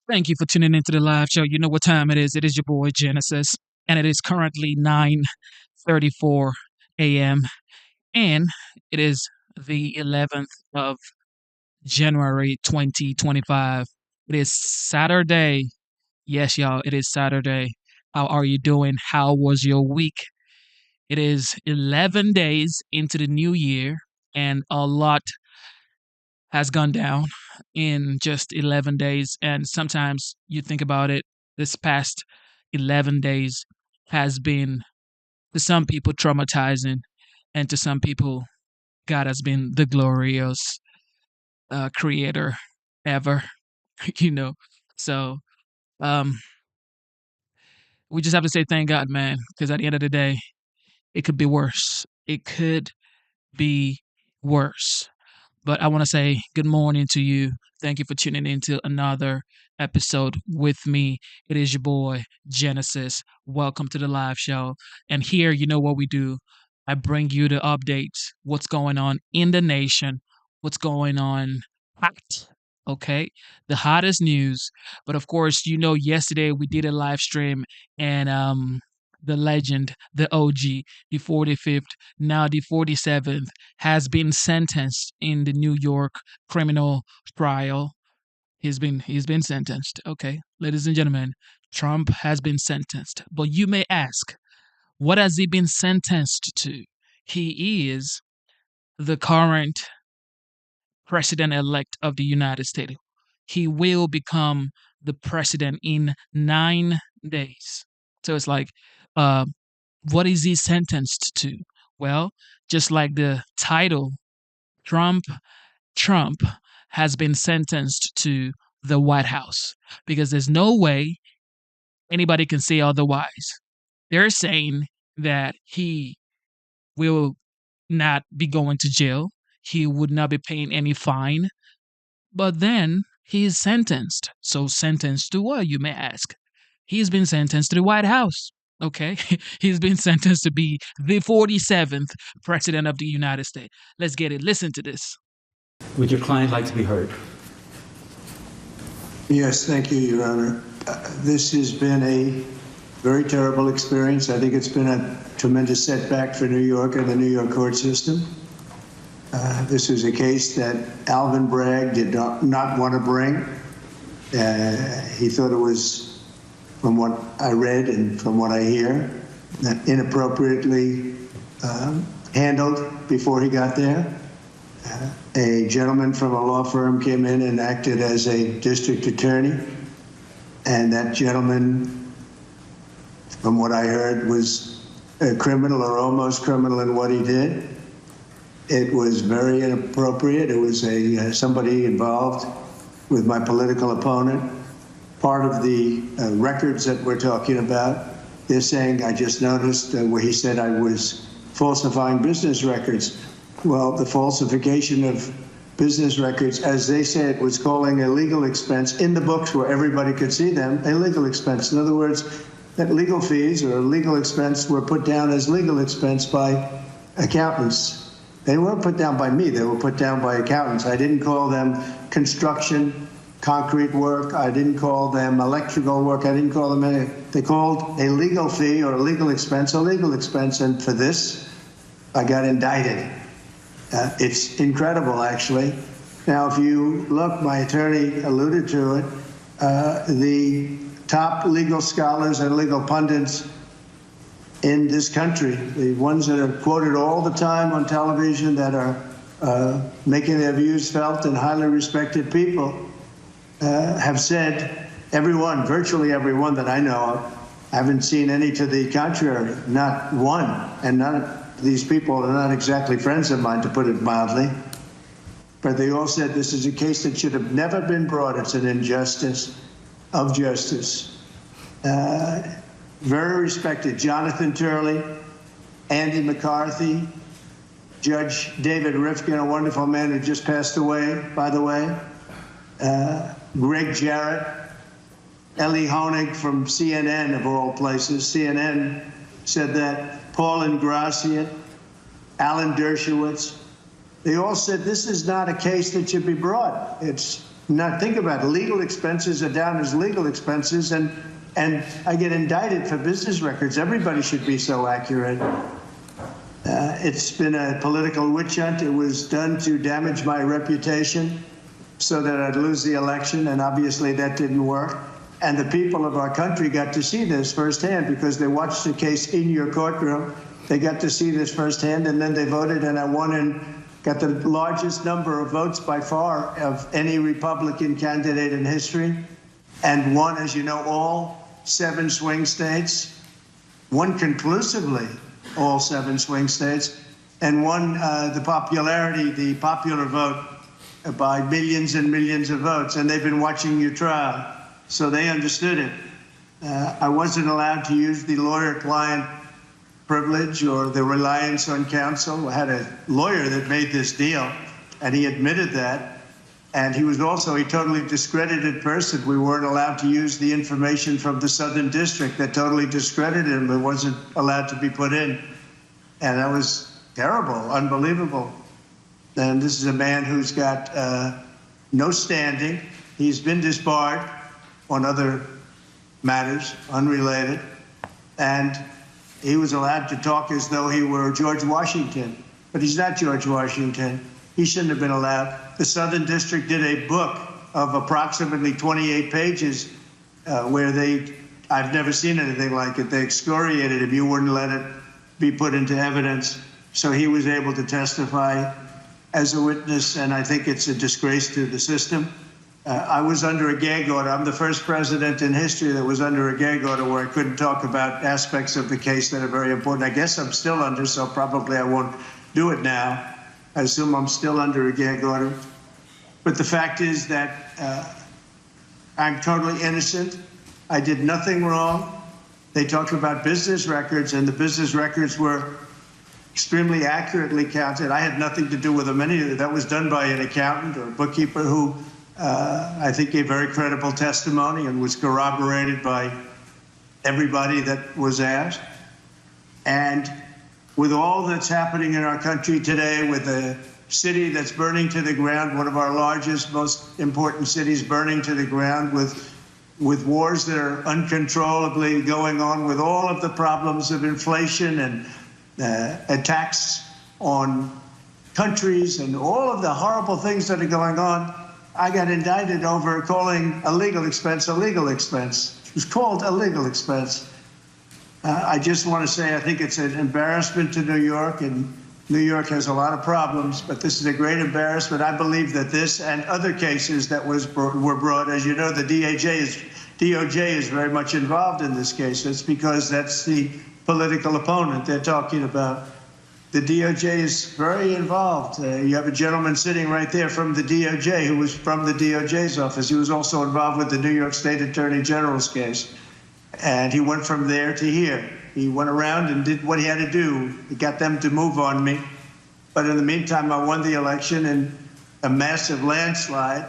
Thank you for tuning into the live show. You know what time it is. It is your boy Genesis, and it is currently 9:34 a.m. and it is the 11th of January 2025. It is Saturday. Yes, y'all, it is Saturday. How are you doing? How was your week? It is 11 days into the new year, and a lot has gone down in just 11 days. And sometimes you think about it, this past 11 days has been, to some people, traumatizing. And to some people, God has been the glorious creator ever, you know. So um, we just have to say thank God, man, because at the end of the day, it could be worse. It could be worse. But I want to say good morning to you. Thank you for tuning in to another episode with me. It is your boy, Genesis. Welcome to the live show. And here, you know what we do. I bring you the updates, what's going on in the nation, what's going on hot, okay? The hottest news. But of course, you know, yesterday we did a live stream and the legend, the OG, the 45th, now the 47th, has been sentenced in the New York criminal trial. He's been sentenced. Okay, ladies and gentlemen, Trump has been sentenced. But you may ask, what has he been sentenced to? He is the current president elect of the United States. He will become the president in 9 days. So it's like, uh, what is he sentenced to? Well, just like the title, Trump, Trump has been sentenced to the White House because there's no way anybody can say otherwise. They're saying that he will not be going to jail. He would not be paying any fine. But then he is sentenced. So sentenced to what, you may ask? He's been sentenced to the White House. Okay. He's been sentenced to be the 47th president of the United States. Let's get it. Listen to this. Would your client like to be heard? Yes, thank you, Your Honor. This has been a very terrible experience. I think it's been a tremendous setback for New York and the New York court system. This is a case that Alvin Bragg did not want to bring. He thought it was, from what I read and from what I hear, inappropriately handled before he got there. A gentleman from a law firm came in and acted as a district attorney, and that gentleman, from what I heard, was a criminal or almost criminal in what he did. It was very inappropriate. It was somebody involved with my political opponent. Part of the records that we're talking about, they're saying, I just noticed where he said I was falsifying business records. Well, the falsification of business records, as they say it, was calling a legal expense in the books where everybody could see them, a legal expense. In other words, that legal fees or legal expense were put down as legal expense by accountants. They weren't put down by me. They were put down by accountants. I didn't call them construction, concrete work. I didn't call them electrical work. I didn't call them any. They called a legal fee or a legal expense a legal expense. And for this, I got indicted. It's incredible, actually. Now, if you look, my attorney alluded to it, the top legal scholars and legal pundits in this country, the ones that are quoted all the time on television, that are making their views felt, and highly respected people, have said, everyone, virtually everyone that I know of, I haven't seen any to the contrary, not one, and none of these people are not exactly friends of mine, to put it mildly, but they all said this is a case that should have never been brought. It's an injustice of justice. Very respected Jonathan Turley, Andy McCarthy, Judge David Rifkin, a wonderful man who just passed away, by the way, Greg Jarrett, Ellie Honig from CNN, of all places. CNN said that. Paul Ingratian, Alan Dershowitz, they all said this is not a case that should be brought. It's Now think about it. Legal expenses are down as legal expenses, and I get indicted for business records. Everybody should be so accurate. It's been a political witch hunt. It was done to damage my reputation so that I'd lose the election, and obviously that didn't work. And the people of our country got to see this firsthand because they watched the case in your courtroom. They got to see this firsthand, and then they voted, and I won and got the largest number of votes by far of any Republican candidate in history, and won, as you know, all 7 swing states, won conclusively all 7 swing states, and won the popular vote by millions and millions of votes. And they've been watching your trial, so they understood it. I wasn't allowed to use the lawyer-client privilege or the reliance on counsel. I had a lawyer that made this deal, and he admitted that. And he was also a totally discredited person. We weren't allowed to use the information from the Southern District that totally discredited him. It wasn't allowed to be put in. And that was terrible, unbelievable. And this is a man who's got no standing. He's been disbarred on other matters, unrelated. And he was allowed to talk as though he were George Washington. But he's not George Washington. He shouldn't have been allowed. The Southern District did a book of approximately 28 pages where I've never seen anything like it. They excoriated him. You wouldn't let it be put into evidence. So he was able to testify as a witness, and I think it's a disgrace to the system. I was under a gag order. I'm the first president in history that was under a gag order where I couldn't talk about aspects of the case that are very important. I guess I'm still under, so probably I won't do it now. I assume I'm still under a gag order. But the fact is that I'm totally innocent. I did nothing wrong. They talk about business records, and the business records were extremely accurately counted. I had nothing to do with them. That was done by an accountant or a bookkeeper who I think gave very credible testimony and was corroborated by everybody that was asked. And with all that's happening in our country today, with the city that's burning to the ground, one of our largest, most important cities burning to the ground, with wars that are uncontrollably going on, with all of the problems of inflation and attacks on countries and all of the horrible things that are going on, I got indicted over calling a legal expense a legal expense. It was called a legal expense. I just want to say I think it's an embarrassment to New York, and New York has a lot of problems, but this is a great embarrassment. I believe that this and other cases that were brought, as you know, the DOJ is very much involved in this case. It's because that's the political opponent they're talking about. The DOJ is very involved. You have a gentleman sitting right there from the DOJ who was from the DOJ's office. He was also involved with the New York State Attorney General's case. And he went from there to here. He went around and did what he had to do. He got them to move on me. But in the meantime, I won the election in a massive landslide.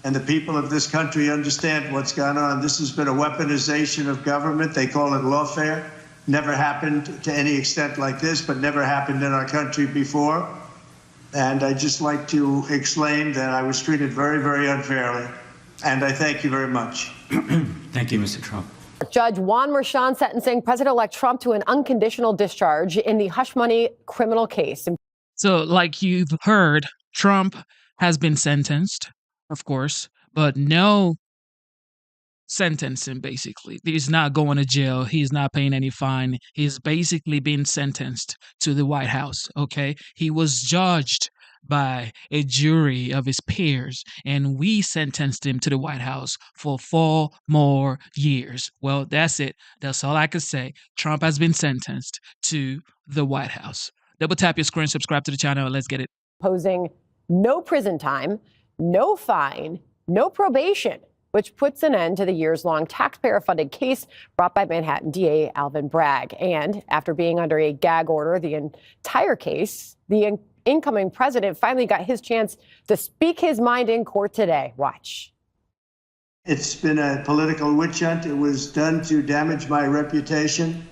And the people of this country understand what's gone on. This has been a weaponization of government. They call it lawfare. Never happened to any extent like this, but never happened in our country before. And I'd just like to explain that I was treated very, very unfairly. And I thank you very much. Thank you, Mr. Trump. Judge Juan Merchan sentencing President-elect Trump to an unconditional discharge in the hush money criminal case. So, like you've heard, Trump has been sentenced, of course, but no sentencing, basically. He's not going to jail. He's not paying any fine. He's basically been sentenced to the White House, okay? He was judged by a jury of his peers, and we sentenced him to the White House for 4 more years. Well, that's it. That's all I can say. Trump has been sentenced to the White House. Double tap your screen, subscribe to the channel, and let's get it. Posing no prison time, no fine, no probation, which puts an end to the years-long taxpayer-funded case brought by Manhattan DA Alvin Bragg. And after being under a gag order the entire case, the incoming president finally got his chance to speak his mind in court today. Watch. It's been a political witch hunt. It was done to damage my reputation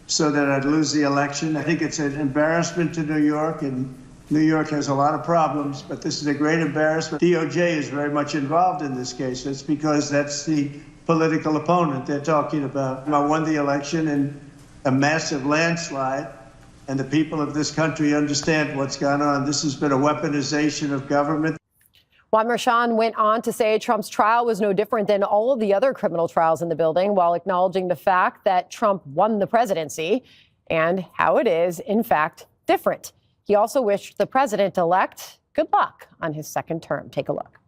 so that I'd lose the election. I think it's an embarrassment to New York, and New York has a lot of problems, but this is a great embarrassment. DOJ is very much involved in this case. That's because that's the political opponent they're talking about. I won the election in a massive landslide, and the people of this country understand what's gone on. This has been a weaponization of government. Marchand went on to say Trump's trial was no different than all of the other criminal trials in the building, while acknowledging the fact that Trump won the presidency and how it is, in fact, different. He also wished the president-elect good luck on his second term. Take a look.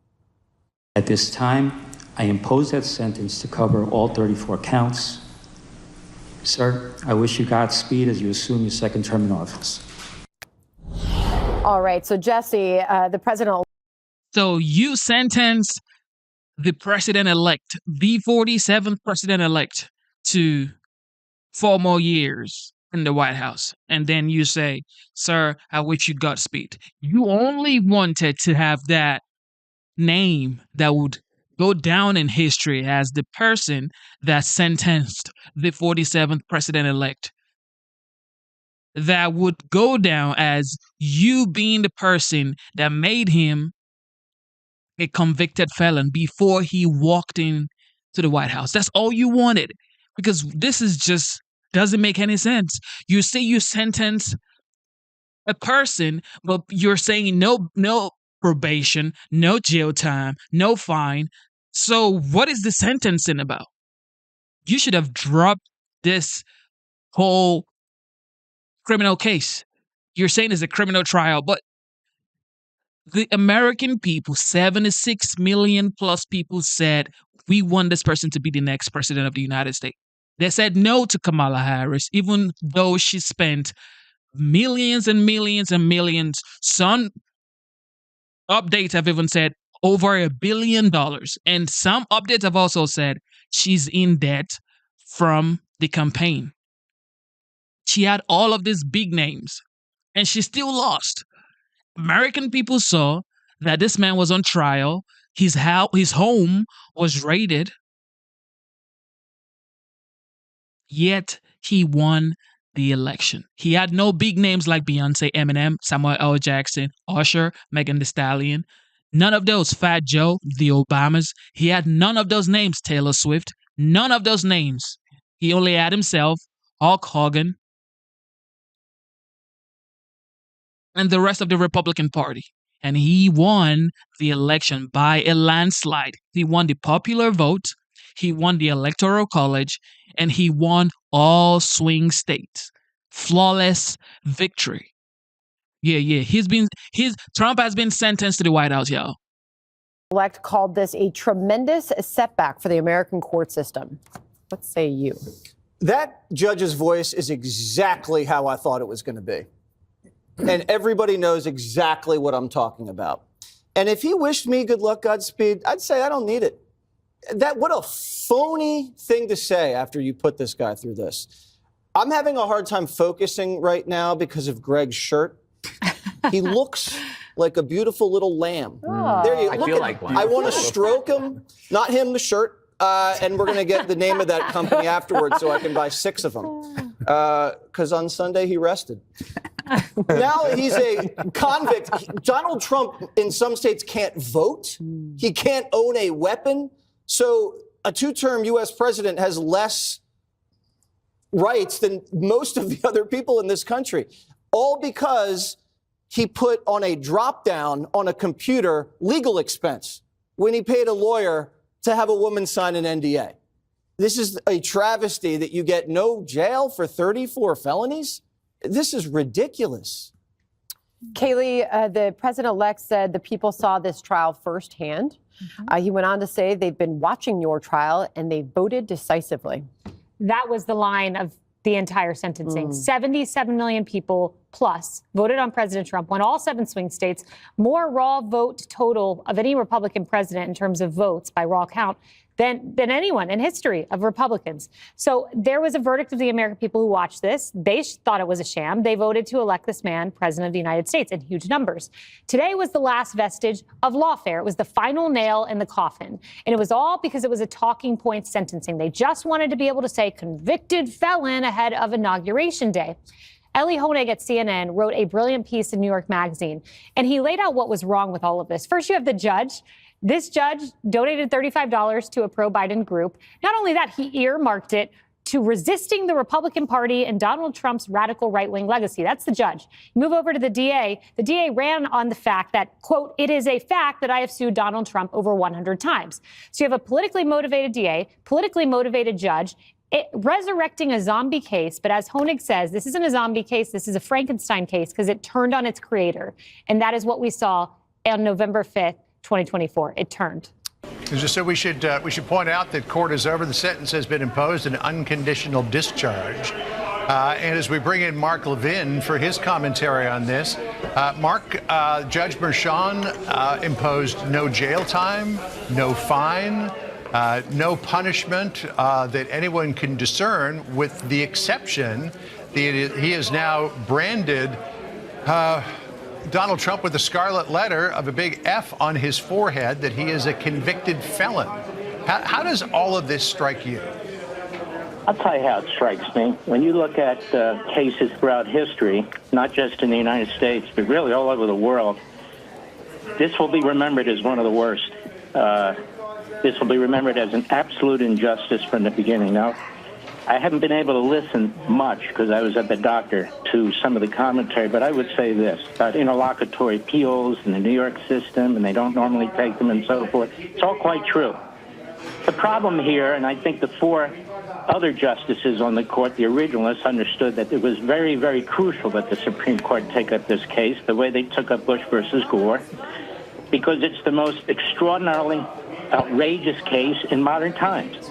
At this time, I impose that sentence to cover all 34 counts. Sir, I wish you Godspeed as you assume your second term in office. All right. So, Jesse, the president. So you sentence the president-elect, the 47th president-elect, to 4 more years in the White House. And then you say, sir, I wish you Godspeed. You only wanted to have that name that would go down in history as the person that sentenced the 47th president-elect. That would go down as you being the person that made him a convicted felon before he walked in to the White House. That's all you wanted, because this is just doesn't make any sense. You say you sentence a person, but you're saying no probation, no jail time, no fine. So what is the sentencing about? You should have dropped this whole criminal case. You're saying it's a criminal trial, but the American people, 76 million plus people, said, we want this person to be the next president of the United States. They said no to Kamala Harris, even though she spent millions and millions and millions. Some updates have even said over $1 billion. And some updates have also said she's in debt from the campaign. She had all of these big names, and she still lost. American people saw that this man was on trial. His home was raided. Yet he won the election. He had no big names like Beyonce, Eminem, Samuel L. Jackson, Usher, Megan Thee Stallion. None of those. Fat Joe, the Obamas. He had none of those names. Taylor Swift. None of those names. He only had himself, Hulk Hogan, and the rest of the Republican Party. And he won the election by a landslide. He won the popular vote. He won the Electoral College, and he won all swing states. Flawless victory. Yeah. Trump has been sentenced to the White House, y'all. Elect called this a tremendous setback for the American court system. What say you? That judge's voice is exactly how I thought it was going to be. And everybody knows exactly what I'm talking about. And if he wished me good luck, Godspeed, I'd say I don't need it. What a phony thing to say after you put this guy through this. I'm having a hard time focusing right now because of Greg's shirt. He looks like a beautiful little lamb. Oh. There you I look feel at, like one. I want to stroke him, not him, the shirt. And we're going to get the name of that company afterwards so I can buy 6 of them. Because on Sunday he rested. Now he's a convict. Donald Trump in some states can't vote. He can't own a weapon. So a 2-term U.S. president has less rights than most of the other people in this country. All because he put on a drop down on a computer legal expense when he paid a lawyer to have a woman sign an NDA. This is a travesty that you get no jail for 34 felonies. This is ridiculous. Kaylee, the president-elect said the people saw this trial firsthand. He went on to say they've been watching your trial and they voted decisively. That was the line of the entire sentencing. 77 million people plus voted on President Trump, won all 7 swing states, more raw vote total of any Republican president in terms of votes by raw count than anyone in history of Republicans. So there was a verdict of the American people who watched this. They thought it was a sham. They voted to elect this man president of the United States in huge numbers. Today was the last vestige of lawfare. It was the final nail in the coffin. And it was all because it was a talking point sentencing. They just wanted to be able to say convicted felon ahead of Inauguration Day. Elie Honig at CNN wrote a brilliant piece in New York Magazine, and he laid out what was wrong with all of this. First, you have the judge. This judge donated $35 to a pro-Biden group. Not only that, he earmarked it to resisting the Republican Party and Donald Trump's radical right-wing legacy. That's the judge. You move over to the DA. The DA ran on the fact that, quote, it is a fact that I have sued Donald Trump over 100 times. So you have a politically motivated DA, politically motivated judge, resurrecting a zombie case. But as Honig says, this isn't a zombie case. This is a Frankenstein case because it turned on its creator. And that is what we saw on November 5th, 2024. It turned. So we should point out that court is over. The sentence has been imposed, an unconditional discharge. And as we bring in Mark Levin for his commentary on this, Mark, Judge Merchan imposed no jail time, no fine, no punishment that anyone can discern, with the exception that he is now branded Donald Trump with a scarlet letter of a big F on his forehead, that he is a convicted felon. How does all of this strike you? I'll tell you how it strikes me. When you look at cases throughout history, not just in the United States, but really all over the world, this will be remembered as one of the worst. This will be remembered as an absolute injustice from the beginning. Now, I haven't been able to listen much because I was at the doctor to some of the commentary, but I would say this about interlocutory appeals in the New York system, and they don't normally take them and so forth. It's all quite true. The problem here, and I think the four other justices on the court, the originalists, understood that it was very, very crucial that the Supreme Court take up this case the way they took up Bush versus Gore, because it's the most extraordinarily outrageous case in modern times.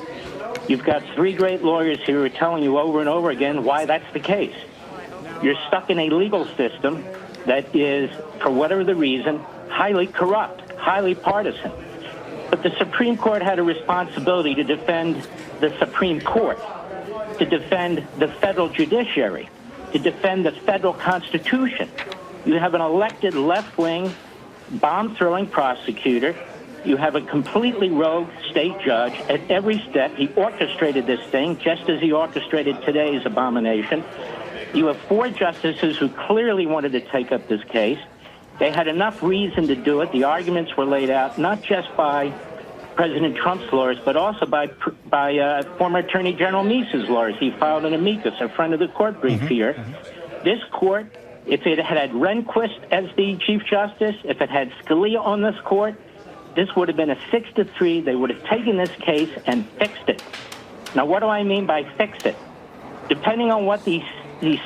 You've got three great lawyers here who are telling you over and over again why that's the case. You're stuck in a legal system that is, for whatever the reason, highly corrupt, highly partisan. But the Supreme Court had a responsibility to defend the Supreme Court, to defend the federal judiciary, to defend the federal Constitution. You have an elected left-wing, bomb-throwing prosecutor. You have a completely rogue state judge at every step. He orchestrated this thing just as he orchestrated today's abomination. You have four justices who clearly wanted to take up this case. They had enough reason to do it. The arguments were laid out not just by President Trump's lawyers, but also by former Attorney General Meese's lawyers. He filed an amicus in front of the court brief here. This court, if it had Rehnquist as the Chief Justice, if it had Scalia on this court, this would have been a 6-3. They would have taken this case and fixed it. Now, what do I mean by fixed it? Depending on what the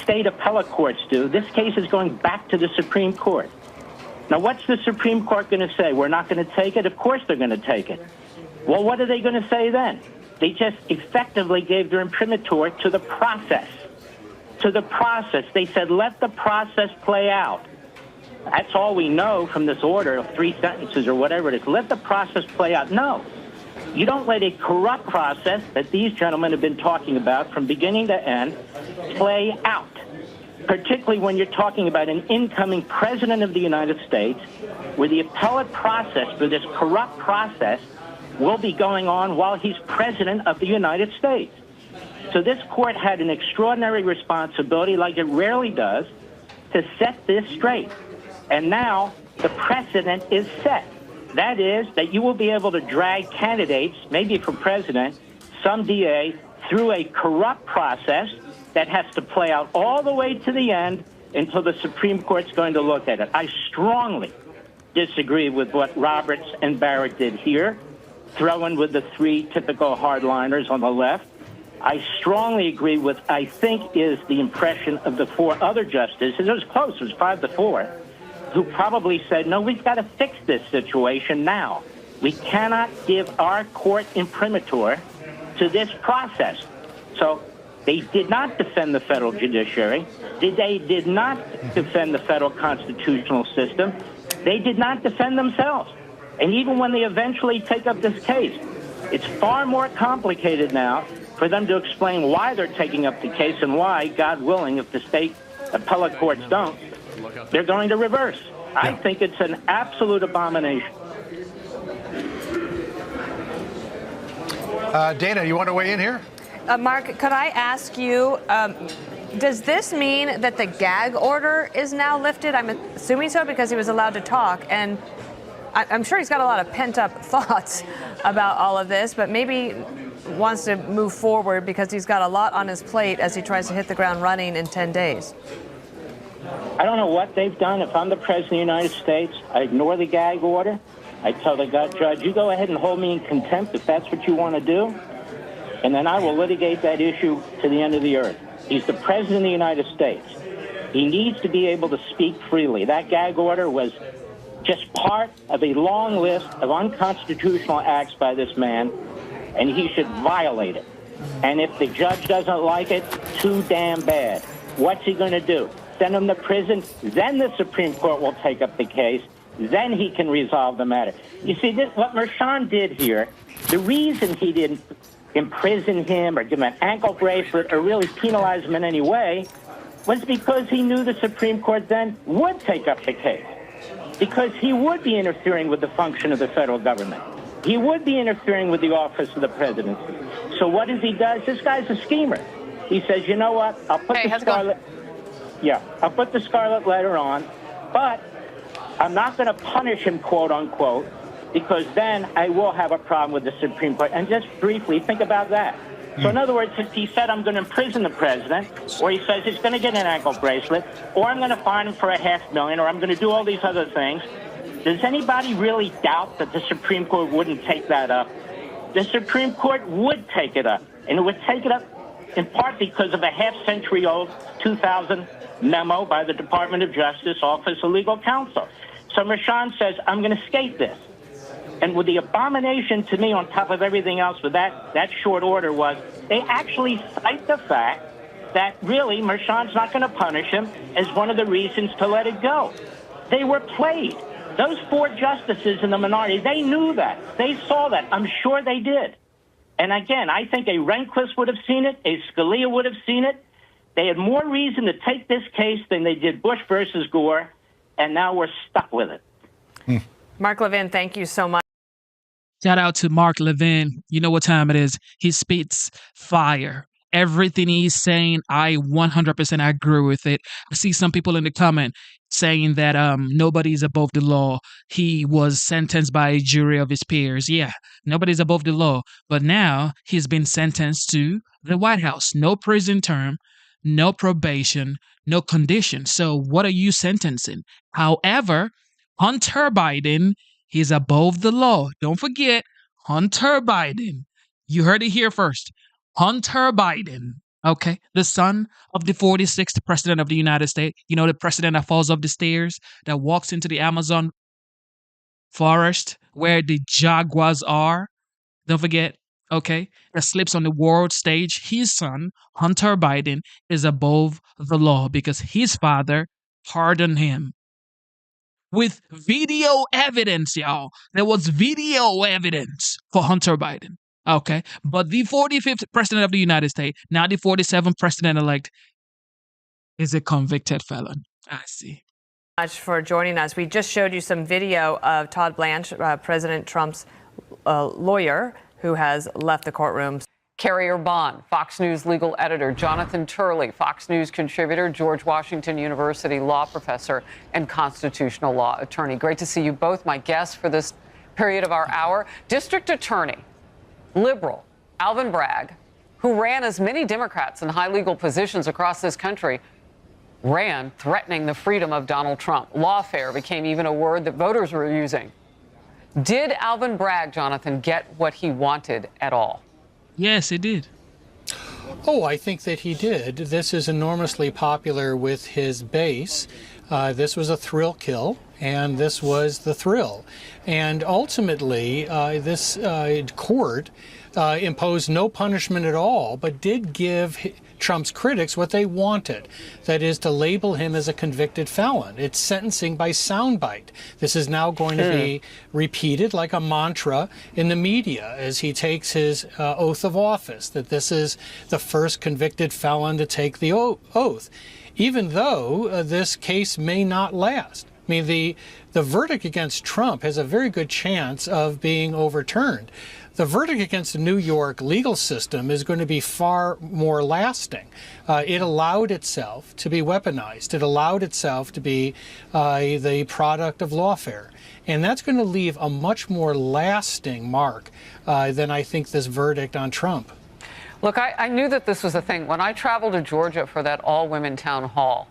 state appellate courts do, this case is going back to the Supreme Court. Now, what's the Supreme Court going to say? We're not going to take it? Of course they're going to take it. Well, what are they going to say then? They just effectively gave their imprimatur to the process. To the process. They said, let the process play out. That's all we know from this order of 3 sentences or whatever it is. Let the process play out. No. You don't let a corrupt process that these gentlemen have been talking about from beginning to end play out, particularly when you're talking about an incoming president of the United States, where the appellate process for this corrupt process will be going on while he's president of the United States. So this court had an extraordinary responsibility, like it rarely does, to set this straight. And now the precedent is set. That is, that you will be able to drag candidates, maybe for president, some DA, through a corrupt process that has to play out all the way to the end until the Supreme Court's going to look at it. I strongly disagree with what Roberts and Barrett did here, throwing with the three typical hardliners on the left. I strongly agree with, I think, is the impression of the four other justices. It was close. It was 5-4. Who probably said, no, we've got to fix this situation now. We cannot give our court imprimatur to this process. So they did not defend the federal judiciary. They did not defend the federal constitutional system. They did not defend themselves. And even when they eventually take up this case, it's far more complicated now for them to explain why they're taking up the case and why, God willing, if the state appellate courts don't, they're going to reverse. I think it's an absolute abomination. Dana, you want to weigh in here? Mark, could I ask you, does this mean that the gag order is now lifted? I'm assuming so because he was allowed to talk. And I'm sure he's got a lot of pent-up thoughts about all of this, but maybe wants to move forward because he's got a lot on his plate as he tries to hit the ground running in 10 days. I don't know what they've done. If I'm the President of the United States, I ignore the gag order. I tell the judge, you go ahead and hold me in contempt if that's what you want to do, and then I will litigate that issue to the end of the earth. He's the President of the United States. He needs to be able to speak freely. That gag order was just part of a long list of unconstitutional acts by this man, and he should violate it. And if the judge doesn't like it, too damn bad. What's he going to do? Send him to prison? Then the Supreme Court will take up the case. Then he can resolve the matter. You see, what Merchan did here, the reason he didn't imprison him or give him an ankle bracelet or really penalize him in any way was because he knew the Supreme Court then would take up the case, because he would be interfering with the function of the federal government. He would be interfering with the office of the presidency. So what does he do? This guy's a schemer. He says, you know what, I'll put I'll put the scarlet letter on, but I'm not going to punish him, quote unquote, because then I will have a problem with the Supreme Court. And just briefly, think about that. So in other words, if he said I'm going to imprison the president, or he says he's going to get an ankle bracelet, or I'm going to fine him for $500,000, or I'm going to do all these other things, does anybody really doubt that the Supreme Court wouldn't take that up? The Supreme Court would take it up, and it would take it up in part because of a half-century-old 2000 memo by the Department of Justice Office of Legal Counsel. So Merchan says, I'm going to skate this. And with the abomination to me on top of everything else with that short order was they actually cite the fact that really Merchan's not going to punish him as one of the reasons to let it go. They were played. Those four justices in the minority, they knew that. They saw that. I'm sure they did. And again, I think a Rehnquist would have seen it. A Scalia would have seen it. They had more reason to take this case than they did Bush versus Gore, and now we're stuck with it. Mark Levin, thank you so much. Shout out to Mark Levin. You know what time it is. He spits fire. Everything he's saying, I 100% agree with it. I see some people in the comment saying that nobody's above the law. He was sentenced by a jury of his peers. Yeah, nobody's above the law. But now he's been sentenced to the White House. No prison term, no probation, no condition. So what are you sentencing? However, Hunter Biden, he's above the law. Don't forget, Hunter Biden. You heard it here first. Hunter Biden, okay, the son of the 46th president of the United States. You know, the president that falls up the stairs, that walks into the Amazon forest where the jaguars are. Don't forget, okay, that slips on the world stage. His son, Hunter Biden, is above the law because his father pardoned him. With video evidence, y'all. There was video evidence for Hunter Biden. Okay, but the 45th president of the United States, now the 47th president-elect, is a convicted felon. I see. Much for joining us. We just showed you some video of Todd Blanche, President Trump's lawyer, who has left the courtroom. Carrier Bond, Fox News legal editor, Jonathan Turley, Fox News contributor, George Washington University law professor, and constitutional law attorney. Great to see you both, my guests for this period of our hour. District Attorney, liberal, Alvin Bragg, who ran as many Democrats in high legal positions across this country, ran threatening the freedom of Donald Trump. Lawfare became even a word that voters were using. Did Alvin Bragg, Jonathan, get what he wanted at all? Yes, it did. Oh, I think that he did. This is enormously popular with his base. This was a thrill kill, and this was the thrill. And ultimately, this court imposed no punishment at all, but did give Trump's critics what they wanted. That is to label him as a convicted felon. It's sentencing by soundbite. This is now going to be repeated like a mantra in the media as he takes his oath of office, that this is the first convicted felon to take the oath, even though this case may not last. I mean, the verdict against Trump has a very good chance of being overturned. the verdict against the New York legal system is going to be far more lasting. It allowed itself to be weaponized. It allowed itself to be the product of lawfare. And that's going to leave a much more lasting mark than I think this verdict on Trump. Look, I knew that this was a thing. When I traveled to Georgia for that all-women town hall,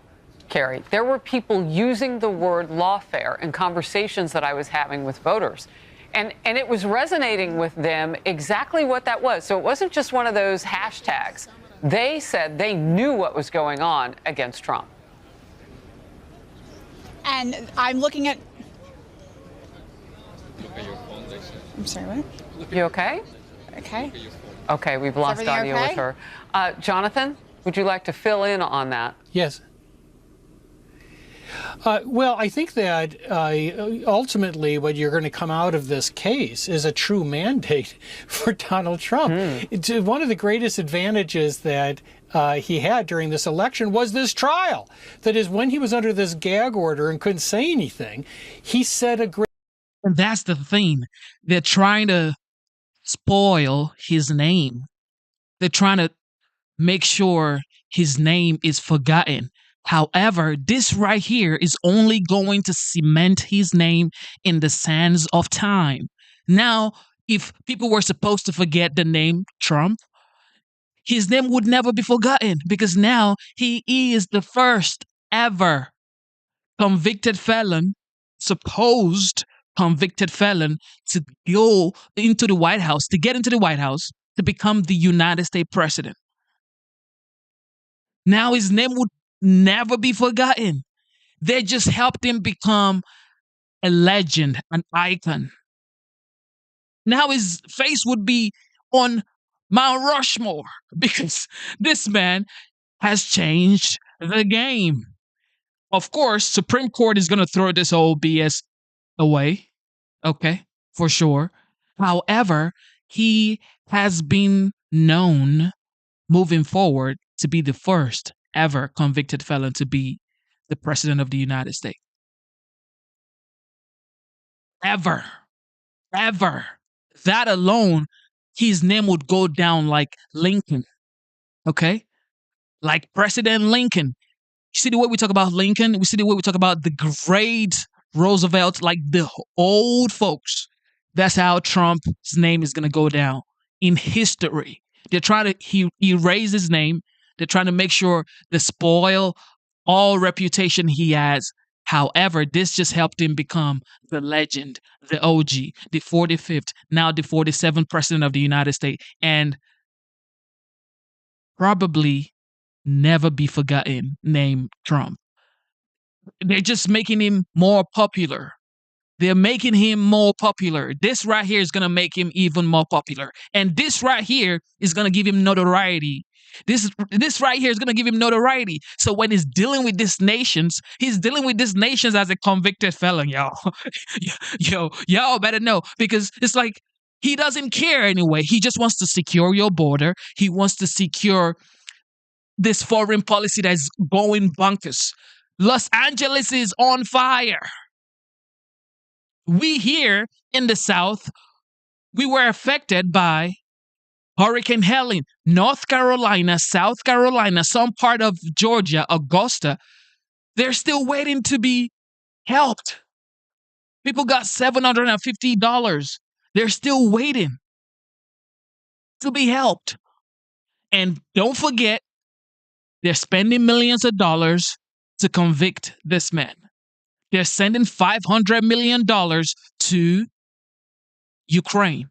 Carrie, there were people using the word lawfare in conversations that I was having with voters. And it was resonating with them exactly what that was. So it wasn't just one of those hashtags. They said they knew what was going on against Trump. And I'm looking at... I'm sorry, what? You okay? Okay. Okay, we've lost audio okay? with her. Jonathan, would you like to fill in on that? Yes. Well, I think that ultimately what you're going to come out of this case is a true mandate for Donald Trump. One of the greatest advantages that he had during this election was this trial. That is, when he was under this gag order and couldn't say anything, he said a great... And that's the thing. They're trying to spoil his name. They're trying to make sure his name is forgotten. However, this right here is only going to cement his name in the sands of time. Now, if people were supposed to forget the name Trump, his name would never be forgotten because now he is the first ever convicted felon, supposed convicted felon, to go into the White House, to get into the White House, to become the United States president. Now his name would never be forgotten. They just helped him become a legend, an icon. Now his face would be on Mount Rushmore because this man has changed the game. Of course, Supreme Court is going to throw this whole BS away. Okay, for sure. However, he has been known moving forward to be the first ever convicted felon to be the president of the United States. Ever. That alone, his name would go down like Lincoln. Okay? Like President Lincoln. You see the way we talk about Lincoln? We see the way we talk about the great Roosevelt, like the old folks. That's how Trump's name is going to go down in history. They're trying to erase his name. They're trying to make sure they spoil all reputation he has. However, this just helped him become the legend, the OG, the 45th, now the 47th president of the United States, and probably never be forgotten name Trump. They're just making him more popular. They're making him more popular. This right here is going to make him even more popular. And this right here is going to give him notoriety. This right here is going to give him notoriety. So when he's dealing with these nations, he's dealing with these nations as a convicted felon, y'all. Y'all better know. Because it's like he doesn't care anyway. He just wants to secure your border. He wants to secure this foreign policy that's going bonkers. Los Angeles is on fire. We here in the South, we were affected by Hurricane Helene. North Carolina, South Carolina, some part of Georgia, Augusta, they're still waiting to be helped. People got $750. They're still waiting to be helped. And don't forget, they're spending millions of dollars to convict this man. They're sending $500 million to Ukraine.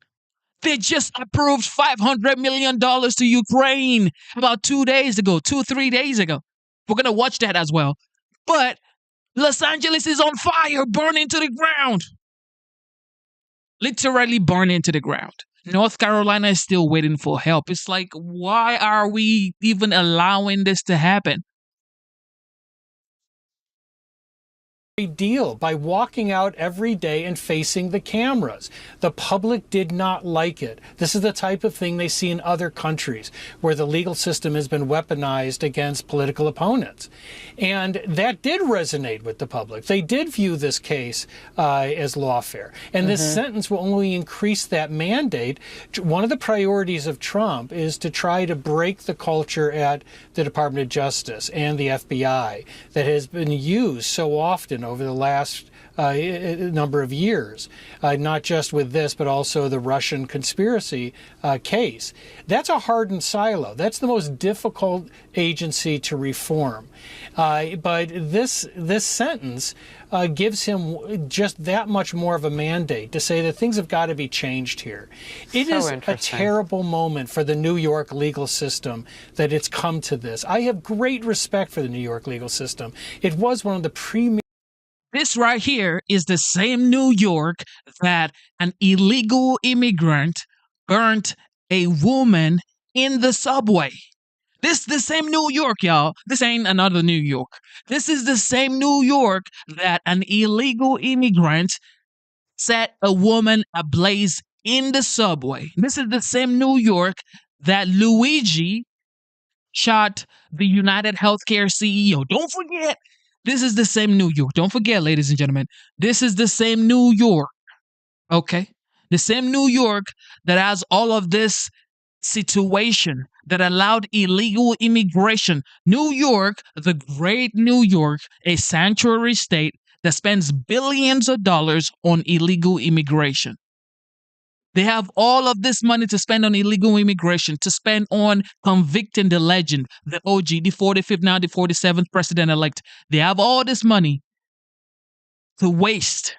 They just approved $500 million to Ukraine about 3 days ago. We're going to watch that as well. But Los Angeles is on fire, burning to the ground. Literally burning to the ground. North Carolina is still waiting for help. It's like, why are we even allowing this to happen? deal by walking out every day and facing the cameras. The public did not like it. This is the type of thing they see in other countries where the legal system has been weaponized against political opponents. And that did resonate with the public. They did view this case as lawfare. And this sentence will only increase that mandate. One of the priorities of Trump is to try to break the culture at the Department of Justice and the FBI that has been used so often over the last number of years, not just with this, but also the Russian conspiracy case. That's a hardened silo. That's the most difficult agency to reform. But this sentence gives him just that much more of a mandate to say that things have got to be changed here. It is a terrible moment for the New York legal system that it's come to this. I have great respect for the New York legal system. It was one of the premier. This right here is the same New York that an illegal immigrant burnt a woman in the subway. This is the same New York, y'all. This ain't another New York. This is the same New York that an illegal immigrant set a woman ablaze in the subway. This is the same New York that Luigi shot the United Healthcare CEO. Don't forget. This is the same New York. Don't forget, ladies and gentlemen, this is the same New York, okay? The same New York that has all of this situation that allowed illegal immigration. New York, the great New York, a sanctuary state that spends billions of dollars on illegal immigration. They have all of this money to spend on illegal immigration, to spend on convicting the legend, the OG, the 45th, now the 47th president-elect. They have all this money to waste,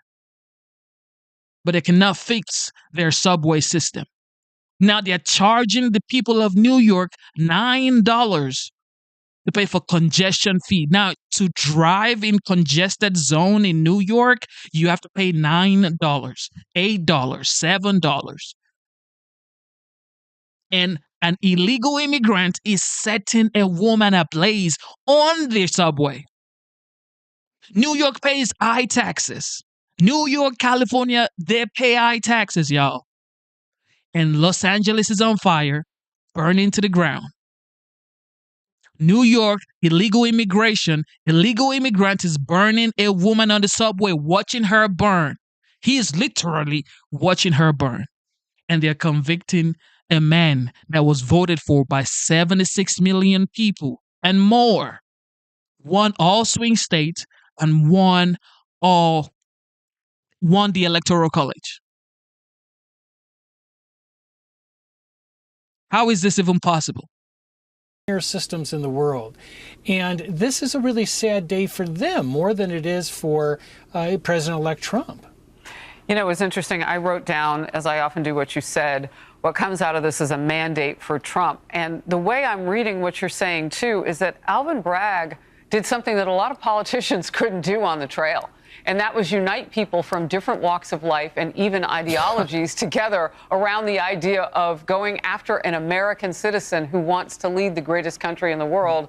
but they cannot fix their subway system. Now they're charging the people of New York $9 to pay for congestion fee. Now, to drive in congested zone in New York, you have to pay $9, $8, $7. And an illegal immigrant is setting a woman ablaze on the subway. New York pays high taxes. New York, California, they pay high taxes, y'all. And Los Angeles is on fire, burning to the ground. New York, illegal immigration. Illegal immigrant is burning a woman on the subway, watching her burn. He is literally watching her burn. And they're convicting a man that was voted for by 76 million people and more. Won all swing states and won the Electoral College. How is this even possible? Systems in the world. And this is a really sad day for them, more than it is for President-elect Trump. You know, it was interesting. I wrote down, as I often do, what you said. What comes out of this is a mandate for Trump. And the way I'm reading what you're saying, too, is that Alvin Bragg did something that a lot of politicians couldn't do on the trail. And that was unite people from different walks of life and even ideologies together around the idea of going after an American citizen who wants to lead the greatest country in the world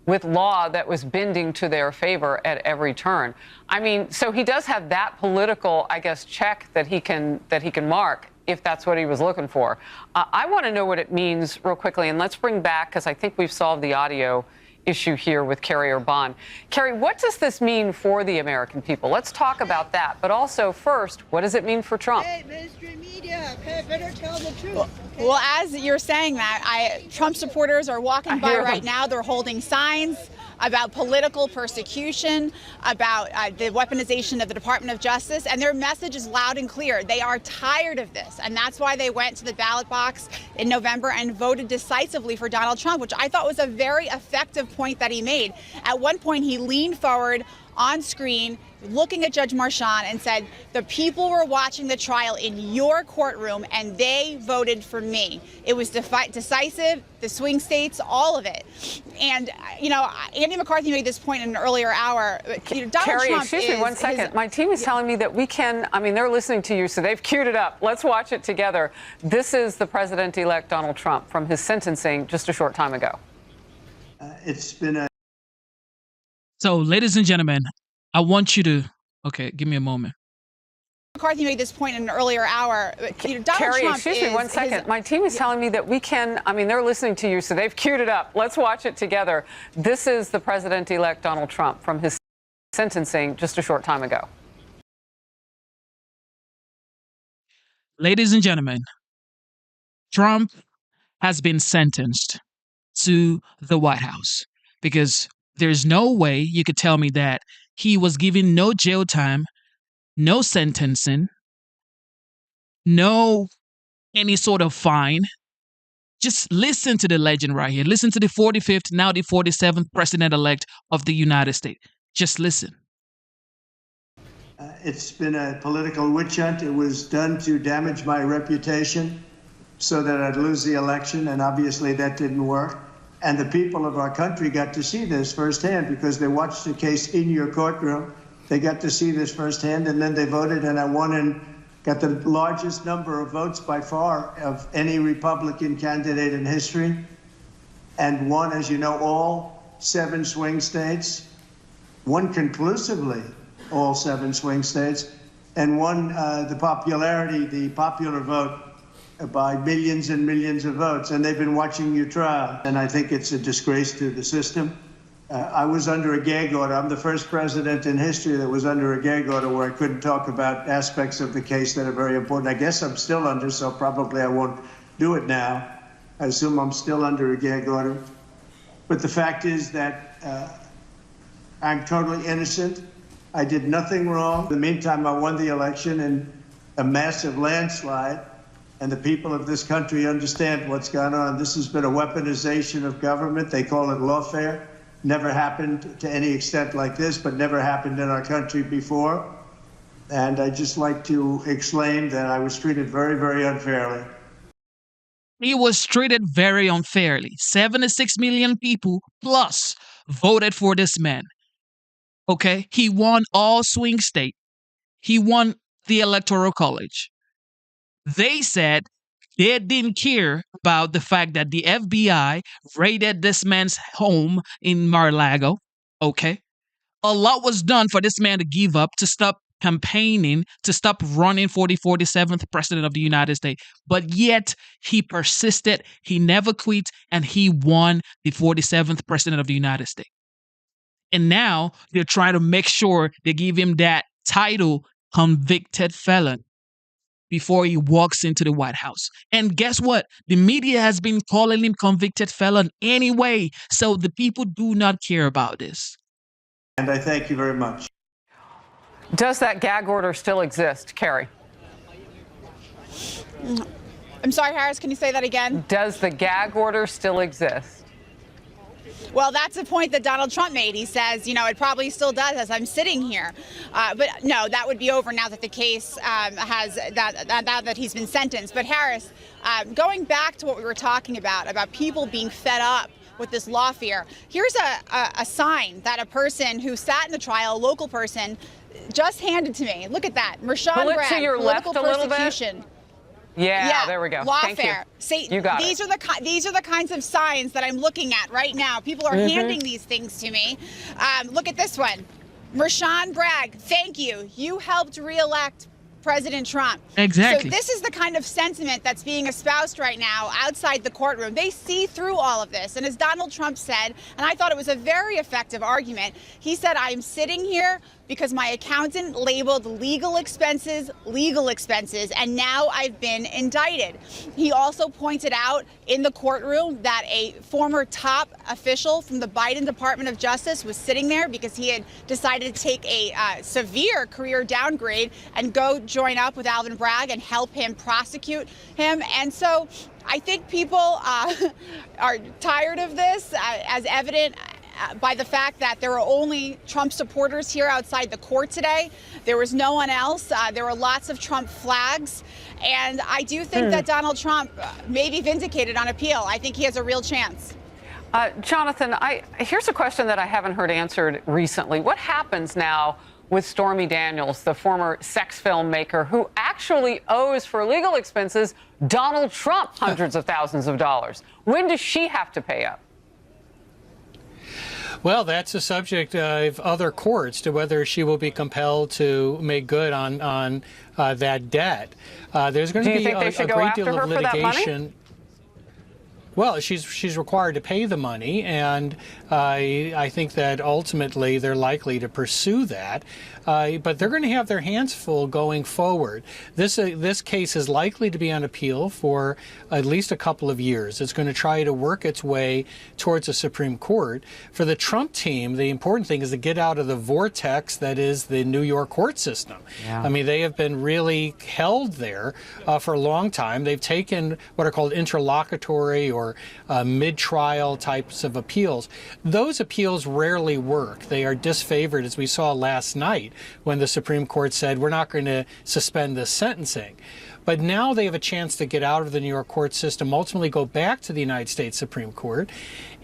with law that was bending to their favor at every turn. I mean, so he does have that political, I guess, check that he can mark if that's what he was looking for. I want to know what it means real quickly, and let's bring back, because I think we've solved the audio issue here with Carrie Urban. Carrie, what does this mean for the American people? Let's talk about that. But also, first, what does it mean for Trump? Hey, mainstream media, better tell the truth. Well, as you're saying that, Trump supporters are walking by right now. They're holding signs about political persecution, about the weaponization of the Department of Justice, and their message is loud and clear. They are tired of this, and that's why they went to the ballot box in November and voted decisively for Donald Trump, which I thought was a very effective point that he made. At one point, he leaned forward on screen, looking at Judge Marchand, and said, the people were watching the trial in your courtroom and they voted for me. It was decisive, the swing states, all of it. And, you know, Andy McCarthy made this point in an earlier hour. You know, Donald Carrie, Trump excuse me one second. My team is telling me that we can, I mean, they're listening to you, so they've queued it up. Let's watch it together. This is the president-elect Donald Trump from his sentencing just a short time ago. It's been a So, ladies and gentlemen, I want you to, okay, give me a moment. McCarthy made this point in an earlier hour. Donald Carrie, Trump excuse me 1 second. My team is telling me that we can, they're listening to you, so they've queued it up. Let's watch it together. This is the president-elect Donald Trump from his sentencing just a short time ago. Ladies and gentlemen, Trump has been sentenced to the White House because there's no way you could tell me that he was given no jail time, no sentencing, no any sort of fine. Just listen to the legend right here. Listen to the 45th, now the 47th president-elect of the United States. Just listen. It's been a political witch hunt. It was done to damage my reputation so that I'd lose the election, and obviously that didn't work. And the people of our country got to see this firsthand because they watched the case in your courtroom. They got to see this firsthand, and then they voted, and I won and got the largest number of votes by far of any Republican candidate in history, and won, as you know, all 7 swing states, won conclusively all 7 swing states, and won the popular vote by millions and millions of votes. And they've been watching your trial, and I think it's a disgrace to the system. I was under a gag order. I'm the first president in history that was under a gag order where I couldn't talk about aspects of the case that are very important. I guess I'm still under, so probably I won't do it now. I assume I'm still under a gag order. But the fact is that I'm totally innocent. I did nothing wrong. In the meantime, I won the election in a massive landslide, and the people of this country understand what's gone on. This has been a weaponization of government. They call it lawfare. Never happened to any extent like this, but never happened in our country before. And I'd just like to explain that I was treated very, very unfairly. He was treated very unfairly. 76 million people plus voted for this man. Okay? He won all swing states. He won the Electoral College. They said they didn't care about the fact that the FBI raided this man's home in Mar-a-Lago. Okay? A lot was done for this man to give up, to stop campaigning, to stop running for the 47th president of the United States. But yet, he persisted, he never quit, and he won the 47th president of the United States. And now, they're trying to make sure they give him that title, convicted felon, before he walks into the White House. And guess what? The media has been calling him convicted felon anyway, so the people do not care about this. And I thank you very much. Does that gag order still exist, Carrie? I'm sorry, Harris, can you say that again? Does the gag order still exist? Well, that's a point that Donald Trump made. He says, it probably still does as I'm sitting here. But no, that would be over now that the case that he's been sentenced. But Harris, going back to what we were talking about people being fed up with this lawfare, here's a sign that a person who sat in the trial, a local person, just handed to me. Look at that. Marshawn Pull it Bragg, to your left political a little persecution. Bit. Yeah, there we go. Lawfare. Thank you. You got these it. These are the kinds of signs that I'm looking at right now. People are handing these things to me. Look at this one. Marshawn Bragg, thank you. You helped reelect President Trump. Exactly. So this is the kind of sentiment that's being espoused right now outside the courtroom. They see through all of this. And as Donald Trump said, and I thought it was a very effective argument, he said, I'm sitting here because my accountant labeled legal expenses, and now I've been indicted. He also pointed out in the courtroom that a former top official from the Biden Department of Justice was sitting there because he had decided to take a severe career downgrade and go join up with Alvin Bragg and help him prosecute him. And so I think people are tired of this, as evident by the fact that there were only Trump supporters here outside the court today. There was no one else. There were lots of Trump flags. And I do think that Donald Trump may be vindicated on appeal. I think he has a real chance. Jonathan, here's a question that I haven't heard answered recently. What happens now with Stormy Daniels, the former sex filmmaker who actually owes for legal expenses Donald Trump hundreds of thousands of dollars? When does she have to pay up? Well, that's a subject of other courts to whether she will be compelled to make good on that debt. There's going to be a great deal of litigation. Well, she's required to pay the money, and I think that ultimately they're likely to pursue that. But they're going to have their hands full going forward. This case is likely to be on appeal for at least a couple of years. It's going to try to work its way towards the Supreme Court. For the Trump team, the important thing is to get out of the vortex that is the New York court system. Yeah. I mean, they have been really held there for a long time. They've taken what are called interlocutory or mid-trial types of appeals. Those appeals rarely work. They are disfavored, as we saw last night when the Supreme Court said, we're not going to suspend this sentencing. But now they have a chance to get out of the New York court system, ultimately go back to the United States Supreme Court.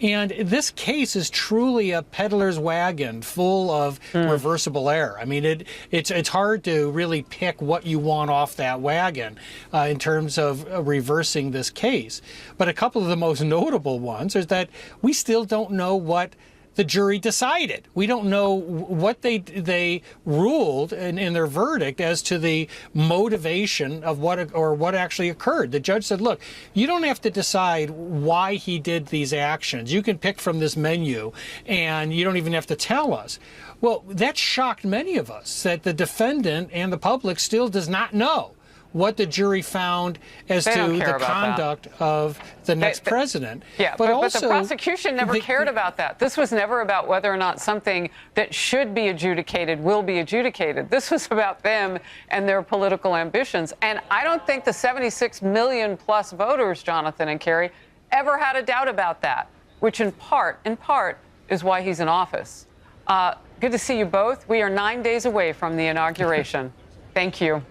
And this case is truly a peddler's wagon full of reversible error. I mean, it's hard to really pick what you want off that wagon in terms of reversing this case. But a couple of the most notable ones is that we still don't know what the jury decided. We don't know what they ruled in their verdict as to the motivation of what actually occurred. The judge said, look, you don't have to decide why he did these actions. You can pick from this menu, and you don't even have to tell us. Well, that shocked many of us, that the defendant and the public still does not know what the jury found as to the conduct of the next president. Yeah, but also, the prosecution never cared about that. This was never about whether or not something that should be adjudicated will be adjudicated. This was about them and their political ambitions. And I don't think the 76 million plus voters, Jonathan and Carrie, ever had a doubt about that, which in part is why he's in office. Good to see you both. We are 9 days away from the inauguration. Thank you.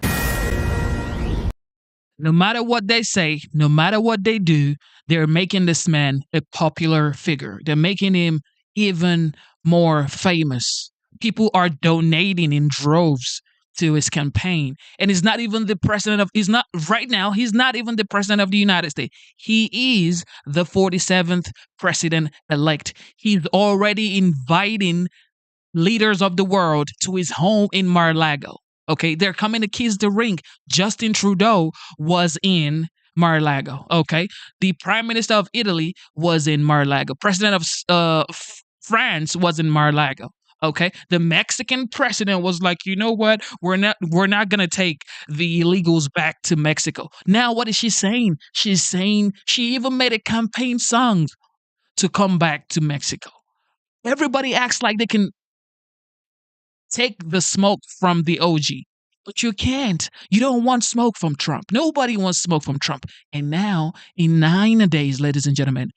No matter what they say, no matter what they do, they're making this man a popular figure. They're making him even more famous. People are donating in droves to his campaign. And he's not even the president of, he's not even the president of the United States. He is the 47th president-elect. He's already inviting leaders of the world to his home in Mar-a-Lago. Okay, they're coming to kiss the ring. Justin Trudeau was in Mar-a-Lago. Okay, the Prime Minister of Italy was in Mar-a-Lago. President of France was in Mar-a-Lago. Okay, the Mexican president was like, you know what? We're not gonna take the illegals back to Mexico. Now, what is she saying? She's saying she even made a campaign song to come back to Mexico. Everybody acts like they can take the smoke from the OG, but you can't. You don't want smoke from Trump. Nobody wants smoke from Trump. And now, in 9 days, ladies and gentlemen,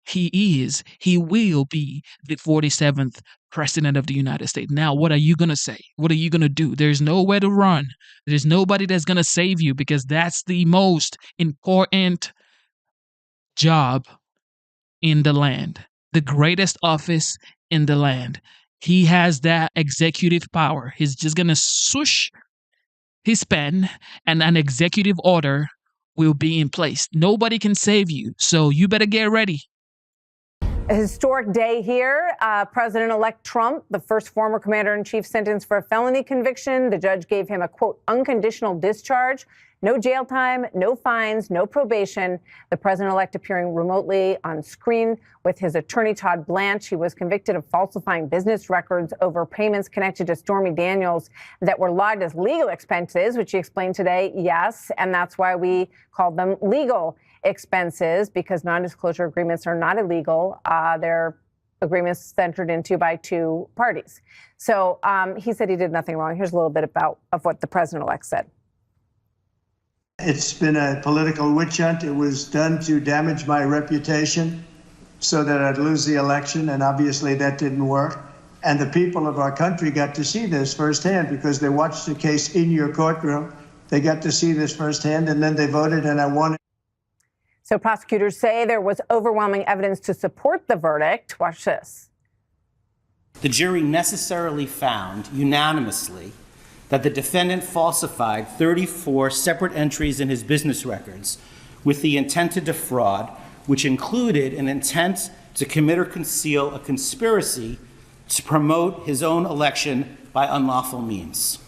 he will be the 47th president of the United States. Now, what are you going to say? What are you going to do? There's nowhere to run. There's nobody that's going to save you, because that's the most important job in the land, the greatest office in the land. He has that executive power. He's just going to swoosh his pen and an executive order will be in place. Nobody can save you, so you better get ready. A historic day here. President-elect Trump, the first former commander-in-chief sentenced for a felony conviction. The judge gave him a, quote, unconditional discharge. No jail time, no fines, no probation. The president-elect appearing remotely on screen with his attorney, Todd Blanche. He was convicted of falsifying business records over payments connected to Stormy Daniels that were logged as legal expenses, which he explained today, yes, and that's why we called them legal expenses, because non-disclosure agreements are not illegal. They're agreements entered into by two parties. So he said he did nothing wrong. Here's a little bit of what the president-elect said. It's been a political witch hunt. It was done to damage my reputation so that I'd lose the election, and obviously that didn't work. And the people of our country got to see this firsthand because they watched the case in your courtroom. They got to see this firsthand, and then they voted, and I won. So prosecutors say there was overwhelming evidence to support the verdict. Watch this. The jury necessarily found unanimously that the defendant falsified 34 separate entries in his business records with the intent to defraud, which included an intent to commit or conceal a conspiracy to promote his own election by unlawful means.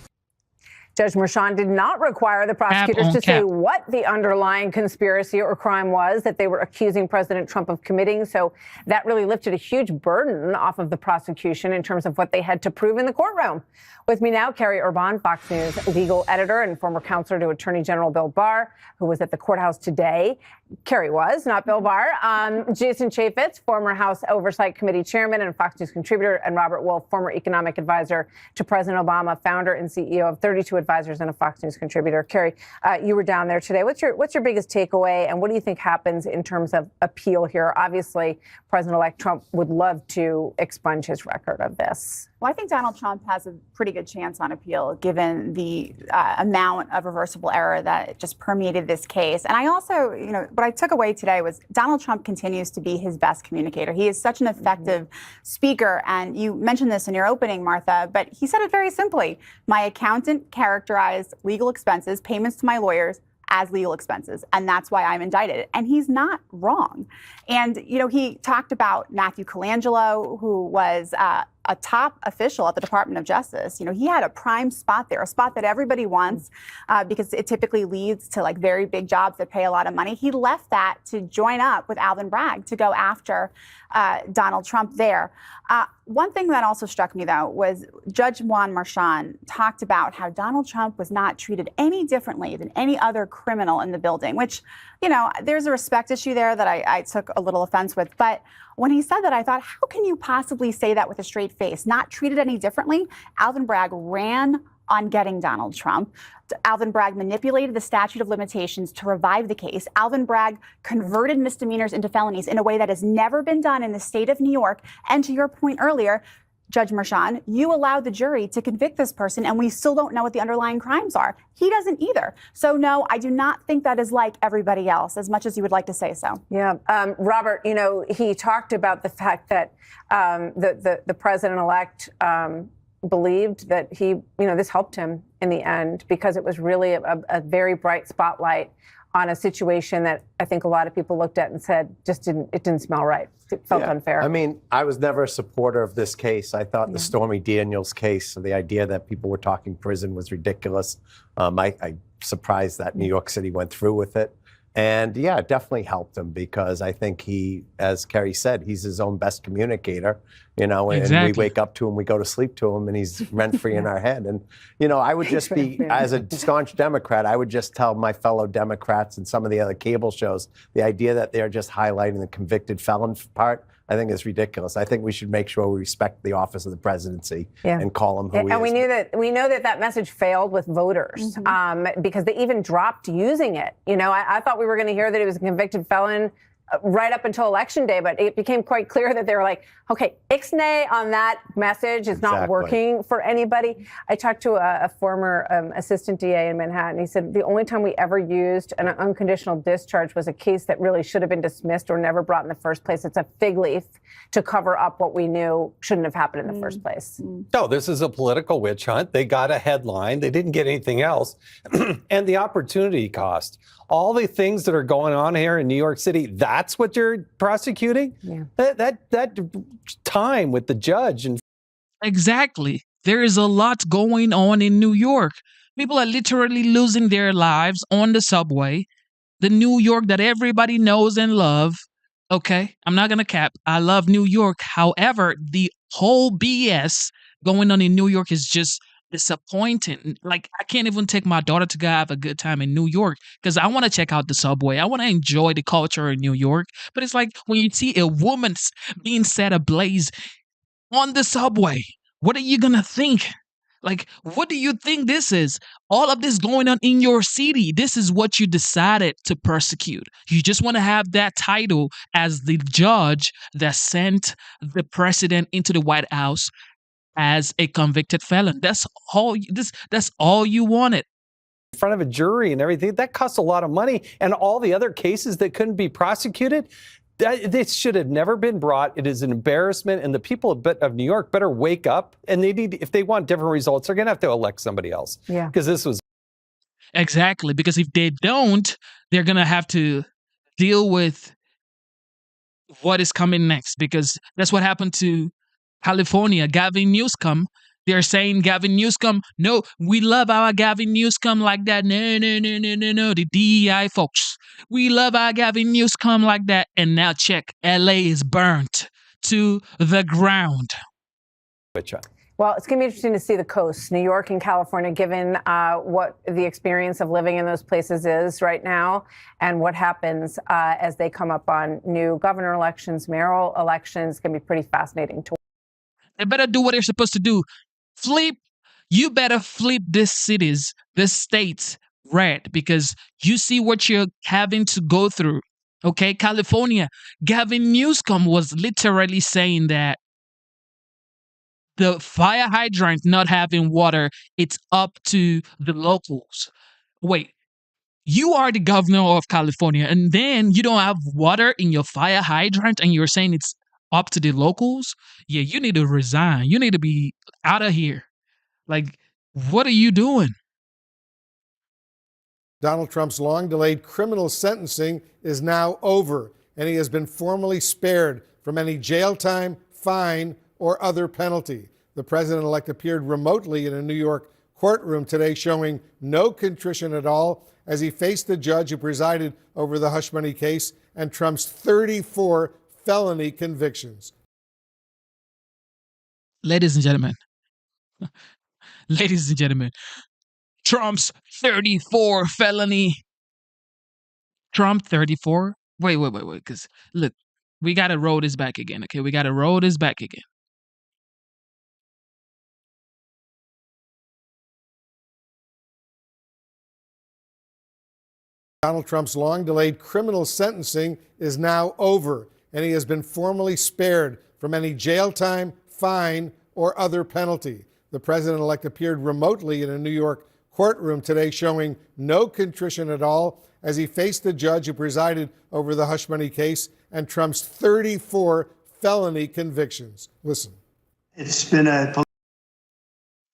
Judge Merchan did not require the prosecutors to say what the underlying conspiracy or crime was that they were accusing President Trump of committing. So that really lifted a huge burden off of the prosecution in terms of what they had to prove in the courtroom. With me now, Carrie Urban, Fox News legal editor and former counselor to Attorney General Bill Barr, who was at the courthouse today. Carrie was, not Bill Barr. Jason Chaffetz, former House Oversight Committee chairman and Fox News contributor, and Robert Wolf, former economic advisor to President Obama, founder and CEO of 32 Advisors and a Fox News contributor. Carrie, you were down there today. What's your biggest takeaway, and what do you think happens in terms of appeal here? Obviously, President-elect Trump would love to expunge his record of this. Well, I think Donald Trump has a pretty good chance on appeal, given the amount of reversible error that just permeated this case. And I also, what I took away today was Donald Trump continues to be his best communicator. He is such an effective speaker. And you mentioned this in your opening, Martha, but he said it very simply. My accountant characterized legal expenses, payments to my lawyers, as legal expenses. And that's why I'm indicted. And he's not wrong. And, he talked about Matthew Colangelo, who was a top official at the Department of Justice. He had a prime spot there, a spot that everybody wants because it typically leads to very big jobs that pay a lot of money. He left that to join up with Alvin Bragg to go after Donald Trump there. One thing that also struck me, though, was Judge Juan Merchan talked about how Donald Trump was not treated any differently than any other criminal in the building, which, there's a respect issue there that I took a little offense with. But when he said that, I thought, how can you possibly say that with a straight face? Not treated any differently? Alvin Bragg ran on getting Donald Trump. Alvin Bragg manipulated the statute of limitations to revive the case. Alvin Bragg converted misdemeanors into felonies in a way that has never been done in the state of New York. And to your point earlier, Judge Merchan, you allowed the jury to convict this person, and we still don't know what the underlying crimes are. He doesn't either. So, no, I do not think that is like everybody else, as much as you would like to say so. Yeah. Robert, he talked about the fact that the president-elect believed that this helped him in the end because it was really a very bright spotlight on a situation that I think a lot of people looked at and said it didn't smell right. It felt unfair. I mean, I was never a supporter of this case. I thought the Stormy Daniels case, the idea that people were talking prison was ridiculous. I surprised that New York City went through with it. And it definitely helped him because I think he, as Kerry said, he's his own best communicator, and we wake up to him, we go to sleep to him, and he's rent-free in our head. And, I would just be, as a staunch Democrat, I would just tell my fellow Democrats and some of the other cable shows, the idea that they're just highlighting the convicted felon part, I think is ridiculous. I think we should make sure we respect the office of the presidency and call him who he is. And we know that message failed with voters because they even dropped using it. I thought we were going to hear that he was a convicted felon right up until Election Day, but it became quite clear that they were like, okay, ixnay on that message is not working for anybody. I talked to a former assistant DA in Manhattan. He said the only time we ever used an unconditional discharge was a case that really should have been dismissed or never brought in the first place. It's a fig leaf to cover up what we knew shouldn't have happened in the first place. No, this is a political witch hunt. They got a headline. They didn't get anything else. And the opportunity cost. All the things that are going on here in New York City, that's what you're prosecuting? Yeah. That time with the judge. Exactly. There is a lot going on in New York. People are literally losing their lives on the subway. The New York that everybody knows and love. Okay, I'm not going to cap. I love New York. However, the whole BS going on in New York is just disappointing. Like, I can't even take my daughter to go have a good time in New York because I want to check out the subway. I want to enjoy the culture in New York. But it's like when you see a woman being set ablaze on the subway, what are you going to think? Like, what do you think this is? All of this going on in your city. This is what you decided to persecute. You just want to have that title as the judge that sent the president into the White House as a convicted felon. That's all you wanted. In front of a jury and everything, that costs a lot of money. And all the other cases that couldn't be prosecuted, this should have never been brought. It is an embarrassment. And the people of New York better wake up. And if they want different results, they're going to have to elect somebody else. Yeah. Because this was. Exactly. Because if they don't, they're going to have to deal with what is coming next, because that's what happened to California. Gavin Newsom. They're saying Gavin Newsom. No, we love our Gavin Newsom like that. No, no, no, no, no, no. The DEI folks. We love our Gavin Newsom like that. And now check. LA is burnt to the ground. Well, it's going to be interesting to see the coasts, New York and California, given what the experience of living in those places is right now and what happens as they come up on new governor elections, mayoral elections. It's going to be pretty fascinating to watch. They better do what they're supposed to do. You better flip this cities, this states red, because you see what you're having to go through. Okay, California, Gavin Newsom was literally saying that the fire hydrant not having water, it's up to the locals. Wait, you are the governor of California, and then you don't have water in your fire hydrant, and you're saying it's up to the locals? Yeah, you need to resign. You need to be out of here. Like, what are you doing? Donald Trump's long-delayed criminal sentencing is now over, and he has been formally spared from any jail time, fine, or other penalty. The president-elect appeared remotely in a New York courtroom today, showing no contrition at all as he faced the judge who presided over the hush money case and Trump's 34 felony convictions. Ladies and gentlemen, Trump's 34 felony. Trump 34? Wait, because look, we got to roll this back again, okay? We got to roll this back again. Donald Trump's long-delayed criminal sentencing is now over, and he has been formally spared from any jail time, fine, or other penalty. The president-elect appeared remotely in a New York courtroom today, showing no contrition at all as he faced the judge who presided over the hush money case and Trump's 34 felony convictions. Listen. It's been a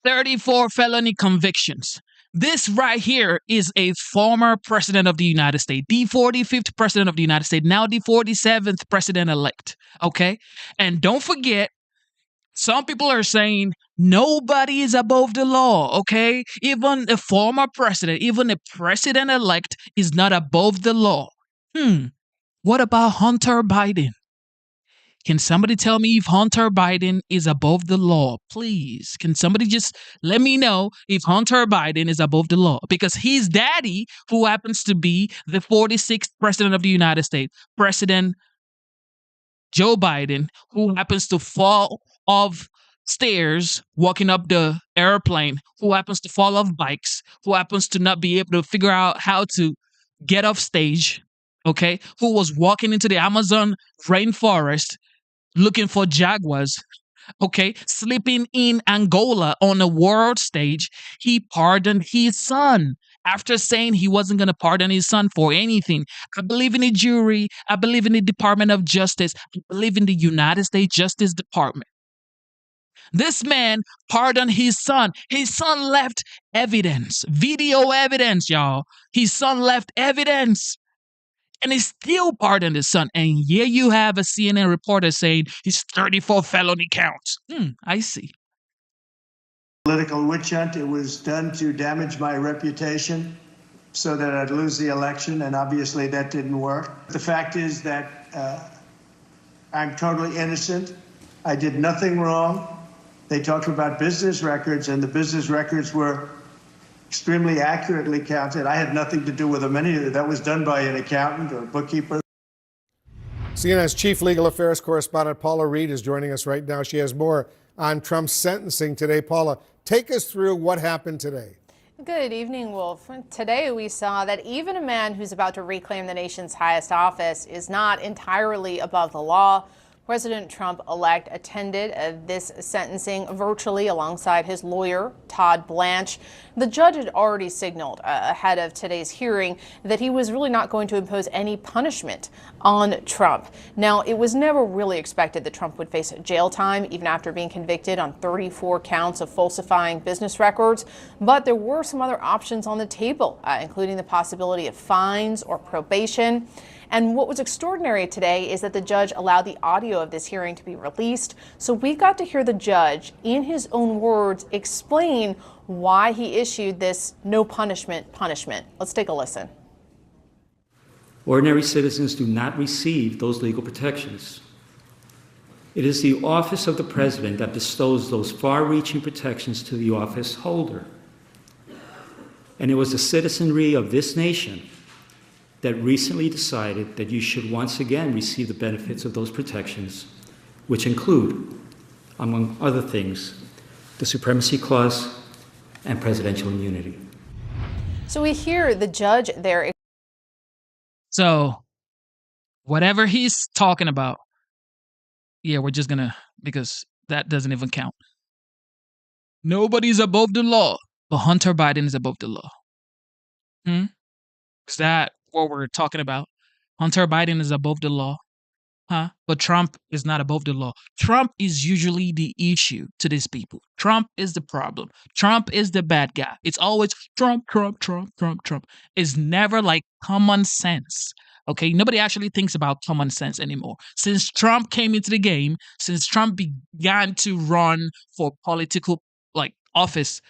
34 felony convictions. This right here is a former president of the United States, the 45th president of the United States, now the 47th president-elect, okay? And don't forget, some people are saying nobody is above the law, okay? Even a former president, even a president-elect is not above the law. What about Hunter Biden? Can somebody tell me if Hunter Biden is above the law? Please, can somebody just let me know if Hunter Biden is above the law? Because his daddy, who happens to be the 46th president of the United States, President Joe Biden, who happens to fall off stairs walking up the airplane, who happens to fall off bikes, who happens to not be able to figure out how to get off stage, okay, who was walking into the Amazon rainforest looking for jaguars, okay, sleeping in Angola on a world stage. He pardoned his son after saying he wasn't going to pardon his son for anything. I believe in the jury. I believe in the Department of Justice. I believe in the United States Justice Department. This man pardoned his son. His son left evidence, video evidence, y'all. His son left evidence. And he still pardoned his son. And here you have a CNN reporter saying he's 34 felony counts. I see. Political witch hunt. It was done to damage my reputation so that I'd lose the election, and obviously that didn't work. The fact is that I'm totally innocent. I did nothing wrong. They talked about business records, and the business records were extremely accurately counted. I had nothing to do with them. Any of that was done by an accountant or a bookkeeper. CNN's chief legal affairs correspondent Paula Reed is joining us right now. She has more on Trump's sentencing today. Paula, take us through what happened today. Good evening, Wolf. Today we saw that even a man who's about to reclaim the nation's highest office is not entirely above the law. President Trump-elect attended this sentencing virtually alongside his lawyer, Todd Blanche. The judge had already signaled ahead of today's hearing that he was really not going to impose any punishment on Trump. Now, it was never really expected that Trump would face jail time, even after being convicted on 34 counts of falsifying business records. But there were some other options on the table, including the possibility of fines or probation. And what was extraordinary today is that the judge allowed the audio of this hearing to be released. So we got to hear the judge, in his own words, explain why he issued this no punishment punishment. Let's take a listen. Ordinary citizens do not receive those legal protections. It is the office of the president that bestows those far-reaching protections to the office holder. And it was the citizenry of this nation that recently decided that you should once again receive the benefits of those protections, which include, among other things, the Supremacy Clause and presidential immunity. So we hear the judge there. So, whatever he's talking about, yeah, we're just gonna, because that doesn't even count. Nobody's above the law, but Hunter Biden is above the law. Is that what we're talking about? Hunter Biden is above the law, huh? But Trump is not above the law. Trump is usually the issue to these people. Trump is the problem. Trump is the bad guy. It's always Trump, Trump, Trump, Trump, Trump. It's never like common sense. Okay, nobody actually thinks about common sense anymore. Since Trump came into the game, since Trump began to run for political office,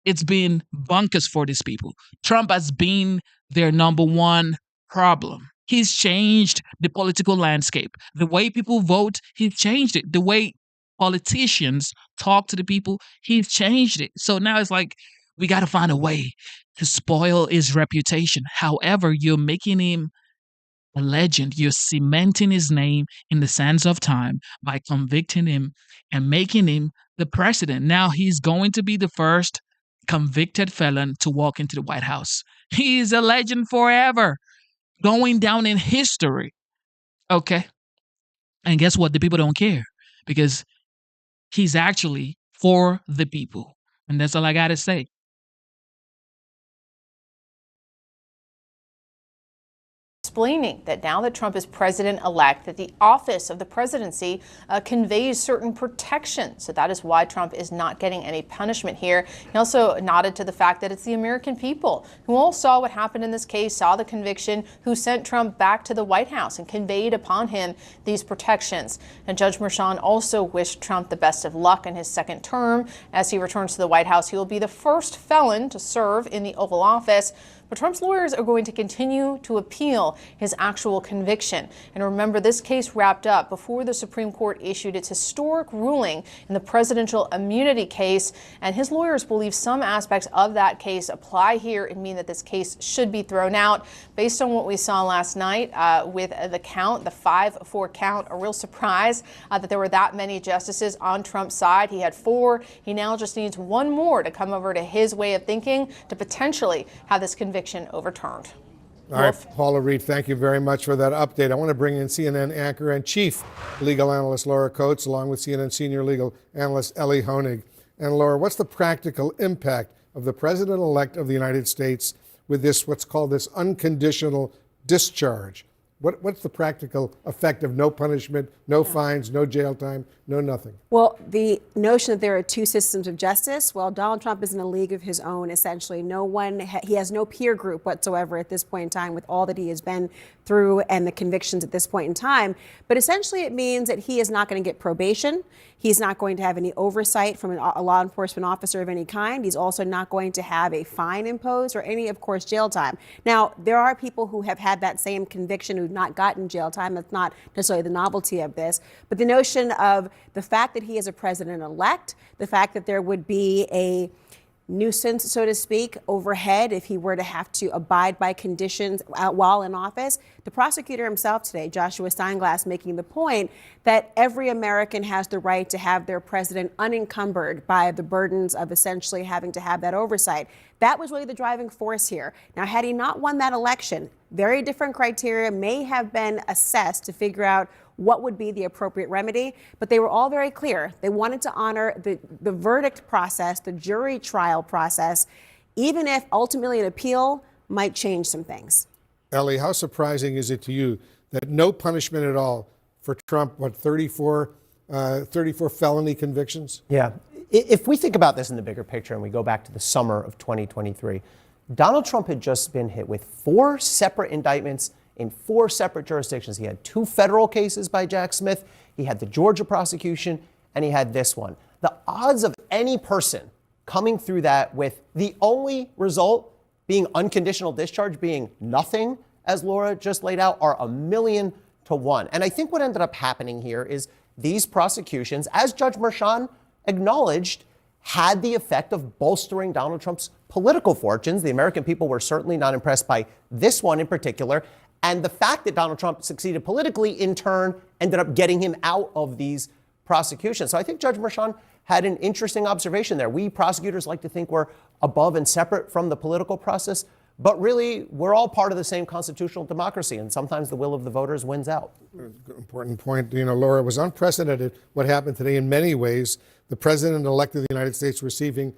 it's been bonkers for these people. Trump has been their number one problem. He's changed the political landscape. The way people vote, he's changed it. The way politicians talk to the people, he's changed it. So now it's like, we got to find a way to spoil his reputation. However, you're making him a legend. You're cementing his name in the sands of time by convicting him and making him the president. Now he's going to be the first convicted felon to walk into the White House. He is a legend forever, going down in history. Okay. And guess what? The people don't care because he's actually for the people. And that's all I got to say. Explaining that now that Trump is president-elect, that the office of the presidency conveys certain protections. So that is why Trump is not getting any punishment here. He also nodded to the fact that it's the American people who all saw what happened in this case, saw the conviction, who sent Trump back to the White House and conveyed upon him these protections. And Judge Merchan also wished Trump the best of luck in his second term. As he returns to the White House, he will be the first felon to serve in the Oval Office. But Trump's lawyers are going to continue to appeal his actual conviction. And remember, this case wrapped up before the Supreme Court issued its historic ruling in the presidential immunity case. And his lawyers believe some aspects of that case apply here and mean that this case should be thrown out. Based on what we saw last night with the count, the 5-4 count, a real surprise that there were that many justices on Trump's side. He had 4. He now just needs 1 more to come over to his way of thinking to potentially have this conviction overturned. All right, Paula Reed, thank you very much for that update. I want to bring in CNN anchor and chief legal analyst Laura Coates, along with CNN senior legal analyst Ellie Honig. And Laura, what's the practical impact of the president-elect of the United States with this, what's called this unconditional discharge? What's the practical effect of no punishment, no fines, no jail time, no nothing? Well, the notion that there are 2 systems of justice, well, Donald Trump is in a league of his own, essentially. He has no peer group whatsoever at this point in time with all that he has been through and the convictions at this point in time. But essentially it means that he is not going to get probation. He's not going to have any oversight from a law enforcement officer of any kind. He's also not going to have a fine imposed or any, of course, jail time. Now, there are people who have had that same conviction who've not gotten jail time. That's not necessarily the novelty of this. But the notion of the fact that he is a president-elect, the fact that there would be a nuisance, so to speak, overhead if he were to have to abide by conditions while in office. The prosecutor himself today, Joshua Steinglass, making the point that every American has the right to have their president unencumbered by the burdens of essentially having to have that oversight. That was really the driving force here. Now, had he not won that election, very different criteria may have been assessed to figure out what would be the appropriate remedy, but they were all very clear. They wanted to honor the verdict process, the jury trial process, even if ultimately an appeal might change some things. Ellie, how surprising is it to you that no punishment at all for Trump, 34 felony convictions? Yeah. If we think about this in the bigger picture and we go back to the summer of 2023, Donald Trump had just been hit with 4 separate indictments in 4 separate jurisdictions. He had 2 federal cases by Jack Smith, he had the Georgia prosecution, and he had this one. The odds of any person coming through that with the only result being unconditional discharge, being nothing, as Laura just laid out, are 1,000,000 to 1. And I think what ended up happening here is these prosecutions, as Judge Merchan acknowledged, had the effect of bolstering Donald Trump's political fortunes. The American people were certainly not impressed by this one in particular. And the fact that Donald Trump succeeded politically, in turn, ended up getting him out of these prosecutions. So I think Judge Merchan had an interesting observation there. We prosecutors like to think we're above and separate from the political process, but really we're all part of the same constitutional democracy, and sometimes the will of the voters wins out. Important point. Laura, it was unprecedented what happened today in many ways. The president-elect of the United States receiving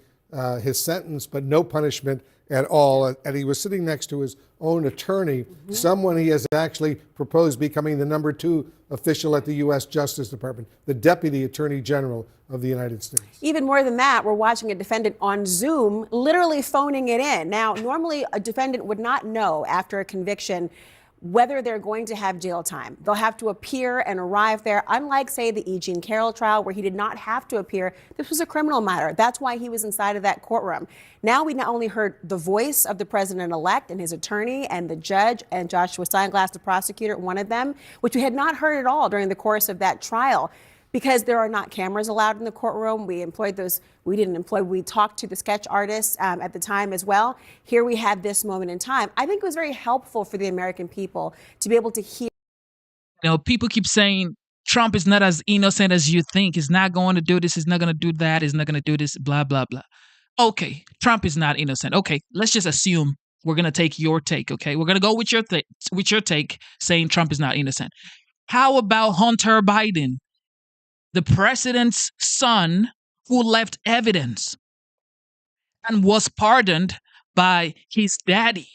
his sentence, but no punishment at all. And he was sitting next to his own attorney, someone he has actually proposed becoming the number 2 official at the U.S. Justice Department, the Deputy Attorney General of the United States. Even more than that, we're watching a defendant on Zoom literally phoning it in. Now, normally a defendant would not know after a conviction whether they're going to have jail time. They'll have to appear and arrive there. Unlike, say, the E. Jean Carroll trial, where he did not have to appear, this was a criminal matter. That's why he was inside of that courtroom. Now we not only heard the voice of the president-elect and his attorney and the judge and Joshua Steinglass, the prosecutor, one of them, which we had not heard at all during the course of that trial. Because there are not cameras allowed in the courtroom, we talked to the sketch artists at the time as well. Here we had this moment in time. I think it was very helpful for the American people to be able to hear. People keep saying Trump is not as innocent as you think. He's not going to do this. He's not going to do that. He's not going to do this, blah, blah, blah. Okay, Trump is not innocent. Okay, let's just assume we're going to take your take, okay? We're going to go with your take saying Trump is not innocent. How about Hunter Biden, the president's son, who left evidence and was pardoned by his daddy?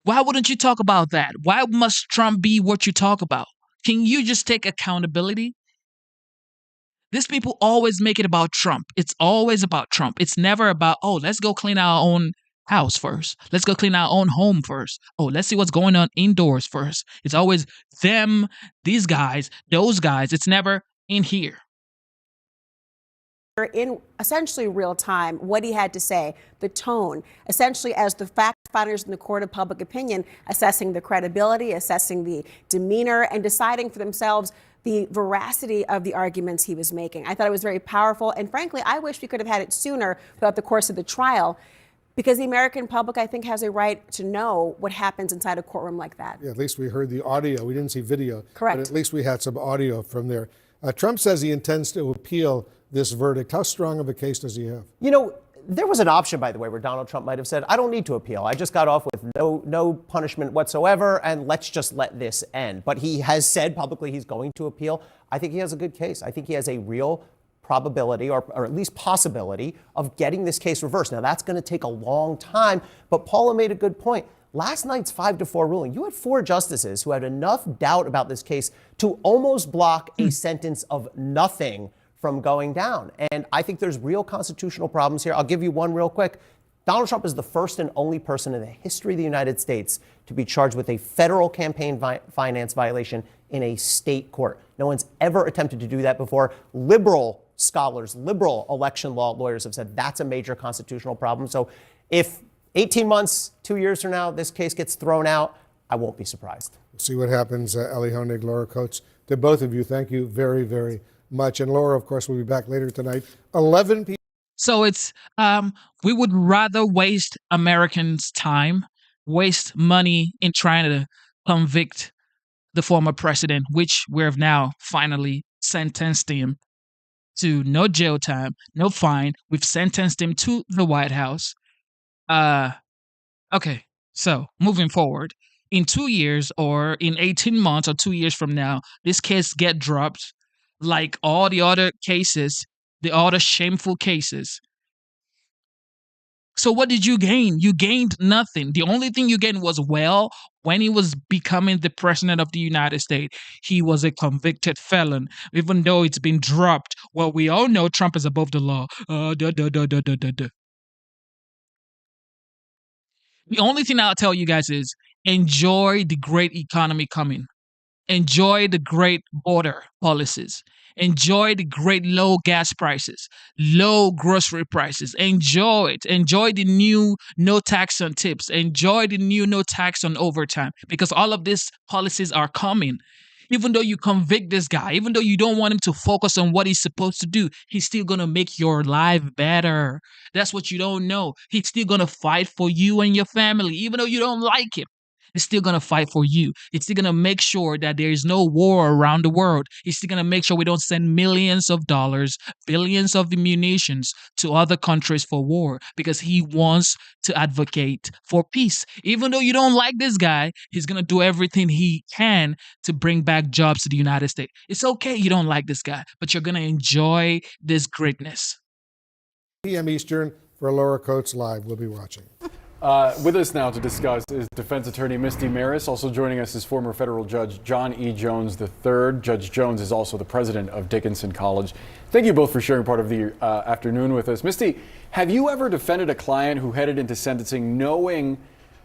Why wouldn't you talk about that? Why must Trump be what you talk about? Can you just take accountability? These people always make it about Trump. It's always about Trump. It's never about, oh, let's go clean our own house first. Let's go clean our own home first. Oh, let's see what's going on indoors first. It's always them, these guys, those guys. It's never in here. In essentially real time, what he had to say, the tone, essentially as the fact finders in the court of public opinion, assessing the credibility, assessing the demeanor, and deciding for themselves the veracity of the arguments he was making. I thought it was very powerful. And frankly, I wish we could have had it sooner throughout the course of the trial, because the American public, I think, has a right to know what happens inside a courtroom like that. Yeah, at least we heard the audio. We didn't see video. Correct. But at least we had some audio from there. Trump says he intends to appeal this verdict. How strong of a case does he have? There was an option, by the way, where Donald Trump might have said, I don't need to appeal. I just got off with no punishment whatsoever, and let's just let this end. But he has said publicly he's going to appeal. I think he has a good case. I think he has a real probability, or at least possibility, of getting this case reversed. Now, that's going to take a long time, but Paula made a good point. Last night's 5-4 ruling, you had 4 justices who had enough doubt about this case to almost block a sentence of nothing from going down. And I think there's real constitutional problems here. I'll give you one real quick. Donald Trump is the first and only person in the history of the United States to be charged with a federal campaign finance violation in a state court. No one's ever attempted to do that before. Liberal scholars, liberal election law lawyers have said that's a major constitutional problem. So if 18 months, 2 years from now, this case gets thrown out, I won't be surprised. We'll see what happens. Ellie Honig, Laura Coates, to both of you, thank you very, very much. And Laura, of course, will be back later tonight. 11 people. So it's, we would rather waste Americans' time, waste money in trying to convict the former president, which we've now finally sentenced him to no jail time, no fine. We've sentenced him to the White House. Okay, so moving forward, in 2 years or in 18 months or 2 years from now, this case get dropped like all the other cases, the other shameful cases. So what did you gain? You gained nothing. The only thing you gained was, well, when he was becoming the president of the United States, he was a convicted felon, even though it's been dropped. Well, we all know Trump is above the law. The only thing I'll tell you guys is, enjoy the great economy coming. Enjoy the great border policies. Enjoy the great low gas prices, low grocery prices. Enjoy it. Enjoy the new no tax on tips. Enjoy the new no tax on overtime, because all of these policies are coming. Even though you convict this guy, even though you don't want him to focus on what he's supposed to do, he's still going to make your life better. That's what you don't know. He's still going to fight for you and your family, even though you don't like him. He's still going to fight for you. He's still going to make sure that there is no war around the world. He's still going to make sure we don't send millions of dollars, billions of munitions to other countries for war, because he wants to advocate for peace. Even though you don't like this guy, he's going to do everything he can to bring back jobs to the United States. It's okay you don't like this guy, but you're going to enjoy this greatness. PM Eastern for Laura Coates Live. We'll be watching. With us now to discuss is defense attorney Misty Maris. Also joining us is former federal judge John E. Jones III. Judge Jones is also the president of Dickinson College. Thank you both for sharing part of the afternoon with us. Misty, have you ever defended a client who headed into sentencing knowing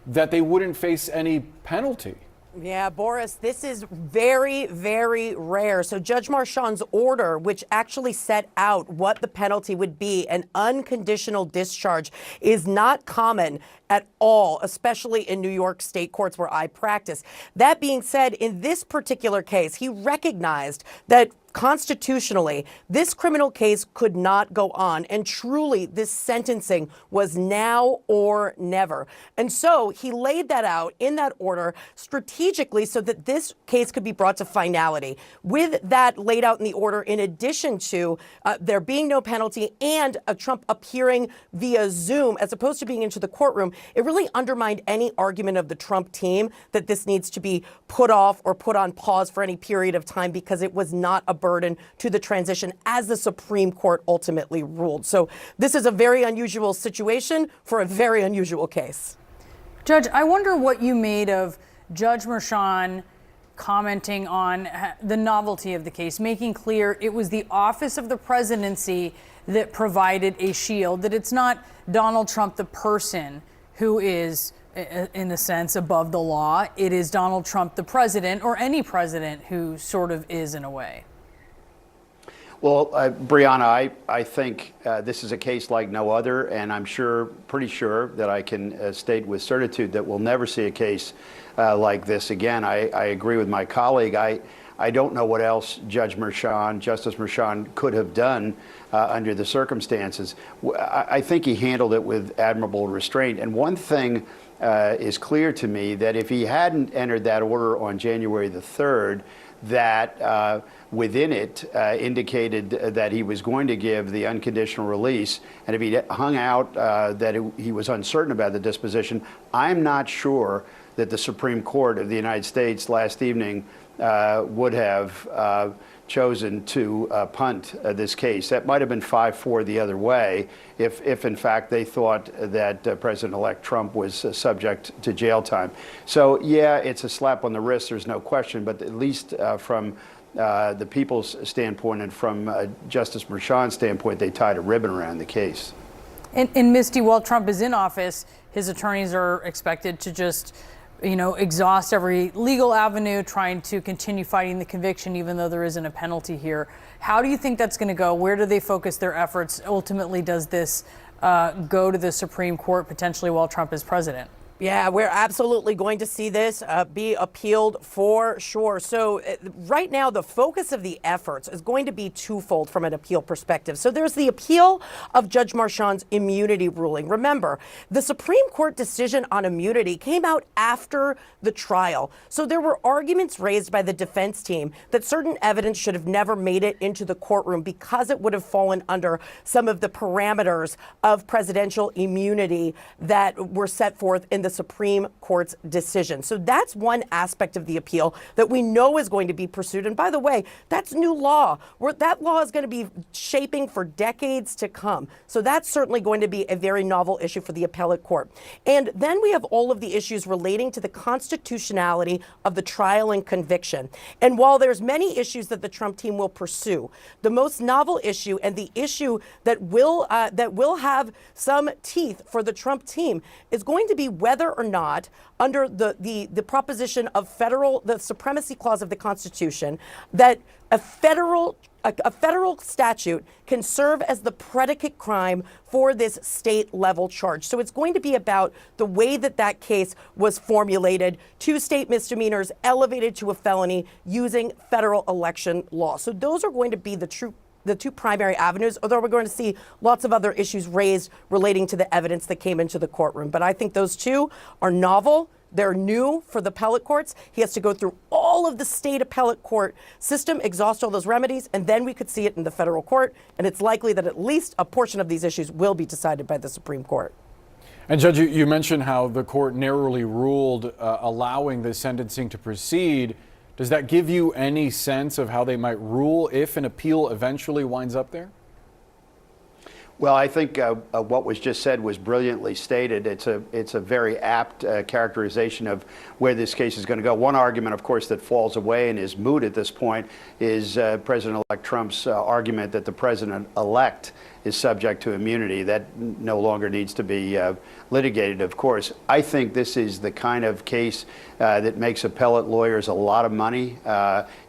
that they wouldn't face any penalty? Yeah, Boris, this is very, very rare. So Judge Marchand's order, which actually set out what the penalty would be, an unconditional discharge, is not common at all, especially in New York state courts where I practice. That being said, in this particular case, he recognized that constitutionally, this criminal case could not go on. And truly, this sentencing was now or never. And so he laid that out in that order strategically so that this case could be brought to finality. With that laid out in the order, in addition to there being no penalty and Trump appearing via Zoom as opposed to being into the courtroom, it really undermined any argument of the Trump team that this needs to be put off or put on pause for any period of time, because it was not a burden to the transition, as the Supreme Court ultimately ruled. So this is a very unusual situation for a very unusual case. Judge, I wonder what you made of Judge Marchand commenting on the novelty of the case, making clear it was the office of the presidency that provided a shield, that it's not Donald Trump, the person, who is, in a sense, above the law. It is Donald Trump, the president, or any president who sort of is in a way. Well, Brianna, I think this is a case like no other, and I'm pretty sure that I can state with certitude that we'll never see a case like this again. I agree with my colleague. I don't know what else Justice Marchand could have done under the circumstances. I think he handled it with admirable restraint. And one thing is clear to me, that if he hadn't entered that order on January the 3rd, that within it indicated that he was going to give the unconditional release, and if he hung out that he was uncertain about the disposition, I'm not sure that the Supreme Court of the United States last evening would have chosen to punt this case. That might have been 5-4 the other way if in fact they thought that President-elect Trump was subject to jail time. So yeah, it's a slap on the wrist, there's no question, but at least from the people's standpoint and from Justice Marchand's standpoint, they tied a ribbon around the case. And Misty, while Trump is in office, his attorneys are expected to just exhaust every legal avenue, trying to continue fighting the conviction, even though there isn't a penalty here. How do you think that's going to go? Where do they focus their efforts? Ultimately, does this go to the Supreme Court potentially while Trump is president? Yeah, we're absolutely going to see this be appealed for sure. So right now, the focus of the efforts is going to be twofold from an appeal perspective. So there's the appeal of Judge Marchand's immunity ruling. Remember, the Supreme Court decision on immunity came out after the trial. So there were arguments raised by the defense team that certain evidence should have never made it into the courtroom because it would have fallen under some of the parameters of presidential immunity that were set forth in the Supreme Court's decision. So that's one aspect of the appeal that we know is going to be pursued. And by the way, that's new law. That law is going to be shaping for decades to come. So that's certainly going to be a very novel issue for the appellate court. And then we have all of the issues relating to the constitutionality of the trial and conviction. And while there's many issues that the Trump team will pursue, the most novel issue and the issue that will have some teeth for the Trump team is going to be whether whether or not, under the proposition of the supremacy clause of the Constitution, that a federal statute can serve as the predicate crime for this state level charge. So it's going to be about the way that case was formulated, 2 state misdemeanors elevated to a felony using federal election law. So those are going to be the two primary avenues, although we're going to see lots of other issues raised relating to the evidence that came into the courtroom. But I think those two are novel. They're new for the appellate courts. He has to go through all of the state appellate court system, exhaust all those remedies, and then we could see it in the federal court. And it's likely that at least a portion of these issues will be decided by the Supreme Court. And Judge, you mentioned how the court narrowly ruled allowing the sentencing to proceed. Does that give you any sense of how they might rule if an appeal eventually winds up there? Well, I think what was just said was brilliantly stated. It's a very apt characterization of where this case is going to go. One argument, of course, that falls away and is moot at this point is President-elect Trump's argument that the president-elect is subject to immunity. That no longer needs to be litigated, of course. I think this is the kind of case that makes appellate lawyers a lot of money.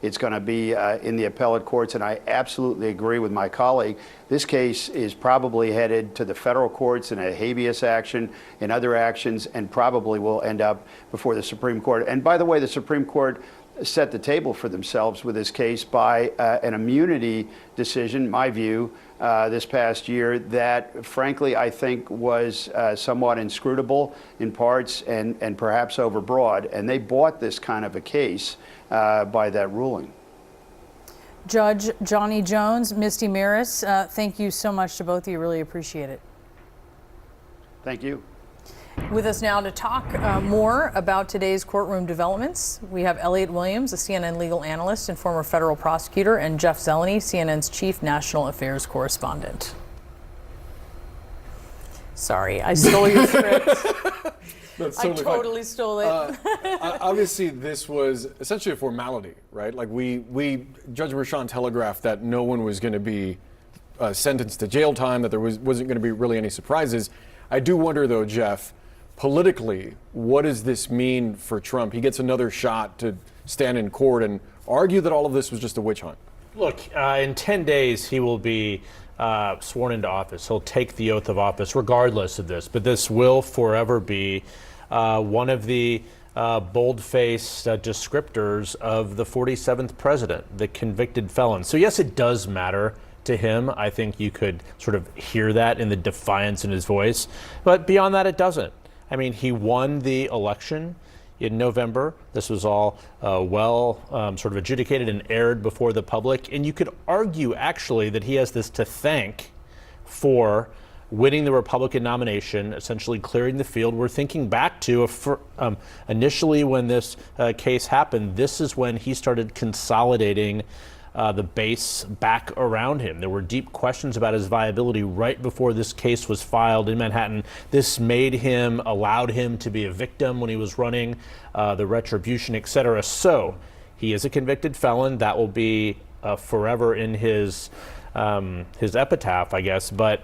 It's going to be in the appellate courts, and I absolutely agree with my colleague. This case is probably headed to the federal courts in a habeas action, in other actions, and probably will end up before the Supreme Court. And by the way, the Supreme Court set the table for themselves with this case by an immunity decision, my view, this past year that, frankly, I think was somewhat inscrutable in parts and perhaps overbroad. And they bought this kind of a case by that ruling. Judge Johnny Jones, Misty Maris, thank you so much to both of you. Really appreciate it. Thank you. With us now to talk more about today's courtroom developments, we have Elliot Williams, a CNN legal analyst and former federal prosecutor, and Jeff Zeleny, CNN's chief national affairs correspondent. Sorry, I stole your script. I totally stole it. Obviously, this was essentially a formality, right? Like Judge Merchan telegraphed that no one was going to be sentenced to jail time, that there wasn't going to be really any surprises. I do wonder, though, Jeff, politically, what does this mean for Trump? He gets another shot to stand in court and argue that all of this was just a witch hunt. Look, in 10 days, he will be sworn into office. He'll take the oath of office regardless of this. But this will forever be one of the bold-faced descriptors of the 47th president, the convicted felon. So, yes, it does matter to him. I think you could sort of hear that in the defiance in his voice. But beyond that, it doesn't. I mean, he won the election in November. This was all sort of adjudicated and aired before the public. And you could argue, actually, that he has this to thank for winning the Republican nomination, essentially clearing the field. We're thinking back to initially when this case happened, this is when he started consolidating the base back around him. There were deep questions about his viability right before this case was filed in Manhattan. This allowed him to be a victim when he was running, the retribution, etc. So he is a convicted felon. That will be forever in his epitaph, I guess. But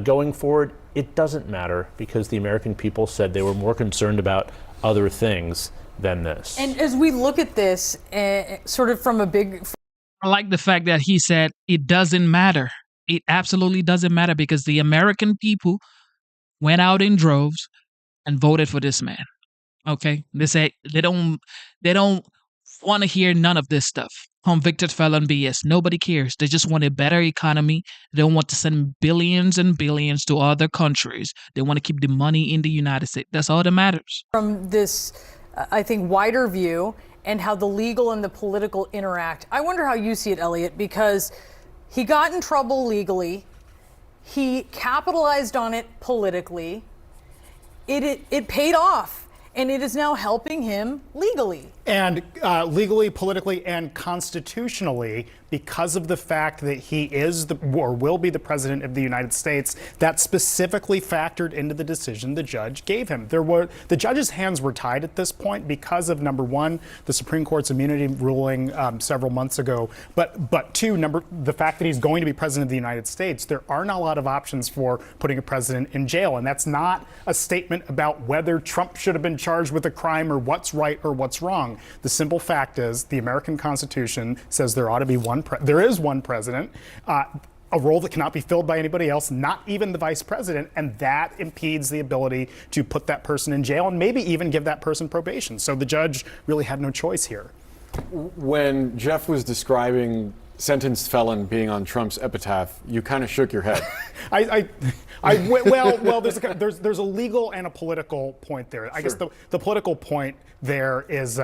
going forward, it doesn't matter because the American people said they were more concerned about other things than this. And as we look at this, sort of from a big... I like the fact that he said it doesn't matter. It absolutely doesn't matter because the American people went out in droves and voted for this man. Okay? They say they don't want to hear none of this stuff. Convicted felon BS. Nobody cares. They just want a better economy. They don't want to send billions and billions to other countries. They want to keep the money in the United States. That's all that matters. From this, I think, wider view and how the legal and the political interact. I wonder how you see it, Elliot, because he got in trouble legally. He capitalized on it politically. It paid off. And it is now helping him legally. And legally, politically, and constitutionally. because of the fact that he is or will be the president of the United States. That specifically factored into the decision the judge gave him. The judge's hands were tied at this point because of, number one, the Supreme Court's immunity ruling several months ago, but two, the fact that he's going to be president of the United States. There are not a lot of options for putting a president in jail, and that's not a statement about whether Trump should have been charged with a crime or what's right or what's wrong. The simple fact is the American Constitution says there ought to be there is one president, a role that cannot be filled by anybody else, not even the vice president, and that impedes the ability to put that person in jail and maybe even give that person probation. So the judge really had no choice here. When Jeff was describing sentenced felon being on Trump's epitaph, you kind of shook your head. Well, there's a legal and a political point there. I guess the political point there is,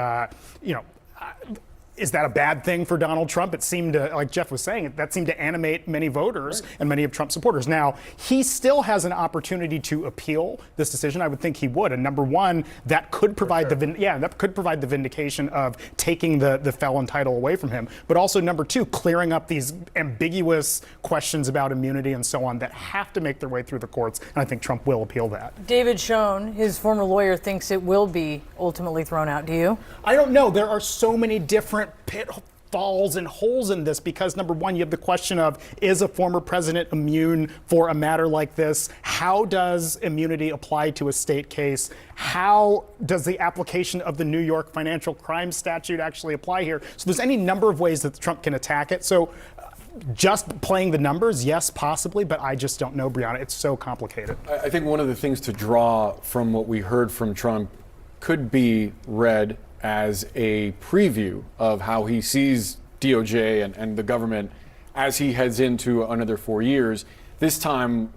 is that a bad thing for Donald Trump? It seemed to, like Jeff was saying, that seemed to animate many voters and many of Trump's supporters. Now, he still has an opportunity to appeal this decision. I would think he would. And number one, that could provide the vindication of taking the felon title away from him. But also number two, clearing up these ambiguous questions about immunity and so on that have to make their way through the courts. And I think Trump will appeal that. David Schoen, his former lawyer, thinks it will be ultimately thrown out. Do you? I don't know. There are so many different pitfalls and holes in this because, number one, you have the question of, is a former president immune for a matter like this? How does immunity apply to a state case? How does the application of the New York financial crime statute actually apply here? So there's any number of ways that Trump can attack it. So just playing the numbers, yes, possibly, but I just don't know, Brianna. It's so complicated. I think one of the things to draw from what we heard from Trump could be read as a preview of how he sees DOJ and the government as he heads into another 4 years, this time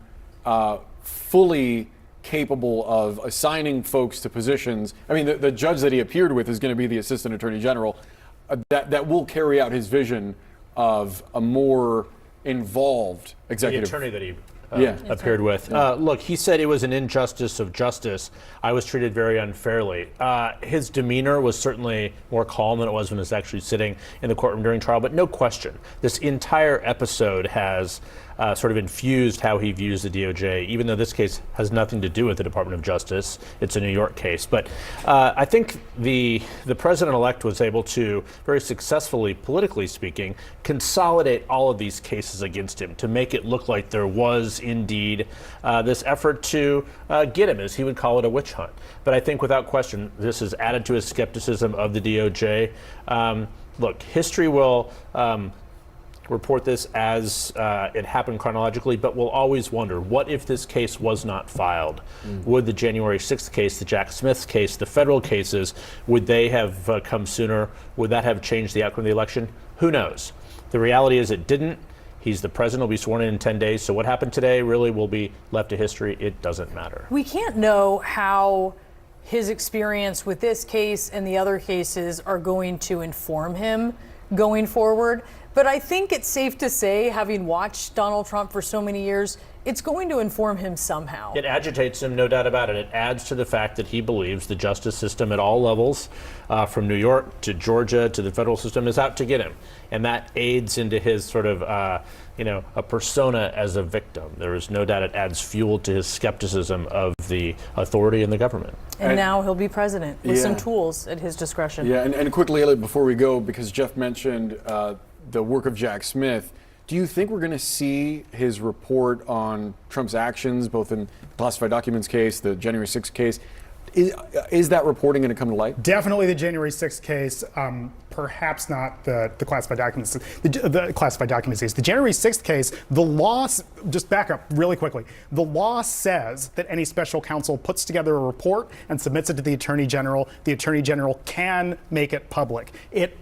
fully capable of assigning folks to positions. I mean, the judge that he appeared with is going to be the Assistant Attorney General that will carry out his vision of a more involved executive. The attorney that he appeared with. Look, he said it was an injustice of justice. I was treated very unfairly. His demeanor was certainly more calm than it was when he was actually sitting in the courtroom during trial, but no question, this entire episode has sort of infused how he views the DOJ, even though this case has nothing to do with the Department of Justice. It's a New York case. But I think the president-elect was able to, very successfully, politically speaking, consolidate all of these cases against him to make it look like there was indeed this effort to get him, as he would call it, a witch hunt. But I think without question, this has added to his skepticism of the DOJ. Look, history will report this as it happened chronologically, but we'll always wonder, what if this case was not filed? Would the January 6th case, the Jack Smith case, the federal cases, would they have come sooner? Would that have changed the outcome of the election? Who knows? The reality is it didn't. He's the president, will be sworn in 10 days. So what happened today really will be left to history. It doesn't matter. We can't know how his experience with this case and the other cases are going to inform him going forward. But I think it's safe to say, having watched Donald Trump for so many years, it's going to inform him somehow. It agitates him, no doubt about it. It adds to the fact that he believes the justice system at all levels, from New York to Georgia to the federal system, is out to get him. And that aids into his sort of, a persona as a victim. There is no doubt it adds fuel to his skepticism of the authority in the government. And now he'll be president with some tools at his discretion. Yeah, and quickly, Elliot, before we go, because Jeff mentioned the work of Jack Smith, do you think we're going to see his report on Trump's actions, both in the classified documents case, the January 6th case? Is that reporting going to come to light? Definitely the January 6th case. Perhaps not the classified documents. The classified documents case. The January 6th case, the law, just back up really quickly. The law says that any special counsel puts together a report and submits it to the Attorney General. The Attorney General can make it public.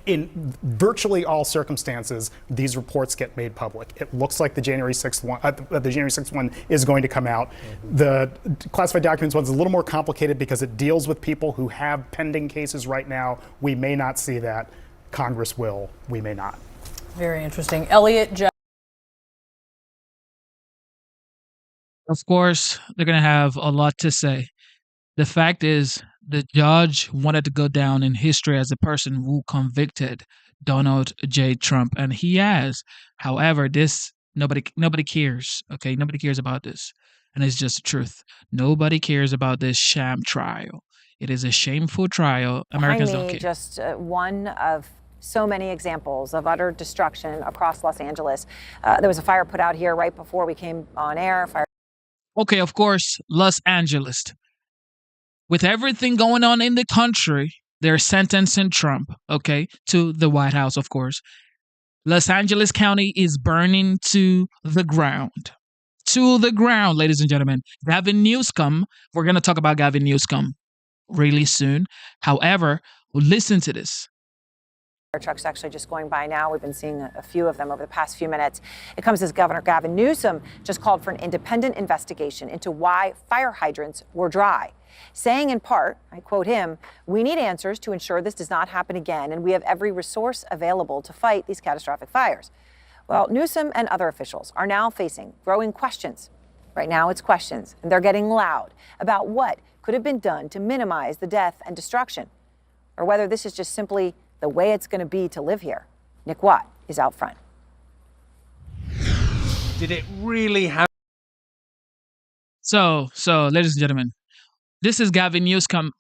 In virtually all circumstances, these reports get made public. It looks like the January 6th one, is going to come out. The classified documents one's a little more complicated because it deals with people who have pending cases right now. We may not see that. Congress will. We may not. Very interesting. Elliot, Jeff. Of course, they're going to have a lot to say. The fact is, the judge wanted to go down in history as a person who convicted Donald J. Trump, and he has. However, this nobody cares. Okay, nobody cares about this, and it's just the truth. Nobody cares about this sham trial. It is a shameful trial. Americans don't care. Just one of so many examples of utter destruction across Los Angeles. There was a fire put out here right before we came on air. Okay, of course, Los Angeles. With everything going on in the country, they're sentencing Trump, okay, to the White House, of course. Los Angeles County is burning to the ground. To the ground, ladies and gentlemen. Gavin Newsom, we're going to talk about Gavin Newsom really soon. However, listen to this. Trucks actually just going by now. We've been seeing a few of them over the past few minutes. It comes as Governor Gavin Newsom just called for an independent investigation into why fire hydrants were dry, saying in part, I quote him, "We need answers to ensure this does not happen again, and we have every resource available to fight these catastrophic fires." Well, Newsom and other officials are now facing growing questions. Right now it's questions, and they're getting loud about what could have been done to minimize the death and destruction, or whether this is just simply the way it's going to be to live here. Nick Watt is out front. Did it really happen? So, ladies and gentlemen, this is Gavin Newsom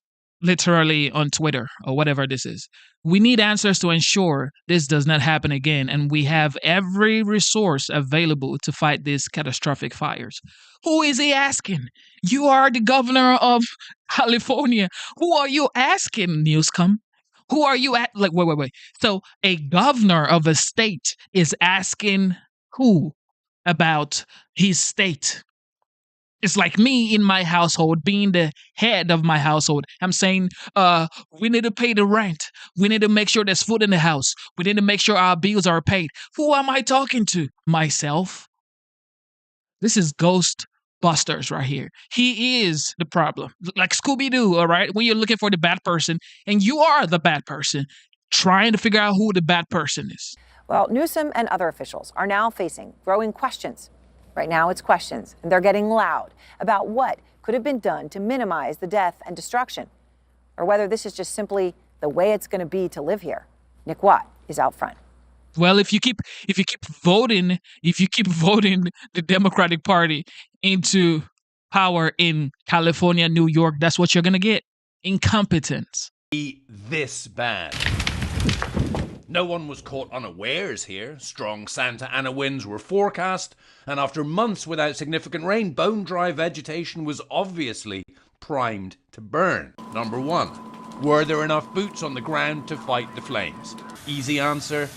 literally on Twitter or whatever this is. We need answers to ensure this does not happen again, and we have every resource available to fight these catastrophic fires. Who is he asking? You are the governor of California. Who are you asking, Newsom? Who are you at? Like, wait. So a governor of a state is asking who about his state? It's like me in my household, being the head of my household. I'm saying, we need to pay the rent. We need to make sure there's food in the house. We need to make sure our bills are paid. Who am I talking to? Myself? This is Ghostbusters right here. He is the problem. Like Scooby-Doo, all right? When you're looking for the bad person, and you are the bad person, trying to figure out who the bad person is. Well, Newsom and other officials are now facing growing questions. Right now it's questions, and they're getting loud about what could have been done to minimize the death and destruction, or whether this is just simply the way it's going to be to live here. Nick Watt is out front. Well, if you keep voting the Democratic Party into power in California, New York, that's what you're going to get. Incompetence. This bad. No one was caught unawares here. Strong Santa Ana winds were forecast, and after months without significant rain, bone-dry vegetation was obviously primed to burn. Number one, were there enough boots on the ground to fight the flames? Easy answer,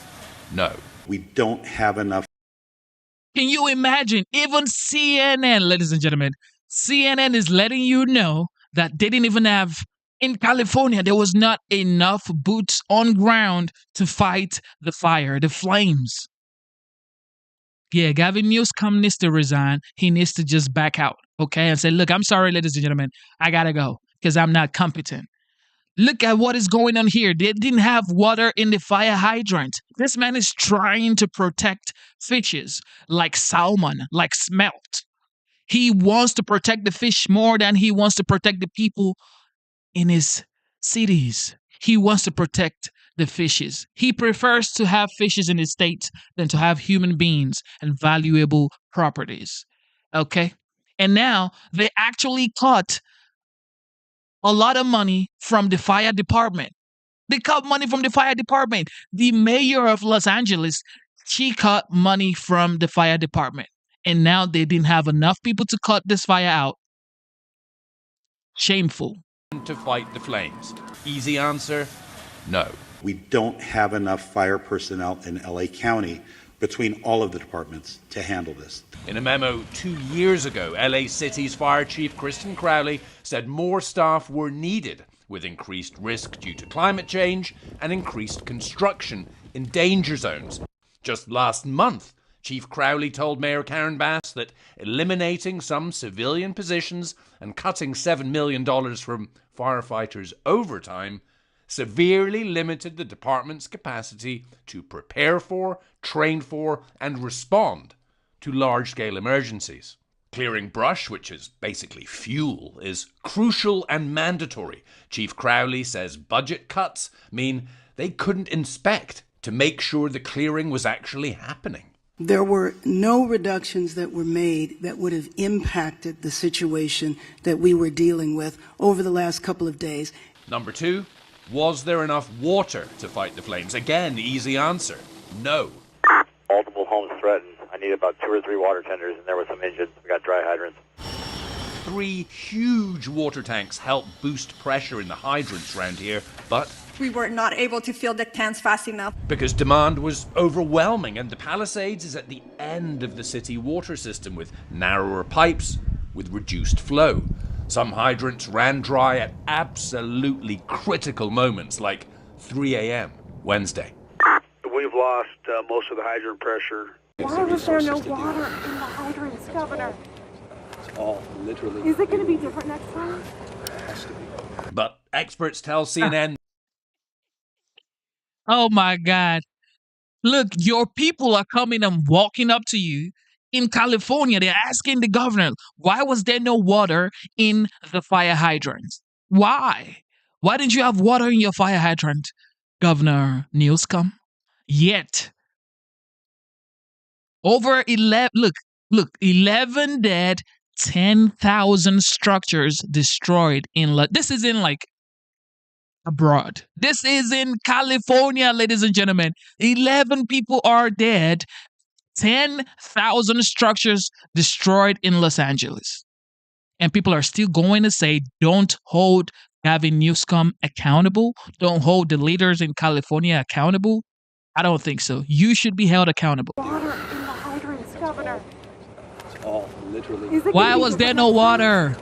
no. We don't have enough. Can you imagine? Even CNN, ladies and gentlemen, CNN is letting you know that they didn't even have, in California, there was not enough boots on ground to fight the fire, the flames. Yeah, Gavin Newsom needs to resign. He needs to just back out, okay? And say, look, I'm sorry, ladies and gentlemen, I gotta go because I'm not competent. Look at what is going on here. They didn't have water in the fire hydrant. This man is trying to protect fishes like salmon, like smelt. He wants to protect the fish more than he wants to protect the people in his cities. He wants to protect the fishes. He prefers to have fishes in his state than to have human beings and valuable properties. Okay? And now they actually caught a lot of money from the fire department. They cut money from the fire department. The mayor of Los Angeles, she cut money from the fire department. And now they didn't have enough people to cut this fire out. Shameful. To fight the flames. Easy answer, no. We don't have enough fire personnel in LA County between all of the departments to handle this. In a memo 2 years ago, LA City's Fire Chief Kristen Crowley said more staff were needed with increased risk due to climate change and increased construction in danger zones. Just last month, Chief Crowley told Mayor Karen Bass that eliminating some civilian positions and cutting $7 million from firefighters' overtime severely limited the department's capacity to prepare for, train for, and respond to large-scale emergencies. Clearing brush, which is basically fuel, is crucial and mandatory. Chief Crowley says budget cuts mean they couldn't inspect to to make sure the clearing was actually happening. There were no reductions that were made that would have impacted the situation that we were dealing with over the last couple of days. Number 2, was there enough water to fight the flames? Again, easy answer, no. Multiple homes threatened. I need about 2 or 3 water tenders, and there were some engines. We got dry hydrants. 3 huge water tanks help boost pressure in the hydrants around here, but we were not able to fill the tanks fast enough. Because demand was overwhelming, and the Palisades is at the end of the city water system with narrower pipes with reduced flow. Some hydrants ran dry at absolutely critical moments, like 3 a.m. Wednesday. We've lost most of the hydrant pressure. Why was there no water in the hydrants, Governor? It's all literally. Is it going to be different next time? But experts tell CNN... Oh my God. Look, your people are coming and walking up to you in California. They're asking the governor, why was there no water in the fire hydrant? Why? Why didn't you have water in your fire hydrant, Governor Newsom? Yet, over 11, look, 11 dead, 10,000 structures destroyed this is in like abroad. This is in California, ladies and gentlemen. 11 people are dead, 10,000 structures destroyed in Los Angeles. And people are still going to say, don't hold Gavin Newsom accountable. Don't hold the leaders in California accountable. I don't think so. You should be held accountable. Water in the hydrants, Governor. It's all literally. Why was there no water?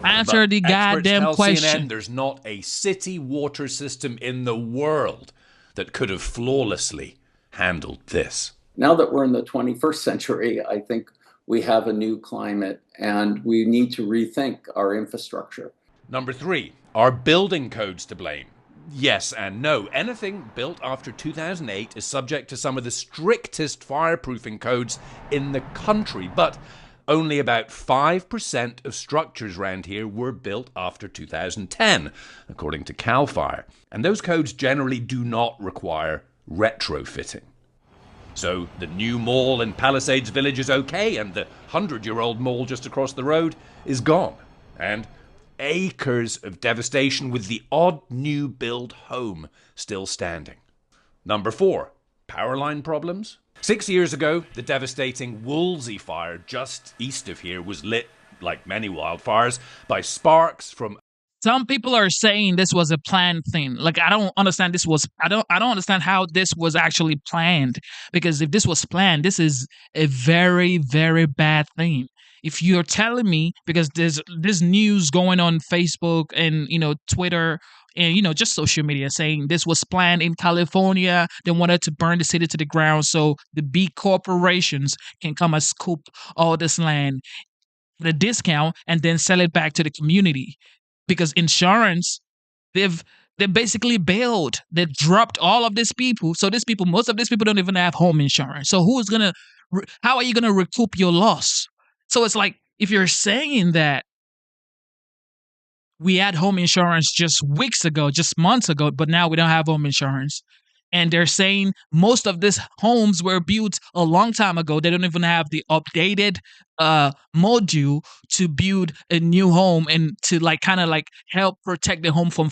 Answer the goddamn question. CNN there's not a city water system in the world that could have flawlessly handled this. Now that we're in the 21st century, I think we have a new climate and we need to rethink our infrastructure. Number 3, are building codes to blame? Yes and no. Anything built after 2008 is subject to some of the strictest fireproofing codes in the country, but only about 5% of structures around here were built after 2010, according to CAL FIRE. And those codes generally do not require retrofitting. So the new mall in Palisades Village is okay, and the 100-year-old mall just across the road is gone. And acres of devastation with the odd new build home still standing. Number 4, power line problems. 6 years ago, the devastating Woolsey fire just east of here was lit, like many wildfires, by sparks from... Some people are saying this was a planned thing. Like, I don't understand I don't understand how this was actually planned. Because if this was planned, this is a very, very bad thing. If you're telling me, because there's this news going on Facebook and, Twitter and, just social media saying this was planned in California. They wanted to burn the city to the ground so the big corporations can come and scoop all this land at a discount and then sell it back to the community. Because insurance, they've basically bailed. They dropped all of these people. So most of these people don't even have home insurance. So how are you going to recoup your loss? So it's like, if you're saying that we had home insurance just weeks ago, just months ago, but now we don't have home insurance. And they're saying most of these homes were built a long time ago. They don't even have the updated module to build a new home and to help protect the home from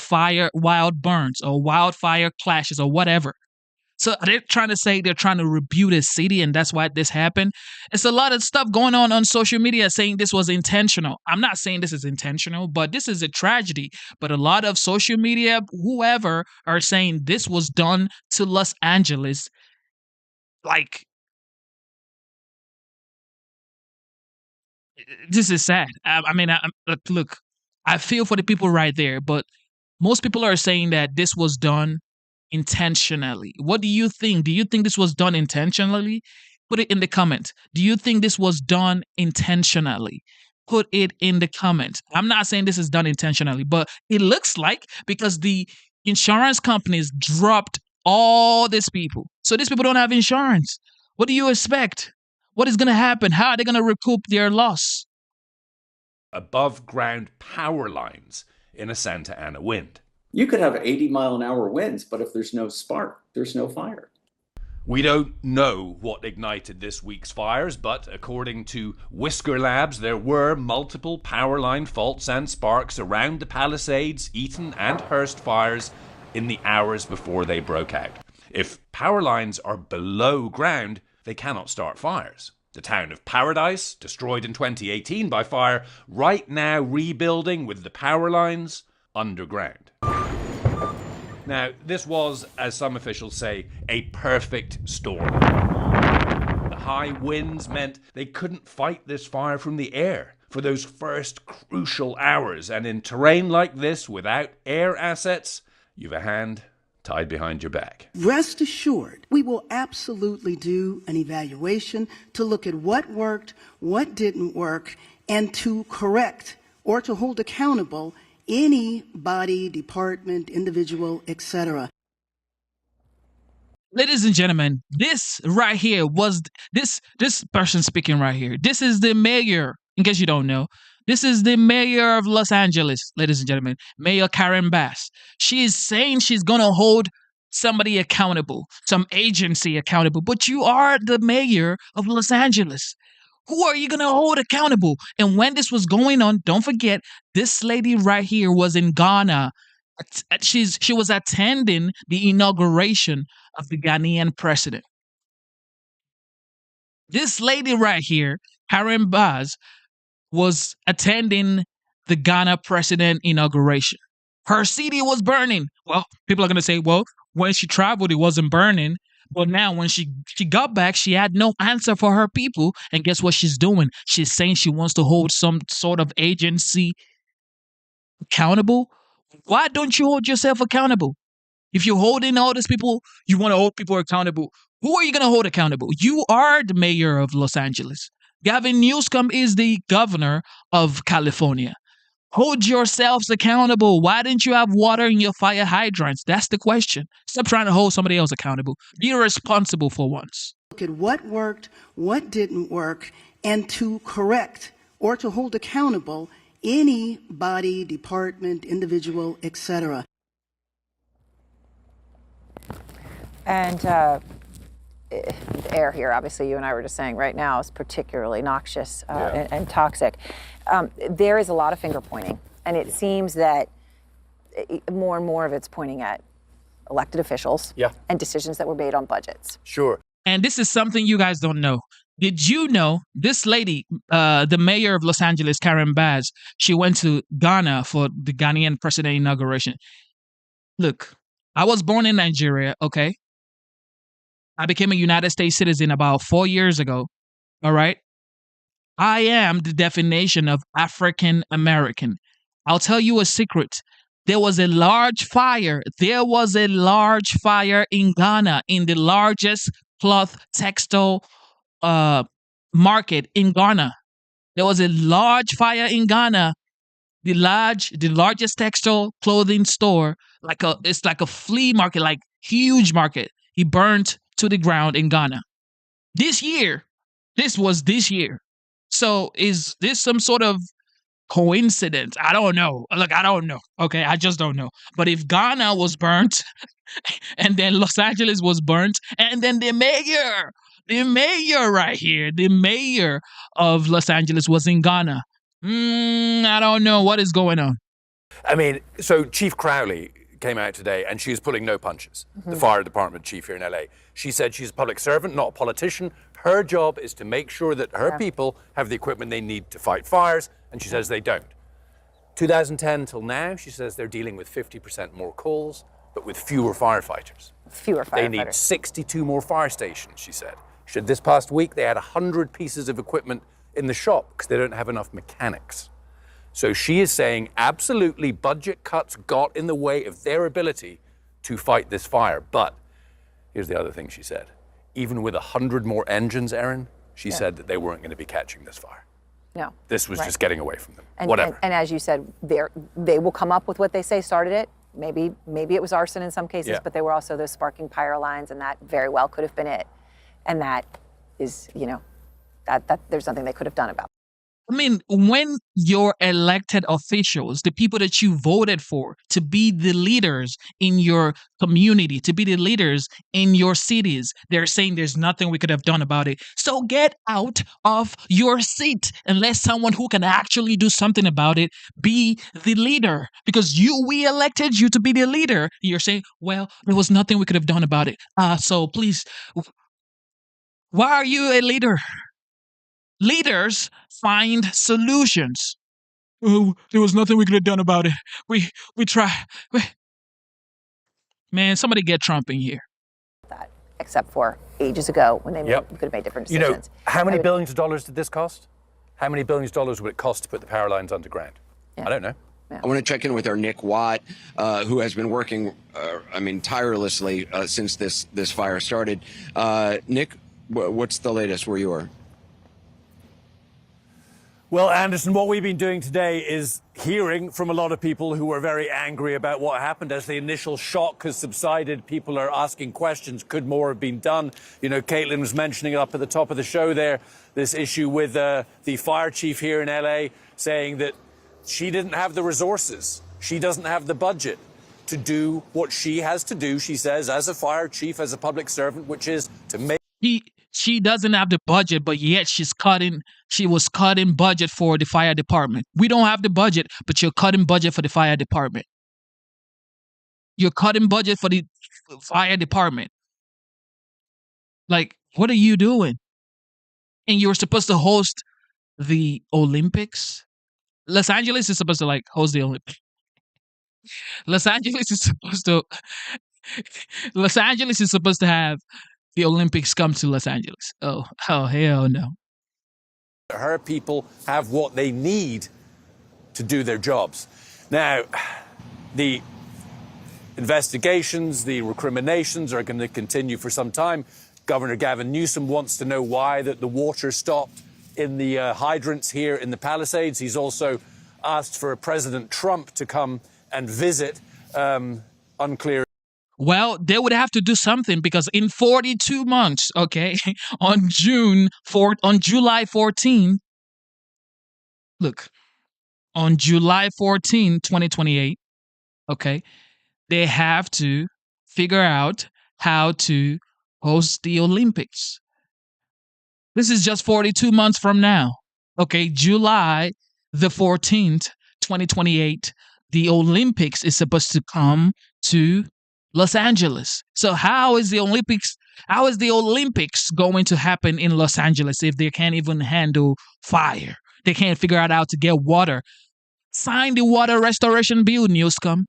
wild burns or wildfire clashes or whatever. So they're trying to say they're trying to rebuild a city and that's why this happened. It's a lot of stuff going on social media saying this was intentional. I'm not saying this is intentional, but this is a tragedy. But a lot of social media, whoever, are saying this was done to Los Angeles. Like, this is sad. Look, I feel for the people right there, but most people are saying that this was done intentionally. What do you think? Do you think this was done intentionally? Put it in the comment. Do you think this was done intentionally? Put it in the comment. I'm not saying this is done intentionally, but it looks like, because the insurance companies dropped all these people. So these people don't have insurance. What do you expect? What is going to happen? How are they going to recoup their loss? Above ground power lines in a Santa Ana wind. You could have 80-mile-an-hour winds, but if there's no spark, there's no fire. We don't know what ignited this week's fires, but according to Whisker Labs, there were multiple power line faults and sparks around the Palisades, Eaton and Hearst fires in the hours before they broke out. If power lines are below ground, they cannot start fires. The town of Paradise, destroyed in 2018 by fire, right now rebuilding with the power lines underground. Now, this was, as some officials say, a perfect storm. The high winds meant they couldn't fight this fire from the air for those first crucial hours, and in terrain like this, without air assets, you've a hand tied behind your back. Rest assured, we will absolutely do an evaluation to look at what worked, what didn't work, and to correct or to hold accountable any body, department, individual, etc. Ladies and gentlemen, this right here was this person speaking right here. This is the mayor, in case you don't know. This is the mayor of Los Angeles, ladies and gentlemen, Mayor Karen Bass. She is saying she's going to hold somebody accountable, some agency accountable, but you are the mayor of Los Angeles. Who are you going to hold accountable? And when this was going on, don't forget, this lady right here was in Ghana. She was attending the inauguration of the Ghanaian president. This lady right here, Karen Bass, was attending the Ghana president inauguration. Her city was burning. Well, people are going to say, well, when she traveled, it wasn't burning. But now when she got back, she had no answer for her people. And guess what she's doing? She's saying she wants to hold some sort of agency accountable. Why don't you hold yourself accountable? If you're holding all these people, you want to hold people accountable. Who are you going to hold accountable? You are the mayor of Los Angeles. Gavin Newsom is the governor of California. Hold yourselves accountable. Why didn't you have water in your fire hydrants? That's the question. Stop trying to hold somebody else accountable. Be responsible for once. Look at what worked, what didn't work, and to correct or to hold accountable any body, department, individual, etc. And the air here, obviously, you and I were just saying right now, is particularly noxious and toxic. There is a lot of finger pointing, and it seems that more and more of it's pointing at elected officials and decisions that were made on budgets. Sure. And this is something you guys don't know. Did you know this lady, the mayor of Los Angeles, Karen Bass, she went to Ghana for the Ghanaian president inauguration? Look, I was born in Nigeria, okay? I became a United States citizen about 4 years ago, all right? I am the definition of African American. I'll tell you a secret. There was a large fire. There was a large fire in Ghana, in the largest cloth textile market in Ghana. There was a large fire in Ghana. The largest textile clothing store, it's like a flea market, like huge market. He burned to the ground in Ghana. This was this year. So is this some sort of coincidence? I don't know. Look, I don't know. Okay, I just don't know. But if Ghana was burnt and then Los Angeles was burnt, and then the mayor right here, the mayor of Los Angeles was in Ghana. I don't know what is going on. I mean, so Chief Crowley came out today and she is pulling no punches. The fire department chief here in LA. She said she's a public servant, not a politician. Her job is to make sure that her people have the equipment they need to fight fires, and she says they don't. 2010 till now, she says they're dealing with 50% more calls, but with fewer firefighters. They need 62 more fire stations, she said. She said this past week they had 100 pieces of equipment in the shop because they don't have enough mechanics. So she is saying absolutely budget cuts got in the way of their ability to fight this fire. But here's the other thing she said. Even with 100 more engines, Erin, she said that they weren't going to be catching this fire. No. This was just getting away from them. And, Whatever. And as you said, they will come up with what they say started it. Maybe it was arson in some cases, but there were also those sparking pyro lines, and that very well could have been it. And that is, that there's something they could have done about. I mean, when your elected officials, the people that you voted for to be the leaders in your community, to be the leaders in your cities, they're saying there's nothing we could have done about it. So get out of your seat and let someone who can actually do something about it be the leader. Because we elected you to be the leader. You're saying, well, there was nothing we could have done about it. So please, why are you a leader? Leaders find solutions. Oh, there was nothing we could have done about it. We try. Man, somebody get Trump in here. Except for ages ago when they could have made different decisions. How many billions of dollars did this cost? How many billions of dollars would it cost to put the power lines underground? I don't know. I want to check in with our Nick Watt, who has been working, tirelessly since this fire started. Nick, what's the latest where you are? Well, Anderson, what we've been doing today is hearing from a lot of people who are very angry about what happened. As the initial shock has subsided, people are asking questions. Could more have been done? You know, Caitlin was mentioning up at the top of the show there, this issue with the fire chief here in LA saying that she didn't have the resources. She doesn't have the budget to do what she has to do, she says, as a fire chief, as a public servant, which is to make... She doesn't have the budget, but yet she was cutting budget for the fire department. We don't have the budget, but you're cutting budget for the fire department. You're cutting budget for the fire department. Like, what are you doing? And you're supposed to host the Olympics? Los Angeles is supposed to host the Olympics. Los Angeles is supposed to have the Olympics come to Los Angeles. Oh, hell no. Her people have what they need to do their jobs. Now, the investigations, the recriminations are going to continue for some time. Governor Gavin Newsom wants to know why that the water stopped in the hydrants here in the Palisades. He's also asked for President Trump to come and visit. Unclear. Well, they would have to do something because in 42 months, okay, on July 14, look, on July 14, 2028, okay, they have to figure out how to host the Olympics. This is just 42 months from now, okay, July the 14th, 2028, the Olympics is supposed to come to Los Angeles. So how is the Olympics going to happen in Los Angeles if they can't even handle fire? They can't figure out how to get water. Sign the water restoration bill, Newsom.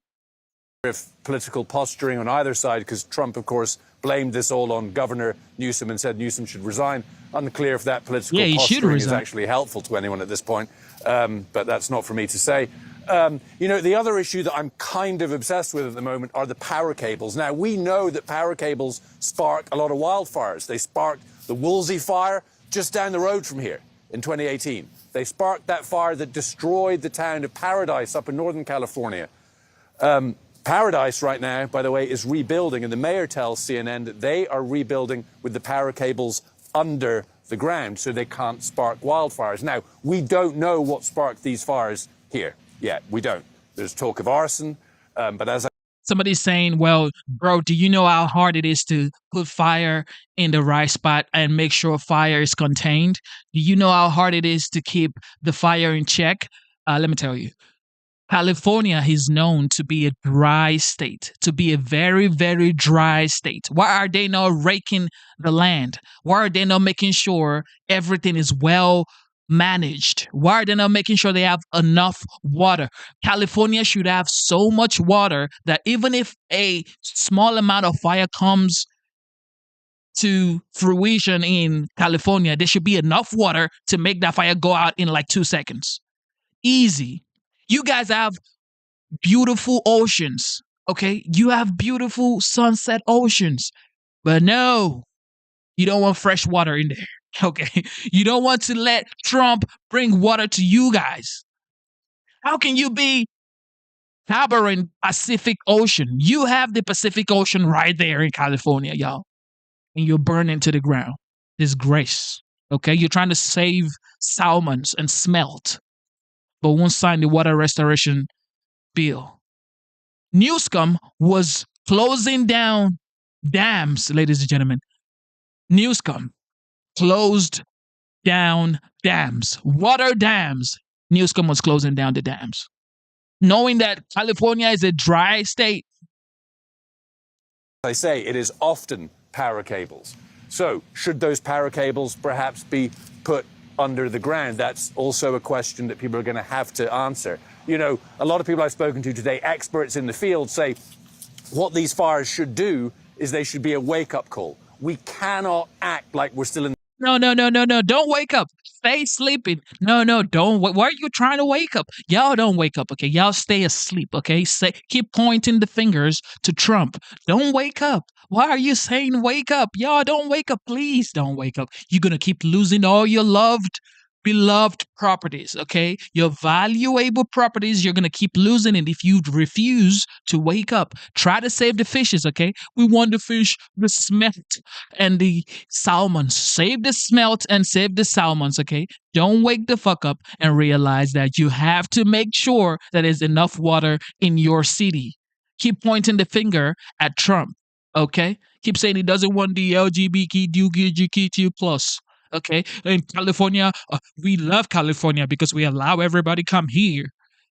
If political posturing on either side, because Trump, of course, blamed this all on Governor Newsom and said Newsom should resign. Unclear if that political posturing is actually helpful to anyone at this point, but that's not for me to say. The other issue that I'm kind of obsessed with at the moment are the power cables. Now, we know that power cables spark a lot of wildfires. They sparked the Woolsey fire just down the road from here in 2018. They sparked that fire that destroyed the town of Paradise up in Northern California. Paradise right now, by the way, is rebuilding, and the mayor tells CNN that they are rebuilding with the power cables under the ground so they can't spark wildfires. Now, we don't know what sparked these fires here. Yeah, we don't. There's talk of arson, but as somebody's saying, well, bro, do you know how hard it is to put fire in the right spot and make sure fire is contained? Do you know how hard it is to keep the fire in check? Let me tell you. California is known to be a dry state, to be a very, very dry state. Why are they not raking the land? Why are they not making sure everything is well managed? Why are they not making sure they have enough water? California should have so much water that even if a small amount of fire comes to fruition in California, there should be enough water to make that fire go out in like 2 seconds. Easy. You guys have beautiful oceans, okay? You have beautiful sunset oceans. But no, you don't want fresh water in there, okay? You don't want to let Trump bring water to you guys. How can you be harboring Pacific Ocean? You have the Pacific Ocean right there in California, y'all. And you're burning to the ground. Disgrace, okay? You're trying to save salmons and smelt, but won't sign the water restoration bill. Newsom was closing down dams, ladies and gentlemen. Newsom closed down dams, water dams. Newsom was closing down the dams, knowing that California is a dry state. I say it is often power cables. So should those power cables perhaps be put under the ground? That's also a question that people are going to have to answer. You know, a lot of people I've spoken to today, experts in the field, say what these fires should do is they should be a wake-up call. We cannot act like we're still in... No. Don't wake up. Stay sleeping. No, don't. Why are you trying to wake up? Y'all don't wake up, okay? Y'all stay asleep, okay? Keep pointing the fingers to Trump. Don't wake up. Why are you saying wake up? Y'all don't wake up. Please don't wake up. You're going to keep losing all your beloved properties, okay? Your valuable properties, you're going to keep losing it if you refuse to wake up. Try to save the fishes, okay? We want the fish, the smelt, and the salmons. Save the smelt and save the salmons, okay? Don't wake the fuck up and realize that you have to make sure that there's enough water in your city. Keep pointing the finger at Trump, okay? Keep saying he doesn't want the LGBTQ+. Okay, in California, we love California because we allow everybody come here.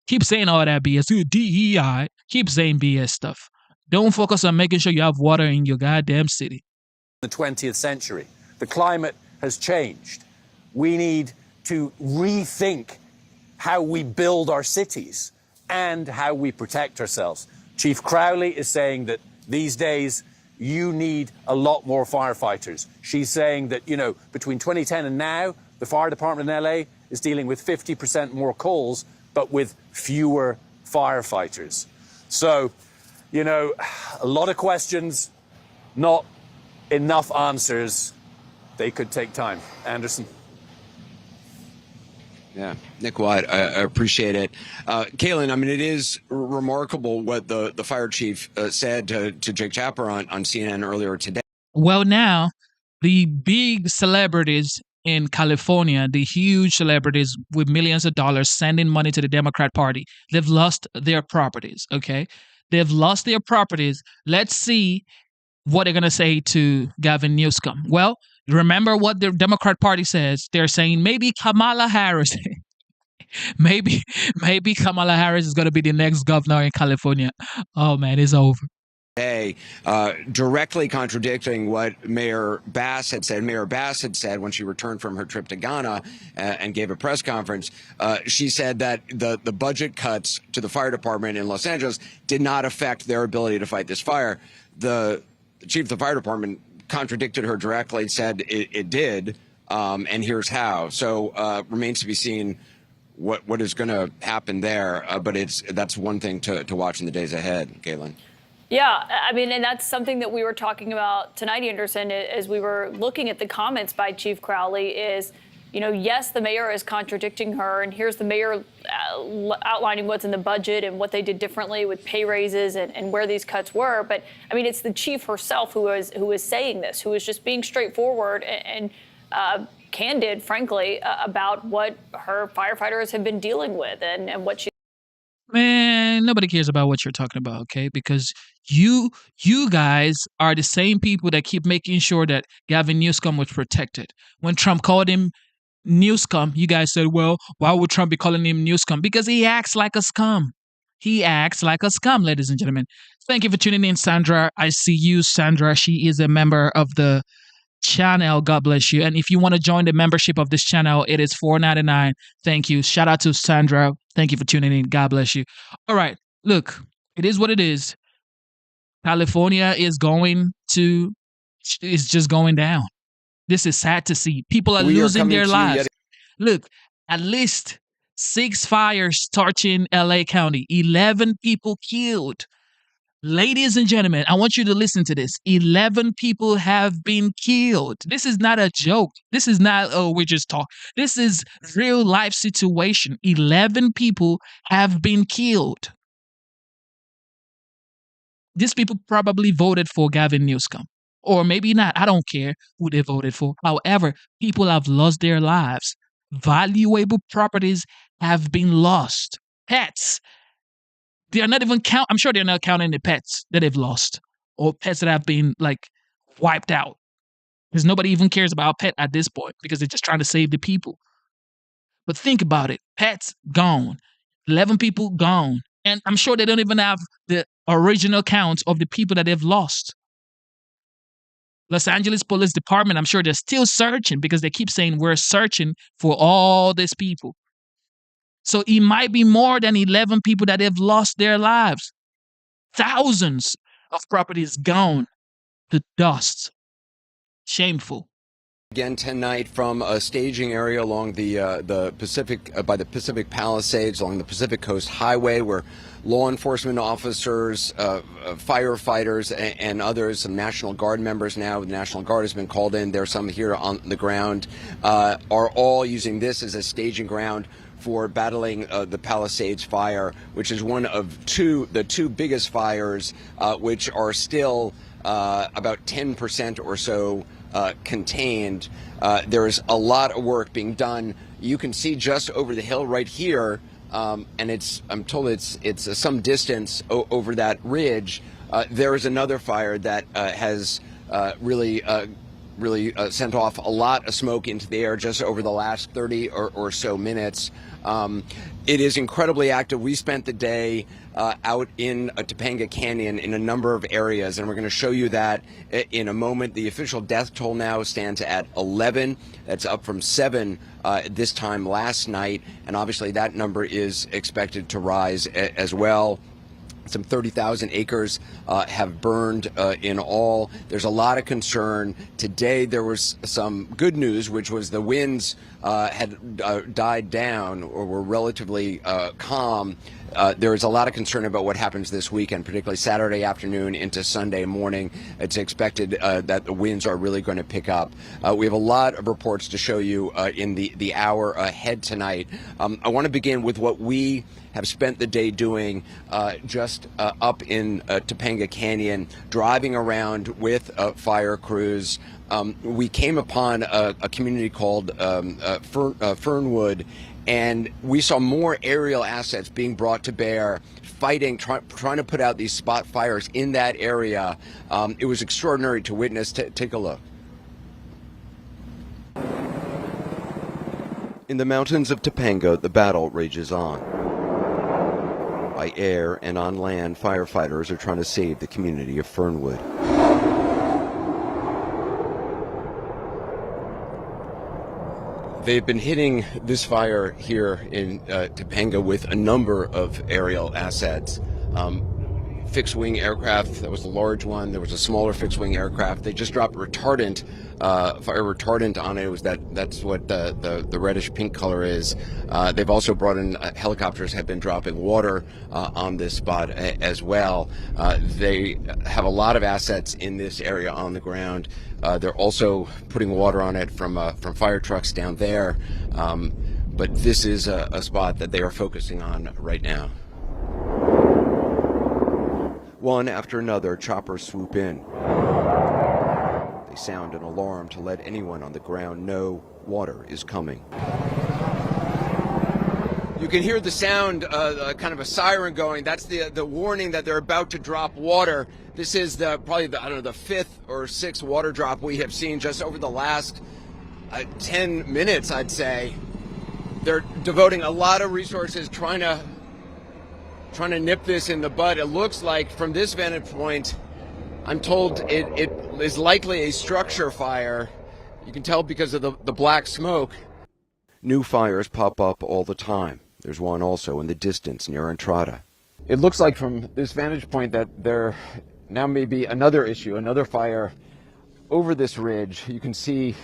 Keep saying all that BS. DEI. Keep saying BS stuff. Don't focus on making sure you have water in your goddamn city. The 20th century. The climate has changed. We need to rethink how we build our cities and how we protect ourselves. Chief Crowley is saying that these days you need a lot more firefighters. She's saying that, you know, between 2010 and now, the fire department in LA is dealing with 50% more calls, but with fewer firefighters. So, you know, a lot of questions, not enough answers. They could take time. Anderson. Yeah, Nick Watt, I appreciate it. Kaylin, I mean, it is remarkable what the fire chief said to Jake Tapper on CNN earlier today. Well, now, the big celebrities in California, the huge celebrities with millions of dollars sending money to the Democrat Party, they've lost their properties, okay? They've lost their properties. Let's see what they're going to say to Gavin Newsom. Well, remember what the Democrat Party says. They're saying maybe Kamala Harris, maybe Kamala Harris is going to be the next governor in California. Oh, man, it's over. Directly contradicting what Mayor Bass had said. Mayor Bass had said when she returned from her trip to Ghana and gave a press conference, she said that the budget cuts to the fire department in Los Angeles did not affect their ability to fight this fire. The chief of the fire department contradicted her directly, said it did, and here's how. So remains to be seen what is going to happen there, but that's one thing to watch in the days ahead, Kaylin. Yeah, I mean, and that's something that we were talking about tonight, Anderson, as we were looking at the comments by Chief Crowley is, you know, yes, the mayor is contradicting her, and here's the mayor outlining what's in the budget and what they did differently with pay raises and where these cuts were. But, I mean, it's the chief herself who is saying this, who is just being straightforward and candid, frankly, about what her firefighters have been dealing with and what she... Man, nobody cares about what you're talking about, okay? Because you guys are the same people that keep making sure that Gavin Newsom was protected. When Trump called him Newsom, you guys said, well, why would Trump be calling him Newsom? Because he acts like a scum. He acts like a scum, ladies and gentlemen. Thank you for tuning in, Sandra. I see you, Sandra. She is a member of the channel. God bless you. And if you want to join the membership of this channel, it is $4.99. Thank you. Shout out to Sandra. Thank you for tuning in. God bless you. All right. Look, it is what it is. California is just going down. This is sad to see. People are losing their lives. Look, at least 6 fires torching LA County, 11 people killed. Ladies and gentlemen, I want you to listen to this. 11 people have been killed. This is not a joke. This is not, oh, we just talk. This is real life situation. 11 people have been killed. These people probably voted for Gavin Newsom. Or maybe not. I don't care who they voted for. However, people have lost their lives. valuable properties have been lost. Pets. They are not even I'm sure they're not counting the pets that they've lost or pets that have been like wiped out. Because nobody even cares about a pet at this point because they're just trying to save the people. But think about it. Pets gone. 11 people gone. And I'm sure they don't even have the original count of the people that they've lost. Los Angeles Police Department, I'm sure they're still searching because they keep saying we're searching for all these people. So it might be more than 11 people that have lost their lives. Thousands of properties gone to dust. Shameful. Again tonight from a staging area along the Pacific by the Pacific Palisades along the Pacific Coast Highway, where law enforcement officers, firefighters, and others, some National Guard members now. The National Guard has been called in. There are some here on the ground. Are all using this as a staging ground for battling the Palisades fire, which is one of the two biggest fires, which are still about 10% or so contained. There is a lot of work being done. You can see just over the hill right here, and I'm told it's some distance over that ridge. There is another fire that has really sent off a lot of smoke into the air just over the last 30 or so minutes. It is incredibly active. We spent the day out in Topanga Canyon in a number of areas, and we're going to show you that in a moment. The official death toll now stands at 11. That's up from 7 this time last night, and obviously that number is expected to rise as well. Some 30,000 acres have burned in all. There's a lot of concern. Today there was some good news, which was the winds had died down or were relatively calm. There is a lot of concern about what happens this weekend, particularly Saturday afternoon into Sunday morning. It's expected that the winds are really going to pick up. We have a lot of reports to show you in the hour ahead tonight. I want to begin with what we have spent the day doing just up in Topanga Canyon, driving around with fire crews. We came upon a community called Fernwood, and we saw more aerial assets being brought to bear, fighting, trying to put out these spot fires in that area. It was extraordinary to witness. Take a look. In the mountains of Topanga, the battle rages on. By air and on land, firefighters are trying to save the community of Fernwood. They've been hitting this fire here in Topanga with a number of aerial assets. Fixed-wing aircraft, that was a large one. There was a smaller fixed-wing aircraft. They just dropped retardant, fire retardant on it. That's what the reddish-pink color is. They've also brought in helicopters have been dropping water on this spot as well. They have a lot of assets in this area on the ground. They're also putting water on it from fire trucks down there. But this is a spot that they are focusing on right now. One after another, choppers swoop in. They sound an alarm to let anyone on the ground know water is coming. You can hear the sound, kind of a siren going. That's the warning that they're about to drop water. This is probably the fifth or sixth water drop we have seen just over the last 10 minutes, I'd say. They're devoting a lot of resources trying to nip this in the bud. It looks like from this vantage point, I'm told it is likely a structure fire. You can tell because of the black smoke. New fires pop up all the time. There's one also in the distance near Entrada. It looks like from this vantage point that there now may be another issue, another fire over this ridge. You can see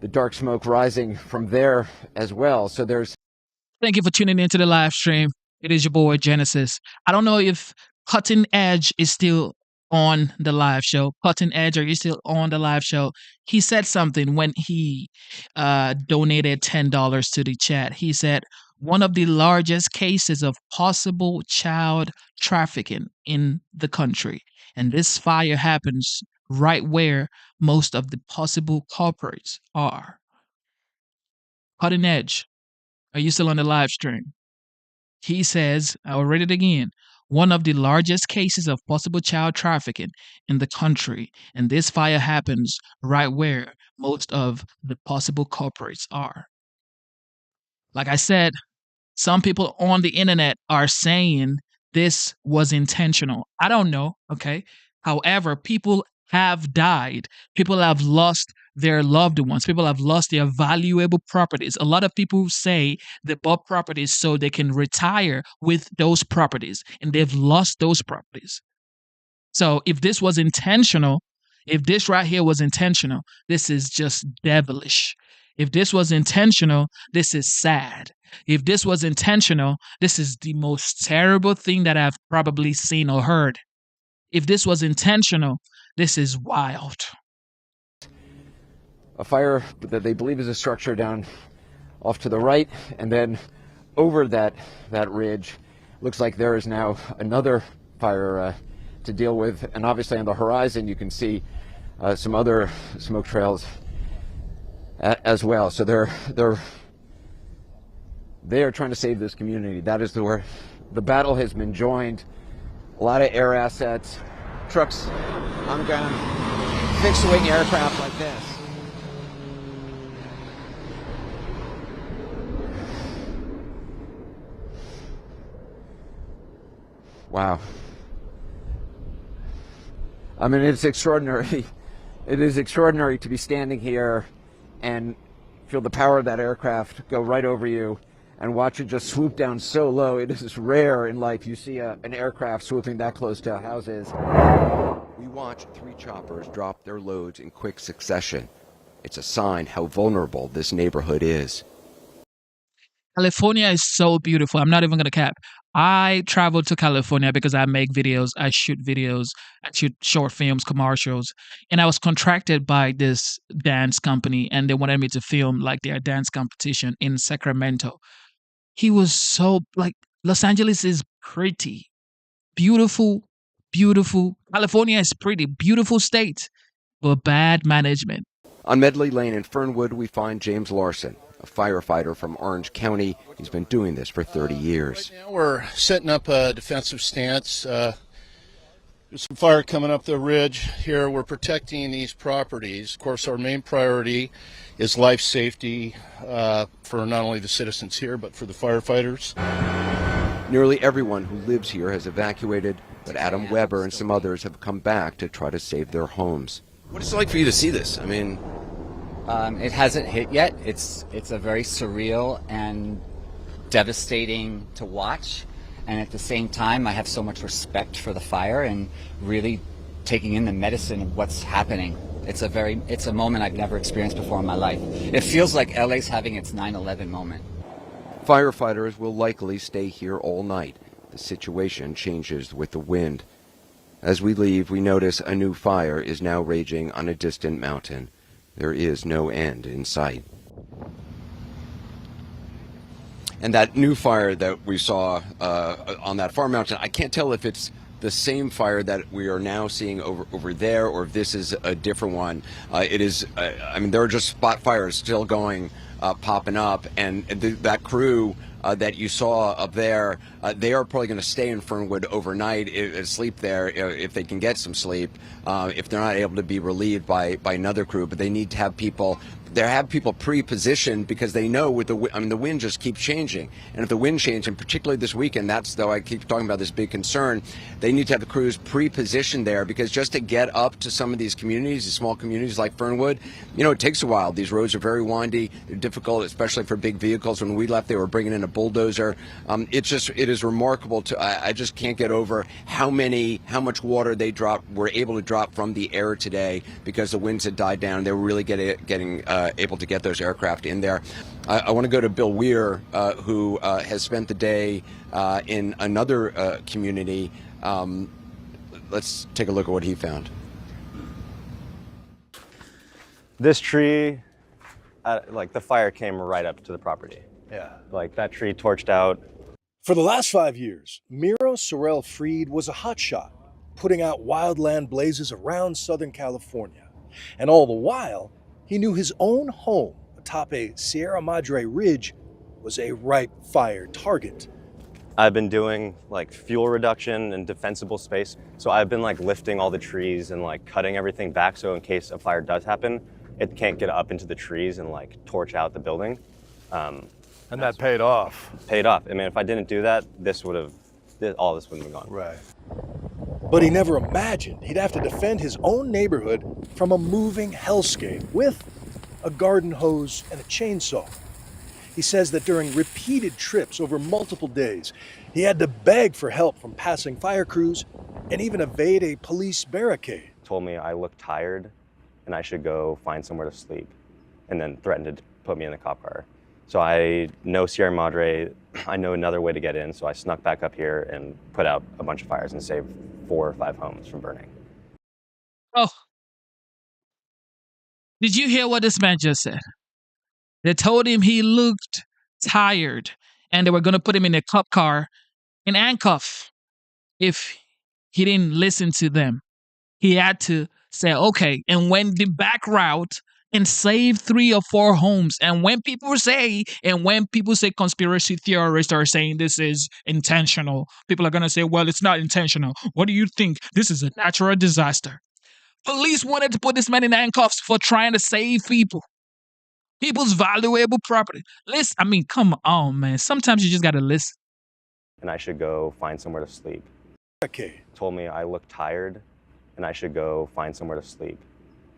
the dark smoke rising from there as well. So there's... Thank you for tuning into the live stream. It is your boy, Genesis. I don't know if Cutting Edge is still on the live show. Cutting Edge, are you still on the live show? He said something when he donated $10 to the chat. He said, one of the largest cases of possible child trafficking in the country. And this fire happens right where most of the possible culprits are. Cutting Edge, are you still on the live stream? He says, I'll read it again, one of the largest cases of possible child trafficking in the country, and this fire happens right where most of the possible culprits are. Like I said, some people on the internet are saying this was intentional. I don't know, okay? However, people have died. People have lost their loved ones. People have lost their valuable properties. A lot of people say they bought properties so they can retire with those properties, and they've lost those properties. So if this was intentional, if this right here was intentional, this is just devilish. If this was intentional, this is sad. If this was intentional, this is the most terrible thing that I've probably seen or heard. If this was intentional, this is wild. A fire that they believe is a structure down off to the right, and then over that ridge, looks like there is now another fire to deal with. And obviously on the horizon, you can see some other smoke trails as well. So they are trying to save this community. That is where the battle has been joined. A lot of air assets, trucks on the ground, fixed-wing aircraft like this. Wow. I mean, it's extraordinary. It is extraordinary to be standing here and feel the power of that aircraft go right over you and watch it just swoop down so low. It is rare in life you see an aircraft swooping that close to houses. We watch 3 choppers drop their loads in quick succession. It's a sign how vulnerable this neighborhood is. California is so beautiful. I'm not even going to cap. I traveled to California because I make videos, I shoot short films, commercials, and I was contracted by this dance company, and they wanted me to film like their dance competition in Sacramento. He was so, like, Los Angeles is pretty, beautiful, beautiful. California is pretty, beautiful state, but bad management. On Medley Lane in Fernwood, we find James Larson, a firefighter from Orange County. He's been doing this for 30 years. Right now we're setting up a defensive stance. There's some fire coming up the ridge here. We're protecting these properties. Of course, our main priority is life safety for not only the citizens here, but for the firefighters. Nearly everyone who lives here has evacuated, but Adam Weber and some others have come back to try to save their homes. What is it like for you to see this? I mean, it hasn't hit yet. It's a very surreal and devastating to watch. And at the same time, I have so much respect for the fire and really taking in the medicine of what's happening. It's a moment I've never experienced before in my life. It feels like LA's having its 9/11 moment. Firefighters will likely stay here all night. The situation changes with the wind. As we leave, we notice a new fire is now raging on a distant mountain. There is no end in sight. And that new fire that we saw on that far mountain, I can't tell if it's the same fire that we are now seeing over there, or if this is a different one. It is, I mean, there are just spot fires still going, popping up, and that crew that you saw up there, they are probably going to stay in Fernwood overnight, sleep there if they can get some sleep, if they're not able to be relieved by another crew. But they need to have people. They have people pre-positioned because they know with the wind just keeps changing, and if the wind changes, and particularly this weekend, that's though I keep talking about this big concern. They need to have the crews pre-positioned there, because just to get up to some of these communities, these small communities like Fernwood, it takes a while. These roads are very windy, they're difficult, especially for big vehicles. When we left, they were bringing in a bulldozer. It is remarkable I just can't get over how much water they were able to drop from the air today, because the winds had died down. They were really getting able to get those aircraft in there. I want to go to Bill Weir, who has spent the day in another community. Let's take a look at what he found. This tree, the fire came right up to the property. Yeah. Like that tree torched out. For the last 5 years, Miro Sorrell Freed was a hotshot, putting out wildland blazes around Southern California. And all the while, he knew his own home, a atop a Sierra Madre ridge was a ripe fire target. I've been doing like fuel reduction and defensible space. So I've been like lifting all the trees and like cutting everything back so in case a fire does happen, it can't get up into the trees and like torch out the building. And that paid off. Paid off. I mean, if I didn't do that, all this wouldn't have gone. Right. But he never imagined he'd have to defend his own neighborhood from a moving hellscape with a garden hose and a chainsaw. He says that during repeated trips over multiple days, he had to beg for help from passing fire crews and even evade a police barricade. Told me I looked tired and I should go find somewhere to sleep, and then threatened to put me in the cop car. So I know Sierra Madre, I know another way to get in, so I snuck back up here and put out a bunch of fires and saved 4 or 5 homes from burning. Oh. Did you hear what this man just said? They told him he looked tired and they were going to put him in a cop car in handcuffs if he didn't listen to them. He had to say, okay, and went the back route and saved 3 or 4 homes. And when people say conspiracy theorists are saying this is intentional, people are going to say, well, it's not intentional. What do you think? This is a natural disaster. Police wanted to put this man in handcuffs for trying to save people. People's valuable property. Listen, I mean, come on, man. Sometimes you just got to listen. And I should go find somewhere to sleep. Okay. Told me I looked tired and I should go find somewhere to sleep,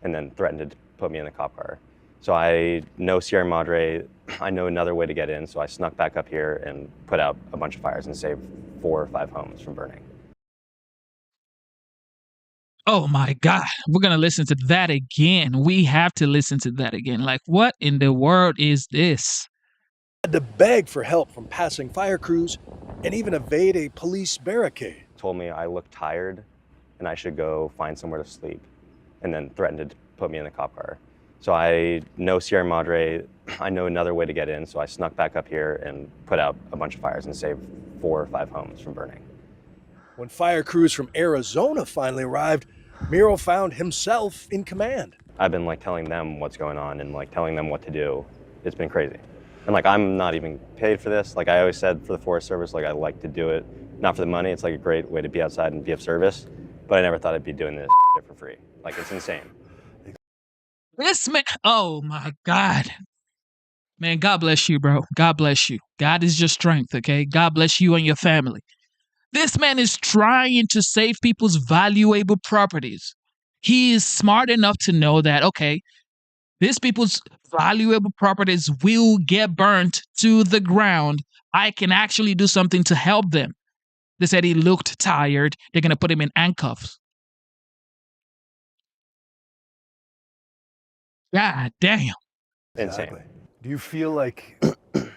and then threatened to put me in the cop car. So I know Sierra Madre, I know another way to get in, so I snuck back up here and put out a bunch of fires and saved 4 or 5 homes from burning. Oh my God, we're going to listen to that again. We have to listen to that again. Like, what in the world is this? Had to beg for help from passing fire crews and even evade a police barricade. Told me I looked tired and I should go find somewhere to sleep, and then threatened to put me in the cop car. So I know Sierra Madre, I know another way to get in, so I snuck back up here and put out a bunch of fires and saved 4 or 5 homes from burning. When fire crews from Arizona finally arrived, Miro found himself in command. I've been like telling them what's going on and like telling them what to do. It's been crazy. And like, I'm not even paid for this. Like I always said for the Forest Service, like I like to do it, not for the money. It's like a great way to be outside and be of service. But I never thought I'd be doing this shit for free. Like, it's insane. This man, oh my God. Man, God bless you, bro. God bless you. God is your strength, okay? God bless you and your family. This man is trying to save people's valuable properties. He is smart enough to know that, okay, these people's valuable properties will get burnt to the ground. I can actually do something to help them. They said he looked tired. They're going to put him in handcuffs. God damn. Exactly. Do you feel like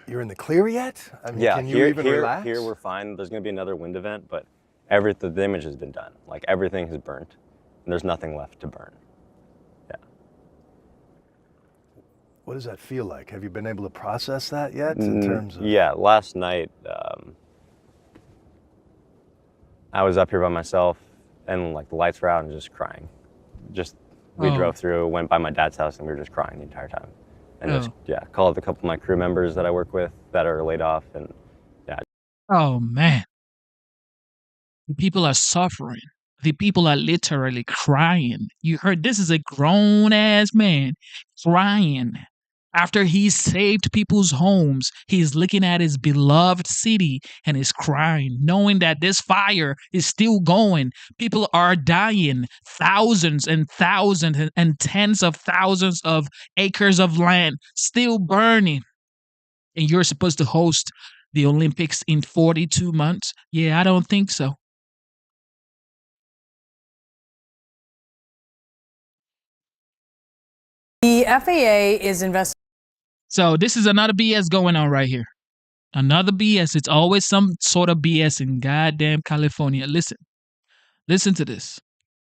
you're in the clear yet? I mean, Yeah, can you even relax? Here we're fine. There's going to be another wind event, but the damage has been done. Like everything has burnt, and there's nothing left to burn. Yeah. What does that feel like? Have you been able to process that yet in terms of? Yeah, last night I was up here by myself, and like the lights were out and just crying. We drove through, went by my dad's house, and we were just crying the entire time. And called a couple of my crew members that I work with that are laid off, and yeah. Oh man. The people are suffering. The people are literally crying. You heard, this is a grown ass man crying. After he saved people's homes, he's looking at his beloved city and is crying, knowing that this fire is still going. People are dying. Thousands and thousands and tens of thousands of acres of land still burning. And you're supposed to host the Olympics in 42 months? Yeah, I don't think so. The FAA is investigating. So this is another BS going on right here. Another BS. It's always some sort of BS in goddamn California. Listen to this.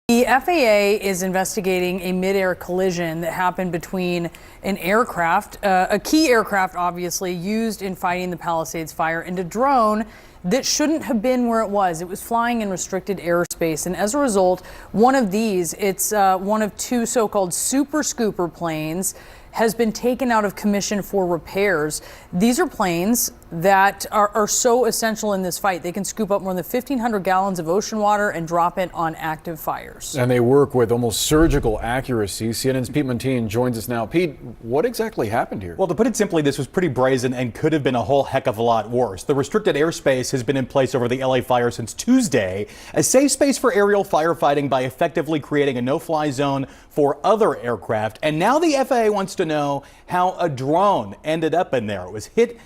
The FAA is investigating a mid-air collision that happened between an aircraft, a key aircraft obviously used in fighting the Palisades fire, and a drone that shouldn't have been where it was. It was flying in restricted airspace, and as a result, one of these, it's one of 2 so-called super scooper planes, has been taken out of commission for repairs. These are planes that are so essential in this fight. They can scoop up more than 1,500 gallons of ocean water and drop it on active fires. And they work with almost surgical accuracy. CNN's Pete Montine joins us now. Pete, what exactly happened here? Well, to put it simply, this was pretty brazen and could have been a whole heck of a lot worse. The restricted airspace has been in place over the LA fire since Tuesday, a safe space for aerial firefighting by effectively creating a no-fly zone for other aircraft. And now the FAA wants to know how a drone ended up in there. It was hit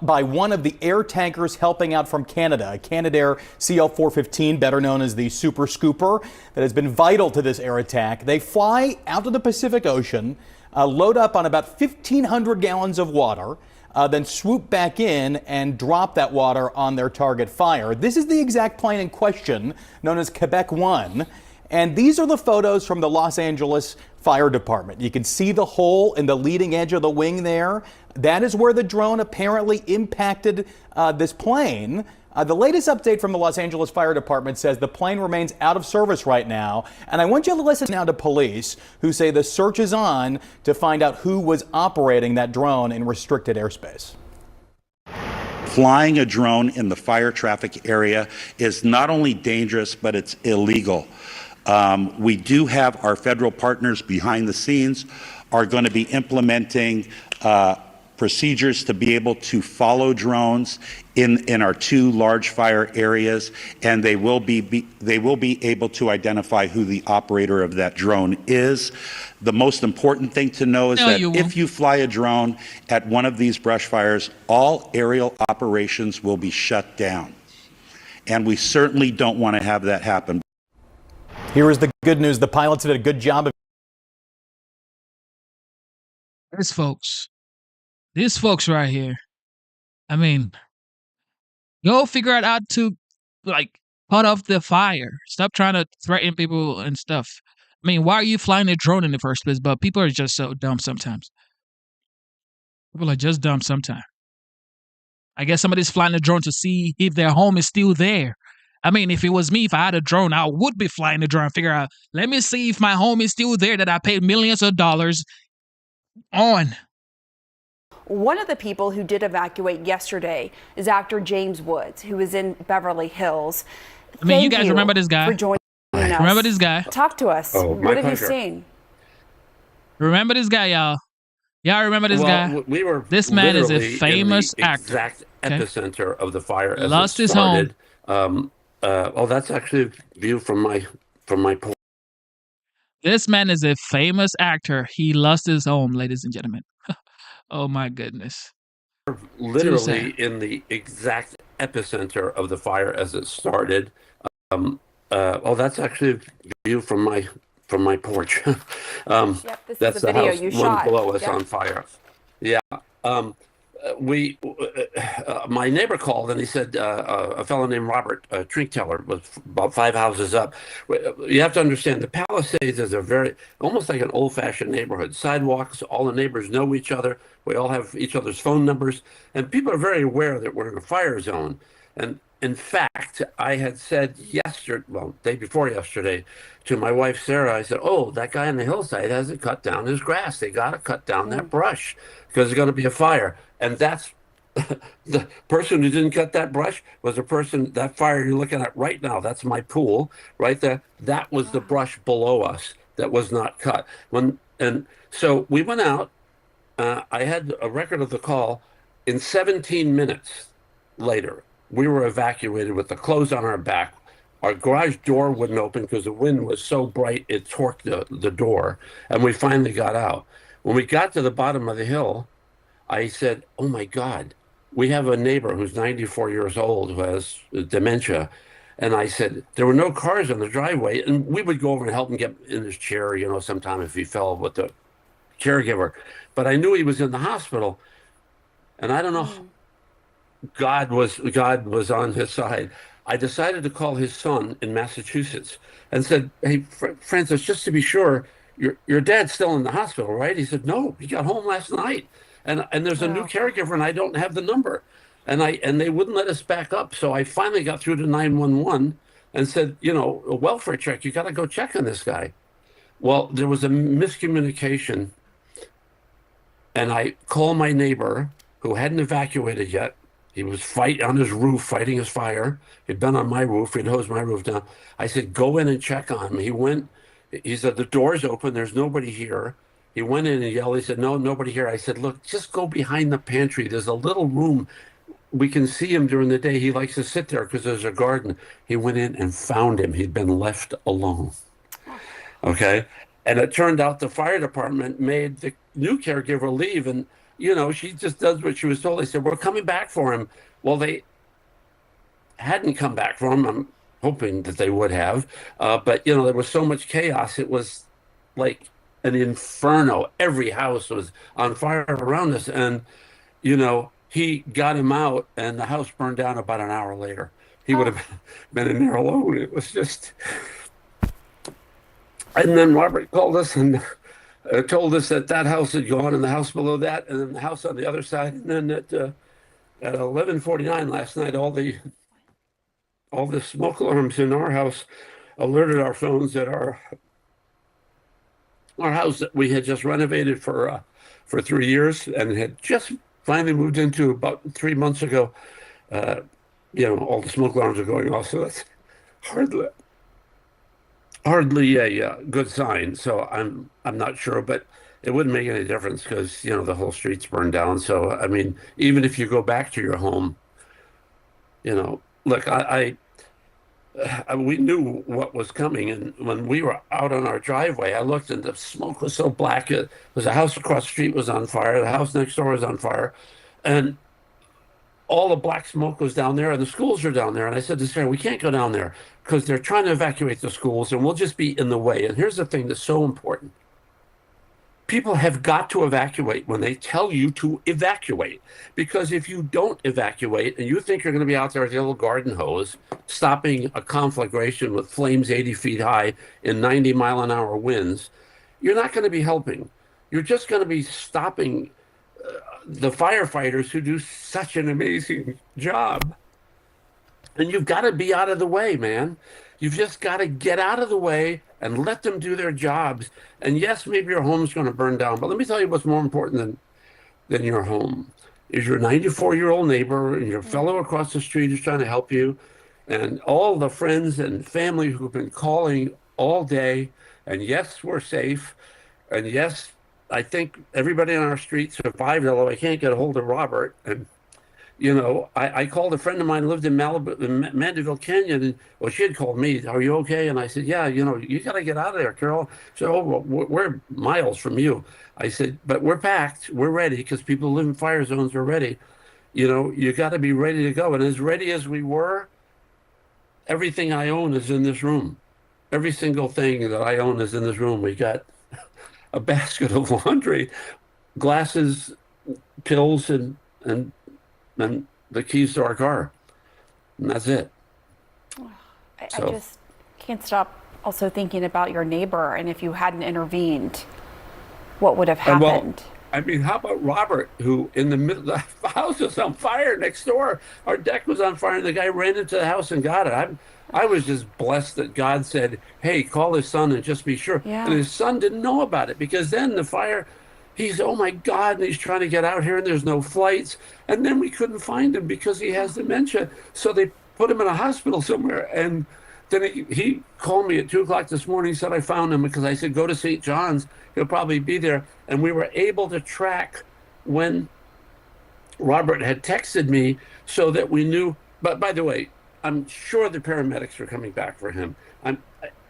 by one of the air tankers helping out from Canada, a Canadair CL-415, better known as the Super Scooper, that has been vital to this air attack. They fly out to the Pacific Ocean, load up on about 1,500 gallons of water, then swoop back in and drop that water on their target fire. This is the exact plane in question, known as Quebec 1. And these are the photos from the Los Angeles Fire Department. You can see the hole in the leading edge of the wing there. That is where the drone apparently impacted this plane. The latest update from the Los Angeles Fire Department says the plane remains out of service right now. And I want you to listen now to police who say the search is on to find out who was operating that drone in restricted airspace. Flying a drone in the fire traffic area is not only dangerous, but it's illegal. We do have our federal partners behind the scenes are going to be implementing procedures to be able to follow drones in our two large fire areas, and they will be able to identify who the operator of that drone is. The most important thing to know is that if you fly a drone at one of these brush fires, all aerial operations will be shut down. And we certainly don't want to have that happen. Here is the good news. The pilots did a good job of These folks right here. I mean, go figure out how to, put off the fire. Stop trying to threaten people and stuff. I mean, why are you flying a drone in the first place? But people are just so dumb sometimes. People are just dumb sometimes. I guess somebody's flying a drone to see if their home is still there. I mean, if it was me, if I had a drone, I would be flying the drone, figure out, let me see if my home is still there that I paid millions of dollars on. One of the people who did evacuate yesterday is actor James Woods, who is in Beverly Hills. I mean, you guys remember this guy? For joining us. Remember this guy? Talk to us. Oh, what have pleasure. you seen? Remember this guy, y'all? Y'all remember this guy? We were this man is a famous in the actor. Exact epicenter of the fire. As Lost it his started. home. That's actually a view from my porch. This man is a famous actor. He lost his home, ladies and gentlemen. Oh my goodness. Literally in the exact epicenter of the fire as it started. That's actually a view from my porch. This that's is a the video house, you one shot. below us Yeah. on fire. Yeah. My neighbor called and he said a fellow named Robert Trinkteller was about 5 houses up. You have to understand the Palisades is almost like an old-fashioned neighborhood. Sidewalks, all the neighbors know each other. We all have each other's phone numbers, and people are very aware that we're in a fire zone. And in fact, I had said day before yesterday, to my wife Sarah, I said, "Oh, that guy on the hillside hasn't cut down his grass. They got to cut down that brush because there's going to be a fire." And that's the person who didn't cut that brush was the person, that fire you're looking at right now. That's my pool right there. That was the brush below us that was not cut. And so we went out. I had a record of the call. In 17 minutes later, we were evacuated with the clothes on our back. Our garage door wouldn't open because the wind was so bright it torqued the door, and we finally got out. When we got to the bottom of the hill, I said, "Oh my God, we have a neighbor who's 94 years old who has dementia." And I said, there were no cars on the driveway, and we would go over and help him get in his chair, sometime if he fell with the caregiver. But I knew he was in the hospital, and I don't know. God was on his side. I decided to call his son in Massachusetts and said, "Hey, Francis, just to be sure, your dad's still in the hospital, right?" He said, "No, he got home last night. And there's a new caregiver, and I don't have the number." And they wouldn't let us back up. So I finally got through to 911 and said, "A welfare check, you got to go check on this guy." Well, there was a miscommunication. And I called my neighbor who hadn't evacuated yet. He was on his roof fighting his fire. He'd been on my roof. He'd hosed my roof down. I said, go in and check on him. He went. He said, the door's open. There's nobody here. He went in and yelled. He said, no, nobody here. I said, look, just go behind the pantry. There's a little room. We can see him during the day. He likes to sit there because there's a garden. He went in and found him. He'd been left alone. Okay. And it turned out the fire department made the new caregiver leave. And, you know, she just does what she was told. They said, we're coming back for him. Well, they hadn't come back for him. I'm hoping that they would have. But, you know, there was so much chaos. It was like an inferno. Every house was on fire around us. And, you know, he got him out and the house burned down about an hour later. He would have been in there alone. It was just... And then Robert called us and told us that that house had gone and the house below that and then the house on the other side. And then at 11:49 last night, all the smoke alarms in our house alerted our phones that our house that we had just renovated for 3 years and had just finally moved into about 3 months ago. You know, all the smoke alarms are going off, so that's hardly a good sign. So I'm not sure, but it wouldn't make any difference because, you know, the whole street's burned down. So, I mean, even if you go back to your home, you know, look, we knew what was coming. And when we were out on our driveway, I looked and the smoke was so black. It was a house across the street was on fire. The house next door was on fire. And all the black smoke was down there and the schools are down there. And I said to Sarah, we can't go down there because they're trying to evacuate the schools and we'll just be in the way. And here's the thing that's so important. People have got to evacuate when they tell you to evacuate, because if you don't evacuate and you think you're going to be out there with your little garden hose, stopping a conflagration with flames 80 feet high in 90-mile-an-hour winds, you're not going to be helping. You're just going to be stopping the firefighters who do such an amazing job. And you've got to be out of the way, man. You've just got to get out of the way and let them do their jobs. And yes, maybe your home's going to burn down, but let me tell you what's more important than your home is your 94-year-old neighbor and your fellow across the street who's trying to help you, and all the friends and family who've been calling all day. And yes, we're safe. And yes, I think everybody on our street survived, although I can't get a hold of Robert. And, you know, I called a friend of mine who lived in Malibu, in Mandeville Canyon, and well, she had called me, are you okay? And I said, yeah, you know, you got to get out of there, Carol. She said, oh, well, we're miles from you. I said, but we're packed, we're ready, because people who live in fire zones are ready. You know, you got to be ready to go. And as ready as we were, everything I own is in this room. Every single thing that I own is in this room. We got a basket of laundry, glasses, pills, and the keys to our car. And that's it. I just can't stop also thinking about your neighbor, and if you hadn't intervened, what would have happened? Well, I mean, how about Robert, who in the middle, the house was on fire next door. Our deck was on fire, and the guy ran into the house and got it. I was just blessed that God said, hey, call his son and just be sure. Yeah. And his son didn't know about it, because then the fire, he's, oh my God, and he's trying to get out here and there's no flights. And then we couldn't find him because he has dementia. So they put him in a hospital somewhere. And then he called me at 2 o'clock this morning, said I found him, because I said, go to St. John's, he'll probably be there. And we were able to track when Robert had texted me so that we knew. But by the way, I'm sure the paramedics were coming back for him.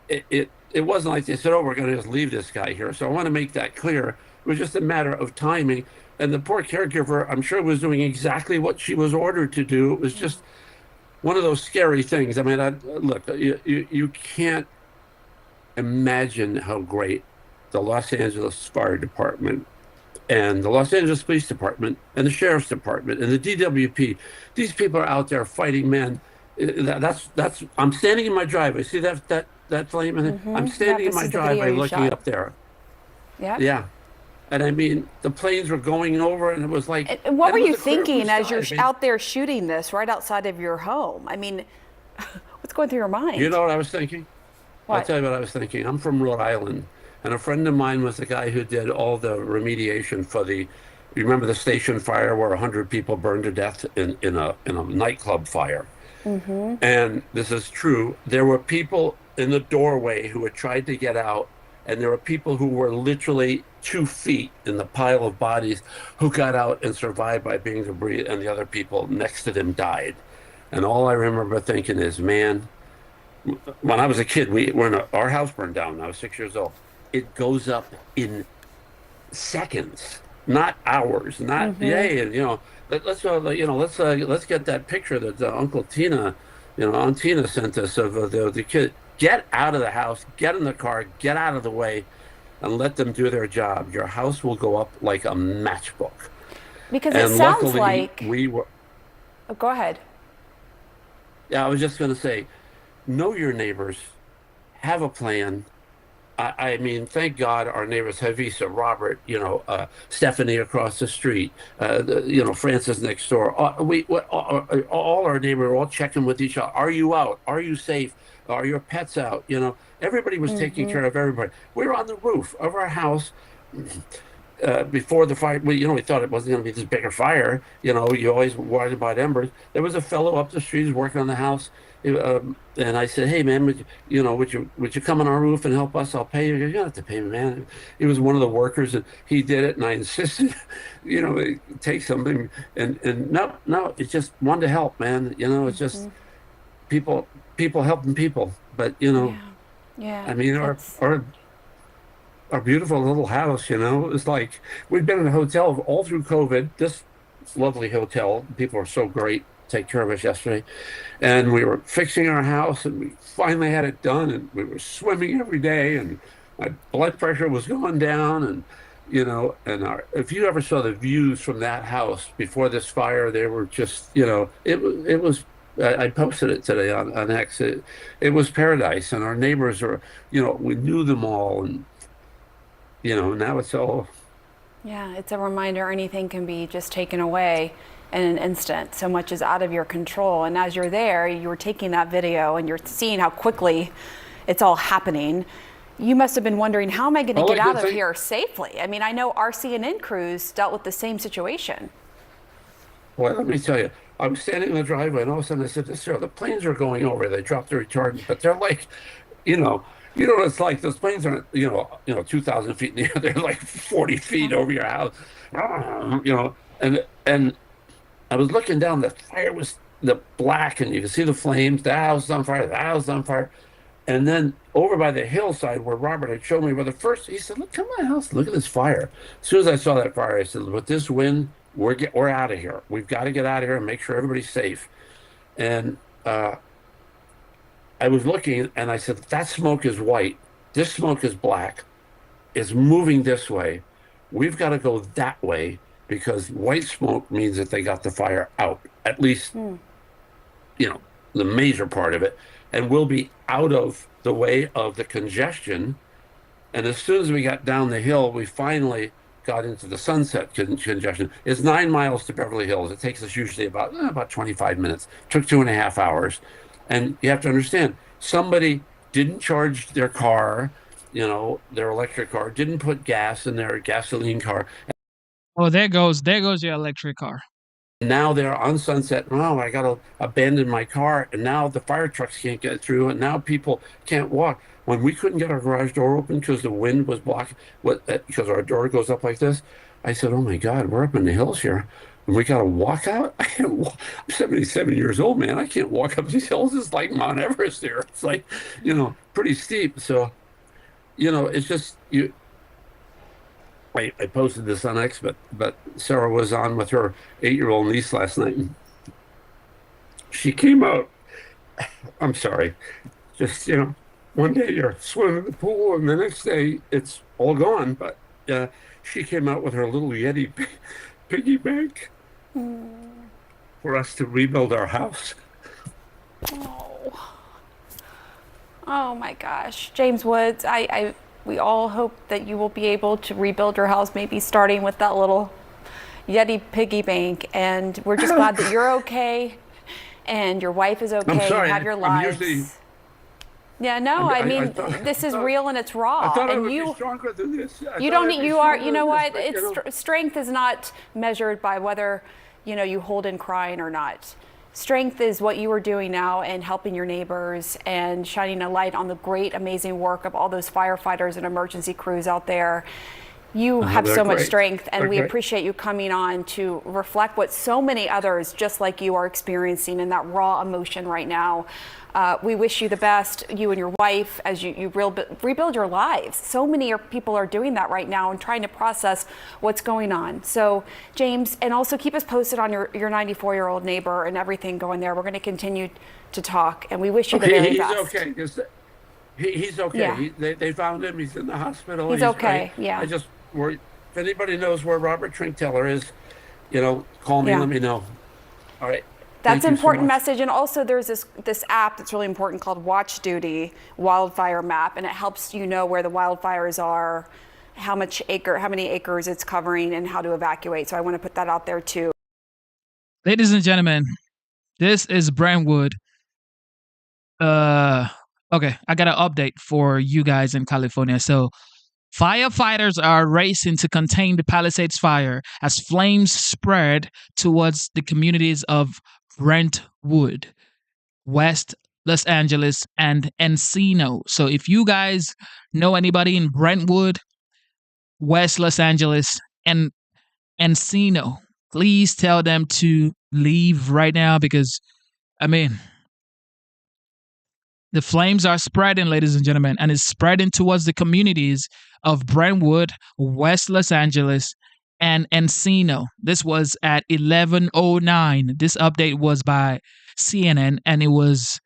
It wasn't like they said, oh, we're going to just leave this guy here. So I want to make that clear. It was just a matter of timing. And the poor caregiver, I'm sure, was doing exactly what she was ordered to do. It was just one of those scary things. I mean, look, you can't imagine how great the Los Angeles Fire Department and the Los Angeles Police Department and the Sheriff's Department and the DWP, these people are out there fighting, man. That's I'm standing in my driveway. See that flame? Mm-hmm. I'm standing in my driveway looking up there. Yeah. Yeah. And I mean, the planes were going over, and it was like. And what were you thinking as you're out there shooting this right outside of your home? I mean, what's going through your mind? You know what I was thinking? What? I'll tell you what I was thinking. I'm from Rhode Island, and a friend of mine was the guy who did all the remediation for the You remember the station fire where 100 people burned to death in a nightclub fire? Mm-hmm. And this is true. There were people in the doorway who had tried to get out, and there were people who were literally 2 feet in the pile of bodies who got out and survived by being debris, and the other people next to them died. And all I remember thinking is, man, when I was a kid, our house burned down when I was 6 years old. It goes up in seconds, not hours, not yay. And let's get that picture that Uncle Tina, Aunt Tina sent us of the kid. Get out of the house, get in the car, get out of the way, and let them do their job. Your house will go up like a matchbook. Because it sounds like we were. Oh, go ahead. Yeah, I was just going to say, know your neighbors, have a plan. I mean, thank God our neighbors, Havisa, Robert, Stephanie across the street, Francis next door. All our neighbors are all checking with each other. Are you out? Are you safe? Are your pets out? Everybody was taking care of everybody. We were on the roof of our house before the fire. We thought it wasn't going to be this bigger fire. You always worried about embers. There was a fellow up the street who's working on the house. And I said, hey, man, would you come on our roof and help us? I'll pay you. You don't have to pay me, man. He was one of the workers, and he did it, and I insisted, take something. And no, it's just wanted to help, man. It's just people helping people. But, yeah. I mean, our beautiful little house, it's like we've been in a hotel all through COVID. This lovely hotel, people are so great. Take care of us yesterday, and we were fixing our house, and we finally had it done, and we were swimming every day, and my blood pressure was going down, and if you ever saw the views from that house before this fire, they were just it was. I posted it today on X. It was paradise, and our neighbors are we knew them all, and now it's all. Yeah, it's a reminder anything can be just taken away in an instant. So much is out of your control. And as you're there, you're taking that video and you're seeing how quickly it's all happening. You must have been wondering, how am I going to get out of here safely? I mean, I know our CNN crews dealt with the same situation. Well, let me tell you, I was standing in the driveway, and all of a sudden I said, the planes are going over. They dropped the retardant, but they're like, it's like those planes aren't, 2,000 feet in the air. They're like 40 feet over your house, and I was looking down, the fire was the black, and you could see the flames, the house is on fire, And then over by the hillside where Robert had shown me where he said, look, come to my house, look at this fire. As soon as I saw that fire, I said, with this wind, we're out of here. We've got to get out of here and make sure everybody's safe. And I was looking, and I said, that smoke is white. This smoke is black. It's moving this way. We've got to go that way, because white smoke means that they got the fire out, at least, the major part of it, and we'll be out of the way of the congestion. And as soon as we got down the hill, we finally got into the Sunset congestion. It's 9 miles to Beverly Hills. It takes us usually about 25 minutes. It took 2.5 hours. And you have to understand, somebody didn't charge their car, their electric car, didn't put gas in their gasoline car. Oh, there goes your electric car. Now they're on Sunset. Oh, I got to abandon my car. And now the fire trucks can't get through. And now people can't walk. When we couldn't get our garage door open because the wind was blocking, because our door goes up like this, I said, oh my God, we're up in the hills here. And we got to walk out. I'm 77 years old, man. I can't walk up these hills. It's like Mount Everest here. It's like, pretty steep. So, it's just, I posted this on X, but Sarah was on with her 8-year-old niece last night. And she came out. I'm sorry. Just, one day you're swimming in the pool, and the next day it's all gone. But she came out with her little Yeti piggy bank for us to rebuild our house. Oh my gosh. James Woods, we all hope that you will be able to rebuild your house, maybe starting with that little Yeti piggy bank. And we're just glad that you're okay and your wife is okay. I'm sorry, and have your lives. Yeah, no, I mean, this is real and it's raw. I thought and I would you, be stronger than this. You don't need, you are, you know what? Strength is not measured by whether, you hold in crying or not. Strength is what you are doing now and helping your neighbors and shining a light on the great, amazing work of all those firefighters and emergency crews out there. You have so much strength, and we appreciate you coming on to reflect what so many others just like you are experiencing in that raw emotion right now. We wish you the best, you and your wife, as you rebuild your lives. So many people are doing that right now and trying to process what's going on. So, James, and also keep us posted on your 94-year-old neighbor and everything going there. We're going to continue to talk, and we wish you the very best. He's okay. Yeah. They found him. He's in the hospital. He's okay. I just worry. If anybody knows where Robert Trinkteller is, call me. Let me know. All right. That's an important message. And also there's this app that's really important called Watch Duty Wildfire Map, and it helps you know where the wildfires are, how many acres it's covering, and how to evacuate. So I want to put that out there too. Ladies and gentlemen, this is Brentwood. Okay, I got an update for you guys in California. So firefighters are racing to contain the Palisades fire as flames spread towards the communities of Brentwood, West Los Angeles, and Encino. So if you guys know anybody in Brentwood, West Los Angeles, and Encino, please tell them to leave right now because, the flames are spreading, ladies and gentlemen, and it's spreading towards the communities of Brentwood, West Los Angeles, and Encino. This was at 11:09. This update was by CNN, and it was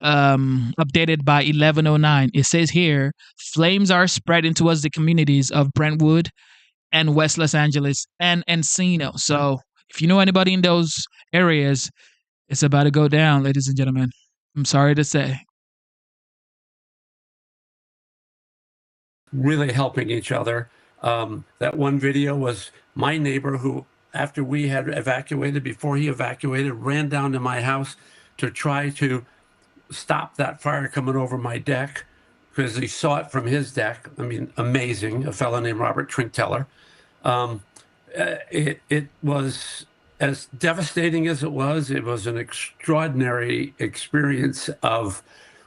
updated by 11:09. It says here, flames are spreading towards the communities of Brentwood and West Los Angeles and Encino. So if you know anybody in those areas, it's about to go down, ladies and gentlemen. I'm sorry to say. Really helping each other. That one video was my neighbor who, after we had evacuated, before he evacuated, ran down to my house to try to stop that fire coming over my deck because he saw it from his deck. Amazing. A fellow named Robert Trinkteller. It was as devastating as it was an extraordinary experience of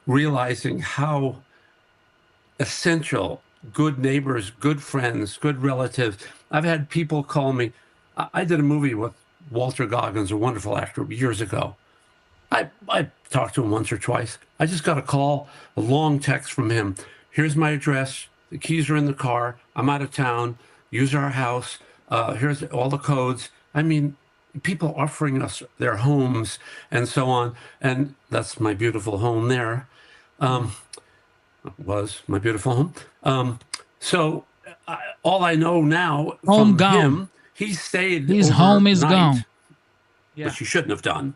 realizing how essential good neighbors, good friends, good relatives. I've had people call me. I did a movie with Walter Goggins, a wonderful actor, years ago. I talked to him once or twice. I just got a call, a long text from him. Here's my address. The keys are in the car. I'm out of town. Use our house. Here's all the codes. People offering us their homes and so on. And that's my beautiful home there. Was my beautiful home. So all I know now from him, he stayed. His home is gone. Yeah. Which he shouldn't have done,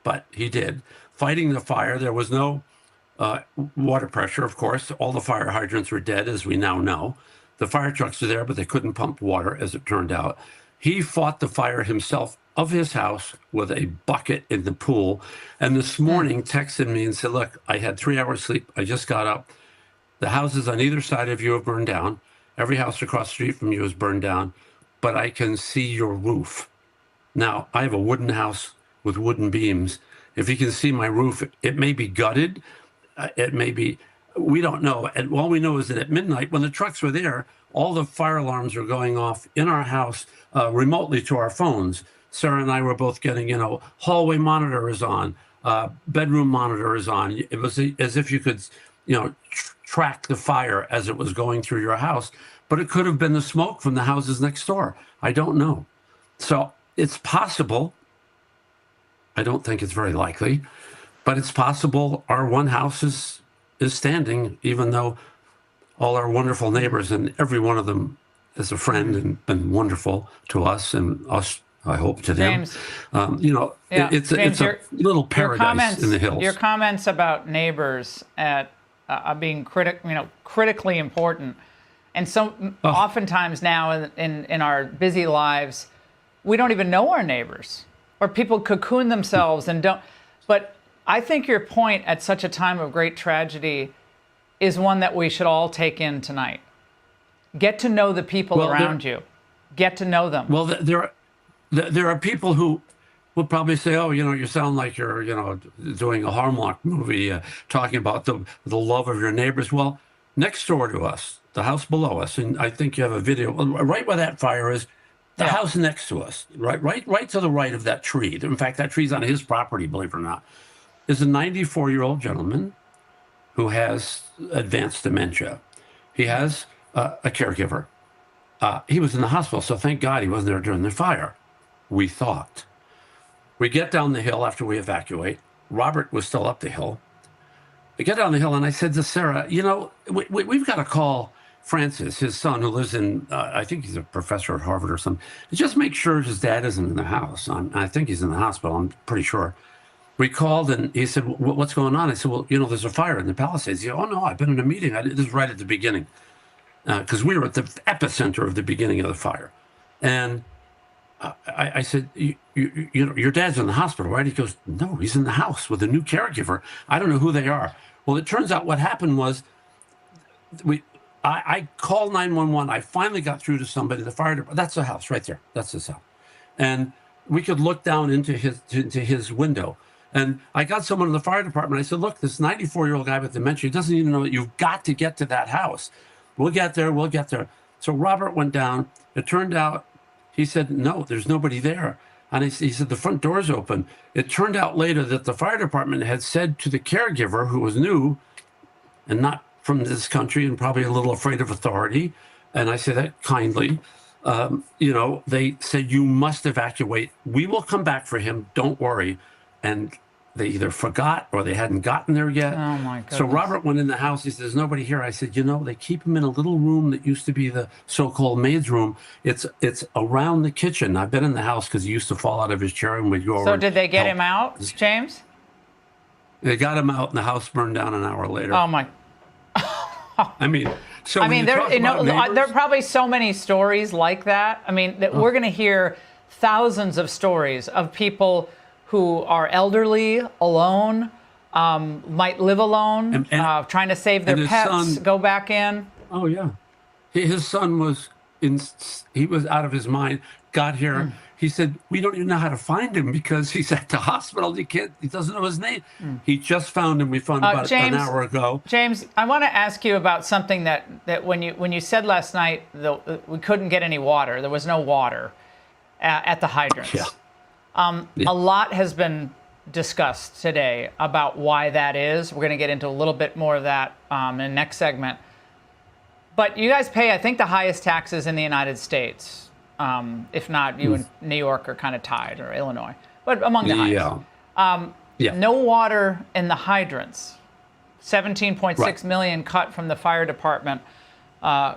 but he did. Fighting the fire. There was no water pressure, of course. All the fire hydrants were dead, as we now know. The fire trucks were there, but they couldn't pump water, as it turned out. He fought the fire himself of his house with a bucket in the pool. And this morning texted me and said, look, I had 3 hours sleep. I just got up. The houses on either side of you have burned down. Every house across the street from you is burned down, but I can see your roof. Now, I have a wooden house with wooden beams. If you can see my roof, it may be gutted. It may be, we don't know. And all we know is that at midnight, when the trucks were there, all the fire alarms were going off in our house remotely to our phones. Sarah and I were both getting, hallway monitor is on, bedroom monitor is on. It was as if you could, track the fire as it was going through your house, but it could have been the smoke from the houses next door. I don't know. So it's possible. I don't think it's very likely, but it's possible our one house is standing, even though all our wonderful neighbors and every one of them is a friend and been wonderful to us and us, I hope, to them. James, it's a little paradise in the hills. Your comments about neighbors being critically important, and so oftentimes now in our busy lives, we don't even know our neighbors, or people cocoon themselves and don't. But I think your point at such a time of great tragedy is one that we should all take in tonight. Get to know the people around you. Get to know them. Well, there are people who will probably say, "Oh, you sound like you're, doing a Hallmark movie, talking about the love of your neighbors." Well, next door to us, the house below us, and I think you have a video right where that fire is. The house next to us, right to the right of that tree. In fact, that tree's on his property, believe it or not, is a 94-year-old gentleman who has advanced dementia. He has a caregiver. He was in the hospital, so thank God he wasn't there during the fire. We thought. We get down the hill after we evacuate. Robert was still up the hill. I get down the hill and I said to Sarah, we've got to call Francis, his son, who lives in, I think he's a professor at Harvard or something, to just make sure his dad isn't in the house. I think he's in the hospital, I'm pretty sure. We called and he said, "What's going on?" I said, "Well, there's a fire in the Palisades." He said, "Oh, no, I've been in a meeting." This is right at the beginning, because we were at the epicenter of the beginning of the fire. And I said, your dad's in the hospital, right? He goes, "No, he's in the house with a new caregiver. I don't know who they are." Well, it turns out what happened was I called 911. I finally got through to somebody, the fire department. That's the house right there. That's his house. And we could look down into his window. And I got someone in the fire department. I said, "Look, this 94-year-old guy with dementia, he doesn't even know that you've got to get to that house. We'll get there. We'll get there." So Robert went down. It turned out, he said, "No, there's nobody there." And he said, "The front door's open." It turned out later that the fire department had said to the caregiver, who was new and not from this country and probably a little afraid of authority, and I say that kindly, they said, "You must evacuate. We will come back for him. Don't worry." And they either forgot or they hadn't gotten there yet. Oh, my goodness. So Robert went in the house. He said, "There's nobody here." I said, "They keep him in a little room that used to be the so-called maid's room. It's around the kitchen." I've been in the house because he used to fall out of his chair and we'd go over. So did they get him out, James? They got him out and the house burned down an hour later. Oh, my. There are probably so many stories like that. We're going to hear thousands of stories of people who are elderly, alone, might live alone, trying to save their pets, go back in. Oh, yeah. His son was out of his mind, got here. He said, "We don't even know how to find him because he's at the hospital. He doesn't know his name." He just found him. We found him about an hour ago. James, I want to ask you about something that when you said last night we couldn't get any water. There was no water at the hydrants. Yeah. A lot has been discussed today about why that is. We're going to get into a little bit more of that in the next segment. But you guys pay, I think, the highest taxes in the United States. If not, you and New York are kind of tied, or Illinois, but among the highest. No water in the hydrants. 17.6 million cut from the fire department.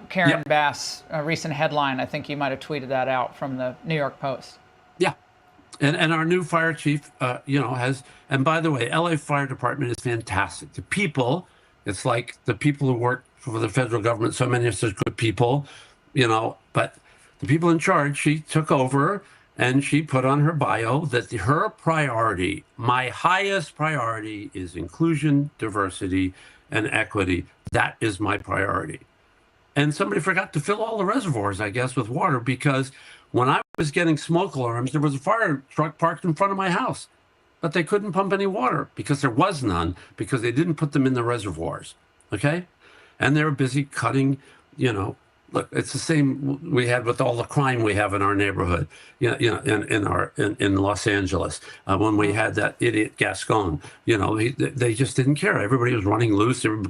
Karen Bass, a recent headline, I think you might have tweeted that out from the New York Post. Yeah. And our new fire chief, has, and by the way, LA Fire Department is fantastic. The people, it's like the people who work for the federal government, so many of us are good people, but the people in charge, she took over and she put on her bio that her priority, my highest priority, is inclusion, diversity, and equity. That is my priority. And somebody forgot to fill all the reservoirs, I guess, with water, because when I was getting smoke alarms, there was a fire truck parked in front of my house, but they couldn't pump any water because there was none, because they didn't put them in the reservoirs. Okay? And they were busy cutting, look, it's the same we had with all the crime we have in our neighborhood, in Los Angeles, when we had that idiot Gascon. They just didn't care. Everybody was running loose. They were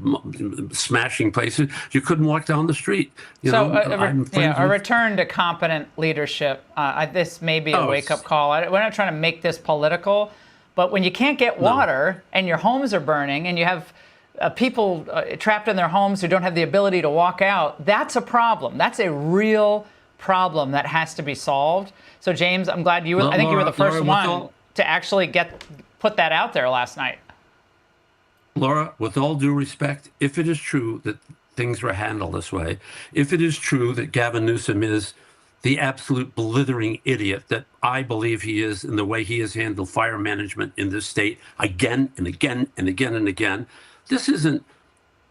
smashing places. You couldn't walk down the street. A return to competent leadership. This may be a wake-up call. We're not trying to make this political, but when you can't get water and your homes are burning and you have people trapped in their homes who don't have the ability to walk out, that's a problem. That's a real problem that has to be solved. So, James, I'm glad you were the first one to actually put that out there last night. Laura, with all due respect, if it is true that things were handled this way, if it is true that Gavin Newsom is the absolute blithering idiot that I believe he is in the way he has handled fire management in this state again and again and again and again, this isn't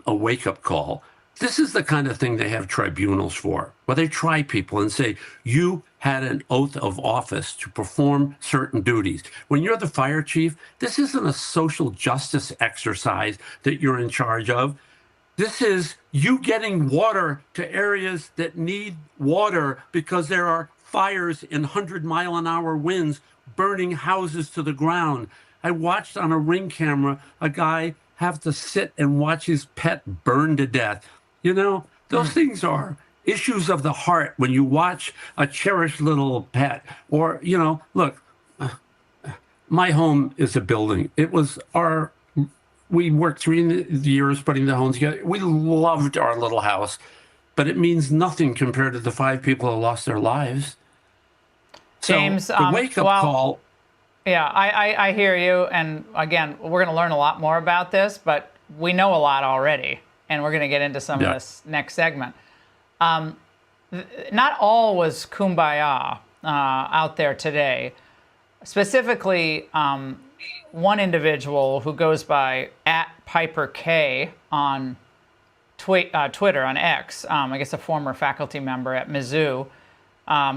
a wake-up call. This is the kind of thing they have tribunals for, where they try people and say, you had an oath of office to perform certain duties. When you're the fire chief, this isn't a social justice exercise that you're in charge of. This is you getting water to areas that need water because there are fires in 100-mile-an-hour winds burning houses to the ground. I watched on a Ring camera a guy have to sit and watch his pet burn to death. You know, those things are issues of the heart when you watch a cherished little pet. Or, you know, look, my home is a building. It was we worked 3 years putting the home together. We loved our little house, but it means nothing compared to the 5 people who lost their lives. So James, the wake-up call. Yeah, I hear you. And again, we're going to learn a lot more about this, but we know a lot already. And we're going to get into some of this next segment. Not all was kumbaya out there today. Specifically, one individual who goes by @PiperK on Twitter, on X, I guess a former faculty member at Mizzou,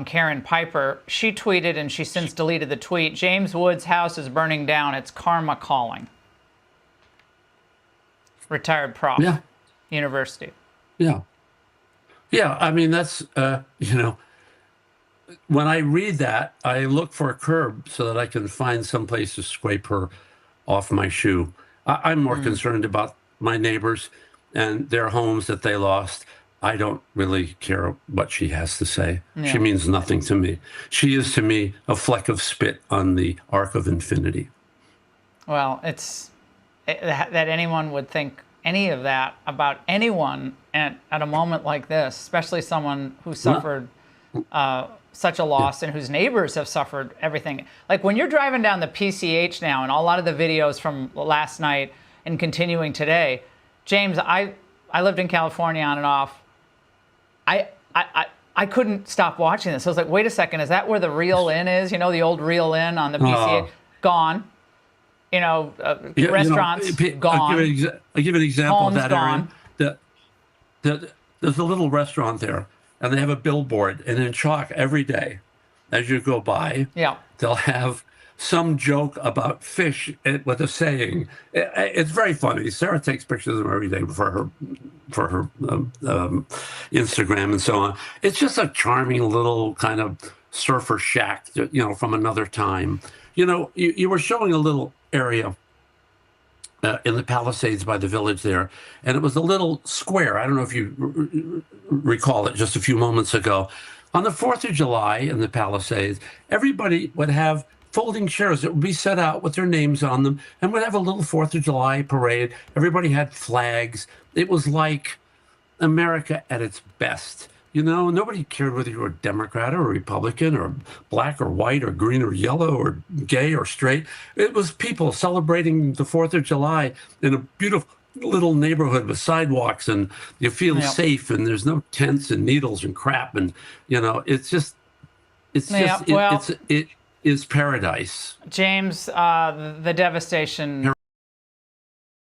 Karen Piper, she tweeted, and she since deleted the tweet, James Woods' house is burning down. It's karma calling. Retired prof. Yeah. University. Yeah. Yeah, I mean, that's, you know, when I read that, I look for a curb so that I can find some place to scrape her off my shoe. I'm more concerned about my neighbors and their homes that they lost. I don't really care what she has to say. Yeah. She means nothing to me. She is, to me, a fleck of spit on the arc of infinity. Well, it's that anyone would think any of that about anyone at a moment like this, especially someone who suffered such a loss and whose neighbors have suffered everything. Like when you're driving down the PCH now, and a lot of the videos from last night and continuing today, James, I lived in California on and off. I couldn't stop watching this. I was like, wait a second, is that where the Real Inn is? You know, the old Real Inn on the PCH? Gone. You know, restaurants, gone. I'll give an example Homes of that, gone. Aaron. There's a little restaurant there, and they have a billboard, and in chalk every day, as you go by, they'll have some joke about fish with a saying. It's very funny. Sarah takes pictures of them every day for her Instagram and so on. It's just a charming little kind of surfer shack, you know, from another time. You know, you were showing a little area in the Palisades by the village there, and it was a little square. I don't know if you recall it just a few moments ago. On the 4th of July in the Palisades, everybody would have folding chairs that would be set out with their names on them, and would have a little 4th of July parade. Everybody had flags. It was like America at its best. You know, nobody cared whether you were a Democrat or a Republican or black or white or green or yellow or gay or straight. It was people celebrating the 4th of July in a beautiful little neighborhood with sidewalks, and you feel safe, and there's no tents and needles and crap. And, you know, it is paradise. James, the devastation.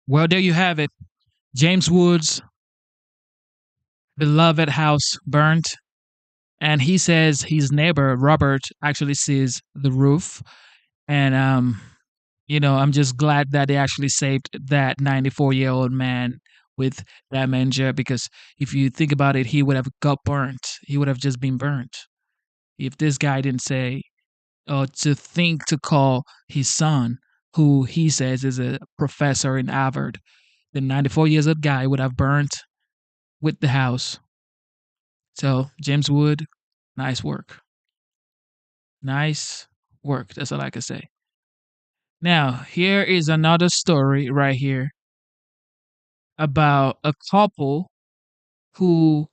Well, there you have it. James Woods' beloved house burnt, and he says his neighbor Robert actually sees the roof. And you know, I'm just glad that they actually saved that 94-year-old man with dementia, because if you think about it, he would have got burnt. He would have just been burnt if this guy didn't say, or to think to call his son, who he says is a professor in Harvard, the 94-year-old guy would have burnt with the house. So, James Wood, nice work. Nice work. That's all I can say. Now, here is another story right here about a couple who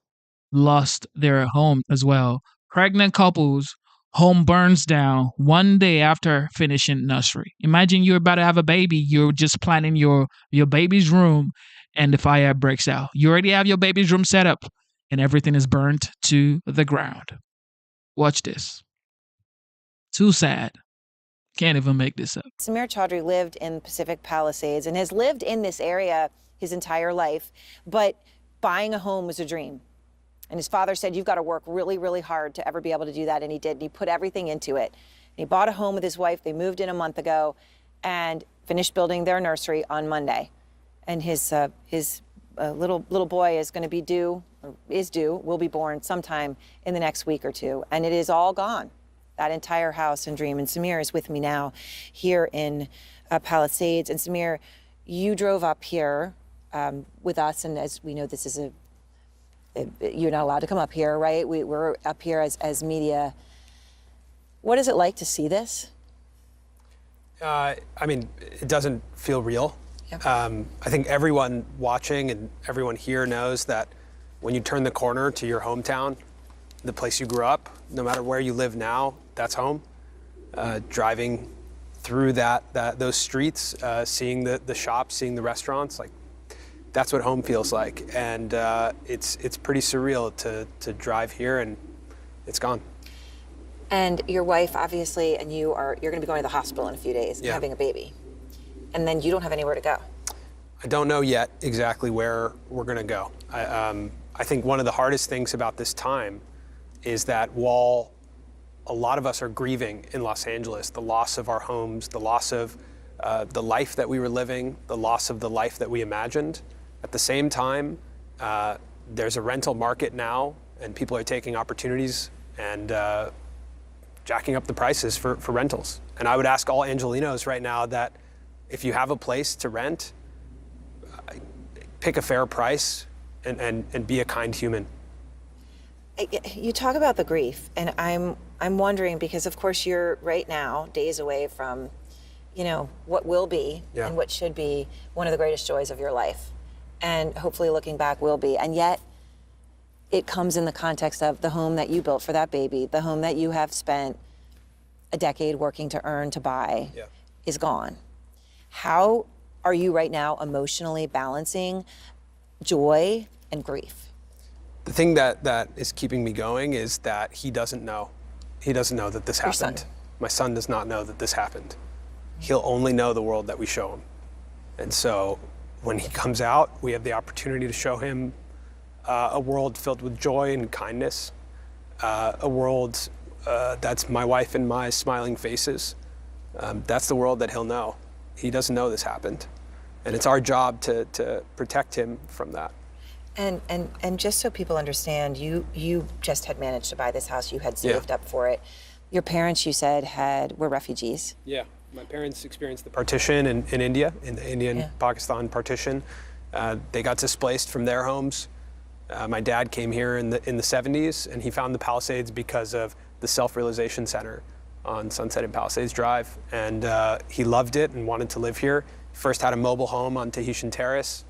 lost their home as well. Pregnant couples, home burns down one day after finishing nursery. Imagine you're about to have a baby. You're just planning your baby's room, and the fire breaks out. You already have your baby's room set up, and everything is burnt to the ground. Watch this. Too sad. Can't even make this up. Samir Chaudhry lived in Pacific Palisades and has lived in this area his entire life, but buying a home was a dream. And his father said, you've got to work really, really hard to ever be able to do that. And he did. And he put everything into it. And he bought a home with his wife. They moved in a month ago and finished building their nursery on Monday. And his little boy is going to be due, or is due, will be born sometime in the next week or two. And it is all gone, that entire house and dream. And Samir is with me now here in Palisades. And Samir, you drove up here with us. And as we know, this is you're not allowed to come up here, right? We're up here as media. What is it like to see this? I mean, it doesn't feel real. Yep. I think everyone watching and everyone here knows that when you turn the corner to your hometown, the place you grew up, no matter where you live now, that's home. Driving through those streets, seeing the shops, seeing the restaurants, like that's what home feels like. And it's pretty surreal to drive here and it's gone. And your wife, obviously, and you're going to be going to the hospital in a few days, Yeah. having a baby. And then you don't have anywhere to go. I don't know yet exactly where we're going to go. I think one of the hardest things about this time is that while a lot of us are grieving in Los Angeles, the loss of our homes, the loss of the life that we were living, the loss of the life that we imagined, at the same time, there's a rental market now, and people are taking opportunities and jacking up the prices for rentals. And I would ask all Angelenos right now that if you have a place to rent, pick a fair price and be a kind human. You talk about the grief, and I'm wondering, because of course you're right now days away from, what will be and what should be one of the greatest joys of your life. And hopefully looking back will be. And yet it comes in the context of the home that you built for that baby, the home that you have spent a decade working to earn, to buy, is gone. How are you right now emotionally balancing joy and grief? The thing that is keeping me going is that he doesn't know. He doesn't know that this Your happened. son. My son does not know that this happened. He'll only know the world that we show him. And so when he comes out, we have the opportunity to show him a world filled with joy and kindness, a world that's my wife and my smiling faces. That's the world that he'll know. He doesn't know this happened. And it's our job to protect him from that. And just so people understand, you just had managed to buy this house. You had saved up for it. Your parents, you said, were refugees. Yeah, my parents experienced the partition in India, in the Indian-Pakistan partition. They got displaced from their homes. My dad came here in the 70s, and he found the Palisades because of the Self-Realization Center on Sunset and Palisades Drive. And he loved it and wanted to live here. First had a mobile home on Tahitian Terrace,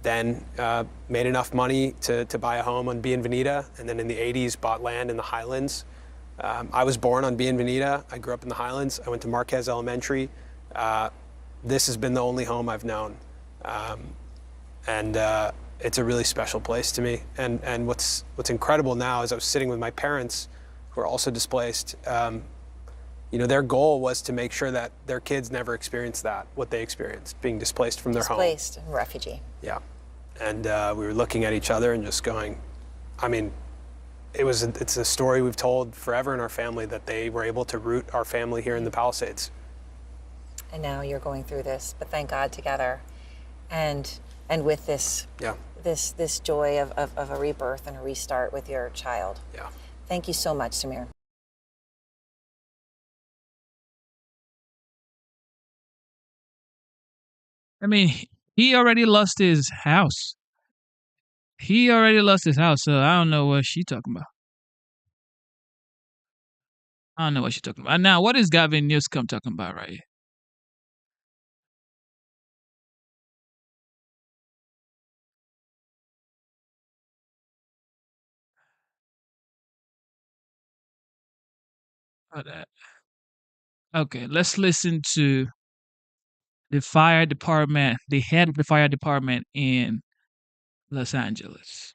then made enough money to buy a home on Bienvenida, and then in the 80s bought land in the Highlands. I was born on Bienvenida. I grew up in the Highlands. I went to Marquez Elementary. This has been the only home I've known. And it's a really special place to me. And what's incredible now is I was sitting with my parents who are also displaced. Their goal was to make sure that their kids never experience that, what they experienced, being displaced from their home. Displaced and refugee. Yeah. And we were looking at each other and just going, I mean, it's a story we've told forever in our family, that they were able to root our family here in the Palisades. And now you're going through this, but thank God together. And with this this joy of a rebirth and a restart with your child. Yeah. Thank you so much, Samir. I mean, he already lost his house. So I don't know what she's talking about. Now, what is Gavin Newsom talking about right here? Okay, let's listen to the fire department, the head of the fire department in Los Angeles.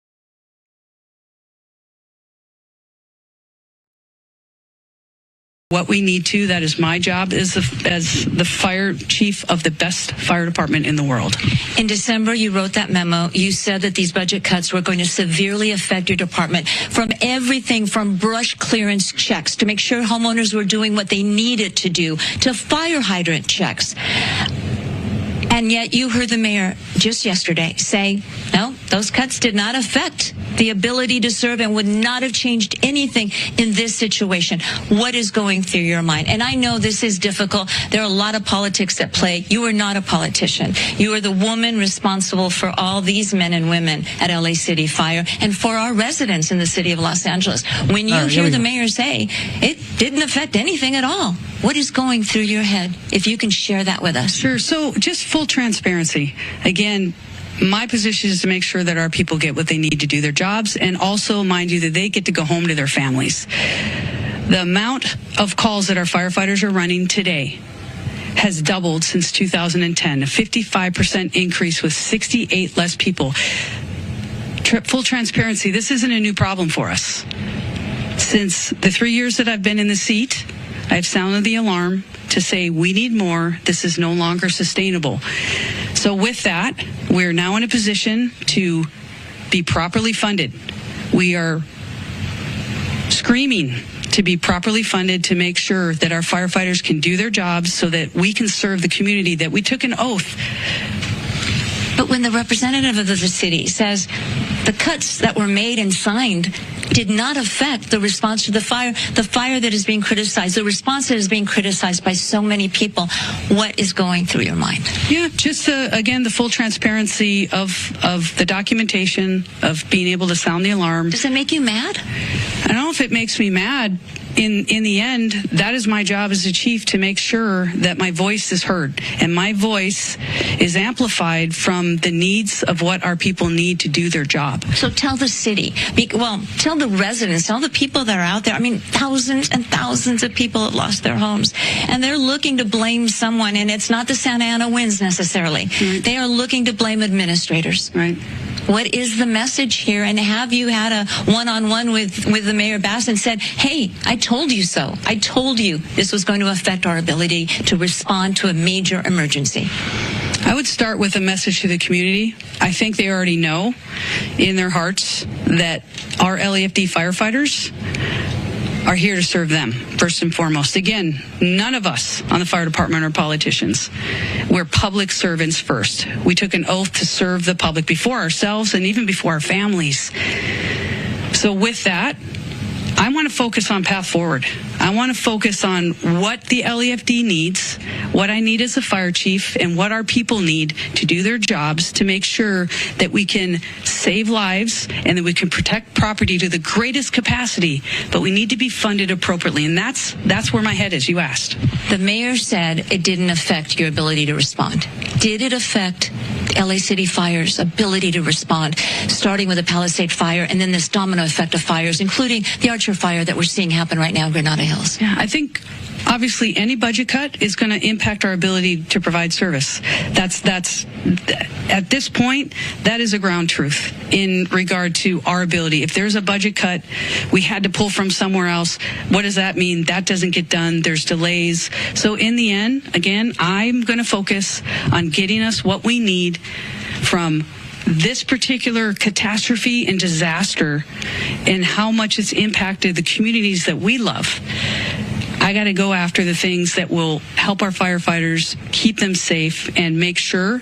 what we need to. That is my job as the fire chief of the best fire department in the world. In December, you wrote that memo. You said that these budget cuts were going to severely affect your department, from everything from brush clearance checks to make sure homeowners were doing what they needed to do, to fire hydrant checks. And yet you heard the mayor just yesterday say, no, those cuts did not affect the ability to serve and would not have changed anything in this situation. What is going through your mind? And I know this is difficult. There are a lot of politics at play. You are not a politician. You are the woman responsible for all these men and women at LA City Fire and for our residents in the city of Los Angeles. When you hear the mayor say it didn't affect anything at all, what is going through your head? If you can share that with us. Sure. So just full transparency. Again, my position is to make sure that our people get what they need to do their jobs, and also, mind you, that they get to go home to their families. The amount of calls that our firefighters are running today has doubled since 2010, a 55% increase with 68 less people. Full transparency, this isn't a new problem for us. Since the 3 years that I've been in the seat, I've sounded the alarm to say we need more. This is no longer sustainable. So with that, we're now in a position to be properly funded. We are screaming to be properly funded to make sure that our firefighters can do their jobs so that we can serve the community that we took an oath. But when the representative of the city says the cuts that were made and signed did not affect the response to the fire that is being criticized, the response that is being criticized by so many people, what is going through your mind? Yeah, just again, the full transparency of the documentation, of being able to sound the alarm. Does it make you mad? I don't know if it makes me mad. In the end, that is my job as a chief, to make sure that my voice is heard and my voice is amplified from the needs of what our people need to do their job. So tell the city, tell the residents, tell the people that are out there. I mean, thousands and thousands of people have lost their homes, and they're looking to blame someone, and it's not the Santa Ana winds necessarily. Right. They are looking to blame administrators. Right. What is the message here? And have you had a one-on-one with the Mayor Bass and said, hey, I told you so. I told you this was going to affect our ability to respond to a major emergency? I would start with a message to the community. I think they already know in their hearts that our LAFD firefighters are here to serve them, first and foremost. Again, none of us on the fire department are politicians. We're public servants first. We took an oath to serve the public before ourselves and even before our families. So with that, I want to focus on path forward. I want to focus on what the LAFD needs, what I need as a fire chief, and what our people need to do their jobs to make sure that we can save lives and that we can protect property to the greatest capacity. But we need to be funded appropriately, and that's where my head is, you asked. The mayor said it didn't affect your ability to respond. Did it affect LA City Fire's ability to respond, starting with the Palisade Fire and then this domino effect of fires, including the Archer Fire that we're seeing happen right now in Granada Hills? Yeah, I think obviously any budget cut is going to impact our ability to provide service. That's at this point, that is a ground truth in regard to our ability. If there's a budget cut, we had to pull from somewhere else. What does that mean? That doesn't get done. There's delays. So in the end, again, I'm going to focus on getting us what we need from this particular catastrophe and disaster and how much it's impacted the communities that we love. I got to go after the things that will help our firefighters, keep them safe, and make sure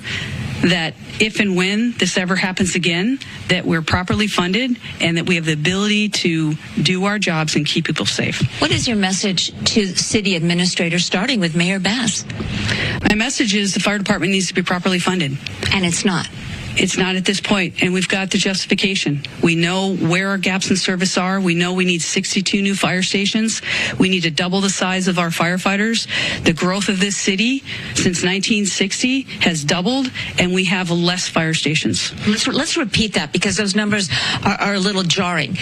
that if and when this ever happens again, that we're properly funded and that we have the ability to do our jobs and keep people safe. What is your message to city administrators, starting with Mayor Bass? My message is the fire department needs to be properly funded. And it's not. It's not at this point, and we've got the justification. We know where our gaps in service are. We know we need 62 new fire stations. We need to double the size of our firefighters. The growth of this city since 1960 has doubled, and we have less fire stations. Let's repeat that, because those numbers are a little jarring.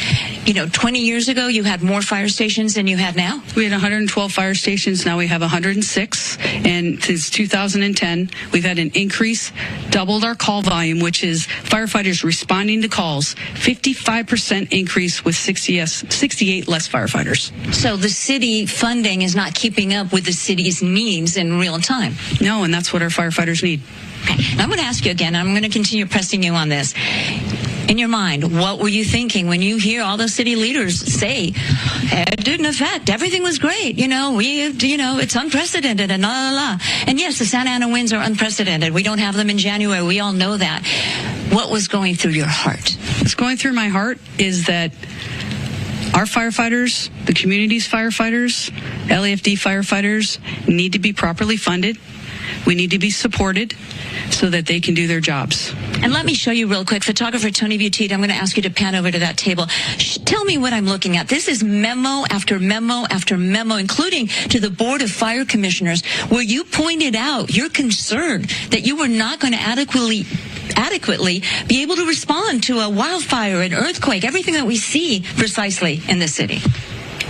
20 years ago, you had more fire stations than you have now? We had 112 fire stations. Now we have 106. And since 2010, we've had an increase, doubled our call volume, which is firefighters responding to calls, 55% increase with 68 less firefighters. So the city funding is not keeping up with the city's needs in real time. No, and that's what our firefighters need. Okay. Now I'm going to ask you again. I'm going to continue pressing you on this. In your mind, what were you thinking when you hear all those city leaders say, it didn't affect, everything was great, it's unprecedented and la la la. And yes, the Santa Ana winds are unprecedented. We don't have them in January. We all know that. What was going through your heart? What's going through my heart is that our firefighters, the community's firefighters, LAFD firefighters need to be properly funded. We need to be supported so that they can do their jobs. And let me show you real quick. Photographer Tony Buttigieg, I'm going to ask you to pan over to that table. Tell me what I'm looking at. This is memo after memo after memo, including to the Board of Fire Commissioners, where you pointed out your concern that you were not going to adequately be able to respond to a wildfire, an earthquake, everything that we see precisely in the city.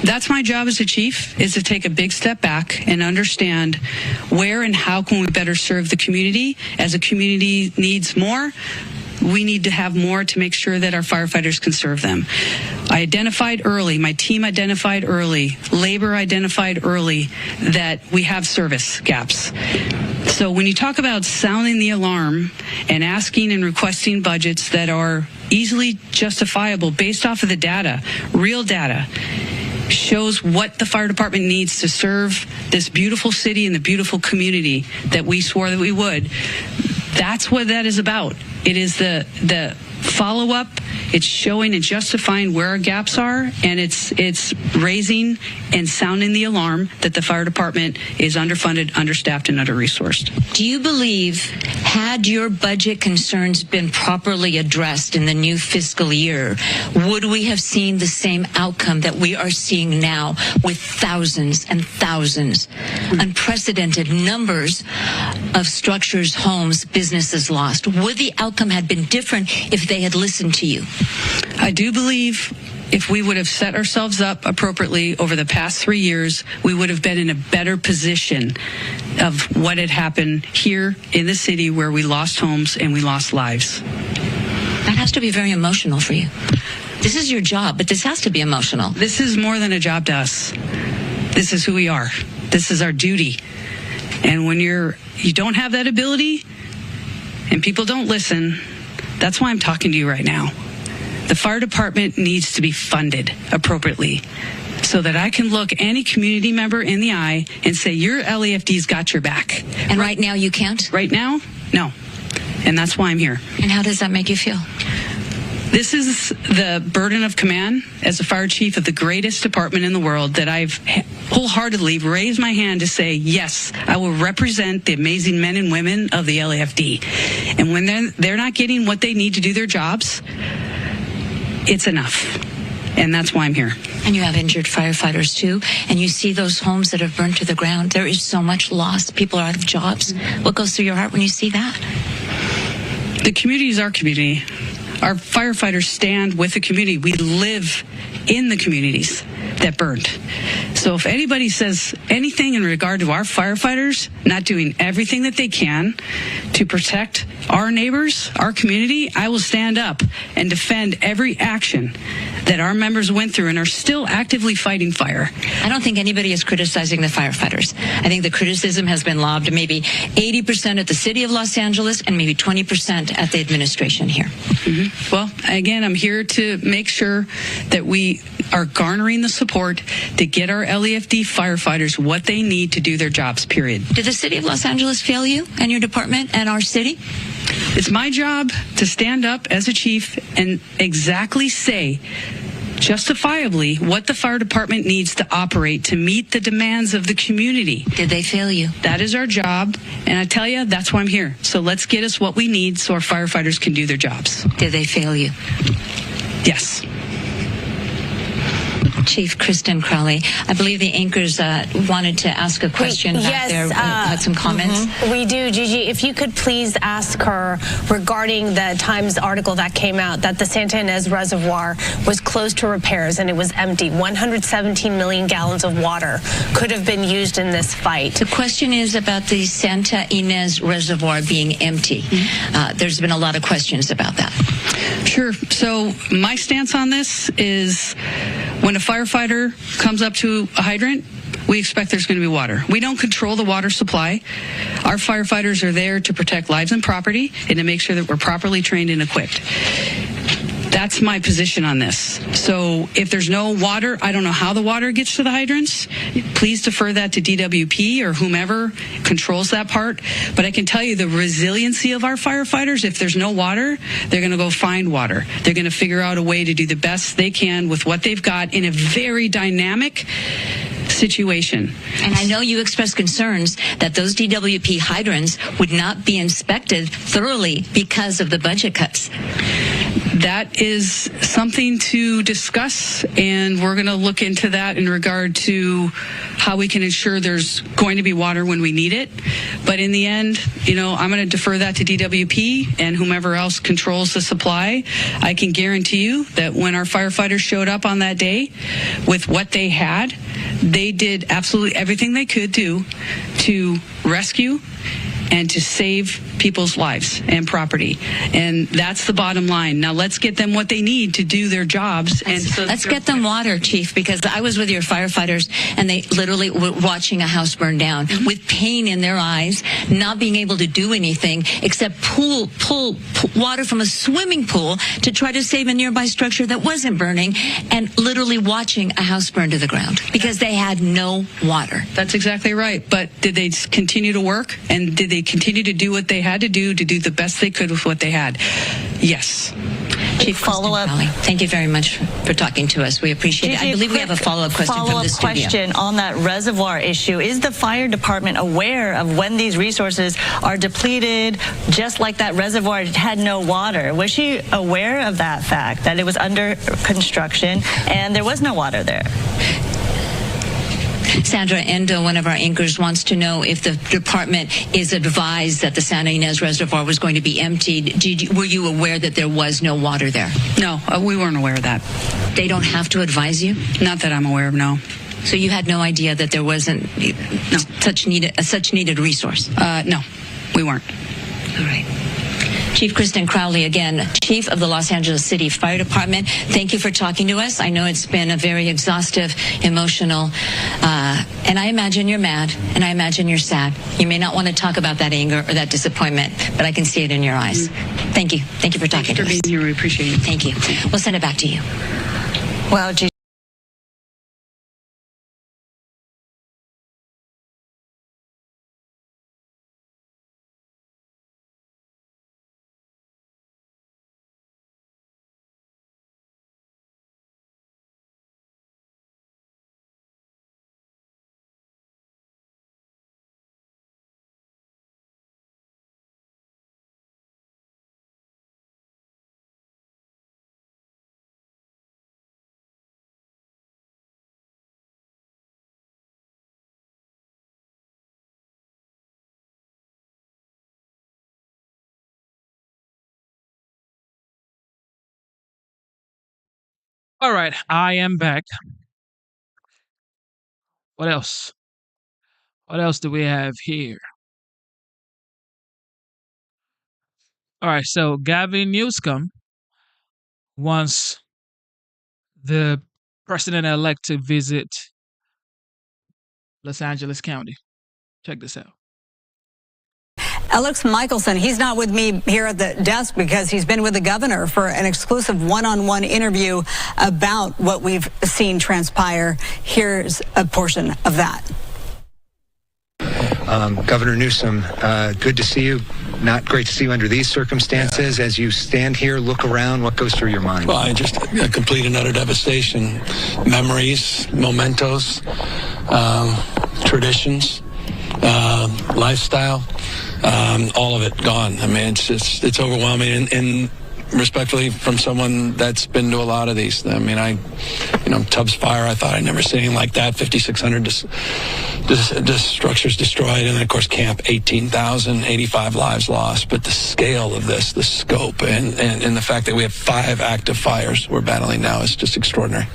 That's my job as a chief, is to take a big step back and understand where and how can we better serve the community. As a community needs more, we need to have more to make sure that our firefighters can serve them. I identified early, my team identified early, labor identified early that we have service gaps. So when you talk about sounding the alarm and asking and requesting budgets that are easily justifiable based off of the data, real data, shows what the fire department needs to serve this beautiful city and the beautiful community that we swore that we would. That's what that is about. It is the follow-up. It's showing and justifying where our gaps are, and it's raising and sounding the alarm that the fire department is underfunded, understaffed, and under-resourced. Do you believe, had your budget concerns been properly addressed in the new fiscal year, would we have seen the same outcome that we are seeing now with thousands and thousands, unprecedented numbers of structures, homes, businesses lost? Would the outcome have been different if they had listened to you? I do believe if we would have set ourselves up appropriately over the past 3 years, we would have been in a better position of what had happened here in the city where we lost homes and we lost lives. That has to be very emotional for you. This is your job, but this has to be emotional. This is more than a job to us. This is who we are. This is our duty. And when you don't have that ability and people don't listen, that's why I'm talking to you right now. The fire department needs to be funded appropriately so that I can look any community member in the eye and say, your LAFD's got your back. And right now you can't? Right now, no. And that's why I'm here. And how does that make you feel? This is the burden of command as a fire chief of the greatest department in the world that I've wholeheartedly raised my hand to say, yes, I will represent the amazing men and women of the LAFD. And when they're not getting what they need to do their jobs, it's enough. And that's why I'm here. And you have injured firefighters too. And you see those homes that have burned to the ground. There is so much loss. People are out of jobs. What goes through your heart when you see that? The community is our community. Our firefighters stand with the community. We live in the communities that burned. So if anybody says anything in regard to our firefighters not doing everything that they can to protect our neighbors, our community, I will stand up and defend every action that our members went through and are still actively fighting fire. I don't think anybody is criticizing the firefighters. I think the criticism has been lobbed maybe 80% at the city of Los Angeles and maybe 20% at the administration here. Mm-hmm. Well, again, I'm here to make sure that we are garnering the support to get our LAFD firefighters what they need to do their jobs, period. Did the city of Los Angeles fail you and your department and our city? It's my job to stand up as a chief and exactly say justifiably what the fire department needs to operate to meet the demands of the community. Did they fail you? That is our job, and I tell you, that's why I'm here. So let's get us what we need so our firefighters can do their jobs. Did they fail you? Yes. Chief Kristen Crowley. I believe the anchors wanted to ask a question back there, had some comments. We do, Gigi. If you could please ask her regarding the Times article that came out that the Santa Ynez Reservoir was closed to repairs and it was empty. 117 million gallons of water could have been used in this fight. The question is about the Santa Ynez Reservoir being empty. There's been a lot of questions about that. Sure. So my stance on this is when a firefighter comes up to a hydrant, we expect there's going to be water. We don't control the water supply. Our firefighters are there to protect lives and property and to make sure that we're properly trained and equipped. That's my position on this. So if there's no water, I don't know how the water gets to the hydrants. Please defer that to DWP or whomever controls that part. But I can tell you the resiliency of our firefighters, if there's no water, they're going to go find water. They're going to figure out a way to do the best they can with what they've got in a very dynamic situation. And I know you expressed concerns that those DWP hydrants would not be inspected thoroughly because of the budget cuts. That is something to discuss, and we're going to look into that in regard to how we can ensure there's going to be water when we need it. But in the end, I'm going to defer that to DWP and whomever else controls the supply. I can guarantee you that when our firefighters showed up on that day with what they had, they did absolutely everything they could do to rescue and to save people's lives and property. And that's the bottom line. Now let's get them what they need to do their jobs. And so let's get them water, Chief, because I was with your firefighters and they literally were watching a house burn down with pain in their eyes, not being able to do anything except pull water from a swimming pool to try to save a nearby structure that wasn't burning, and literally watching a house burn to the ground because they had no water. That's exactly right. But did they continue to work, and did they continue to do what they had to do the best they could with what they had? Yes. Chief, follow-up. Thank you very much for talking to us. We appreciate it. I believe we have a follow-up question from the studio. Question on that reservoir issue. Is the fire department aware of when these resources are depleted, just like that reservoir had no water? Was she aware of that fact, that it was under construction and there was no water there? Sandra Endo, one of our anchors, wants to know if the department is advised that the Santa Ynez Reservoir was going to be emptied. Were you aware that there was no water there? No, we weren't aware of that. They don't have to advise you? Not that I'm aware of, no. So you had no idea that there wasn't such needed resource? No, we weren't. All right. Chief Kristen Crowley, again, Chief of the Los Angeles City Fire Department. Thank you for talking to us. I know it's been a very exhaustive, emotional, and I imagine you're mad, and I imagine you're sad. You may not want to talk about that anger or that disappointment, but I can see it in your eyes. Thank you. Thank you for talking to us. Thanks for being here. We appreciate it. Thank you. We'll send it back to you. Well, All right, I am back. What else? What else do we have here? All right, so Gavin Newsom wants the president-elect to visit Los Angeles County. Check this out. Alex Michelson, he's not with me here at the desk because he's been with the governor for an exclusive one-on-one interview about what we've seen transpire. Here's a portion of that. Governor Newsom, good to see you. Not great to see you under these circumstances. As you stand here, look around, what goes through your mind? Well, just complete and utter devastation. Memories, mementos, traditions, lifestyle, all of it gone. I mean, it's overwhelming. And respectfully, from someone that's been to a lot of these. I mean, Tubbs Fire, I thought I'd never seen anything like that. 5,600 structures destroyed, and then, of course, Camp, 18,000, 85 lives lost. But the scale of this, the scope, and the fact that we have 5 active fires we're battling now is just extraordinary.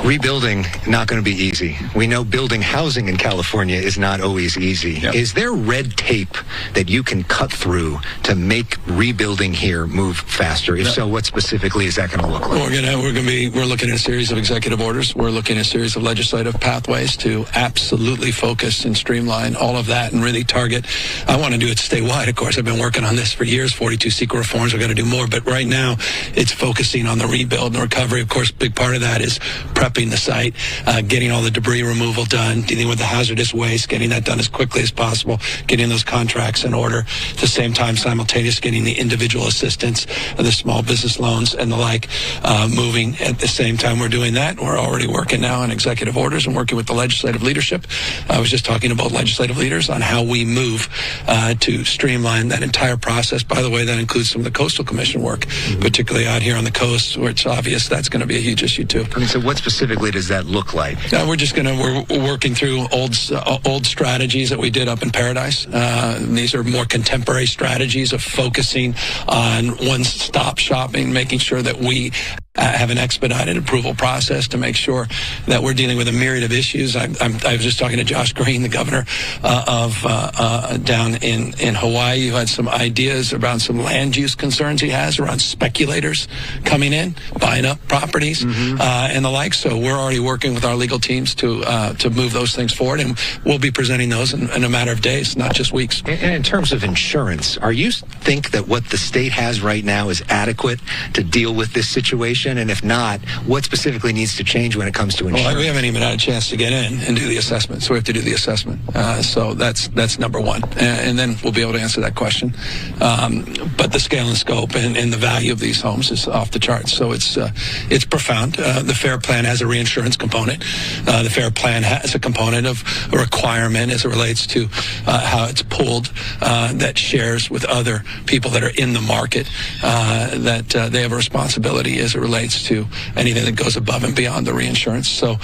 Rebuilding, not going to be easy. We know building housing in California is not always easy. Yep. Is there red tape that you can cut through to make rebuilding here move faster? If so, what specifically is that going to look like? We're looking at a series of executive orders. We're looking at a series of legislative pathways to absolutely focus and streamline all of that and really target. I want to do it statewide, of course. I've been working on this for years, 42 secret reforms. We've got to do more. But right now, it's focusing on the rebuild and recovery. Of course, a big part of that is prepping the site, getting all the debris removal done, dealing with the hazardous waste, getting that done as quickly as possible, getting those contracts in order. At the same time, simultaneous getting the individual assistance, the small business loans and the like, moving. At the same time we're doing that, we're already working now on executive orders and working with the legislative leadership. I was just talking about legislative leaders on how we move to streamline that entire process. By the way, that includes some of the Coastal Commission work, particularly out here on the coast, where it's obvious that's going to be a huge issue too. I mean, so what specifically does that look like? We're working through old strategies that we did up in Paradise. These are more contemporary strategies of focusing on one-stop shopping, making sure that we have an expedited approval process to make sure that we're dealing with a myriad of issues. I was just talking to Josh Green, the governor down in Hawaii, who had some ideas around some land use concerns he has around speculators coming in, buying up properties, and the like. So we're already working with our legal teams to move those things forward, and we'll be presenting those in a matter of days, not just weeks. And in terms of insurance, are you think that what the state has right now is adequate to deal with this situation? And if not, what specifically needs to change when it comes to insurance? Well, we haven't even had a chance to get in and do the assessment, so we have to do the assessment. So that's number one, and then we'll be able to answer that question. But the scale and scope and the value of these homes is off the charts, so it's profound. The FAIR plan has a reinsurance component. The FAIR plan has a component of a requirement as it relates to how it's pooled, that shares with other people that are in the market, that they have a responsibility as it relates to anything that goes above and beyond the reinsurance. So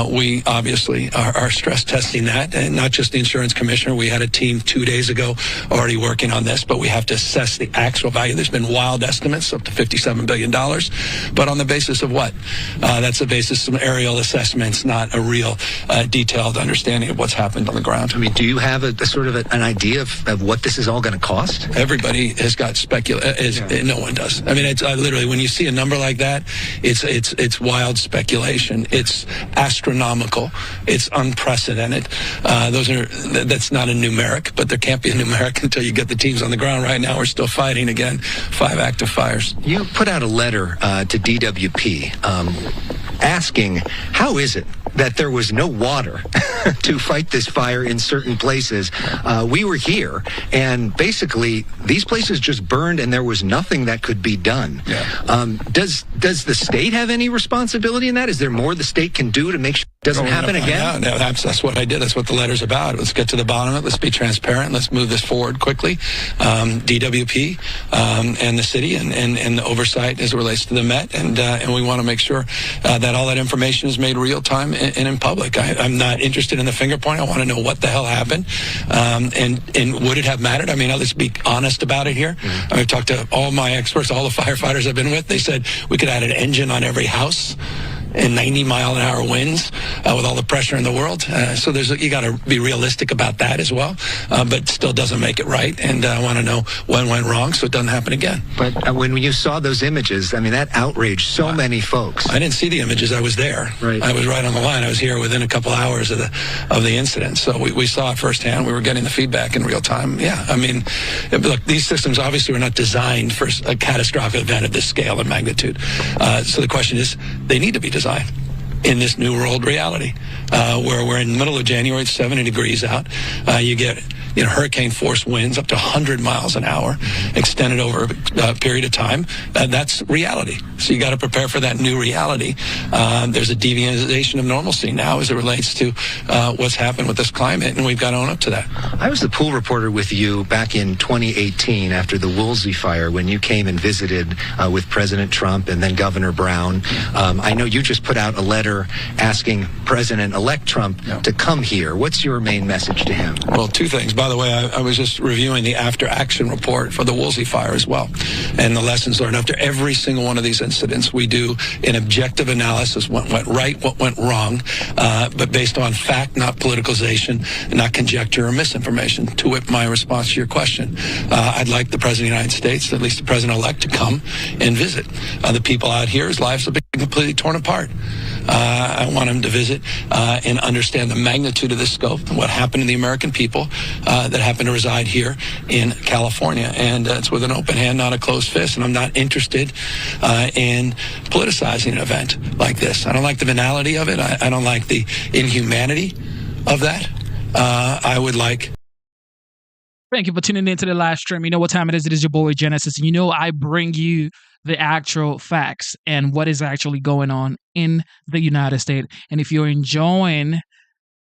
we obviously are stress testing that, and not just the insurance commissioner. We had a team 2 days ago already working on this, but we have to assess the actual value. There's been wild estimates up to $57 billion, but on the basis of what? That's the basis of aerial assessments, not a real detailed understanding of what's happened on the ground. I mean, do you have a sort of an idea of what this is all going to cost? Everybody has got no one does. I mean, it's literally, when you see a number like that, it's wild speculation. It's astronomical. It's unprecedented. That's not a numeric, but there can't be a numeric until you get the teams on the ground. Right now, we're still fighting again. 5 active fires. You put out a letter to DWP asking, how is it that there was no water to fight this fire in certain places? We were here, and basically these places just burned, and there was nothing that could be done. Yeah. Does the state have any responsibility in that? Is there more the state can do to make sure it doesn't happen again? No, that's what I did. That's what the letter's about. Let's get to the bottom of it. Let's be transparent. Let's move this forward quickly. DWP and the city and the oversight as it relates to the Met, and we want to make sure that all that information is made real time and in public. I'm not interested in the finger pointing. I want to know what the hell happened, and would it have mattered? I mean, I'll just be honest about it here. I've talked to all my experts, all the firefighters I've been with. They said we could add an engine on every house and 90-mile-an-hour winds with all the pressure in the world. So you got to be realistic about that as well. But still doesn't make it right. And I want to know what went wrong so it doesn't happen again. But when you saw those images, I mean, that outraged so many folks. I didn't see the images. I was there. Right. I was right on the line. I was here within a couple hours of the incident. So we saw it firsthand. We were getting the feedback in real time. Yeah, I mean, look, these systems obviously were not designed for a catastrophic event of this scale and magnitude. So the question is, they need to be designed in this new world reality, where we're in the middle of January, it's 70 degrees out. You get hurricane force winds up to 100 miles an hour, extended over a period of time. That's reality. So you got to prepare for that new reality. There's a deviation of normalcy now as it relates to what's happened with this climate, and we've got to own up to that. I was the pool reporter with you back in 2018 after the Woolsey fire when you came and visited with President Trump and then Governor Brown. I know you just put out a letter asking President-elect Trump to come here. What's your main message to him? Well, two things. By the way, I was just reviewing the after-action report for the Woolsey fire as well, and the lessons learned. After every single one of these incidents, we do an objective analysis, what went right, what went wrong, but based on fact, not politicalization, not conjecture or misinformation. To whip my response to your question, I'd like the President of the United States, at least the President-elect, to come and visit. The people out here, his lives have been completely torn apart. I want him to visit and understand the magnitude of this scope and what happened to the American people that happen to reside here in California. And it's with an open hand, not a closed fist. And I'm not interested in politicizing an event like this. I don't like the banality of it. I don't like the inhumanity of that. I would like... Thank you for tuning in to the live stream. You know what time it is. It is your boy Genesis. You know I bring you the actual facts and what is actually going on in the United States. And if you're enjoying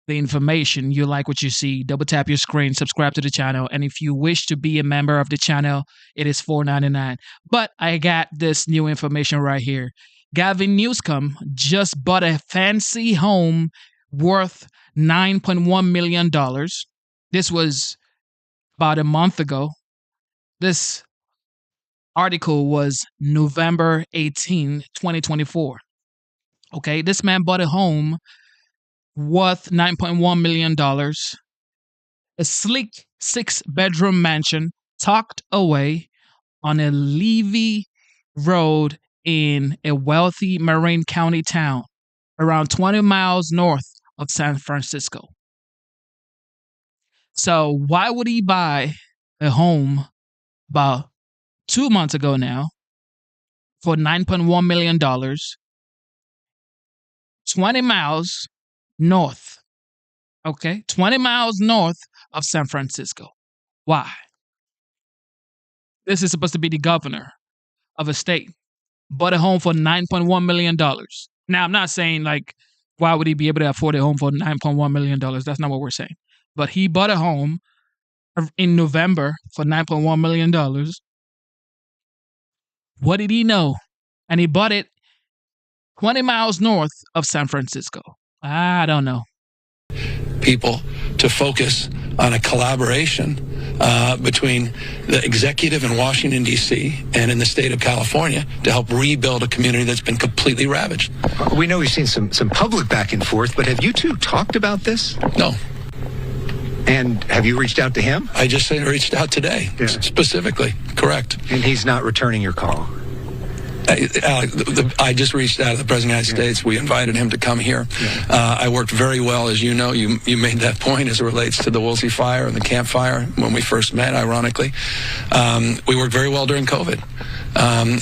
the information, you like what you see, double tap your screen, subscribe to the channel. And if you wish to be a member of the channel, it is $4.99. But I got this new information right here. Gavin Newsom just bought a fancy home worth $9.1 million. This was about a month ago. This article was November 18, 2024. Okay, this man bought a home worth $9.1 million, a sleek 6-bedroom mansion tucked away on a Levy road in a wealthy Marin County town, around 20 miles north of San Francisco. So why would he buy a home about 2 months ago now for $9.1 million, 20 miles north, okay? 20 miles north of San Francisco. Why? This is supposed to be the governor of a state. Bought a home for $9.1 million. Now, I'm not saying, like, why would he be able to afford a home for $9.1 million? That's not what we're saying. But he bought a home in November for $9.1 million. What did he know? And he bought it 20 miles north of San Francisco. I don't know. People to focus on a collaboration between the executive in Washington, D.C. and in the state of California to help rebuild a community that's been completely ravaged. We know we've seen some public back and forth, but have you two talked about this? No. And have you reached out to him? I just reached out today, specifically. Correct. And he's not returning your call? I just reached out to the President of the United States. We invited him to come here. I worked very well, as you know. You made that point as it relates to the Woolsey fire and the Camp Fire when we first met, ironically. We worked very well during COVID.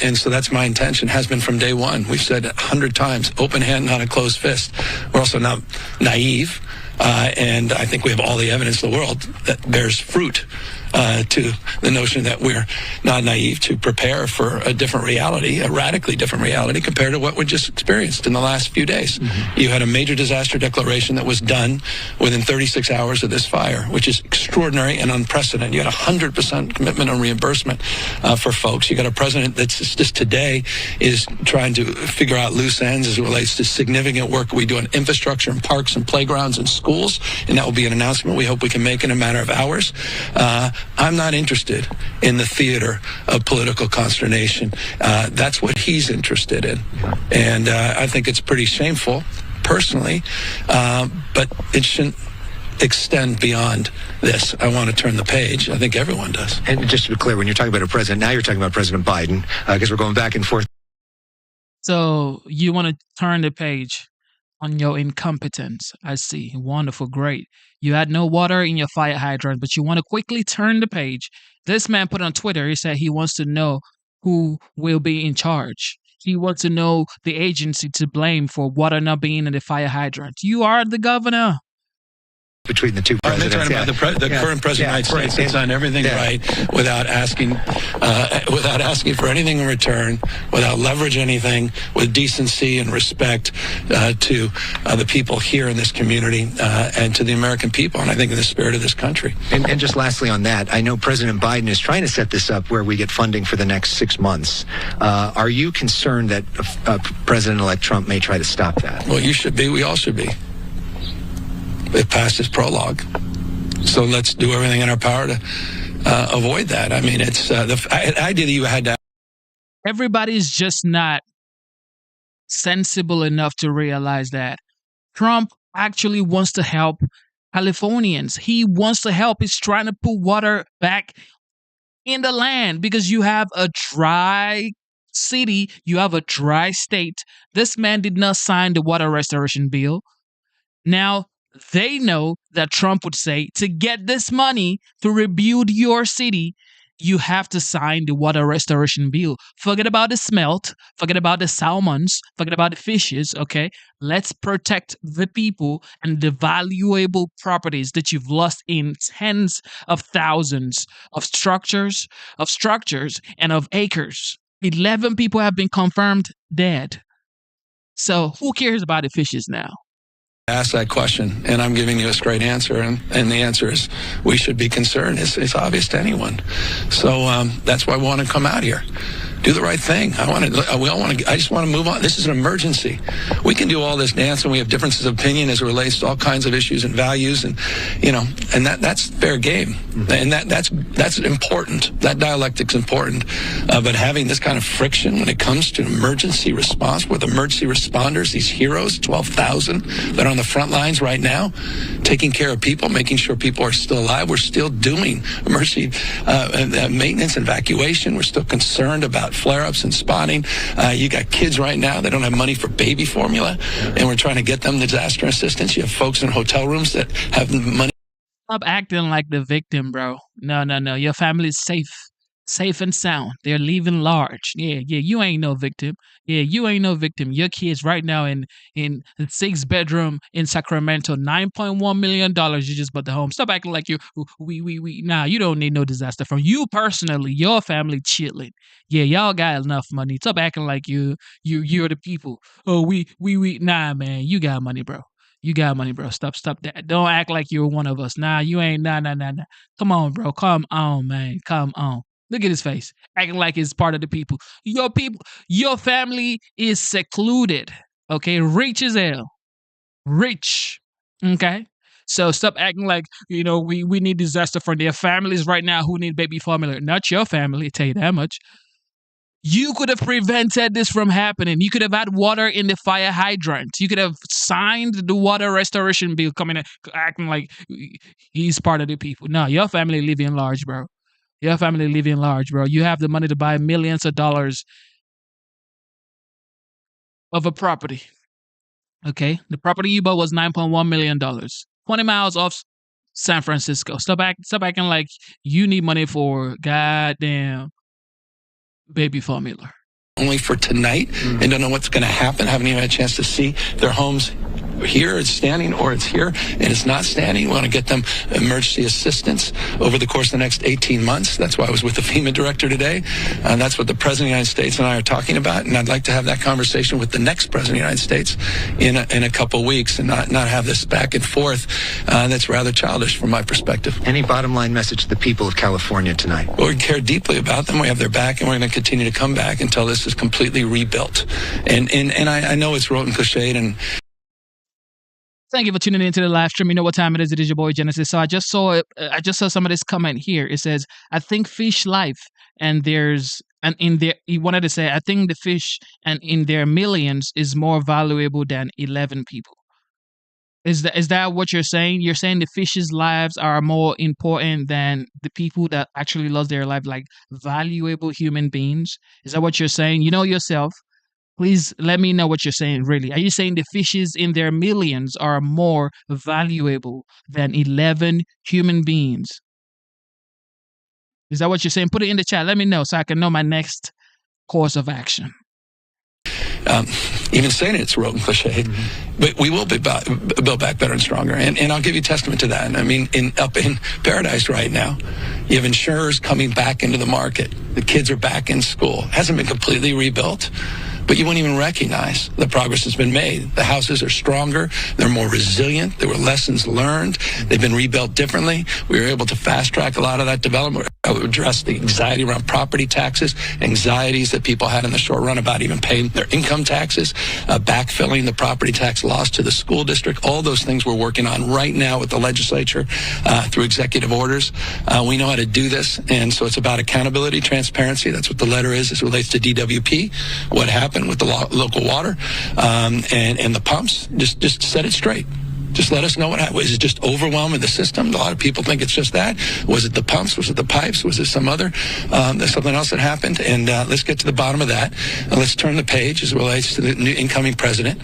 And so that's my intention, has been from day one. We've said 100 times, open hand, not a closed fist. We're also not naive. And I think we have all the evidence in the world that bears fruit to the notion that we're not naive to prepare for a different reality, a radically different reality compared to what we just experienced in the last few days. Mm-hmm. You had a major disaster declaration that was done within 36 hours of this fire, which is extraordinary and unprecedented. You had 100% commitment on reimbursement for folks. You got a president that's just today is trying to figure out loose ends as it relates to significant work we do on infrastructure and parks and playgrounds and schools, and that will be an announcement we hope we can make in a matter of hours. I'm not interested in the theater of political consternation. That's what he's interested in. And I think it's pretty shameful, personally, but it shouldn't extend beyond this. I want to turn the page. I think everyone does. And just to be clear, when you're talking about a president, now you're talking about President Biden, because we're going back and forth. So you want to turn the page on your incompetence. I see. Wonderful. Great. You had no water in your fire hydrant, but you want to quickly turn the page. This man put on Twitter, he said he wants to know who will be in charge. He wants to know the agency to blame for water not being in the fire hydrant. You are the governor. between the two They're presidents. talking about the current president of the United States that's done everything right without asking for anything in return, without leverage anything, with decency and respect to the people here in this community and to the American people, and I think in the spirit of this country. And just lastly on that, I know President Biden is trying to set this up where we get funding for the next 6 months. Are you concerned that President-elect Trump may try to stop that? Well, you should be. We all should be. It passed its prologue. So let's do everything in our power to avoid that. I mean, it's the idea that you had to. Everybody's just not sensible enough to realize that Trump actually wants to help Californians. He wants to help. He's trying to put water back in the land because you have a dry city, you have a dry state. This man did not sign the water restoration bill. Now, they know that Trump would say, to get this money to rebuild your city, you have to sign the water restoration bill. Forget about the smelt, forget about the salmons, forget about the fishes, okay? Let's protect the people and the valuable properties that you've lost in tens of thousands of structures and of acres. 11 people have been confirmed dead. So who cares about the fishes now? Ask that question, and I'm giving you a straight answer, and the answer is we should be concerned. It's obvious to anyone. So that's why we want to come out here. Do the right thing. I just want to move on. This is an emergency. We can do all this dance, and we have differences of opinion as it relates to all kinds of issues and values, and and that's fair game, and that's important. That dialectic's important. But having this kind of friction when it comes to emergency response with emergency responders, these heroes, 12,000 that are on the front lines right now, taking care of people, making sure people are still alive. We're still doing emergency maintenance and evacuation. We're still concerned about flare-ups and spotting. You got kids right now that don't have money for baby formula, and we're trying to get them disaster assistance. You have folks in hotel rooms that have money. Stop acting like the victim, bro. No. Your family is safe and sound. They're living large. Yeah. You ain't no victim. Yeah, you ain't no victim. Your kids right now in a 6-bedroom in Sacramento, $9.1 million. You just bought the home. Stop acting like you. Nah, you don't need no disaster fund. You personally, your family chilling. Yeah, y'all got enough money. Stop acting like you're the people. Oh, we. Nah, man, you got money, bro. You got money, bro. Stop that. Don't act like you're one of us. Nah, you ain't. Nah. Come on, bro. Come on, man. Come on. Look at his face, acting like he's part of the people. Your family is secluded, okay? Rich as hell. Rich, okay? So stop acting like, we need disaster fund. There are families right now who need baby formula. Not your family, I tell you that much. You could have prevented this from happening. You could have had water in the fire hydrant. You could have signed the water restoration bill coming in, acting like he's part of the people. No, your family living large, bro. Your family living large, bro. You have the money to buy millions of dollars of a property. Okay? The property you bought was $9.1 million. 20 miles off San Francisco. Stop acting like you need money for goddamn baby formula. Only for tonight and don't know what's going to happen. Haven't even had a chance to see their homes. Here it's standing or it's here and it's not standing. We want to get them emergency assistance over the course of the next 18 months. That's why I was with the FEMA director today. And that's what the President of the United States and I are talking about. And I'd like to have that conversation with the next President of the United States in a couple weeks and not have this back and forth. That's rather childish from my perspective. Any bottom line message to the people of California tonight? Well, we care deeply about them. We have their back and we're going to continue to come back until this is completely rebuilt. And I know it's rote and cliched and thank you for tuning into the live stream. You know what time it is. It is your boy Genesis. So I just saw some of this comment here. It says, I think fish life and he wanted to say, I think the fish and in their millions is more valuable than 11 people. Is that what you're saying? You're saying the fish's lives are more important than the people that actually lost their life, like valuable human beings? Is that what you're saying? You know yourself. Please let me know what you're saying, really. Are you saying the fishes in their millions are more valuable than 11 human beings? Is that what you're saying? Put it in the chat. Let me know so I can know my next course of action. Even saying it's rote and cliche, but we will be built back better and stronger. And I'll give you testament to that. I mean, up in Paradise right now, you have insurers coming back into the market. The kids are back in school. It hasn't been completely rebuilt, but you won't even recognize the progress that's been made. The houses are stronger. They're more resilient. There were lessons learned. They've been rebuilt differently. We were able to fast track a lot of that development, address the anxiety around property taxes, anxieties that people had in the short run about even paying their income taxes, backfilling the property tax loss to the school district. All those things we're working on right now with the legislature through executive orders. We know how to do this, and so it's about accountability, transparency. That's what the letter is as it relates to DWP. What happened with the local water and the pumps? Just set it straight. Just let us know what happened. Is it just overwhelming the system? A lot of people think it's just that. Was it the pumps? Was it the pipes? Was it some other, there's something else that happened? And let's get to the bottom of that. Let's turn the page as it relates to the new incoming president.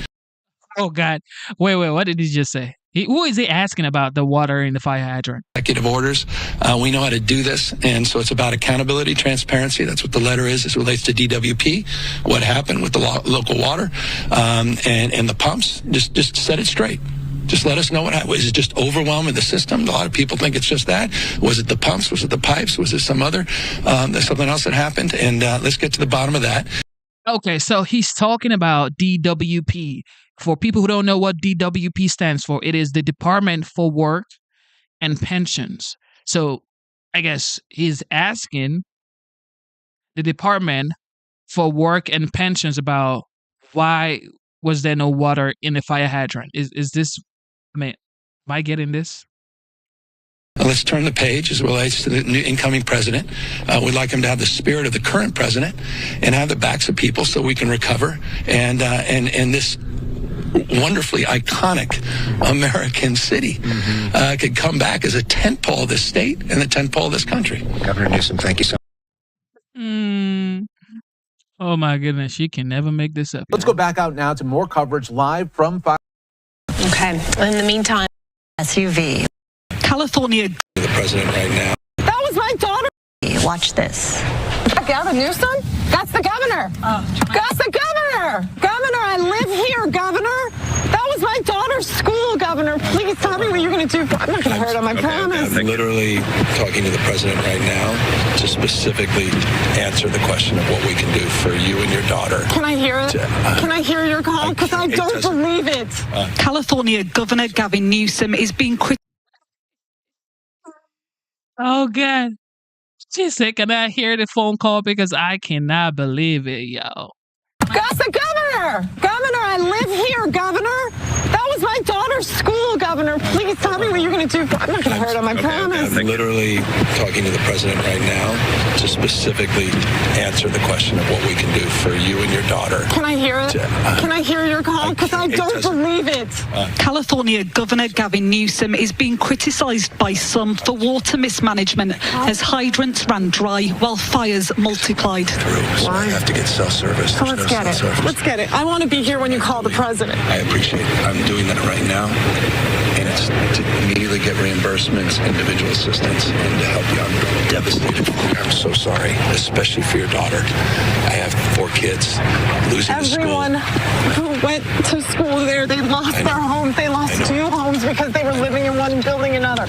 Oh, God. Wait, what did he just say? Who is he asking about the water in the fire hydrant? Executive orders. We know how to do this, and so it's about accountability, transparency. That's what the letter is as it relates to DWP. What happened with the local water and the pumps? Just set it straight. Just let us know what happened. Is it just overwhelming the system? A lot of people think it's just that. Was it the pumps? Was it the pipes? Was it some other, there's something else that happened? And let's get to the bottom of that. Okay, so he's talking about DWP. For people who don't know what DWP stands for, it is the Department for Work and Pensions. So I guess he's asking the Department for Work and Pensions about why was there no water in the fire hydrant. Is this, am I getting this? Let's turn the page as it relates to the new incoming president. We'd like him to have the spirit of the current president and have the backs of people so we can recover and this wonderfully iconic American city could come back as a tentpole of this state and the tentpole of this country. Governor Newsom, thank you so much. Oh my goodness, she can never make this up. Let's go back out now to more coverage live from fire. Okay, in the meantime, SUV. California. The president right now. That was my daughter. Watch this. Gavin Newsom? That's the governor. That's the governor. Governor, I live here, governor. That was my daughter's school, governor. Please tell me what you're going to do. I'm not going to hurt him, I promise. I'm literally talking to the president right now to specifically answer the question of what we can do for you and your daughter. Can I hear it? Can I hear your call? Because I don't believe it. California Governor Gavin Newsom is being criticized. Oh, God. She said, can I hear the phone call? Because I cannot believe it, yo. That's the governor. Governor, I live here, governor. That was my daughter's school, governor. Please tell me what you're going to do. I'm not going to hurt him, I promise. I'm literally talking to the president right now to specifically answer the question of what we can do for you and your daughter. Can I hear it? Can I hear your call? Because I don't believe it. California Governor Gavin Newsom is being criticized by some for water mismanagement as hydrants ran dry while fires multiplied. So I have to get self-service. So let's get it. Let's get it. I want to be here when you call the president. I appreciate it. I'm doing that right now. And it's to immediately get reimbursements, individual assistance, and to help you. I'm devastated. I'm so sorry, especially for your daughter. I have 4 kids losing the school. Everyone who went to school there, they lost their homes. They lost 2 homes because they were living in one building another.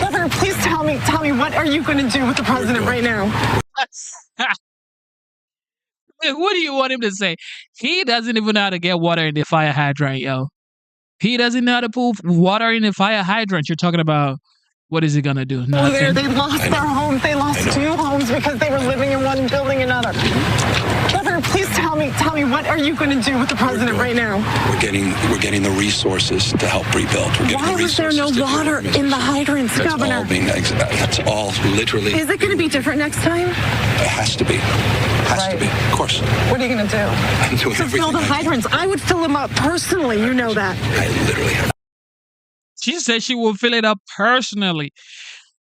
Governor, please tell me, what are you going to do with the president right now? What do you want him to say? He doesn't even know how to get water in the fire hydrant, yo. He doesn't know how to pull water in the fire hydrant. You're talking about, what is he going to do? Nothing. They lost their homes. They lost 2 homes because they were living in one building another. Governor, please tell me, what are you going to do with the president right now? We're getting the resources to help rebuild. Why was there no water in the hydrants, Governor? That's all literally. Is it going to be different next time? It has to be. Has to be. Of course. What are you going to do? I'm doing to everything. Fill the hydrants. I would fill them up personally. You know that. I literally have. She said she will fill it up personally.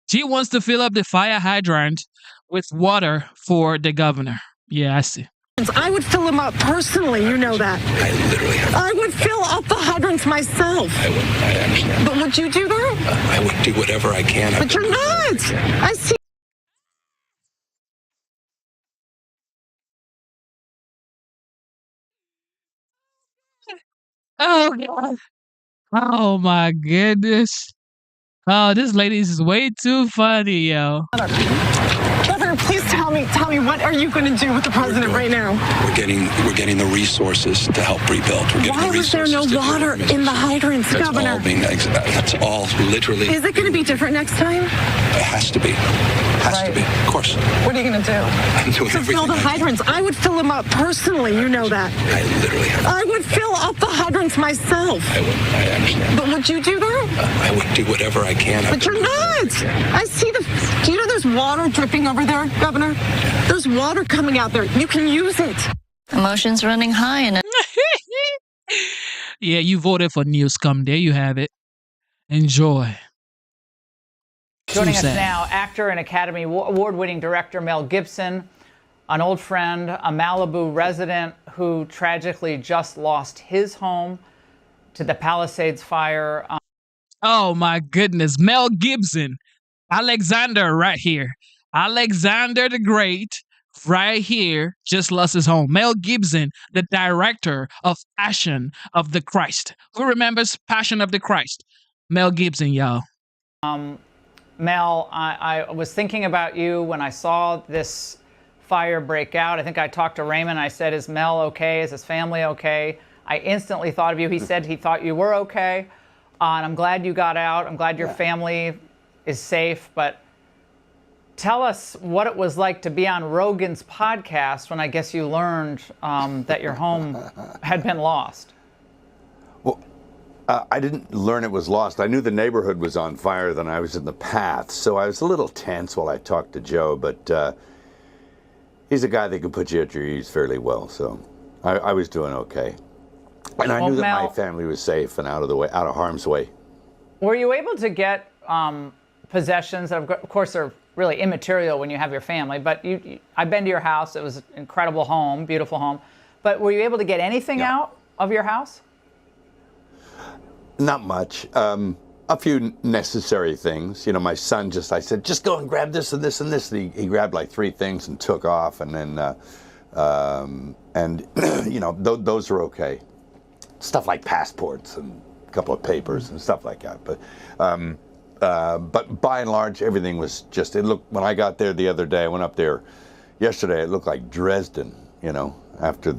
She wants to fill up the fire hydrant with water for the governor. Yeah, I see. I would fill them up personally. You know that. I literally have. I would fill up the hydrants myself. I understand. But would you do that? I would do whatever I can. But you're not. I see. Oh God. Oh my goodness. Oh, this lady is way too funny, yo. Governor, please tell me, what are you going to do with the president right now? We're getting the resources to help rebuild. We're getting Why the was there resources no to water in the hydrants, That's Governor? that's all literally. Is it going to be different next time? It has to be. Has to be. Of course. What are you going to do? I'm doing To fill everything the I can. hydrants. I would fill them up personally. You know that. I literally have. I would fill up the hydrants myself. I understand. But would you do that? I would do whatever I can. But you're not. I see do you know there's water dripping over there, Governor? There's water coming out there. You can use it. Emotions running high and Yeah, you voted for Newscom. There you have it. Enjoy. Joining us Too sad. now, actor and Academy Award-winning director Mel Gibson, an old friend, a Malibu resident who tragically just lost his home to the Palisades fire. Oh my goodness. Mel Gibson. Alexander right here. Alexander the Great right here just lost his home. Mel Gibson, the director of Passion of the Christ. Who remembers Passion of the Christ? Mel Gibson, y'all. Mel, I was thinking about you when I saw this fire break out. I think I talked to Raymond. I said, is Mel okay? Is his family okay? I instantly thought of you. He said he thought you were okay. And I'm glad you got out. I'm glad your family is safe. But tell us what it was like to be on Rogan's podcast when I guess you learned that your home had been lost. Well, I didn't learn it was lost. I knew the neighborhood was on fire, then I was in the path. So I was a little tense while I talked to Joe, but he's a guy that can put you at your ease fairly well. So I was doing okay. And I knew that my family was safe and out of harm's way. Were you able to get possessions that, of course, are really immaterial when you have your family, but I've been to your house. It was an incredible home, beautiful home. But were you able to get anything out of your house? Not much. A few necessary things. You know, my son I said, just go and grab this and this and this. And he grabbed like 3 things and took off. And then, you know, those are okay. Stuff like passports and a couple of papers and stuff like that. But by and large, everything was just, it looked, when I got there the other day, I went up there yesterday, it looked like Dresden, you know, after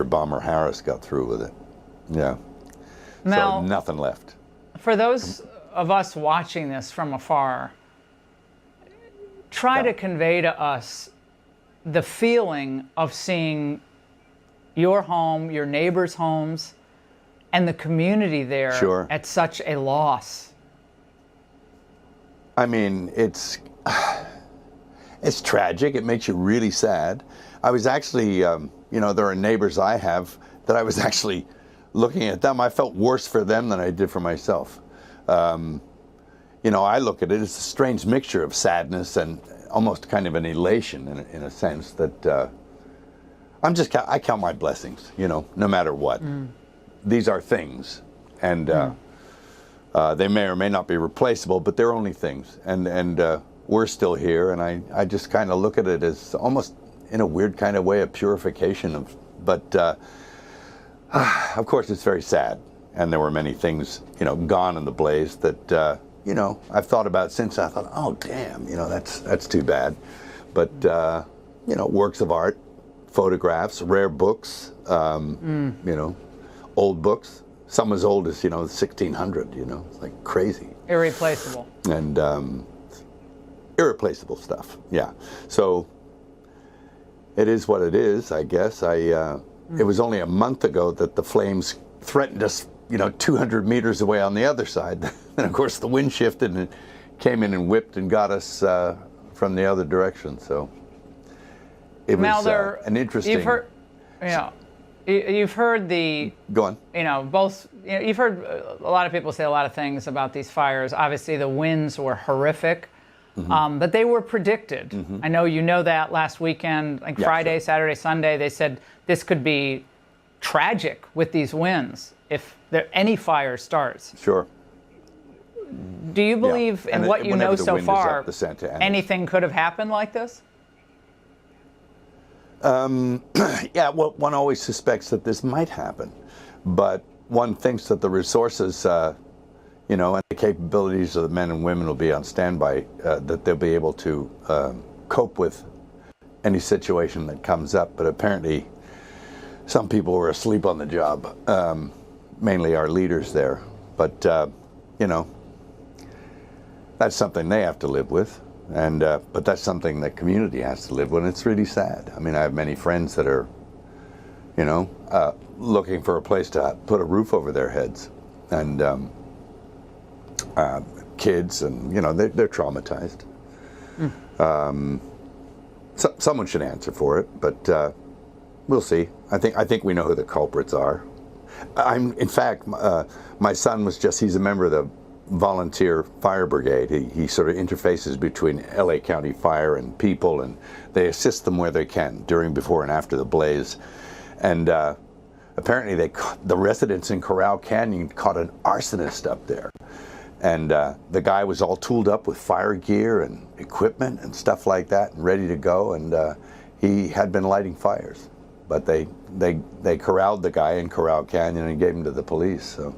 Bomber Harris got through with it. Yeah. Mel, so nothing left. For those of us watching this from afar, try to convey to us the feeling of seeing your home, your neighbors' homes, and the community there at such a loss. I mean, it's tragic. It makes you really sad. I was actually, you know, there are neighbors I have that I was actually looking at them. I felt worse for them than I did for myself. You know, I look at it as a strange mixture of sadness and almost kind of an elation in a sense that I count my blessings, you know, no matter what. These are things, and they may or may not be replaceable, but they're only things, and we're still here, and I just kind of look at it as almost in a weird kind of way a purification but of course it's very sad, and there were many things, you know, gone in the blaze that you know, I've thought about since. I thought, oh damn, you know, that's too bad, but you know, works of art, photographs, rare books, you know, old books, some as old as, you know, 1600, you know, it's like crazy. Irreplaceable. And irreplaceable stuff, yeah. So it is what it is, I guess. It was only a month ago that the flames threatened us, you know, 200 meters away on the other side. And of course the wind shifted and came in and whipped and got us from the other direction. So it was an interesting... You've heard, you know, you've heard the... Go on. You know, both... You know, you've heard a lot of people say a lot of things about these fires. Obviously, the winds were horrific, but they were predicted. I know you know that last weekend, like Friday, Saturday, Sunday, they said this could be tragic with these winds if any fire starts. Sure. Do you believe in what you know so far, anything could have happened like this? Yeah, well, one always suspects that this might happen, but one thinks that the resources, you know, and the capabilities of the men and women will be on standby, that they'll be able to cope with any situation that comes up. But apparently some people were asleep on the job, mainly our leaders there. But, you know, that's something they have to live with. And but that's something the community has to live with. And it's really sad. I mean, I have many friends that are, you know, looking for a place to put a roof over their heads. And kids, and, you know, they're traumatized. So, someone should answer for it, but we'll see. I think we know who the culprits are. In fact, my son he's a member of the volunteer fire brigade. He sort of interfaces between LA County Fire and people, and they assist them where they can during, before, and after the blaze. And apparently the residents in Corral Canyon caught an arsonist up there. And the guy was all tooled up with fire gear and equipment and stuff like that, and ready to go. And he had been lighting fires, but they corralled the guy in Corral Canyon and gave him to the police. So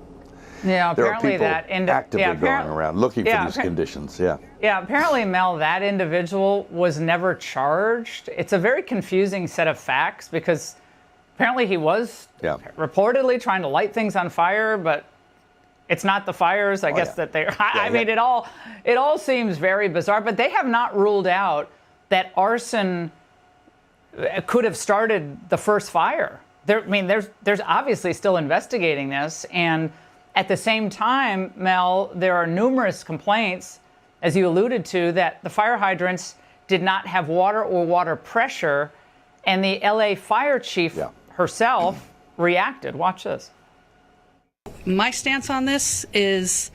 yeah, apparently there are people actively going around looking for these conditions. Yeah. Yeah, apparently, Mel, that individual was never charged. It's a very confusing set of facts because apparently he was reportedly trying to light things on fire, but it's not the fires, I guess, that they're... I mean, it all seems very bizarre, but they have not ruled out that arson could have started the first fire. There's obviously still investigating this, and at the same time, Mel, there are numerous complaints, as you alluded to, that the fire hydrants did not have water or water pressure, and the LA fire chief herself reacted. Watch this. My stance on this is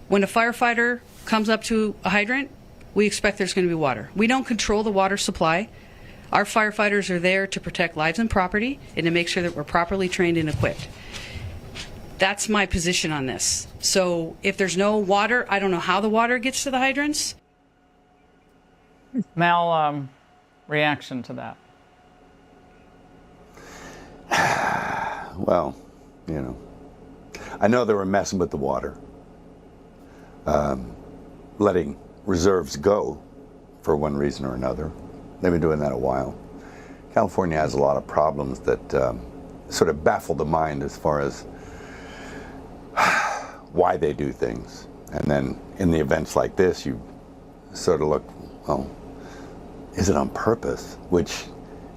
when a firefighter comes up to a hydrant, we expect there's going to be water. We don't control the water supply. Our firefighters are there to protect lives and property and to make sure that we're properly trained and equipped. That's my position on this. So if there's no water, I don't know how the water gets to the hydrants. Mel, reaction to that? Well, you know, I know they were messing with the water, letting reserves go for one reason or another. They've been doing that a while. California has a lot of problems that sort of baffle the mind as far as why they do things. And then in the events like this, you sort of look, well, is it on purpose? Which,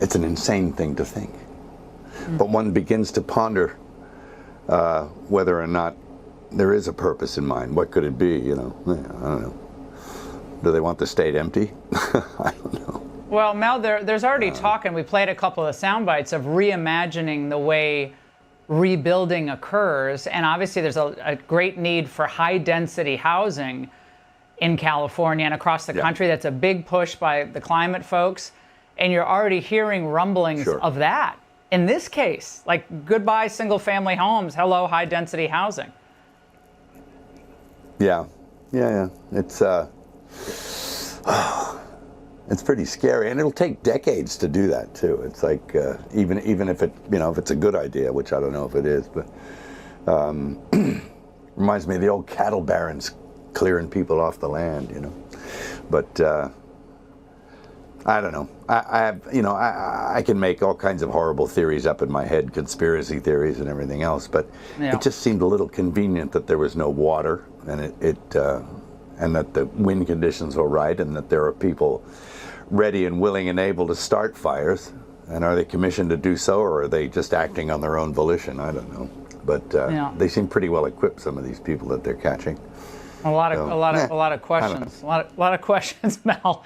it's an insane thing to think. But one begins to ponder whether or not there is a purpose in mind. What could it be, you know? I don't know. Do they want the state empty? I don't know. Well, Mel, there's already talk, and we played a couple of sound bites of reimagining the way rebuilding occurs. And obviously there's a great need for high-density housing in California and across the country. That's a big push by the climate folks. And you're already hearing rumblings of that. In this case, like goodbye single-family homes, hello high-density housing. Yeah. It's pretty scary, and it'll take decades to do that too. It's like even if it, you know, if it's a good idea, which I don't know if it is, but reminds me of the old cattle barons clearing people off the land, you know. But I don't know. I have, you know, I can make all kinds of horrible theories up in my head, conspiracy theories and everything else, but it just seemed a little convenient that there was no water, and and that the wind conditions were right, and that there are people ready and willing and able to start fires. And are they commissioned to do so, or are they just acting on their own volition? I don't know. But they seem pretty well equipped, some of these people that they're catching. A lot of questions. A lot of questions, Mel.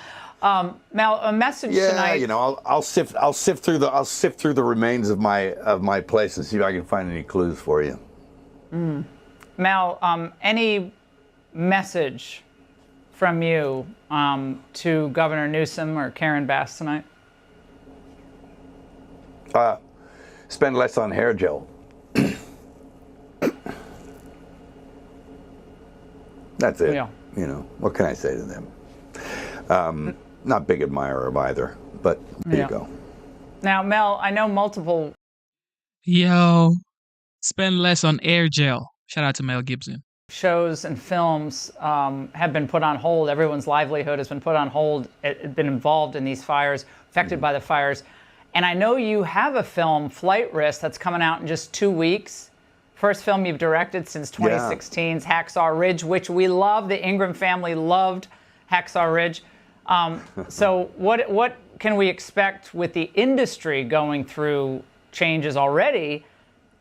Mel, a message tonight. You know, I'll sift through the remains of my place and see if I can find any clues for you. Mel, any message from you to Governor Newsom or Karen Bass tonight? Spend less on hair gel. That's it. Yeah. You know, what can I say to them? Not big admirer of either, but there you go. Now, Mel, I know multiple. Yo, Spend less on air gel. Shout out to Mel Gibson. Shows and films have been put on hold. Everyone's livelihood has been put on hold, been involved in these fires, affected by the fires. And I know you have a film, Flight Risk, that's coming out in just 2 weeks. First film you've directed since 2016's Hacksaw Ridge, which we love. The Ingram family loved Hacksaw Ridge. So what can we expect with the industry going through changes already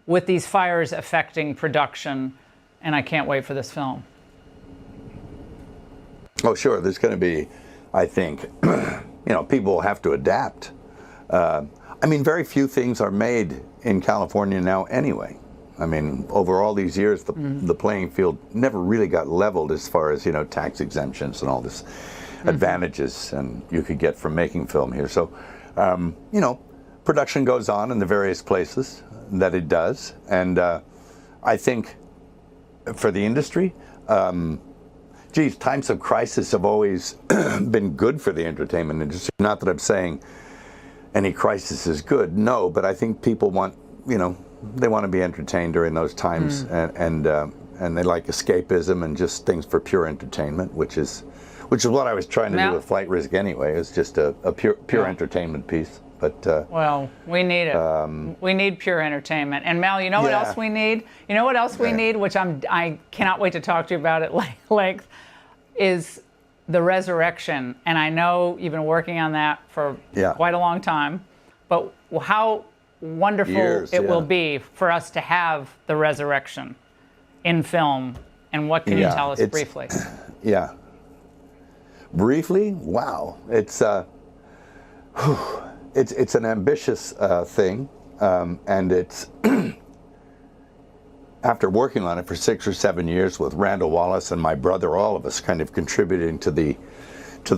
with these fires affecting production? And I can't wait for this film. Oh, sure. There's going to be, I think, people will have to adapt. I mean, very few things are made in California now anyway. I mean, over all these years, the playing field never really got leveled as far as, tax exemptions and all this advantages and you could get from making film here. So, production goes on in the various places that it does. And I think for the industry, times of crisis have always been good for the entertainment industry. Not that I'm saying any crisis is good, no, but I think people want, they want to be entertained during those times, and they like escapism and just things for pure entertainment, which is what I was trying to do with Flight Risk anyway. It's just a pure entertainment piece. But well, we need it. We need pure entertainment. And Mel, you know what else we need? You know what else we need, which I cannot wait to talk to you about at length, is the resurrection. And I know you've been working on that for quite a long time. But how wonderful it will be for us to have the resurrection in film. And what can you tell us briefly? Yeah. Briefly? Wow. It's an ambitious thing, and it's after working on it for 6 or 7 years with Randall Wallace and my brother, all of us kind of contributing to the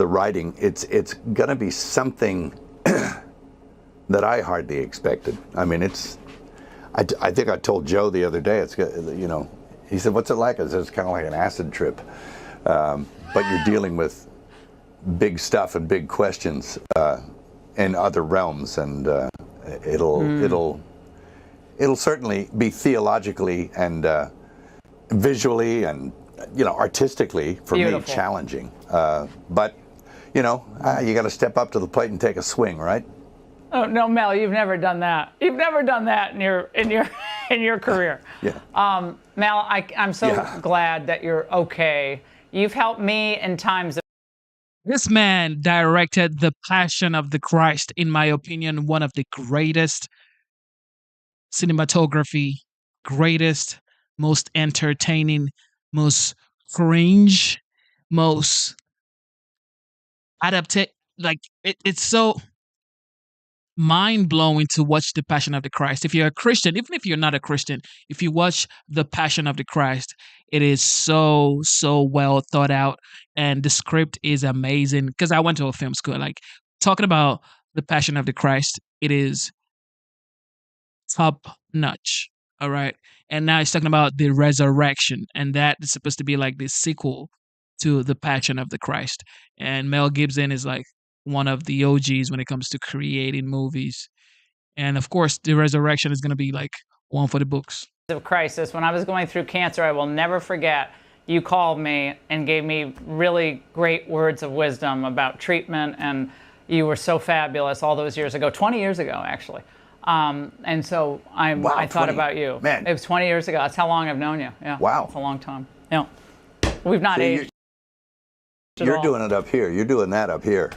writing. It's going to be something that I hardly expected. I mean, I think I told Joe the other day. He said, "What's it like?" I said, "It's kind of like an acid trip, but you're dealing with big stuff and big questions." In other realms, and it'll certainly be theologically and visually and artistically for me challenging. But you got to step up to the plate and take a swing, right? Oh no, Mel, you've never done that. You've never done that in your career. Yeah. Mel, I'm so glad that you're okay. You've helped me in times of. This man directed The Passion of the Christ, in my opinion, one of the greatest cinematography, greatest, most entertaining, most cringe, most adapted. Like, it's so mind-blowing to watch The Passion of the Christ. If you're a Christian, even if you're not a Christian, if you watch The Passion of the Christ, it is so well thought out, and the script is amazing. Because I went to a film school, like, talking about The Passion of the Christ, it is top notch. All right. And now it's talking about the resurrection, and that is supposed to be like the sequel to The Passion of the Christ. And Mel Gibson is like one of the OGs when it comes to creating movies. And of course, the resurrection is going to be like one for the books. Of crisis, when I was going through cancer, I will never forget, you called me and gave me really great words of wisdom about treatment, and you were so fabulous all those years ago, 20 years ago, actually. And so I thought about you. Man. It was 20 years ago. That's how long I've known you. Yeah. Wow. It's a long time. Yeah. We've not aged. You're doing it up here. You're doing that up here.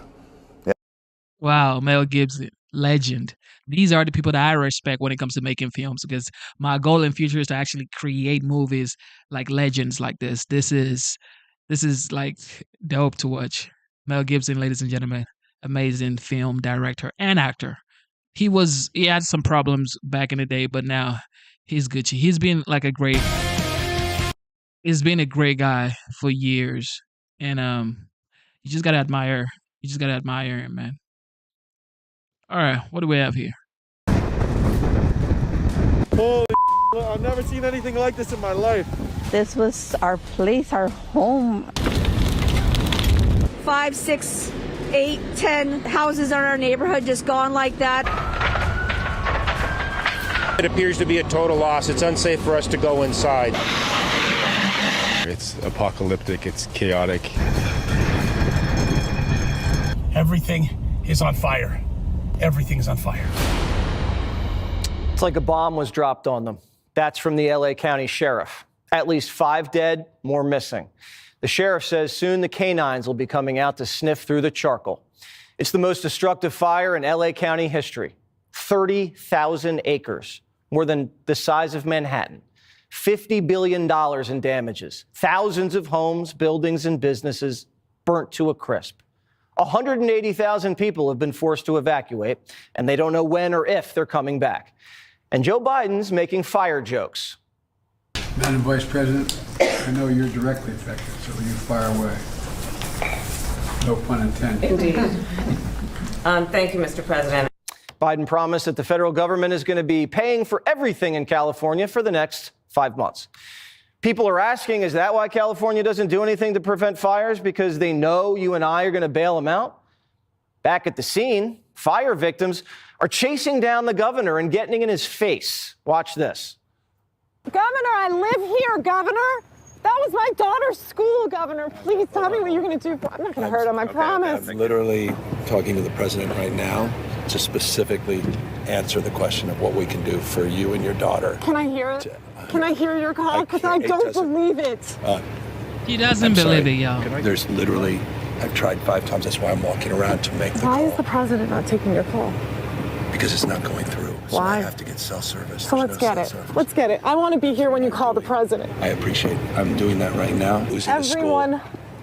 Wow, Mel Gibson, legend. These are the people that I respect when it comes to making films, because my goal in future is to actually create movies like legends like this. This is like dope to watch. Mel Gibson, ladies and gentlemen, amazing film director and actor. He had some problems back in the day, but now he's Gucci. He's been a great guy for years, and you just gotta admire him, man. All right, what do we have here? Holy I've never seen anything like this in my life. This was our place, our home. 5, 6, 8, 10 houses in our neighborhood just gone like that. It appears to be a total loss. It's unsafe for us to go inside. It's apocalyptic. It's chaotic. Everything is on fire. Everything is on fire. It's like a bomb was dropped on them. That's from the LA County Sheriff. At least 5 dead, more missing. The sheriff says soon the canines will be coming out to sniff through the charcoal. It's the most destructive fire in LA County history. 30,000 acres, more than the size of Manhattan. $50 billion in damages. Thousands of homes, buildings, and businesses burnt to a crisp. 180,000 people have been forced to evacuate, and they don't know when or if they're coming back. And Joe Biden's making fire jokes. Madam Vice President, I know you're directly affected, so you fire away. No pun intended. Indeed. Thank you, Mr. President. Biden promised that the federal government is going to be paying for everything in California for the next 5 months. People are asking, is that why California doesn't do anything to prevent fires? Because they know you and I are going to bail them out? Back at the scene, fire victims are chasing down the governor and getting in his face. Watch this. Governor, I live here, Governor. That was my daughter's school, Governor. Please tell me what you're going to do. I'm not going to hurt him, I promise. I'm literally talking to the president right now to specifically answer the question of what we can do for you and your daughter. Can I hear it? Can I hear your call? Because I don't believe it. He doesn't believe it, y'all. There's literally, I've tried 5 times. That's why I'm walking around to make the call. Why is the president not taking your call? Because it's not going through. So Why? I have to get cell service. So let's get it. Let's get it. I want to be here when you call the president. I appreciate it. I'm doing that right now. Who's in the school? Everyone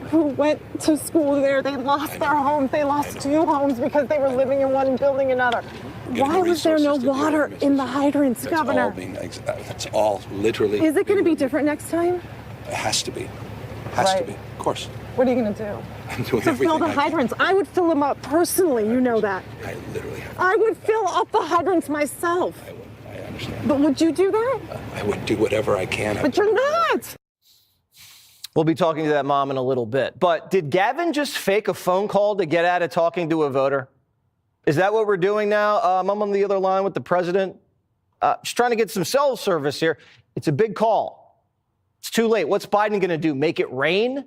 who went to school there, they lost their homes. They lost 2 homes because they were living in one and building another. Why was there no water in the hydrants, Governor? That's all literally. Is it going to be different next time? It has to be. Has to be. Of course. What are you going to do? I'm doing To everything fill the I hydrants. I would fill them up personally. You know that. I literally have. I would fill up the hydrants myself. I understand. But would you do that? I would do whatever I can. But you're not. We'll be talking to that mom in a little bit. But did Gavin just fake a phone call to get out of talking to a voter? Is that what we're doing now? I'm on the other line with the president. Just trying to get some cell service here. It's a big call. It's too late. What's Biden going to do? Make it rain?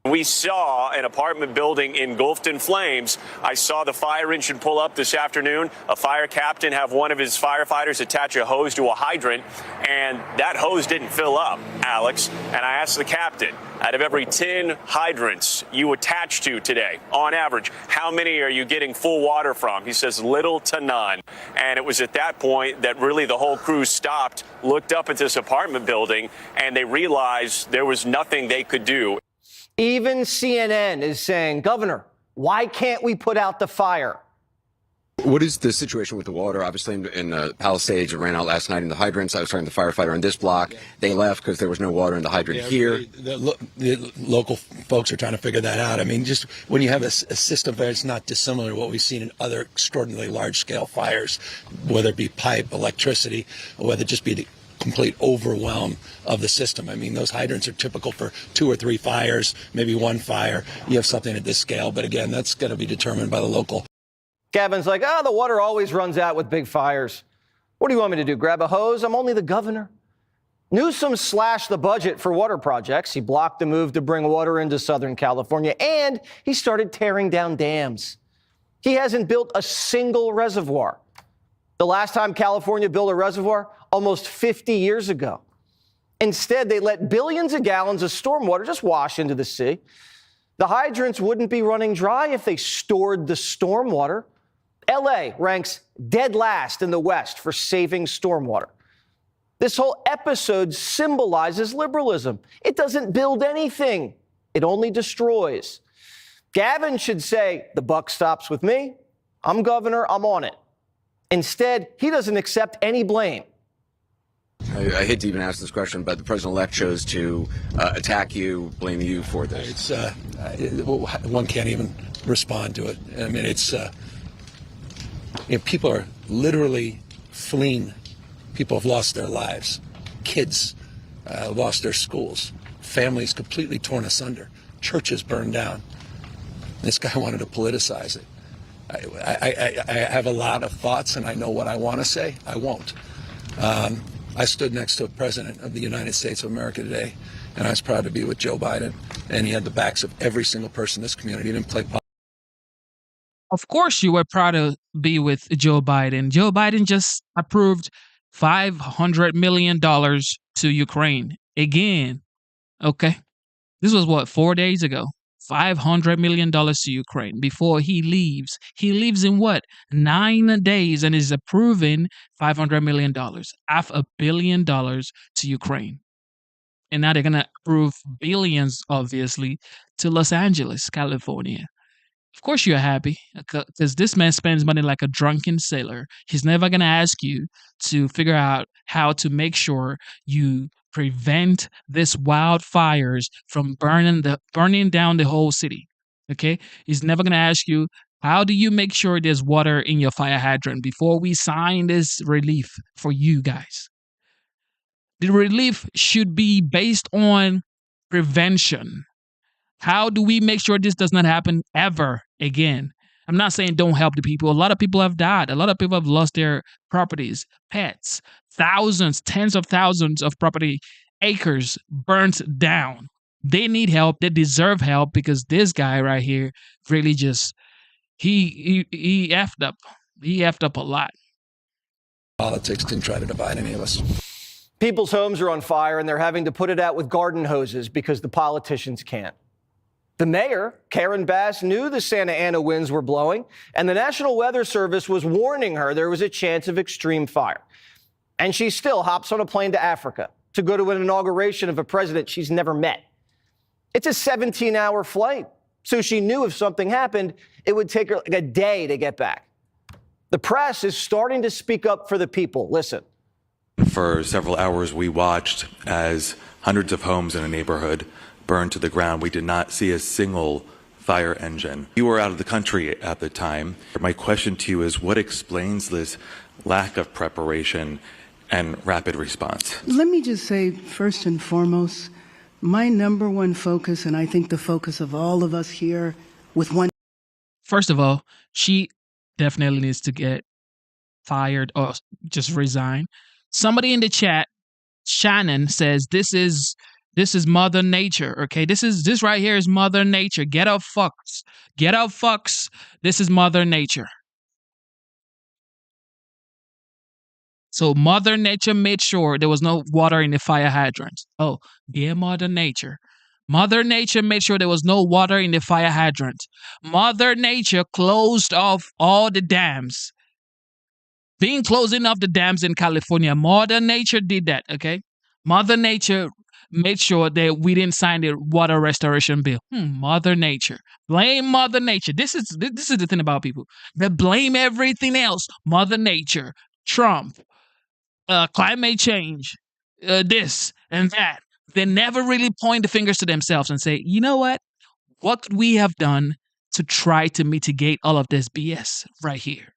We saw an apartment building engulfed in flames. I saw the fire engine pull up this afternoon, a fire captain have one of his firefighters attach a hose to a hydrant, and that hose didn't fill up, Alex. And I asked the captain, out of every 10 hydrants you attach to today, on average, how many are you getting full water from? He says little to none. And it was at that point that really the whole crew stopped, looked up at this apartment building, and they realized there was nothing they could do. Even CNN is saying, Governor, why can't we put out the fire? What is the situation with the water? Obviously, in Palisades, it ran out last night in the hydrants. I was talking to the firefighter on this block. They left because there was no water in the hydrant here. The local folks are trying to figure that out. I mean, just when you have a system that's not dissimilar to what we've seen in other extraordinarily large-scale fires, whether it be pipe, electricity, or whether it just be the complete overwhelm of the system. I mean, those hydrants are typical for 2 or 3 fires, maybe 1 fire. You have something at this scale, but again, that's going to be determined by the local. Gavin's like, the water always runs out with big fires. What do you want me to do, grab a hose? I'm only the governor. Newsom slashed the budget for water projects. He blocked the move to bring water into Southern California, and he started tearing down dams. He hasn't built a single reservoir. The last time California built a reservoir, almost 50 years ago. Instead, they let billions of gallons of stormwater just wash into the sea. The hydrants wouldn't be running dry if they stored the stormwater. LA ranks dead last in the West for saving stormwater. This whole episode symbolizes liberalism. It doesn't build anything. It only destroys. Gavin should say, the buck stops with me. I'm governor. I'm on it. Instead, he doesn't accept any blame. I hate to even ask this question, but the president-elect chose to attack you, blame you for this. One can't even respond to it. I mean, people are literally fleeing. People have lost their lives. Kids lost their schools. Families completely torn asunder. Churches burned down. This guy wanted to politicize it. I have a lot of thoughts, and I know what I want to say. I won't. I stood next to a president of the United States of America today, and I was proud to be with Joe Biden. And he had the backs of every single person in this community. He didn't play politics. Of course, you were proud to be with Joe Biden. Joe Biden just approved $500 million to Ukraine again. Okay. This was what, 4 days ago? $500 million to Ukraine before he leaves. He leaves in what? 9 days and is approving $500 million, $500 million to Ukraine. And now they're going to approve billions, obviously, to Los Angeles, California. Of course you're happy because this man spends money like a drunken sailor. He's never going to ask you to figure out how to make sure you prevent these wildfires from burning down the whole city. Okay? He's never going to ask you, how do you make sure there's water in your fire hydrant before we sign this relief for you guys? The relief should be based on prevention. How do we make sure this does not happen ever again? I'm not saying don't help the people. A lot of people have died. A lot of people have lost their properties, pets, thousands, tens of thousands of property, acres burnt down. They need help. They deserve help because this guy right here really just, he effed up. He effed up a lot. Politics didn't try to divide any of us. People's homes are on fire and they're having to put it out with garden hoses because the politicians can't. The mayor, Karen Bass, knew the Santa Ana winds were blowing, and the National Weather Service was warning her there was a chance of extreme fire. And she still hops on a plane to Africa to go to an inauguration of a president she's never met. It's a 17-hour flight, so she knew if something happened, it would take her like a day to get back. The press is starting to speak up for the people. Listen. For several hours, we watched as hundreds of homes in a neighborhood burned to the ground. We did not see a single fire engine. You were out of the country at the time. My question to you is, what explains this lack of preparation and rapid response? Let me just say, first and foremost, my number one focus, and I think the focus of all of us here with one. First of all, she definitely needs to get fired or just resign. Somebody in the chat, Shannon, says this is Mother Nature, okay? This right here is Mother Nature. Get up, fucks. Get up, fucks. This is Mother Nature. So Mother Nature made sure there was no water in the fire hydrant. Oh, dear Mother Nature. Mother Nature made sure there was no water in the fire hydrant. Mother Nature closed off all the dams. Being closing off the dams in California, Mother Nature did that, okay? Mother Nature made sure that we didn't sign the water restoration bill. Mother Nature. Blame Mother Nature. This is the thing about people. They blame everything else. Mother Nature, Trump, climate change, this and that. They never really point the fingers to themselves and say, you know what? What could we have done to try to mitigate all of this BS right here?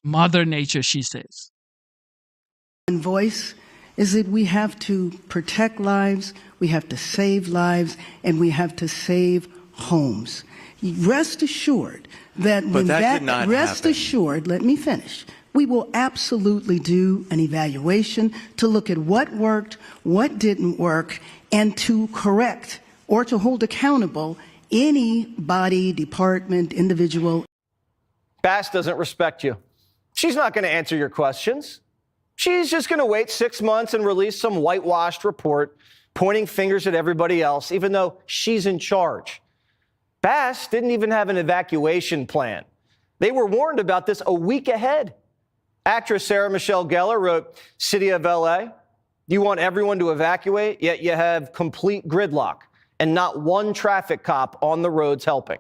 Mother Nature, she says. And voice is that we have to protect lives, we have to save lives, and we have to save homes. Rest assured that when rest assured, let me finish. We will absolutely do an evaluation to look at what worked, what didn't work, and to correct or to hold accountable any body, department, individual. Bass doesn't respect you. She's not going to answer your questions. She's just going to wait 6 months and release some whitewashed report pointing fingers at everybody else, even though she's in charge. Bass didn't even have an evacuation plan. They were warned about this a week ahead. Actress Sarah Michelle Gellar wrote, City of LA, you want everyone to evacuate, yet you have complete gridlock and not one traffic cop on the roads helping.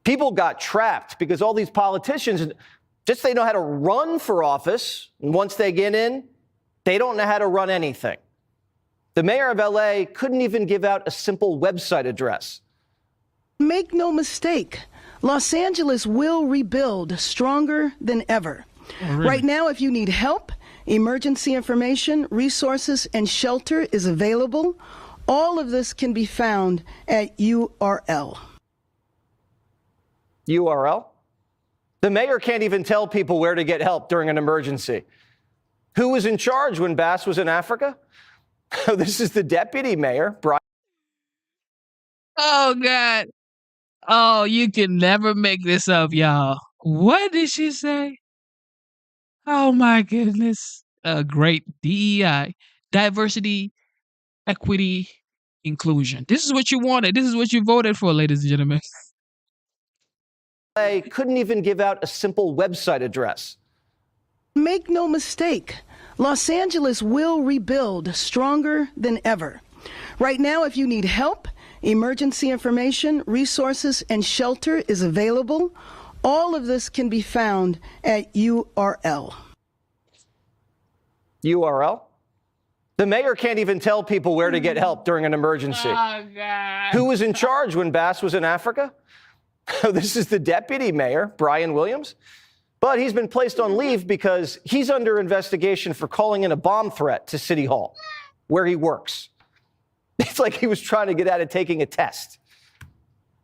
People got trapped because all these politicians, just they know how to run for office. And once they get in, they don't know how to run anything. The mayor of LA couldn't even give out a simple website address. Make no mistake, Los Angeles will rebuild stronger than ever. Oh, really? Right now, if you need help, emergency information, resources, and shelter is available. All of this can be found at URL. URL? The mayor can't even tell people where to get help during an emergency. Who was in charge when Bass was in Africa? This is the deputy mayor, Brian. Oh, God. Oh, you can never make this up, y'all. What did she say? Oh, my goodness. Great DEI, diversity, equity, inclusion. This is what you wanted. This is what you voted for, ladies and gentlemen. They couldn't even give out a simple website address. Make no mistake, Los Angeles will rebuild stronger than ever. Right now, if you need help, emergency information, resources, and shelter is available. All of this can be found at URL. URL? The mayor can't even tell people where to get help during an emergency. Oh, God. Who was in charge when Bass was in Africa? This is the deputy mayor, Brian Williams. But he's been placed on leave because he's under investigation for calling in a bomb threat to City Hall, where he works. It's like he was trying to get out of taking a test.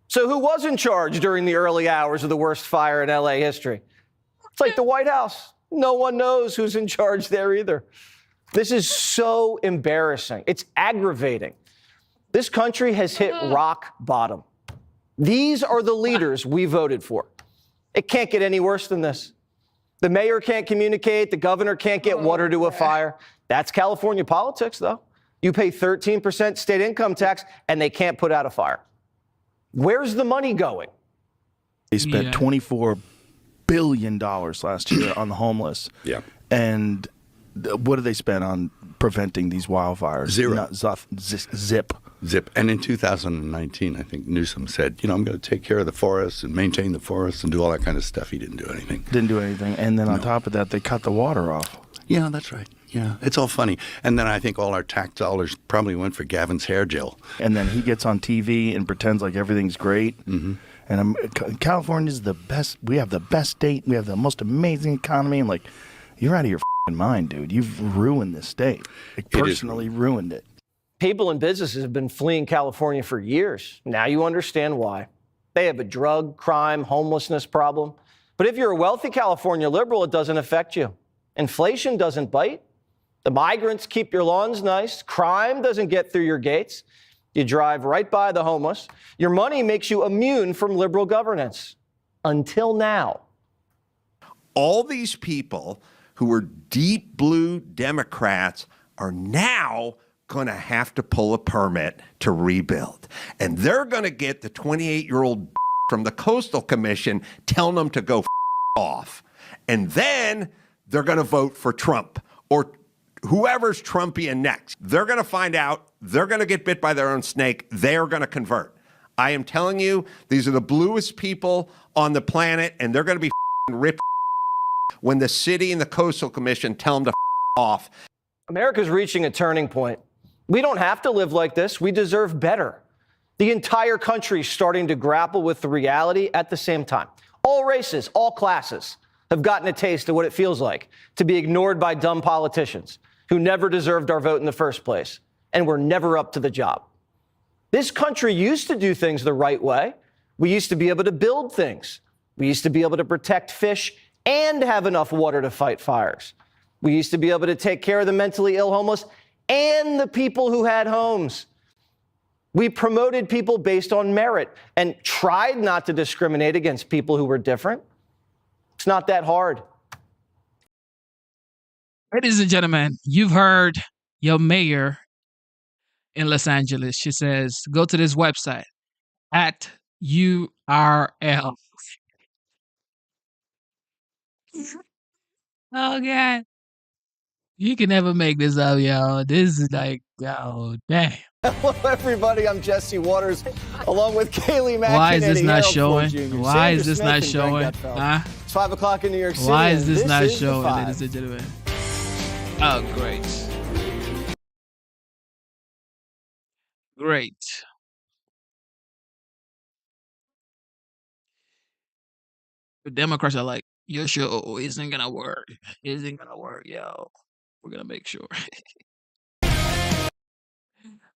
So who was in charge during the early hours of the worst fire in LA history? It's like the White House. No one knows who's in charge there either. This is so embarrassing. It's aggravating. This country has hit rock bottom. These are the leaders we voted for. It can't get any worse than this. The mayor can't communicate. The governor can't get water to a fire. That's California politics, though. You pay 13% state income tax, and they can't put out a fire. Where's the money going? They spent $24 billion last year on the homeless. Yeah. And what did they spend on preventing these wildfires? Zero. Zip. Zip. And in 2019, I think Newsom said, I'm going to take care of the forests and maintain the forests and do all that kind of stuff. He didn't do anything. Didn't do anything. And then on top of that, they cut the water off. Yeah, that's right. Yeah, it's all funny. And then I think all our tax dollars probably went for Gavin's hair gel. And then he gets on TV and pretends like everything's great. Mm-hmm. And California's the best. We have the best state. We have the most amazing economy. And you're out of your mind, dude. You've ruined this state. Personally ruined it. People and businesses have been fleeing California for years. Now you understand why. They have a drug, crime, homelessness problem. But if you're a wealthy California liberal, it doesn't affect you. Inflation doesn't bite. The migrants keep your lawns nice. Crime doesn't get through your gates. You drive right by the homeless. Your money makes you immune from liberal governance. Until now. All these people who were deep blue Democrats are now going to have to pull a permit to rebuild. And they're going to get the 28-year-old from the Coastal Commission telling them to go off. And then they're going to vote for Trump or whoever's Trumpian next. They're going to find out. They're going to get bit by their own snake. They're going to convert. I am telling you, these are the bluest people on the planet, and they're going to be ripped when the city and the Coastal Commission tell them to off. America's reaching a turning point. We don't have to live like this. We deserve better. The entire country is starting to grapple with the reality at the same time. All races, all classes have gotten a taste of what it feels like to be ignored by dumb politicians who never deserved our vote in the first place and were never up to the job. This country used to do things the right way. We used to be able to build things. We used to be able to protect fish and have enough water to fight fires. We used to be able to take care of the mentally ill homeless and the people who had homes. We promoted people based on merit and tried not to discriminate against people who were different. It's not that hard. Ladies and gentlemen, you've heard your mayor in Los Angeles. She says, go to this website at URL. Oh, God. You can never make this up, y'all. This is oh, damn. Hello, everybody. I'm Jesse Waters, along with Kaylee Mack. Why is this not showing? Why is this not showing? Huh? It's 5 o'clock in New York City. Why is this not showing, ladies and gentlemen? Oh, great. Great. The Democrats are like, your show isn't going to work. Isn't going to work, yo. We're going to make sure.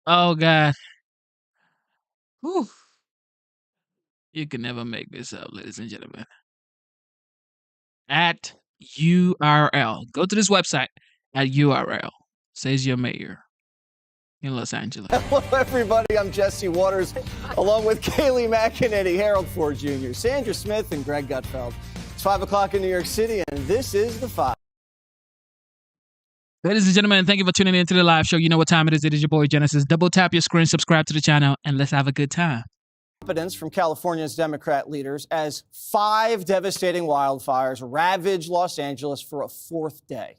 Oh, God. Whew. You can never make this up, ladies and gentlemen. At URL. Go to this website at URL, says your mayor in Los Angeles. Hello, everybody. I'm Jesse Waters, along with Kayleigh McEnany, Harold Ford Jr., Sandra Smith, and Greg Gutfeld. It's 5 o'clock in New York City, and this is The Five. Ladies and gentlemen, thank you for tuning in to the live show. You know what time it is. It is your boy Genesis. Double tap your screen, subscribe to the channel, and let's have a good time. Evidence from California's Democrat leaders as 5 devastating wildfires ravage Los Angeles for a 4th day.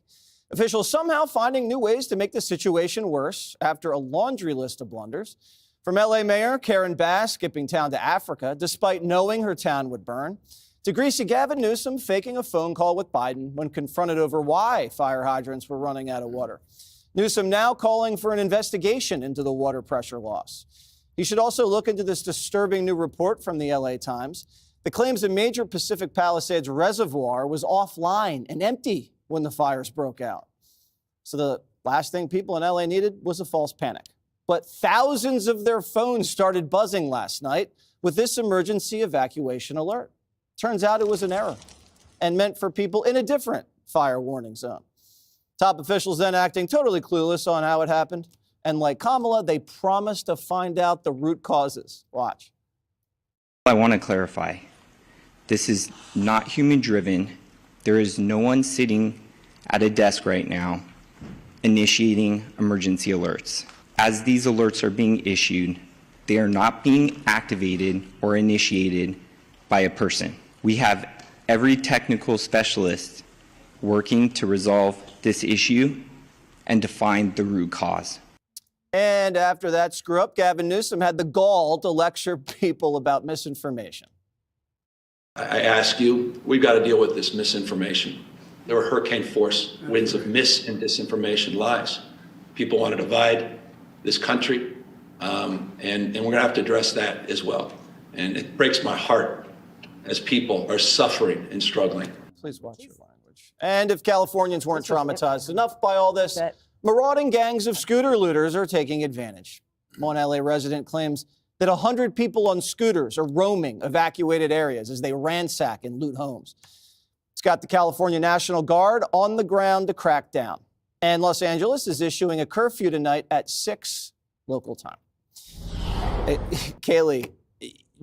Officials somehow finding new ways to make the situation worse after a laundry list of blunders. From LA Mayor Karen Bass skipping town to Africa despite knowing her town would burn, to greasy Gavin Newsom faking a phone call with Biden when confronted over why fire hydrants were running out of water. Newsom now calling for an investigation into the water pressure loss. He should also look into this disturbing new report from the LA Times that claims a major Pacific Palisades reservoir was offline and empty when the fires broke out. So the last thing people in LA needed was a false panic. But thousands of their phones started buzzing last night with this emergency evacuation alert. Turns out it was an error and meant for people in a different fire warning zone. Top officials then acting totally clueless on how it happened. And like Kamala, they promised to find out the root causes. Watch. I want to clarify. This is not human driven. There is no one sitting at a desk right now initiating emergency alerts. As these alerts are being issued, they are not being activated or initiated by a person. We have every technical specialist working to resolve this issue and to find the root cause. And after that screw up, Gavin Newsom had the gall to lecture people about misinformation. I ask you, we've got to deal with this misinformation. There were hurricane force winds of mis and disinformation lies. People want to divide this country, and we're going to have to address that as well. And it breaks my heart as people are suffering and struggling. Please watch your language. And if Californians weren't traumatized enough by all this, marauding gangs of scooter looters are taking advantage. One LA resident claims that 100 people on scooters are roaming evacuated areas as they ransack and loot homes. It's got the California National Guard on the ground to crack down. And Los Angeles is issuing a curfew tonight at 6 local time. Kayleigh,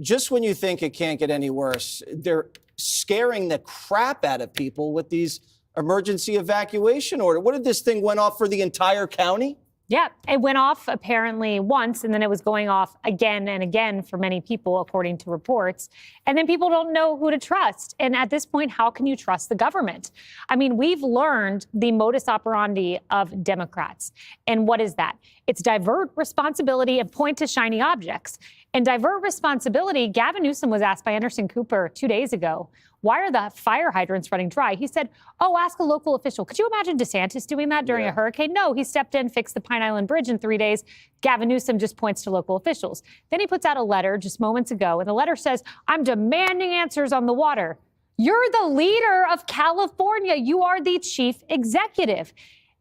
just when you think it can't get any worse, they're scaring the crap out of people with these emergency evacuation order. What did this thing went off for the entire county? Yeah, it went off apparently once, and then it was going off again and again for many people, according to reports. And then people don't know who to trust. And at this point, how can you trust the government? I mean, we've learned the modus operandi of Democrats. And what is that? It's divert responsibility and point to shiny objects. And divert responsibility, Gavin Newsom was asked by Anderson Cooper 2 days ago, why are the fire hydrants running dry? He said, oh, ask a local official. Could you imagine DeSantis doing that during a hurricane? No, he stepped in, fixed the Pine Island Bridge in 3 days. Gavin Newsom just points to local officials. Then he puts out a letter just moments ago, and the letter says, I'm demanding answers on the water. You're the leader of California. You are the chief executive.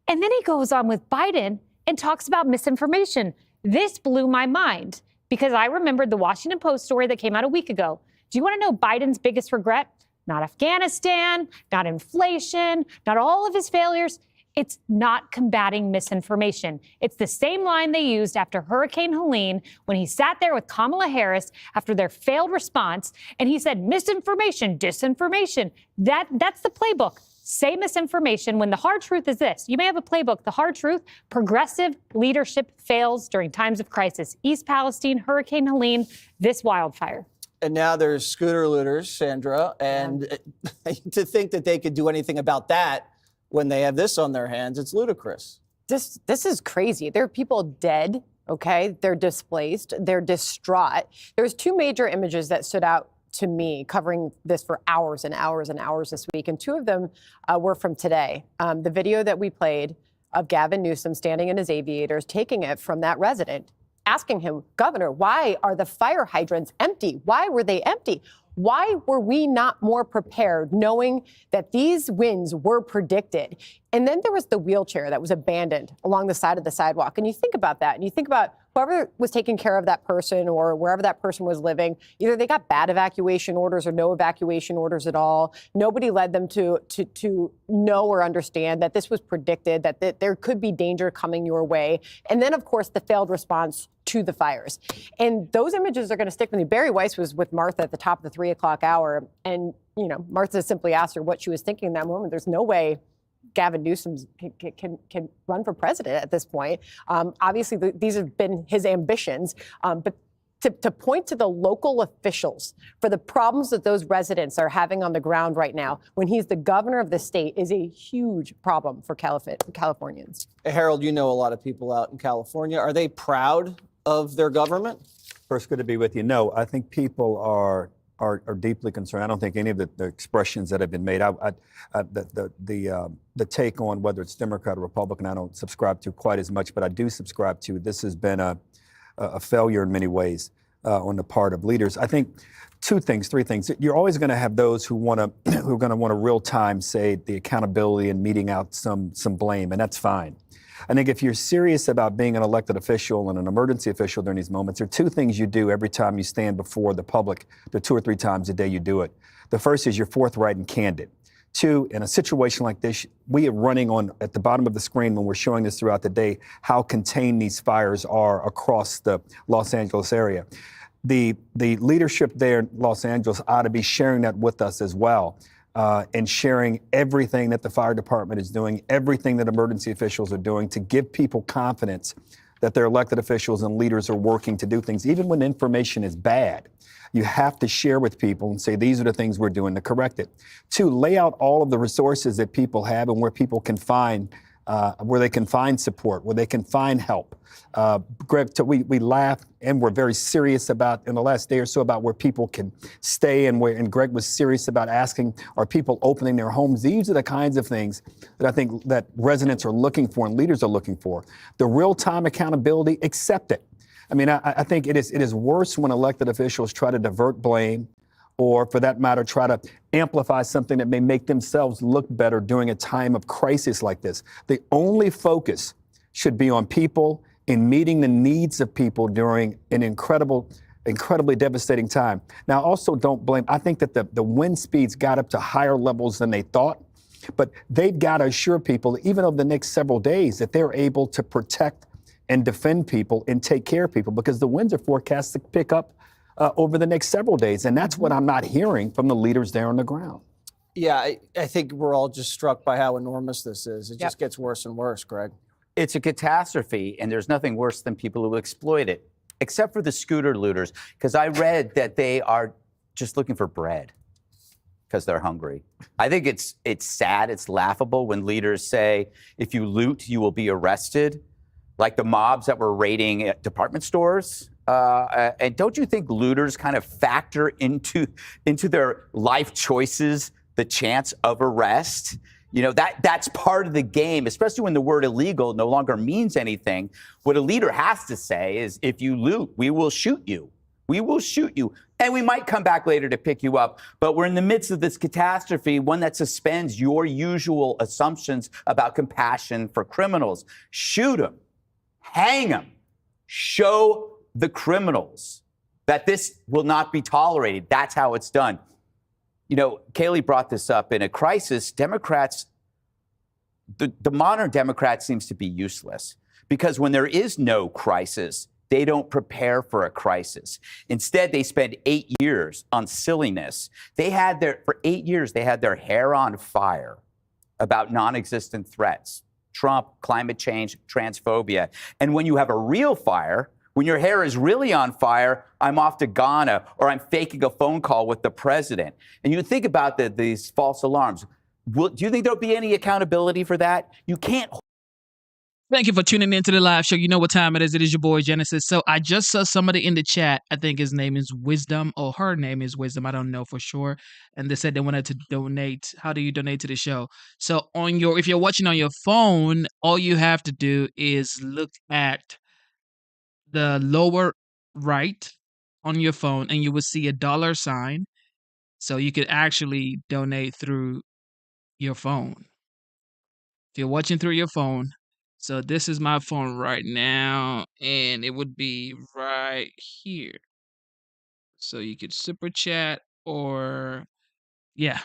And then he goes on with Biden and talks about misinformation. This blew my mind because I remembered the Washington Post story that came out a week ago. Do you want to know Biden's biggest regret? Not Afghanistan, not inflation, not all of his failures. It's not combating misinformation. It's the same line they used after Hurricane Helene when he sat there with Kamala Harris after their failed response. And he said, misinformation, disinformation. That's the playbook. Say misinformation when the hard truth is this. You may have a playbook. The hard truth, progressive leadership fails during times of crisis. East Palestine, Hurricane Helene, this wildfire. And now there's scooter looters, Sandra, and to think that they could do anything about that when they have this on their hands, it's ludicrous. This is crazy. There are people dead, okay? They're displaced. They're distraught. There's 2 major images that stood out to me covering this for hours and hours and hours this week, and 2 of them were from today. The video that we played of Gavin Newsom standing in his aviators, taking it from that resident, asking him, Governor, why are the fire hydrants empty? Why were they empty? Why were we not more prepared knowing that these winds were predicted? And then there was the wheelchair that was abandoned along the side of the sidewalk. And you think about that and you think about whoever was taking care of that person or wherever that person was living, either they got bad evacuation orders or no evacuation orders at all. Nobody led them to know or understand that this was predicted, that there could be danger coming your way. And then, of course, the failed response to the fires. And those images are going to stick with me. Barry Weiss was with Martha at the top of the 3 o'clock hour. And, you know, Martha simply asked her what she was thinking in that moment. There's no way Gavin Newsom can run for president at this point. Obviously, these have been his ambitions. But to point to the local officials for the problems that those residents are having on the ground right now, when he's the governor of the state, is a huge problem for Californians. Harold, you know a lot of people out in California. Are they proud of their government? First, good to be with you. No, I think people are deeply concerned. I don't think any of the expressions that have been made, the take on whether it's Democrat or Republican, I don't subscribe to quite as much, but I do subscribe to this has been a failure in many ways on the part of leaders. I think three things. You're always going to have those who are going to want to real time say the accountability and meting out some blame, and that's fine. I think if you're serious about being an elected official and an emergency official during these moments, there are two things you do every time you stand before the public, the 2 or 3 times a day you do it. The first is you're forthright and candid. 2, in a situation like this, we are running on at the bottom of the screen when we're showing this throughout the day, how contained these fires are across the Los Angeles area. The leadership there in Los Angeles ought to be sharing that with us as well. And sharing everything that the fire department is doing, everything that emergency officials are doing to give people confidence that their elected officials and leaders are working to do things, even when information is bad. You have to share with people and say, these are the things we're doing to correct it. 2, lay out all of the resources that people have and where people can find, where they can find support, where they can find help. Greg, we laugh and we're very serious about in the last day or so about where people can stay and Greg was serious about asking, are people opening their homes? These are the kinds of things that I think that residents are looking for and leaders are looking for. The real-time accountability, accept it. I mean, I think it is worse when elected officials try to divert blame or, for that matter, try to amplify something that may make themselves look better during a time of crisis like this. The only focus should be on people and meeting the needs of people during an incredibly devastating time. Now, also don't blame, I think that the wind speeds got up to higher levels than they thought, but they've got to assure people that even over the next several days that they're able to protect and defend people and take care of people because the winds are forecast to pick up over the next several days. And that's what I'm not hearing from the leaders there on the ground. Yeah, I think we're all just struck by how enormous this is. It just gets worse and worse, Greg. It's a catastrophe, and there's nothing worse than people who exploit it, except for the scooter looters, because I read that they are just looking for bread because they're hungry. I think it's sad, it's laughable when leaders say, if you loot, you will be arrested, like the mobs that were raiding department stores. And don't you think looters kind of factor into their life choices the chance of arrest? You know, that's part of the game, especially when the word illegal no longer means anything. What a leader has to say is, if you loot, we will shoot you. We will shoot you. And we might come back later to pick you up. But we're in the midst of this catastrophe, one that suspends your usual assumptions about compassion for criminals. Shoot them. Hang them. Show the criminals that this will not be tolerated. That's how it's done. You know, Kayleigh brought this up. In a crisis, Democrats, the modern Democrat seems to be useless because when there is no crisis, they don't prepare for a crisis. Instead, they spend 8 years on silliness. For 8 years, they had their hair on fire about non-existent threats, Trump, climate change, transphobia. And when you have a real fire, when your hair is really on fire, I'm off to Ghana or I'm faking a phone call with the president. And you think about these false alarms. Do you think there'll be any accountability for that? You can't. Thank you for tuning into the live show. You know what time it is. It is your boy, Genesis. So I just saw somebody in the chat. I think his name is Wisdom, or her name is Wisdom. I don't know for sure. And they said they wanted to donate. How do you donate to the show? So if you're watching on your phone, all you have to do is look at the lower right on your phone and you will see a $sign. So you could actually donate through your phone. If you're watching through your phone, So this is my phone right now, and it would be right here. So you could super chat or yeah.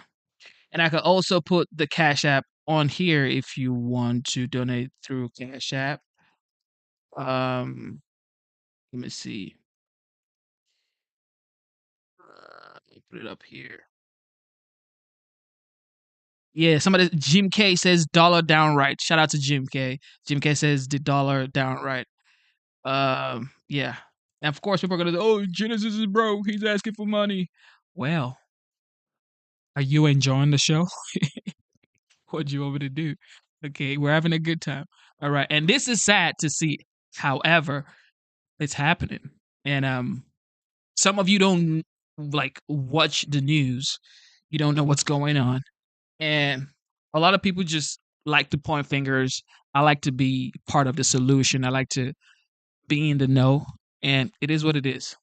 And I could also put the Cash App on here if you want to donate through Cash App. Let me see. Put it up here. Yeah, somebody Jim K says dollar downright. Shout out to Jim K. Jim K says the dollar downright. Yeah. And of course people are gonna say, oh, Genesis is broke, he's asking for money. Well, are you enjoying the show? What do you want me to do? Okay, we're having a good time. All right. And this is sad to see. However, it's happening. And some of you don't like watch the news. You don't know what's going on. And a lot of people just like to point fingers. I like to be part of the solution. I like to be in the know. And it is what it is.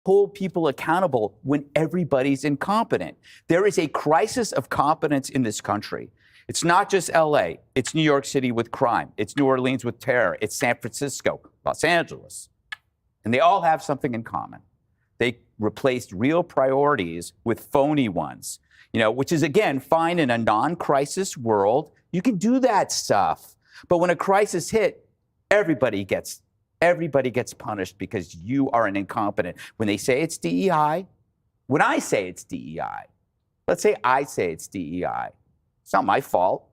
Hold people accountable when everybody's incompetent. There is a crisis of competence in this country. It's not just LA, it's New York City with crime, it's New Orleans with terror, it's San Francisco, Los Angeles. And they all have something in common. They replaced real priorities with phony ones, which is, again, fine in a non-crisis world. You can do that stuff. But when a crisis hit, everybody gets punished because you are an incompetent. When they say it's DEI, when I say it's DEI, let's say I say it's DEI, it's not my fault.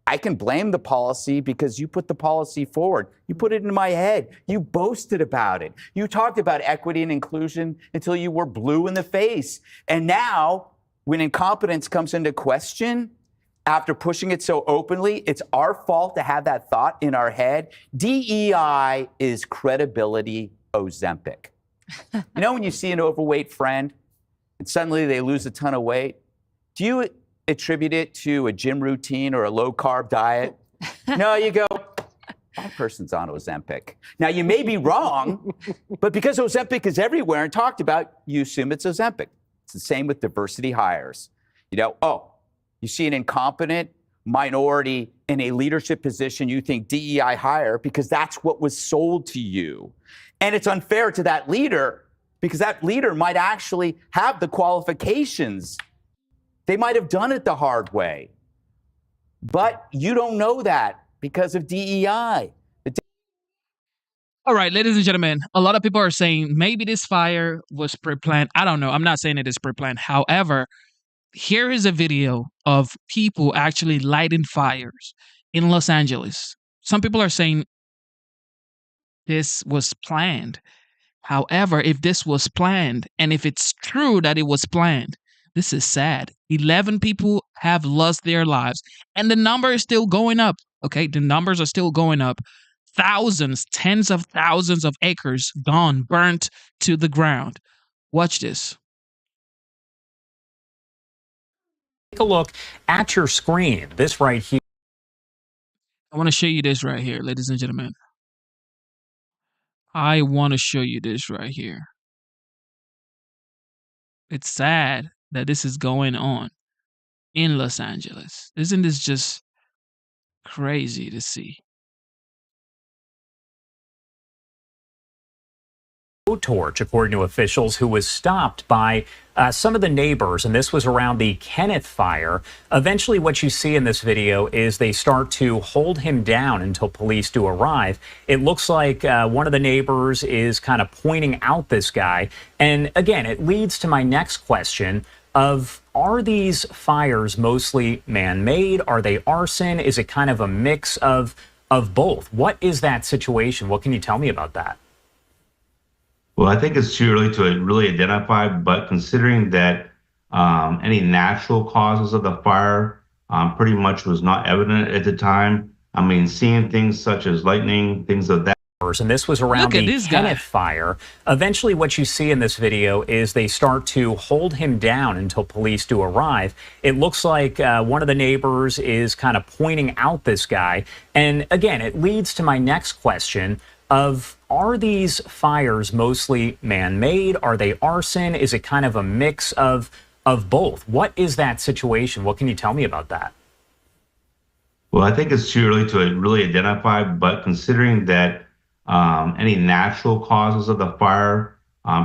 I can blame the policy because you put the policy forward. You put it in my head. You boasted about it. You talked about equity and inclusion until you were blue in the face. And now, when incompetence comes into question, after pushing it so openly, it's our fault to have that thought in our head. DEI is credibility Ozempic. When you see an overweight friend and suddenly they lose a ton of weight, do you attribute it to a gym routine or a low-carb diet? No, you go, that person's on Ozempic. Now, you may be wrong, but because Ozempic is everywhere and talked about, you assume it's Ozempic. It's the same with diversity hires. You see an incompetent minority in a leadership position, you think DEI hire because that's what was sold to you. And it's unfair to that leader because that leader might actually have the qualifications. They might have done it the hard way. But you don't know that because of DEI. All right, ladies and gentlemen, a lot of people are saying maybe this fire was pre-planned. I don't know. I'm not saying it is pre-planned. However, here is a video of people actually lighting fires in Los Angeles. Some people are saying this was planned. However, if this was planned, and if it's true that it was planned, this is sad. 11 people have lost their lives, and the number is still going up. Okay, the numbers are still going up. Thousands, tens of thousands of acres gone, burnt to the ground. Watch this. Take a look at your screen. This right here. I want to show you this right here, ladies and gentlemen. I want to show you this right here. It's sad that this is going on in Los Angeles. Isn't this just crazy to see? Torch, according to officials, who was stopped by some of the neighbors, and this was around the Kenneth fire. Eventually, what you see in this video is they start to hold him down until police do arrive. It looks like one of the neighbors is kind of pointing out this guy. And again, it leads to my next question of, are these fires mostly man-made? Are they arson? Is it kind of a mix of both? What is that situation? What can you tell me about that? Well, I think it's too early to really identify, but considering that any natural causes of the fire pretty much was not evident at the time. I mean, seeing things such as lightning, things of that. And this was around the Kenneth fire. Eventually, what you see in this video is they start to hold him down until police do arrive. It looks like one of the neighbors is kind of pointing out this guy. And again, it leads to my next question of, are these fires mostly man-made? Are they arson? Is it kind of a mix of both? What is that situation? What can you tell me about that? Well, I think it's too early to really identify, but considering that any natural causes of the fire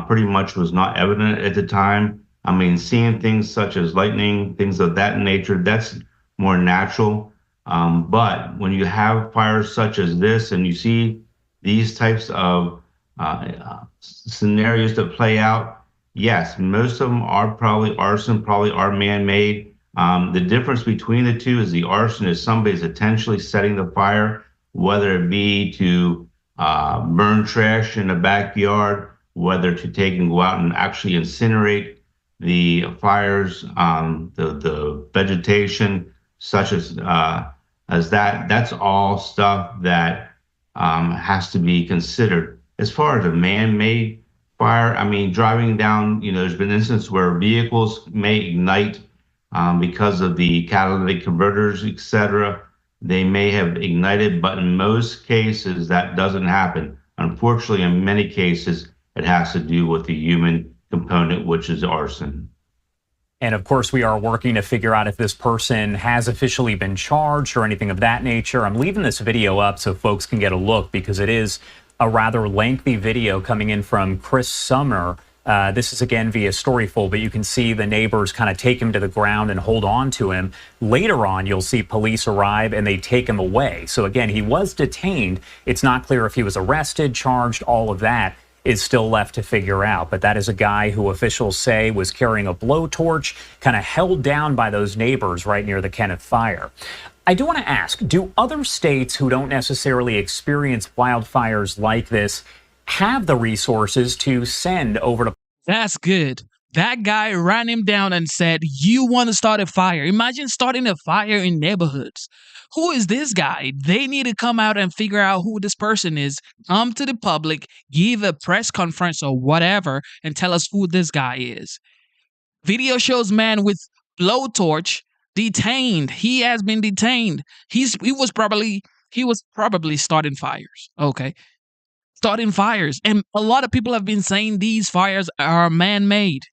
pretty much was not evident at the time. I mean, seeing things such as lightning, things of that nature, that's more natural. But when you have fires such as this and you see these types of scenarios that play out, yes, most of them are probably arson, probably are man-made. The difference between the two is the arson is somebody's intentionally setting the fire, whether it be to burn trash in the backyard, whether to take and go out and actually incinerate the fires, the vegetation, such as that. That's all stuff that has to be considered. As far as a man-made fire, I mean, driving down, there's been instances where vehicles may ignite because of the catalytic converters, etc. They may have ignited, but in most cases that doesn't happen. Unfortunately, in many cases, it has to do with the human component, which is arson. And of course, we are working to figure out if this person has officially been charged or anything of that nature. I'm leaving this video up so folks can get a look because it is a rather lengthy video coming in from Chris Sumner. This is again via Storyful, but you can see the neighbors kind of take him to the ground and hold on to him. Later on, you'll see police arrive and they take him away. So again, he was detained. It's not clear if he was arrested, charged, all of that is still left to figure out. But that is a guy who officials say was carrying a blowtorch, kind of held down by those neighbors right near the Kenneth fire. I do want to ask, do other states who don't necessarily experience wildfires like this have the resources to send over to... That's good. That guy ran him down and said, you want to start a fire. Imagine starting a fire in neighborhoods. Who is this guy? They need to come out and figure out who this person is, come to the public, give a press conference or whatever, and tell us who this guy is. Video shows man with blowtorch detained. He has been detained. He was probably starting fires. Okay. Starting fires. And a lot of people have been saying these fires are man-made.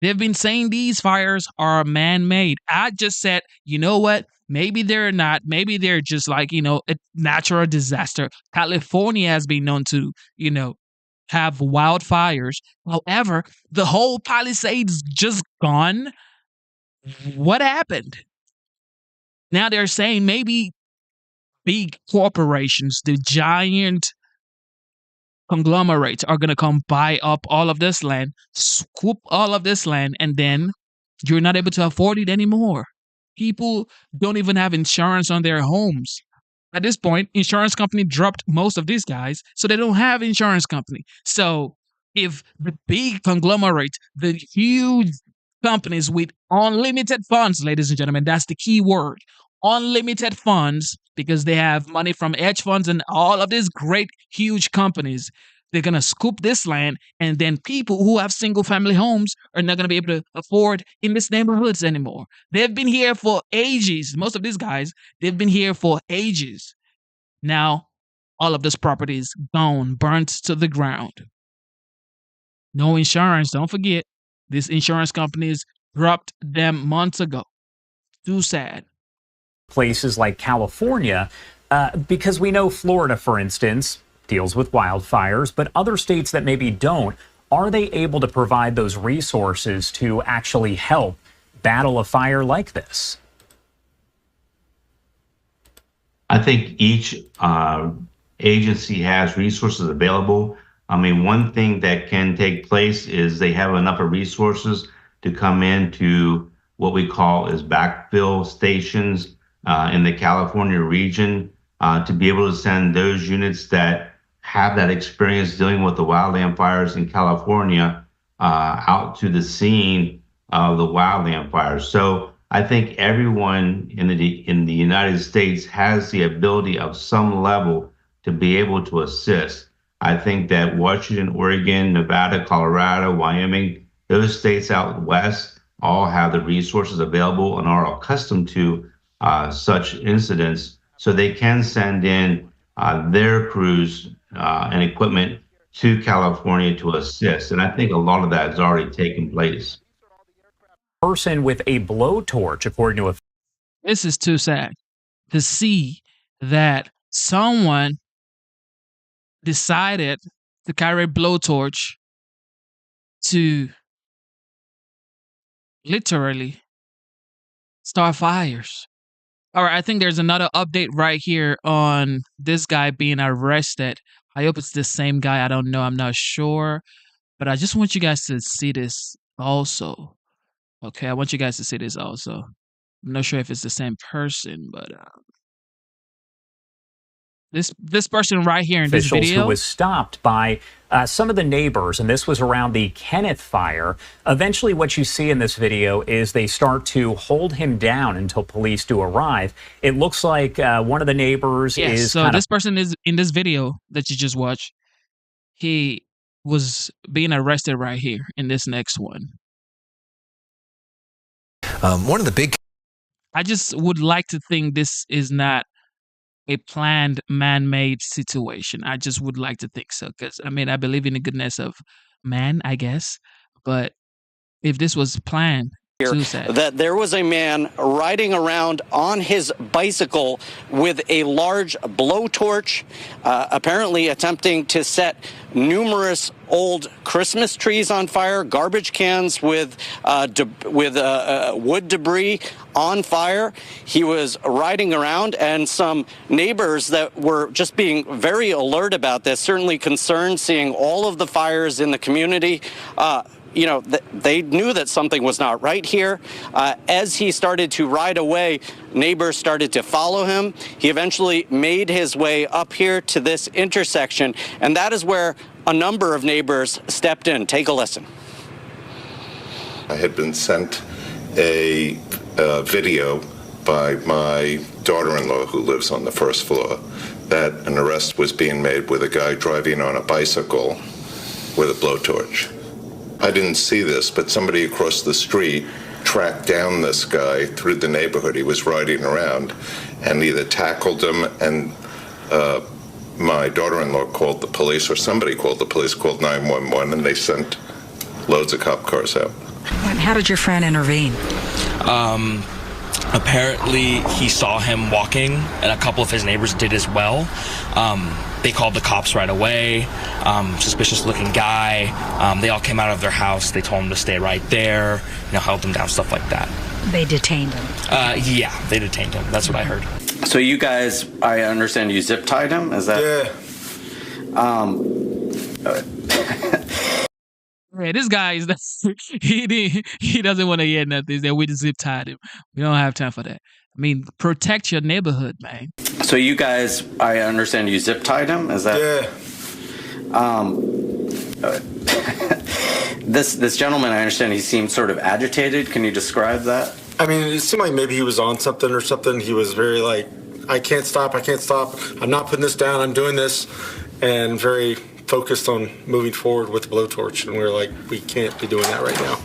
They've been saying these fires are man-made. I just said, you know what? Maybe they're not. Maybe they're just like, a natural disaster. California has been known to, have wildfires. However, the whole Palisades just gone. What happened? Now they're saying maybe big corporations, the giant conglomerates are going to come buy up all of this land, scoop all of this land, and then you're not able to afford it anymore. People don't even have insurance on their homes. At this point, insurance company dropped most of these guys, so they don't have insurance company. So if the big conglomerates, the huge companies with unlimited funds, ladies and gentlemen, that's the key word, unlimited funds, because they have money from hedge funds and all of these great, huge companies. They're going to scoop this land, and then people who have single-family homes are not going to be able to afford in these neighborhoods anymore. They've been here for ages. Most of these guys, they've been here for ages. Now, all of this property is gone, burnt to the ground. No insurance, don't forget. These insurance companies dropped them months ago. Too sad. Places like California, because we know Florida, for instance, deals with wildfires, but other states that maybe don't, are they able to provide those resources to actually help battle a fire like this? I think each agency has resources available. I mean, one thing that can take place is they have enough of resources to come into what we call is backfill stations in the California region to be able to send those units that have that experience dealing with the wildland fires in California out to the scene of the wildland fires. So I think everyone in the United States has the ability of some level to be able to assist. I think that Washington, Oregon, Nevada, Colorado, Wyoming, those states out west all have the resources available and are accustomed to such incidents, so they can send in their crews and equipment to California to assist. And I think a lot of that has already taken place. Person with a blowtorch, according to a... This is too sad. to see that someone decided to carry a blowtorch to literally start fires. All right, I think there's another update right here on this guy being arrested. I hope it's the same guy. I don't know. I'm not sure. But I just want you guys to see this also. Okay, I want you guys to see this also. I'm not sure if it's the same person, but this person right here in this Officials video who was stopped by some of the neighbors, and this was around the Kenneth fire. Eventually, what you see in this video is they start to hold him down until police do arrive. It looks like one of the neighbors is so this person is in this video that you just watched. He was being arrested right here in this next one. One of the big. I just would like to think this is not a planned, man-made situation. I just would like to think so, because I mean, I believe in the goodness of man, I guess. But if this was planned, too sad. That there was a man riding around on his bicycle with a large blowtorch, apparently attempting to set numerous old Christmas trees on fire, garbage cans with wood debris on fire. He was riding around, and some neighbors that were just being very alert about this, certainly concerned seeing all of the fires in the community. You know, they knew that something was not right here. As he started to ride away, neighbors started to follow him. He eventually made his way up here to this intersection, and that is where a number of neighbors stepped in. Take a listen. I had been sent a video by my daughter-in-law, who lives on the first floor, that an arrest was being made with a guy driving on a bicycle with a blowtorch. I didn't see this, but somebody across the street tracked down this guy through the neighborhood. He was riding around and either tackled him, and my daughter-in-law called the police, or somebody called the police, called 911, and they sent loads of cop cars out. And how did your friend intervene? Apparently, he saw him walking, and a couple of his neighbors did as well. They called the cops right away. Suspicious-looking guy. They all came out of their house. They told him to stay right there. Held him down, stuff like that. They detained him. Yeah, they detained him. That's what I heard. So you guys, I understand you zip tied him. Is that? Yeah, this guy is he doesn't want to hear nothing. That we just zip tied him. We don't have time for that. I mean, protect your neighborhood, man. So you guys, I understand you zip tied him. Is that? This gentleman, I understand he seemed sort of agitated. Can you describe that? I mean, it seemed like maybe he was on something or something. He was very like, I can't stop. I'm not putting this down. I'm doing this, and very focused on moving forward with the blowtorch. And we were like, we can't be doing that right now.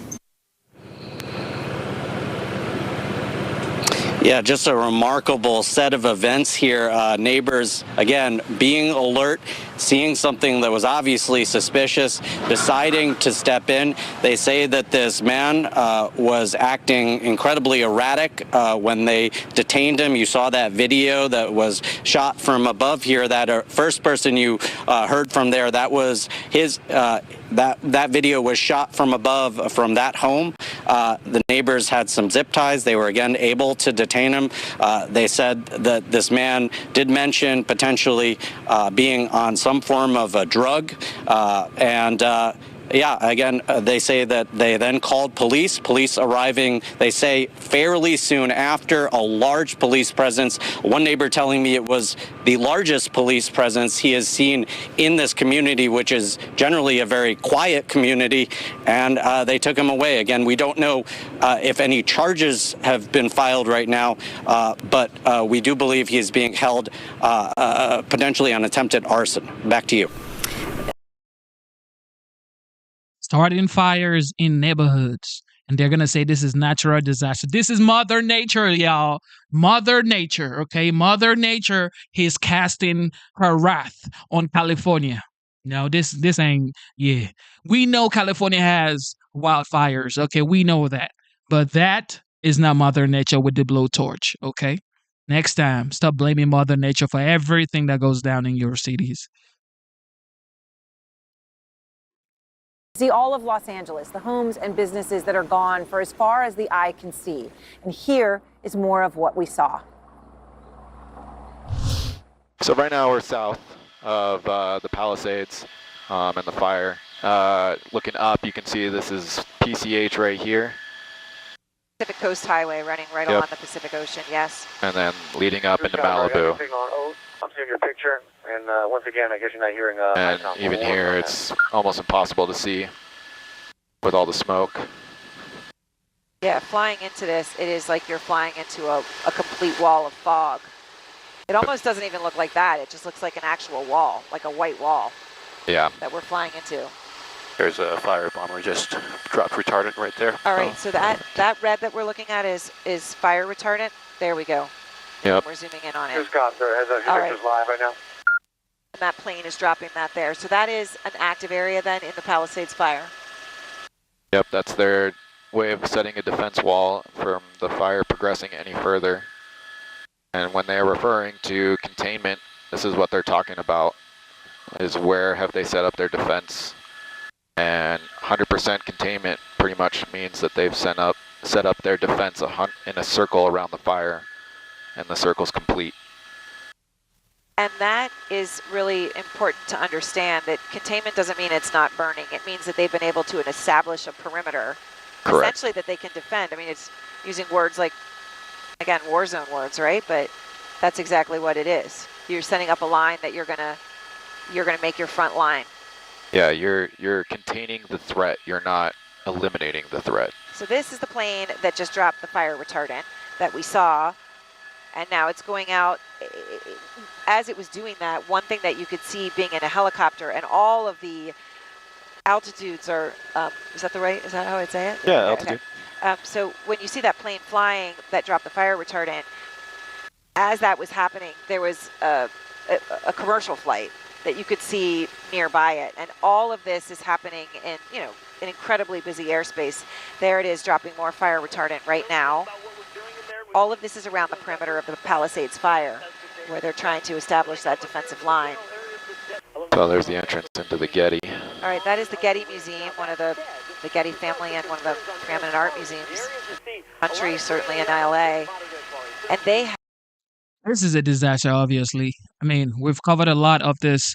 Yeah, just a remarkable set of events here. Neighbors, again, being alert, seeing something that was obviously suspicious, deciding to step in. They say that this man was acting incredibly erratic when they detained him. You saw that video that was shot from above here. That first person you heard from there, that was his. That video was shot from above from that home. The neighbors had some zip ties. They were again able to detain him. They said that this man did mention potentially being on some form of a drug, yeah, again, they say that they then called police. Police arriving, they say, fairly soon after. A large police presence. One neighbor telling me it was the largest police presence he has seen in this community, which is generally a very quiet community, and they took him away. Again, we don't know if any charges have been filed right now, but we do believe he is being held potentially on attempted arson. Back to you. Starting fires in neighborhoods, and they're gonna say this is natural disaster. This is Mother Nature, y'all. Mother Nature, okay? Mother Nature is casting her wrath on California. No, this ain't. Yeah, we know California has wildfires. Okay, we know that, but that is not Mother Nature with the blowtorch. Okay, Next time, stop blaming Mother Nature for everything that goes down in your cities. See all of Los Angeles, the homes and businesses that are gone for as far as the eye can see. And here is more of what we saw. So right now we're south of the Palisades and the fire. Looking up, you can see this is PCH right here. Pacific Coast Highway running right along the Pacific Ocean, yes. And then leading up into Malibu. I'm seeing your picture, and once again, I guess you're not hearing. And even here, it's almost impossible to see with all the smoke. Yeah, flying into this, it is like you're flying into a complete wall of fog. It almost doesn't even look like that. It just looks like an actual wall, like a white wall. Yeah. That we're flying into. There's a fire bomber just dropped retardant right there. All right, so that red that we're looking at is fire retardant. There we go. Yep. We're zooming in on it. Helicopter has a pictures live right now. And that plane is dropping that there. So that is an active area then in the Palisades fire. Yep, that's their way of setting a defense wall from the fire progressing any further. And when they're referring to containment, this is what they're talking about, is where have they set up their defense. And 100% containment pretty much means that they've set up their defense in a circle around the fire, and the circle's complete. And that is really important to understand, that containment doesn't mean it's not burning. It means that they've been able to establish a perimeter, essentially, that they can defend. I mean, it's using words like, again, war zone words, right? But that's exactly what it is. You're setting up a line that you're gonna make your front line. Yeah, you're containing the threat. You're not eliminating the threat. So this is the plane that just dropped the fire retardant that we saw, and now it's going out. As it was doing that, one thing that you could see being in a helicopter, and all of the altitudes are, is that how I'd say it? Yeah, altitude. Okay. So when you see that plane flying that dropped the fire retardant, as that was happening, there was a commercial flight that you could see nearby it. And all of this is happening in, an incredibly busy airspace. There it is, dropping more fire retardant right now. All of this is around the perimeter of the Palisades fire, where they're trying to establish that defensive line. So there's the entrance into the Getty. All right, that is the Getty Museum, one of the Getty family and one of the preeminent art museums. Country, certainly in LA. And they This is a disaster, obviously. I mean, we've covered a lot of this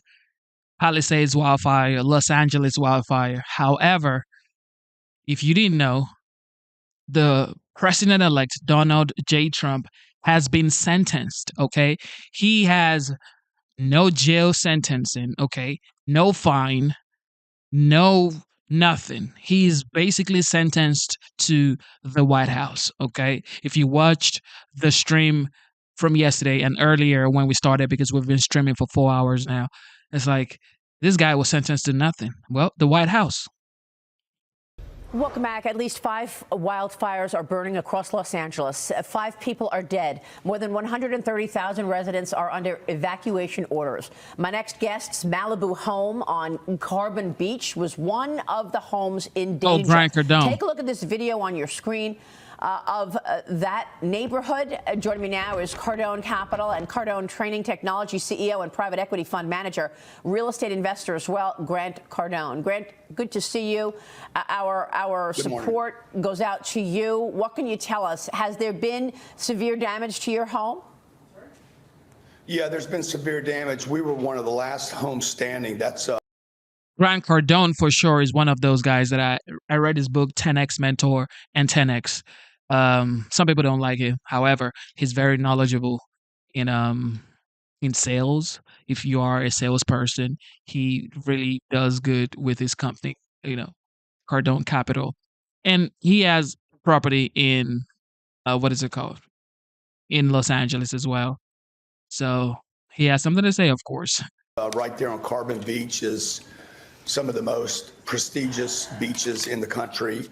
Palisades wildfire, Los Angeles wildfire. However, if you didn't know, the president-elect Donald J. Trump has been sentenced, okay? He has no jail sentencing, okay? No fine, no nothing. He's basically sentenced to the White House, okay? If you watched the stream from yesterday and earlier when we started, because we've been streaming for 4 hours now, it's like this guy was sentenced to nothing. Well, the White House. Welcome back. At least 5 wildfires are burning across Los Angeles. 5 people are dead. More than 130,000 residents are under evacuation orders. My next guest's Malibu home on Carbon Beach was one of the homes in danger. Brian Cardone. Take a look at this video on your screen of that neighborhood. Joining me now is Cardone Capital and Cardone Training Technology CEO and private equity fund manager, real estate investor as well, Grant Cardone. Grant, good to see you. Our support goes out to you. What can you tell us? Has there been severe damage to your home? Yeah, there's been severe damage. We were one of the last homes standing. That's Grant Cardone, for sure, is one of those guys that I read his book, 10X Mentor and 10X. Some people don't like him. However, he's very knowledgeable in sales. If you are a salesperson, he really does good with his company, Cardone Capital. And he has property in, what is it called? In Los Angeles as well. So he has something to say, of course. right there on Carbon Beach is some of the most prestigious beaches in the country.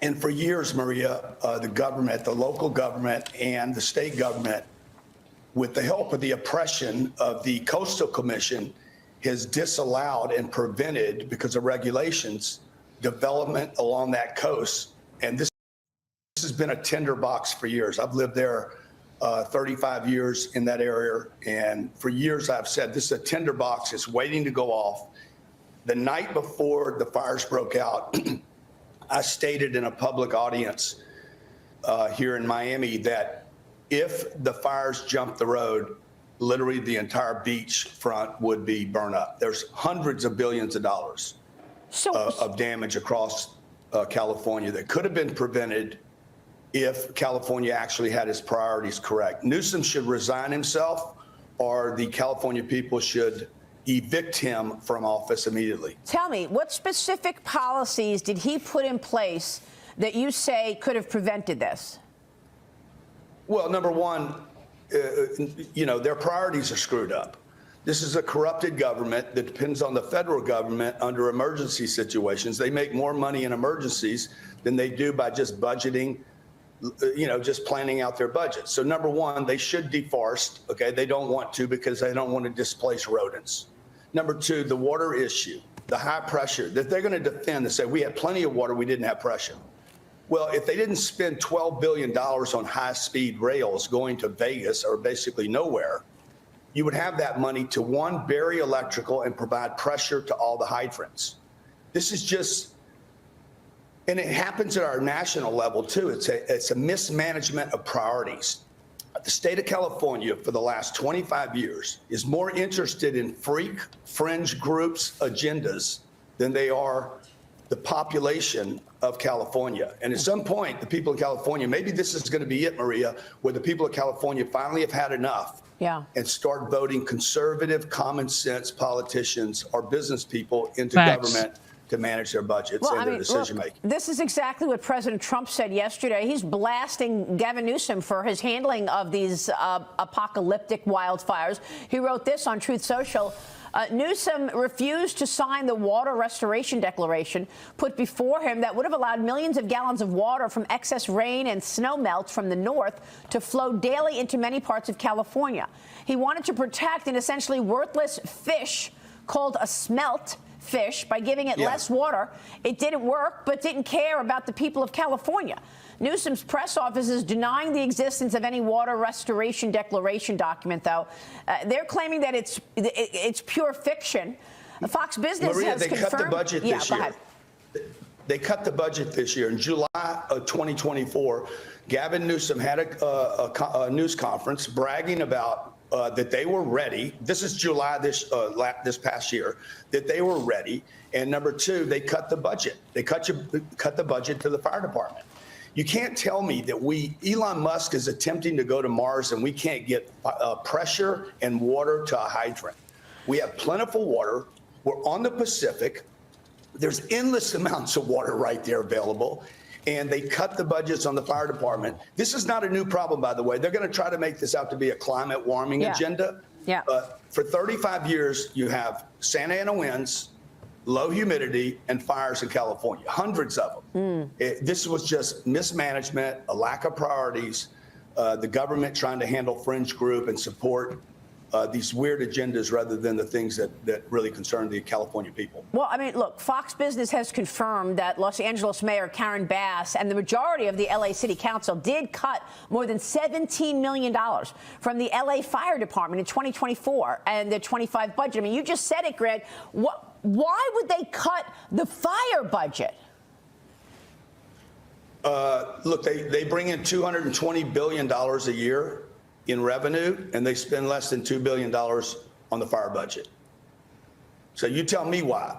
And for years, Maria, the government, the local government and the state government, with the help of the oppression of the Coastal Commission, has disallowed and prevented, because of regulations, development along that coast. And this has been a tinderbox for years. I've lived there 35 years in that area. And for years, I've said this is a tinderbox. It's waiting to go off. The night before the fires broke out, I stated in a public audience here in Miami that if the fires jumped the road, literally the entire beach front would be burned up. There's hundreds of billions of dollars of damage across California that could have been prevented if California actually had its priorities correct. Newsom should resign himself, or the California people should evict him from office immediately. Tell me, what specific policies did he put in place that you say could have prevented this? Well, number one, their priorities are screwed up. This is a corrupted government that depends on the federal government under emergency situations. They make more money in emergencies than they do by just budgeting, just planning out their budget. So number one, they should deforest. Okay, they don't want to because they don't want to displace rodents. Number two, the water issue, the high pressure that they're going to defend and say we had plenty of water, we didn't have pressure. Well, if they didn't spend $12 billion on high-speed rails going to Vegas or basically nowhere, you would have that money to, one, bury electrical and provide pressure to all the hydrants. This is just, and it happens at our national level too. It's a mismanagement of priorities. The state of California for the last 25 years is more interested in freak fringe groups' agendas than they are the population of California. And at some point, the people of California, maybe this is going to be it, Maria, where the people of California finally have had enough and start voting conservative, common sense politicians or business people into government to manage their budgets and their decision making. This is exactly what President Trump said yesterday. He's blasting Gavin Newsom for his handling of these apocalyptic wildfires. He wrote this on Truth Social. Newsom refused to sign the water restoration declaration put before him that would have allowed millions of gallons of water from excess rain and snow melt from the north to flow daily into many parts of California. He wanted to protect an essentially worthless fish called a smelt fish by giving it less water. It didn't work, but didn't care about the people of California. Newsom's press office is denying the existence of any water restoration declaration document, though. They're claiming that it's pure fiction. Fox Business Maria, has they confirmed. cut the budget this year. They cut the budget this year. In July of 2024, Gavin Newsom had a news conference bragging about that they were ready. This is July this past year, that they were ready. And number two, they cut the budget. They cut the budget to the fire department. You can't tell me that Elon Musk is attempting to go to Mars and we can't get pressure and water to a hydrant. We have plentiful water. We're on the Pacific. There's endless amounts of water right there available. And they cut the budgets on the fire department. This is not a new problem, by the way. They're going to try to make this out to be a climate warming agenda. For 35 years, you have Santa Ana winds, low humidity, and fires in California, hundreds of them. This was just mismanagement, a lack of priorities, the government trying to handle fringe group and support these weird agendas rather than the things that really concern the California people. Well, I mean, look, Fox Business has confirmed that Los Angeles Mayor Karen Bass and the majority of the LA City Council did cut more than $17 million from the LA Fire Department in 2024 and the 25 budget. I mean, you just said it, Greg. Why would they cut the fire budget? Look, they bring in $220 billion a year in revenue, and they spend less than $2 billion on the fire budget. So you tell me why.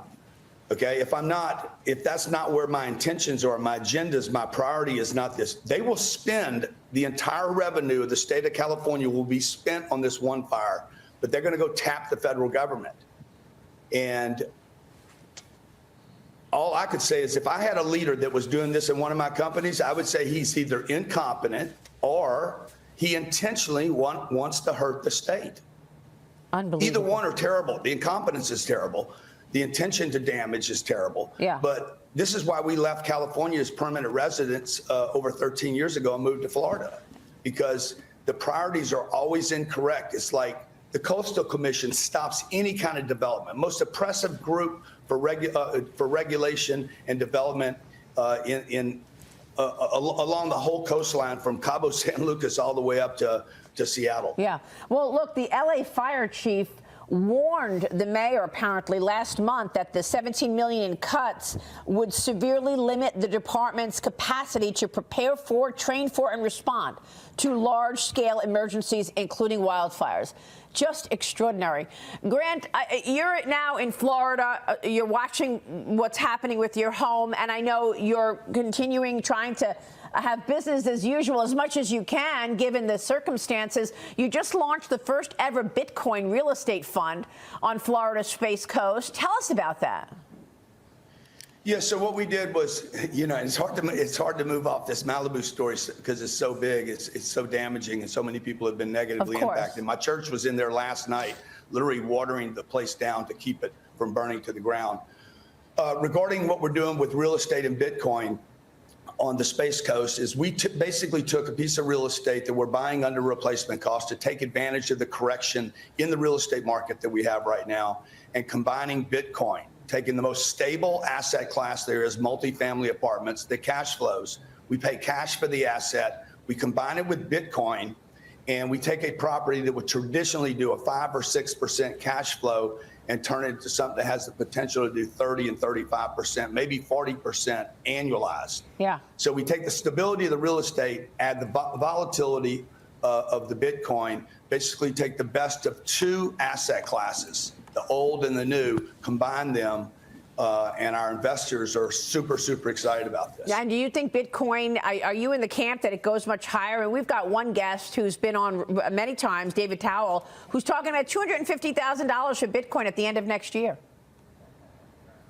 Okay, if that's not where my intentions or my agendas, my priority is not this. They will spend the entire revenue of the state of California will be spent on this one fire, but they're going to go tap the federal government. And all I could say is if I had a leader that was doing this in one of my companies, I would say he's either incompetent or he intentionally wants to hurt the state. Unbelievable. Either one are terrible. The incompetence is terrible. The intention to damage is terrible. But this is why we left California as permanent residents over 13 years ago and moved to Florida, because the priorities are always incorrect. It's like the Coastal Commission stops any kind of development. Most oppressive group for regulation and development in along the whole coastline from Cabo San Lucas all the way up to Seattle. Yeah. Well, look, the LA fire chief warned the mayor apparently last month that the $17 million in cuts would severely limit the department's capacity to prepare for, train for, and respond to large-scale emergencies, including wildfires. Just extraordinary. Grant, you're now in Florida. You're watching what's happening with your home, and I know you're continuing trying to have business as usual as much as you can, given the circumstances. You just launched the first ever Bitcoin real estate fund on Florida's Space Coast. Tell us about that. Yeah, so what we did was, it's hard to move off this Malibu story because it's so big, it's so damaging, and so many people have been negatively impacted. My church was in there last night, literally watering the place down to keep it from burning to the ground. Regarding what we're doing with real estate and Bitcoin on the Space Coast is we basically took a piece of real estate that we're buying under replacement cost to take advantage of the correction in the real estate market that we have right now, and combining Bitcoin, taking the most stable asset class there is, multifamily apartments, the cash flows. We pay cash for the asset, we combine it with Bitcoin, and we take a property that would traditionally do a 5 or 6% cash flow and turn it into something that has the potential to do 30 and 35%, maybe 40% annualized. Yeah. So we take the stability of the real estate, add the volatility of the Bitcoin, basically take the best of two asset classes, the old and the new, combine them, and our investors are super, super excited about this. Yeah, and do you think Bitcoin, are you in the camp that it goes much higher? And we've got one guest who's been on many times, David Towell, who's talking about $250,000 for Bitcoin at the end of next year.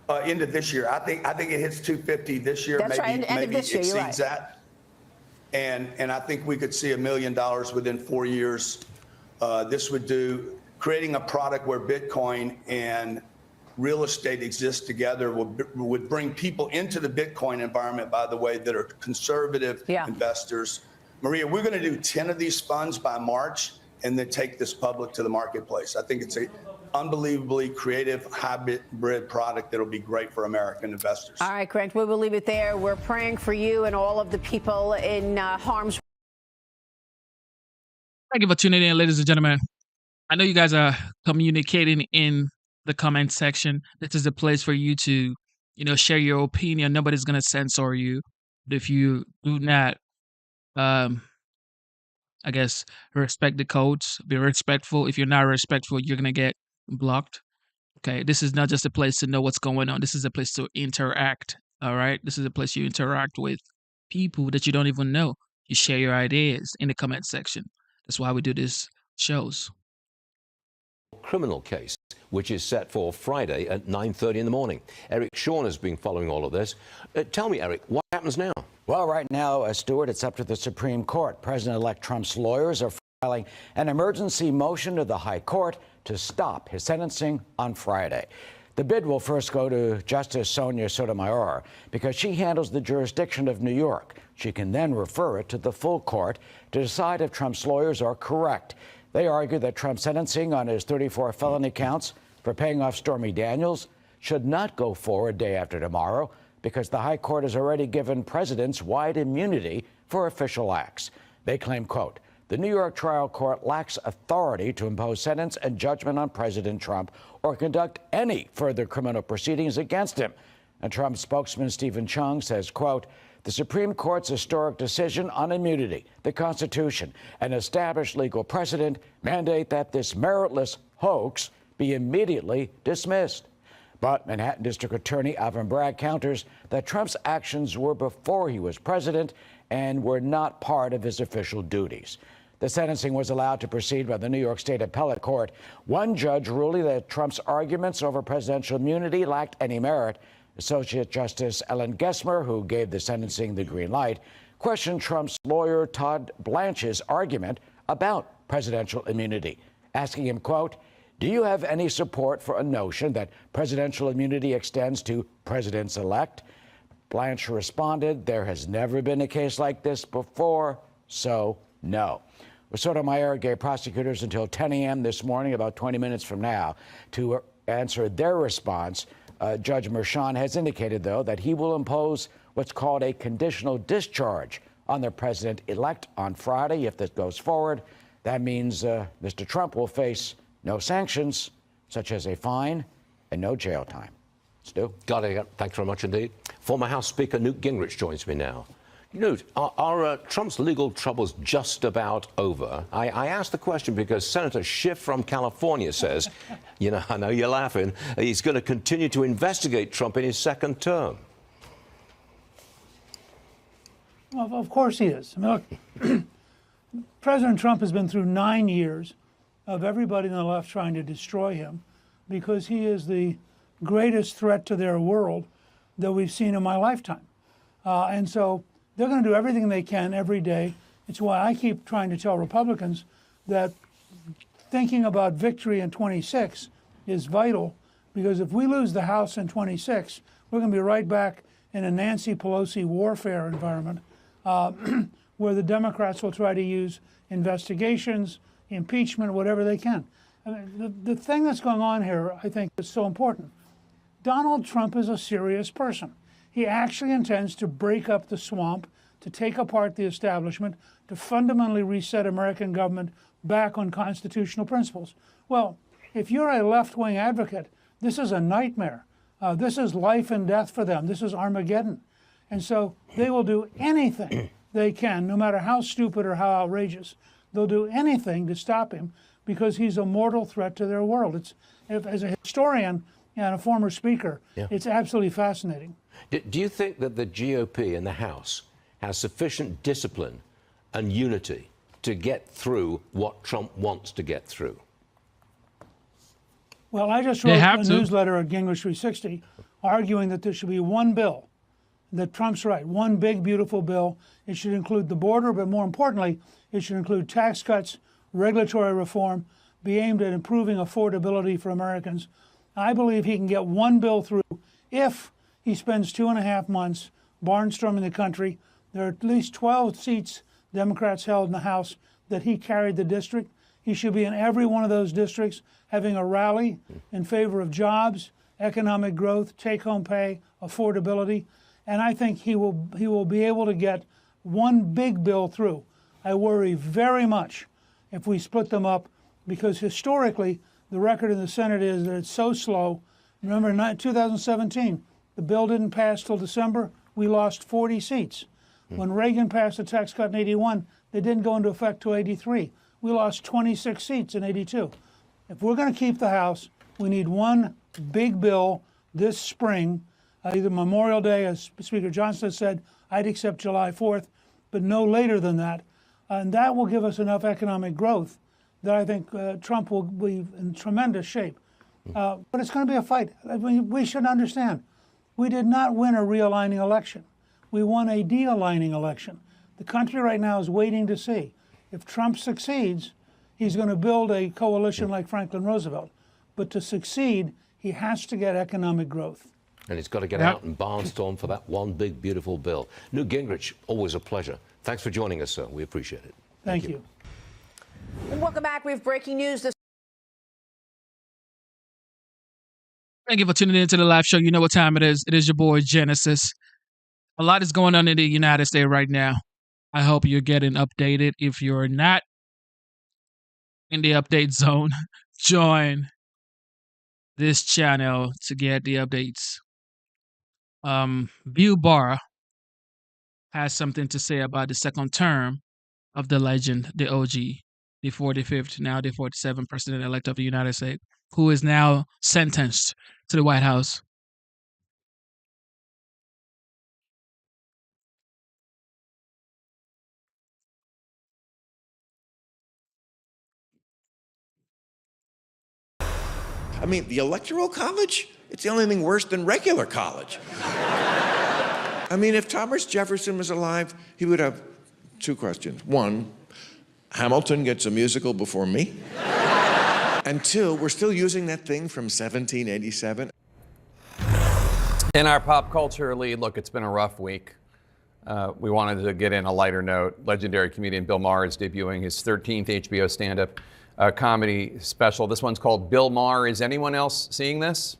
End of this year. I think it hits 250 this year. That's right, end of this year, you're right. Exceeds that. And I think we could see $1 million within 4 years. This would do, creating a product where Bitcoin and real estate exist together would bring people into the Bitcoin environment, by the way, that are conservative investors. Maria, we're going to do 10 of these funds by March and then take this public to the marketplace. I think it's an unbelievably creative hybrid product that'll be great for American investors. All right, Grant, we will leave it there. We're praying for you and all of the people in harm's way. Thank you for tuning in, ladies and gentlemen. I know you guys are communicating in the comment section. This is a place for you to, share your opinion. Nobody's going to censor you. But if you do not, respect the codes, be respectful. If you're not respectful, you're going to get blocked. Okay. This is not just a place to know what's going on. This is a place to interact. All right. This is a place you interact with people that you don't even know. You share your ideas in the comment section. That's why we do these shows. Criminal case, which is set for Friday at 9:30 in the morning. Eric Shawn has been following all of this. Tell me, Eric, what happens now? Well, right now, Stuart, it's up to the Supreme Court. President-elect Trump's lawyers are filing an emergency motion to the High Court to stop his sentencing on Friday. The bid will first go to Justice Sonia Sotomayor because she handles the jurisdiction of New York. She can then refer it to the full court to decide if Trump's lawyers are correct. They argue that Trump's sentencing on his 34 felony counts for paying off Stormy Daniels should not go forward day after tomorrow because the High Court has already given presidents wide immunity for official acts. They claim, quote, the New York trial court lacks authority to impose sentence and judgment on President Trump or conduct any further criminal proceedings against him. And Trump spokesman Stephen Chung says, quote, the Supreme Court's historic decision on immunity, the Constitution, and established legal precedent mandate that this meritless hoax be immediately dismissed. But Manhattan District Attorney Alvin Bragg counters that Trump's actions were before he was president and were not part of his official duties. The sentencing was allowed to proceed by the New York State Appellate Court. One judge ruling that Trump's arguments over presidential immunity lacked any merit. Associate Justice Ellen Gessmer, who gave the sentencing the green light, questioned Trump's lawyer Todd Blanche's argument about presidential immunity, asking him, quote, do you have any support for a notion that presidential immunity extends to presidents-elect? Blanche responded, there has never been a case like this before, so no. Sotomayor gave prosecutors until 10 a.m. this morning, about 20 minutes from now, to answer their response. Judge Merchan has indicated, though, that he will impose what's called a conditional discharge on the president-elect on Friday. If this goes forward, that means Mr. Trump will face no sanctions, such as a fine and no jail time. Stu? Got it. Thanks very much indeed. Former House Speaker Newt Gingrich joins me now. Newt, are Trump's legal troubles just about over? I asked the question because Senator Schiff from California says, you know, I know you're laughing, he's going to continue to investigate Trump in his second term. Well, of course he is. I mean, look, President Trump has been through 9 years of everybody on the left trying to destroy him because he is the greatest threat to their world that we've seen in my lifetime. And so they're going to do everything they can every day. It's why I keep trying to tell Republicans that thinking about victory in 26 is vital, because if we lose the House in 26, we're going to be right back in a Nancy Pelosi warfare environment where the Democrats will try to use investigations, impeachment, whatever they can. I mean, the thing that's going on here, I think, is so important. Donald Trump is a serious person. He actually intends to break up the swamp, to take apart the establishment, to fundamentally reset American government back on constitutional principles. Well, if you're a left-wing advocate, this is a nightmare. This is life and death for them. This is Armageddon. And so they will do anything they can, no matter how stupid or how outrageous. They'll do anything to stop him because he's a mortal threat to their world. As a historian and a former speaker, it's absolutely fascinating. Do you think that the GOP in the House has sufficient discipline and unity to get through what Trump wants to get through? Well, I just wrote a newsletter at Gingrich 360 arguing that there should be one bill, that Trump's right, one big, beautiful bill. It should include the border, but more importantly, it should include tax cuts, regulatory reform, be aimed at improving affordability for Americans. I believe he can get one bill through if he spends 2.5 months barnstorming the country. There are at least 12 seats Democrats held in the House that he carried the district. He should be in every one of those districts having a rally in favor of jobs, economic growth, take-home pay, affordability. And I think he will be able to get one big bill through. I worry very much if we split them up, because historically the record in the Senate is that it's so slow. Remember, in 2017, the bill didn't pass till December. We lost 40 seats. When Reagan passed the tax cut in 81, they didn't go into effect till 83. We lost 26 seats in 82. If we're going to keep the House, we need one big bill this spring, either Memorial Day, as Speaker Johnson said. I'd accept July 4th, but no later than that. And that will give us enough economic growth that I think Trump will be in tremendous shape. But it's going to be a fight. I mean, we should understand, we did not win a realigning election. We won a de-aligning election. The country right now is waiting to see. If Trump succeeds, he's going to build a coalition like Franklin Roosevelt. But to succeed, he has to get economic growth. And he's got to get out and barnstorm for that one big, beautiful bill. Newt Gingrich, always a pleasure. Thanks for joining us, sir. We appreciate it. Thank you. And welcome back. We have breaking news. Thank you for tuning in to the live show. You know what time it is. It is your boy, Genesis. A lot is going on in the United States right now. I hope you're getting updated. If you're not in the update zone, join this channel to get the updates. Bill Barr has something to say about the second term of the legend, the OG, the 45th, now the 47th president-elect of the United States, who is now sentenced to the White House. I mean, the Electoral College? It's the only thing worse than regular college. I mean, if Thomas Jefferson was alive, he would have two questions. One, Hamilton gets a musical before me. And two, we're still using that thing from 1787. In our pop culture lead, look, it's been a rough week. We wanted to get in a lighter note. Legendary comedian Bill Maher is debuting his 13th HBO stand-up comedy special. This one's called Bill Maher. Is anyone else seeing this?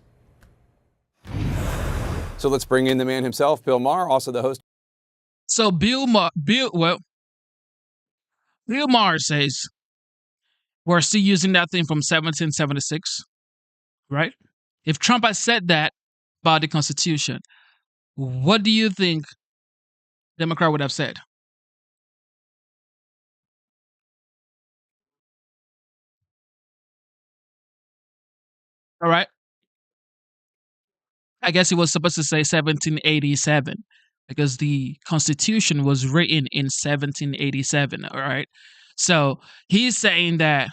So let's bring in the man himself, Bill Maher, also the host. So Bill Maher says we're still using that thing from 1776, right? If Trump had said that about the Constitution, what do you think Democrat would have said? All right. I guess he was supposed to say 1787 because the Constitution was written in 1787. All right. So he's saying that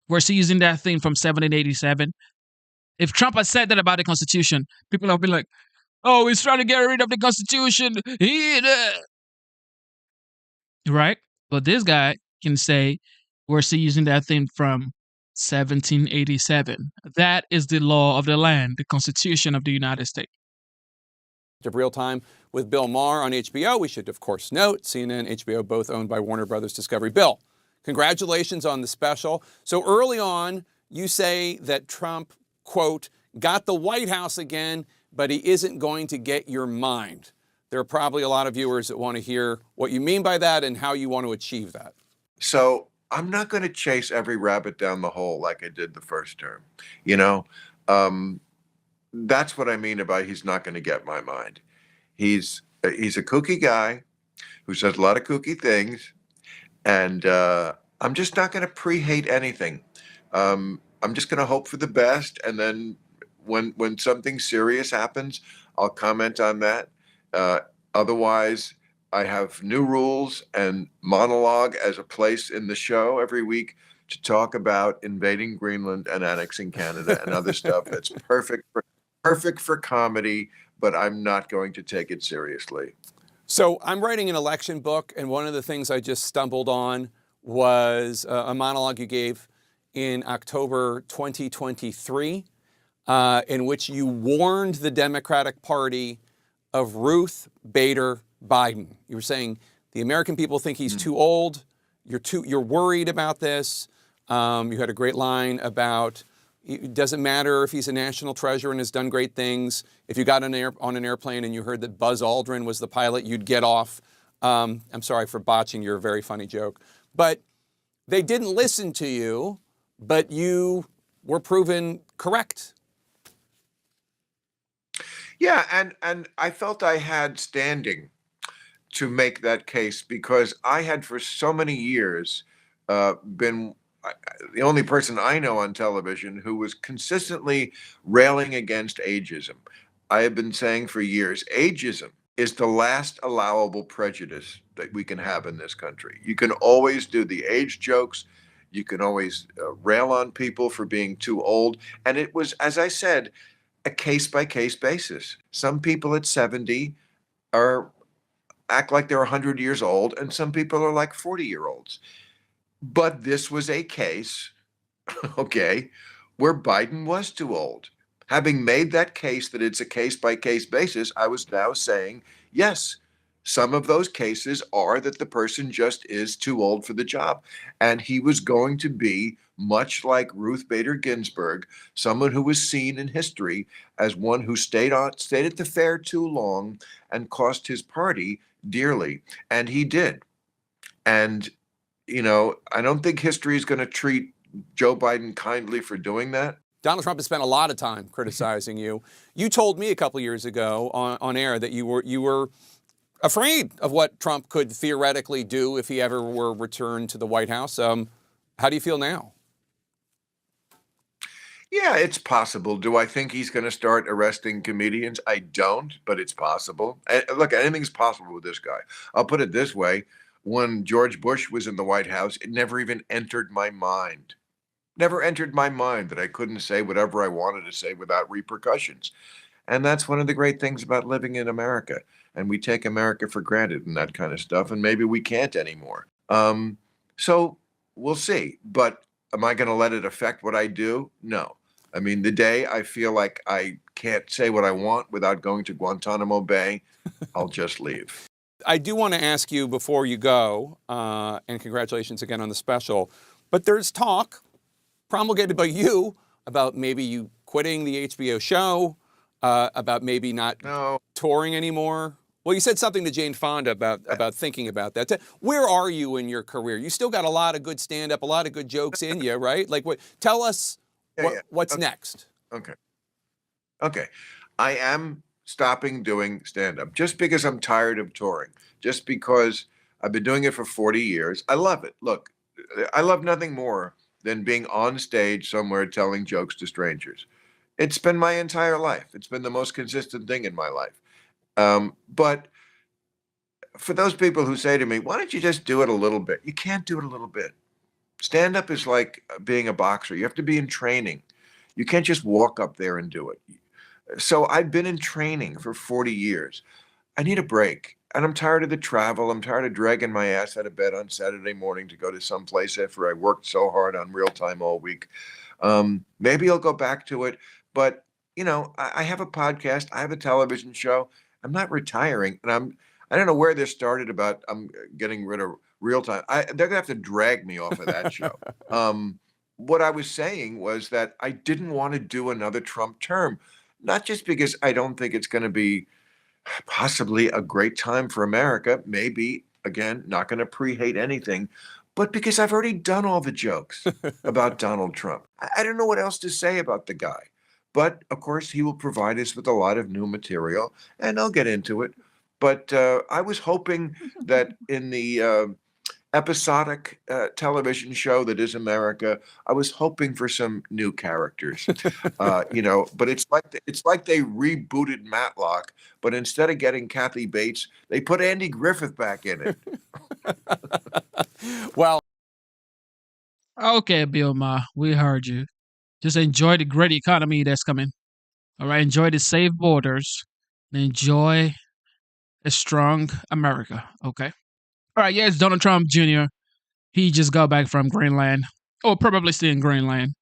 we're still using that thing from 1787. If Trump had said that about the Constitution, people have been like, oh, he's trying to get rid of the Constitution. Right? But this guy can say we're still using that thing from 1787. That is the law of the land, the Constitution of the United States. Of Real Time with Bill Maher on HBO. We should, of course, note CNN, HBO, both owned by Warner Brothers Discovery. Bill, congratulations on the special. So early on, you say that Trump, quote, got the White House again, but he isn't going to get your mind. There are probably a lot of viewers that want to hear what you mean by that and how you want to achieve that. So I'm not going to chase every rabbit down the hole like I did the first term. You know, that's what I mean about he's not going to get my mind. He's a kooky guy who says a lot of kooky things, and I'm just not going to pre-hate anything. I'm just going to hope for the best, and then when something serious happens, I'll comment on that. Otherwise, I have new rules and monologue as a place in the show every week to talk about invading Greenland and annexing Canada and other stuff that's perfect for comedy, but I'm not going to take it seriously. So I'm writing an election book, and one of the things I just stumbled on was a monologue you gave in October 2023, in which you warned the Democratic Party of Ruth Bader Biden. You were saying the American people think he's too old. You're worried about this. You had a great line about it doesn't matter if he's a national treasure and has done great things. If you got on an airplane and you heard that Buzz Aldrin was the pilot, you'd get off. I'm sorry for botching your very funny joke. But they didn't listen to you, but you were proven correct. Yeah, and I felt I had standing to make that case because I had for so many years been the only person I know on television who was consistently railing against ageism. I have been saying for years, ageism is the last allowable prejudice that we can have in this country. You can always do the age jokes. You can always rail on people for being too old. And it was, as I said, a case-by-case basis. Some people at 70 act like they're 100 years old, and some people are like 40-year-olds. But this was a case, okay, where Biden was too old. Having made that case that it's a case-by-case basis, I was now saying, yes, some of those cases are that the person just is too old for the job. And he was going to be, much like Ruth Bader Ginsburg, someone who was seen in history as one who stayed at the fair too long and cost his party dearly. And he did. And, you know, I don't think history is going to treat Joe Biden kindly for doing that. Donald Trump has spent a lot of time criticizing you. You told me a couple years ago on air that you were afraid of what Trump could theoretically do if he ever were returned to the White House. How do you feel now? Yeah, it's possible. Do I think he's going to start arresting comedians? I don't, but it's possible. Look, anything's possible with this guy. I'll put it this way. When George Bush was in the White House, it never even entered my mind. Never entered my mind that I couldn't say whatever I wanted to say without repercussions. And that's one of the great things about living in America. And we take America for granted and that kind of stuff. And maybe we can't anymore. So we'll see. But am I going to let it affect what I do? No. I mean, the day I feel like I can't say what I want without going to Guantanamo Bay, I'll just leave. I do want to ask you before you go, and congratulations again on the special, but there's talk promulgated by you about maybe you quitting the HBO show. about maybe not touring anymore? Well, you said something to Jane Fonda about thinking about that. Where are you in your career? You still got a lot of good stand-up, a lot of good jokes in you, right? Like, tell us what's next. Okay. I am stopping doing stand-up just because I'm tired of touring, just because I've been doing it for 40 years. I love it. Look, I love nothing more than being on stage somewhere telling jokes to strangers. It's been my entire life. It's been the most consistent thing in my life. But for those people who say to me, why don't you just do it a little bit? You can't do it a little bit. Stand-up is like being a boxer. You have to be in training. You can't just walk up there and do it. So I've been in training for 40 years. I need a break. And I'm tired of the travel. I'm tired of dragging my ass out of bed on Saturday morning to go to some place after I worked so hard on real time all week. Maybe I'll go back to it. But, you know, I have a podcast. I have a television show. I'm not retiring. And I don't know where this started about I'm getting rid of real time. They're going to have to drag me off of that show. What I was saying was that I didn't want to do another Trump term, not just because I don't think it's going to be possibly a great time for America, maybe, again, not going to pre-hate anything, but because I've already done all the jokes about Donald Trump. I don't know what else to say about the guy. But, of course, he will provide us with a lot of new material, and I'll get into it. But I was hoping that in the episodic television show that is America, I was hoping for some new characters, you know. But it's like they rebooted Matlock, but instead of getting Kathy Bates, they put Andy Griffith back in it. Well, okay, Bill Maher, we heard you. Just enjoy the great economy that's coming. All right, enjoy the safe borders, and enjoy a strong America. Okay. All right, yes, Donald Trump Jr. He just got back from Greenland. Oh, probably still in Greenland.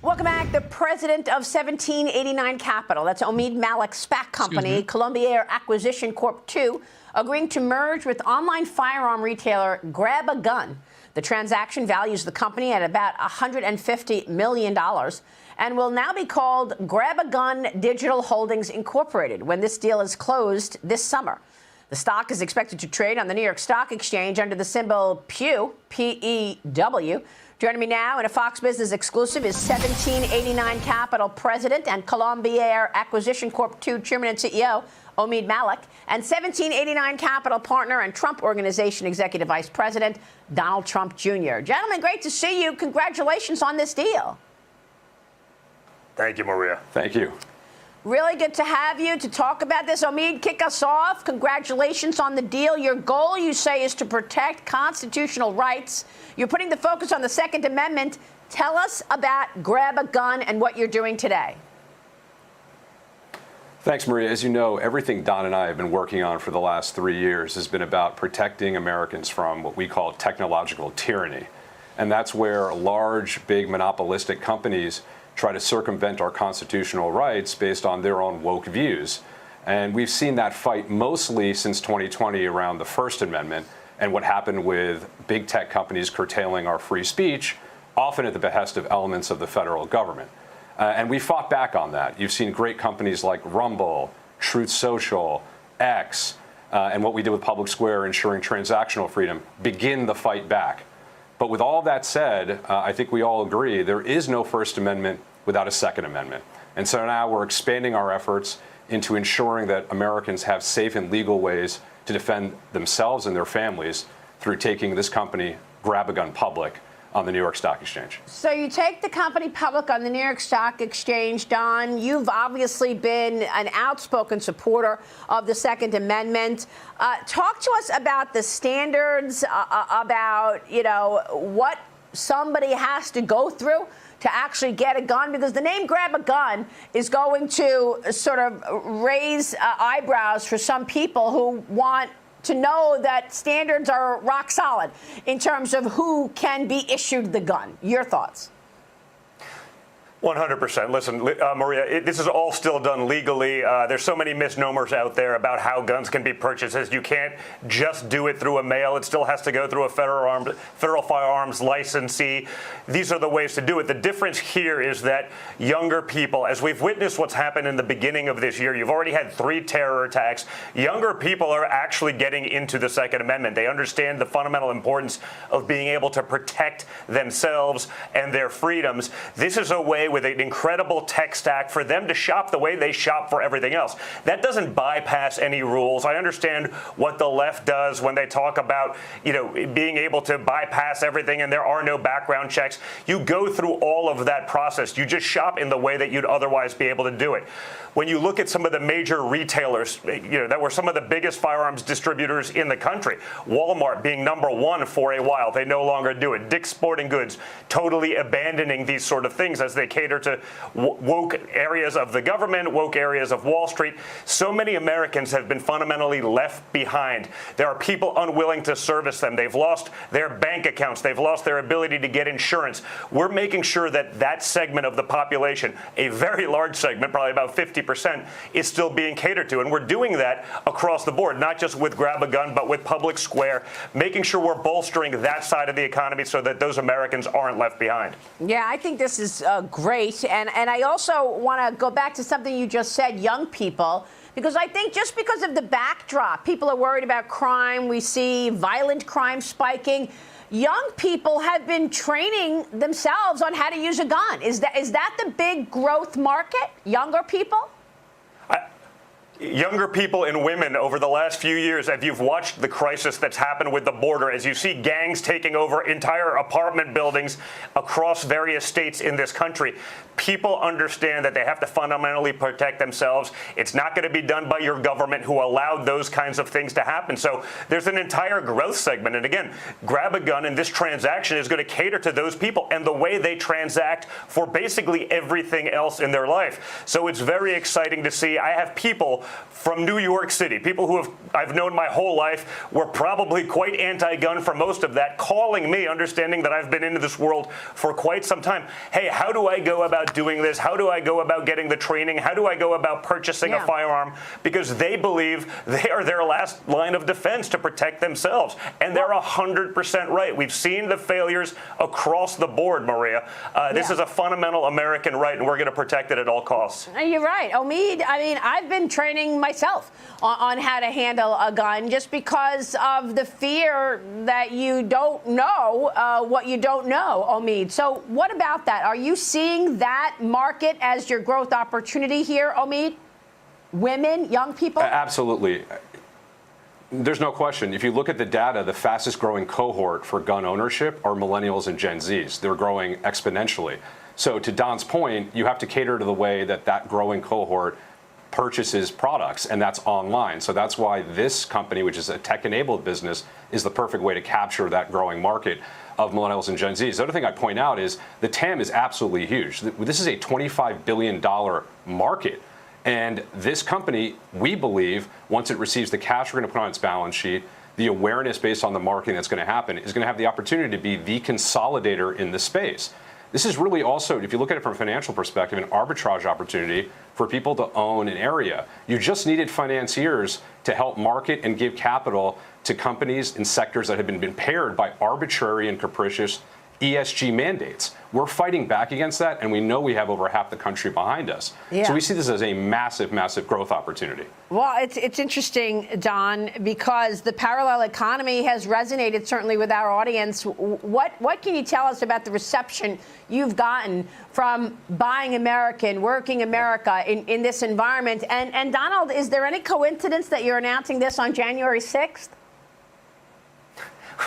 Welcome back. The president of 1789 Capital, that's Omid Malik's SPAC company, Columbia Acquisition Corp. 2, agreeing to merge with online firearm retailer Grab a Gun. The transaction values the company at about $150 million and will now be called Grab a Gun Digital Holdings Incorporated when this deal is closed this summer. The stock is expected to trade on the New York Stock Exchange under the symbol PEW, P-E-W. Joining me now in a Fox Business exclusive is 1789 Capital President and Columbia Acquisition Corp. 2 Chairman and CEO, Omid Malik, and 1789 Capital Partner and Trump Organization Executive Vice President, Donald Trump Jr. Gentlemen, great to see you. Congratulations on this deal. Thank you, Maria. Thank you. Really good to have you to talk about this. Omid, kick us off. Congratulations on the deal. Your goal, you say, is to protect constitutional rights. You're putting the focus on the Second Amendment. Tell us about Grab a Gun and what you're doing today. Thanks, Maria. As you know, everything Don and I have been working on for the last 3 years has been about protecting Americans from what we call technological tyranny. And that's where large, big, monopolistic companies try to circumvent our constitutional rights based on their own woke views. And we've seen that fight mostly since 2020 around the First Amendment and what happened with big tech companies curtailing our free speech, often at the behest of elements of the federal government. And we fought back on that. You've seen great companies like Rumble, Truth Social, X, and what we did with Public Square ensuring transactional freedom begin the fight back. But with all that said, I think we all agree there is no First Amendment without a Second Amendment. And so now we're expanding our efforts into ensuring that Americans have safe and legal ways to defend themselves and their families through taking this company, Grab a Gun, public on the New York Stock Exchange. So you take the company public on the New York Stock Exchange, Don. You've obviously been an outspoken supporter of the Second Amendment. Talk to us about the standards, about, you know, what somebody has to go through to actually get a gun, because the name Grab a Gun is going to sort of raise eyebrows for some people who want to know that standards are rock solid in terms of who can be issued the gun. Your thoughts? 100%. Listen, Maria, this is all still done legally. There's so many misnomers out there about how guns can be purchased. You can't just do it through a mail. It still has to go through a federal firearms licensee. These are the ways to do it. The difference here is that younger people, as we've witnessed what's happened in the beginning of this year, you've already had 3 terror attacks. Younger people are actually getting into the Second Amendment. They understand the fundamental importance of being able to protect themselves and their freedoms. This is a way with an incredible tech stack for them to shop the way they shop for everything else. That doesn't bypass any rules. I understand what the left does when they talk about, being able to bypass everything and there are no background checks. You go through all of that process. You just shop in the way that you'd otherwise be able to do it. When you look at some of the major retailers, that were some of the biggest firearms distributors in the country, Walmart being #1 for a while, they no longer do it. Dick's Sporting Goods totally abandoning these sort of things as they cater to woke areas of the government, woke areas of Wall Street. So many Americans have been fundamentally left behind. There are people unwilling to service them. They've lost their bank accounts. They've lost their ability to get insurance. We're making sure that that segment of the population, a very large segment, probably about 50%, is still being catered to. And we're doing that across the board, not just with Grab a Gun, but with Public Square, making sure we're bolstering that side of the economy so that those Americans aren't left behind. Yeah, I think this is great. And I also want to go back to something you just said, young people, because I think just because of the backdrop, people are worried about crime. We see violent crime spiking. Young people have been training themselves on how to use a gun. Is that the big growth market, younger people? Younger people and women over the last few years, as you've watched the crisis that's happened with the border, as you see gangs taking over entire apartment buildings across various states in this country, people understand that they have to fundamentally protect themselves. It's not going to be done by your government who allowed those kinds of things to happen. So there's an entire growth segment. And again, Grab a Gun and this transaction is going to cater to those people and the way they transact for basically everything else in their life. So it's very exciting to see. I have people from New York City, people who I've known my whole life, were probably quite anti-gun for most of that, calling me, understanding that I've been into this world for quite some time. Hey, how do I go about doing this? How do I go about getting the training? How do I go about purchasing a firearm? Because they believe they are their last line of defense to protect themselves. And they're 100% right. We've seen the failures across the board, Maria. This is a fundamental American right, and we're going to protect it at all costs. You're right. Omid, I mean, I've been training myself on how to handle a gun just because of the fear that you don't know what you don't know, Omid. So what about that? Are you seeing that market as your growth opportunity here, Omid? Women, young people? Absolutely. There's no question. If you look at the data, the fastest growing cohort for gun ownership are millennials and Gen Zs. They're growing exponentially. So to Don's point, you have to cater to the way that that growing cohort purchases products, and that's online. So that's why this company, which is a tech-enabled business, is the perfect way to capture that growing market of millennials and Gen Zs. The other thing I point out is the TAM is absolutely huge. This is a $25 billion market. And this company, we believe, once it receives the cash we're going to put on its balance sheet, the awareness based on the marketing that's going to happen, is going to have the opportunity to be the consolidator in the space. This is really also, if you look at it from a financial perspective, an arbitrage opportunity for people to own an area. You just needed financiers to help market and give capital to companies in sectors that have been impaired by arbitrary and capricious ESG mandates. We're fighting back against that, and we know we have over half the country behind us. Yeah. So we see this as a massive, massive growth opportunity. Well, it's interesting, Don, because the parallel economy has resonated certainly with our audience. What can you tell us about the reception you've gotten from buying American, working America in this environment? And Donald, is there any coincidence that you're announcing this on January 6th?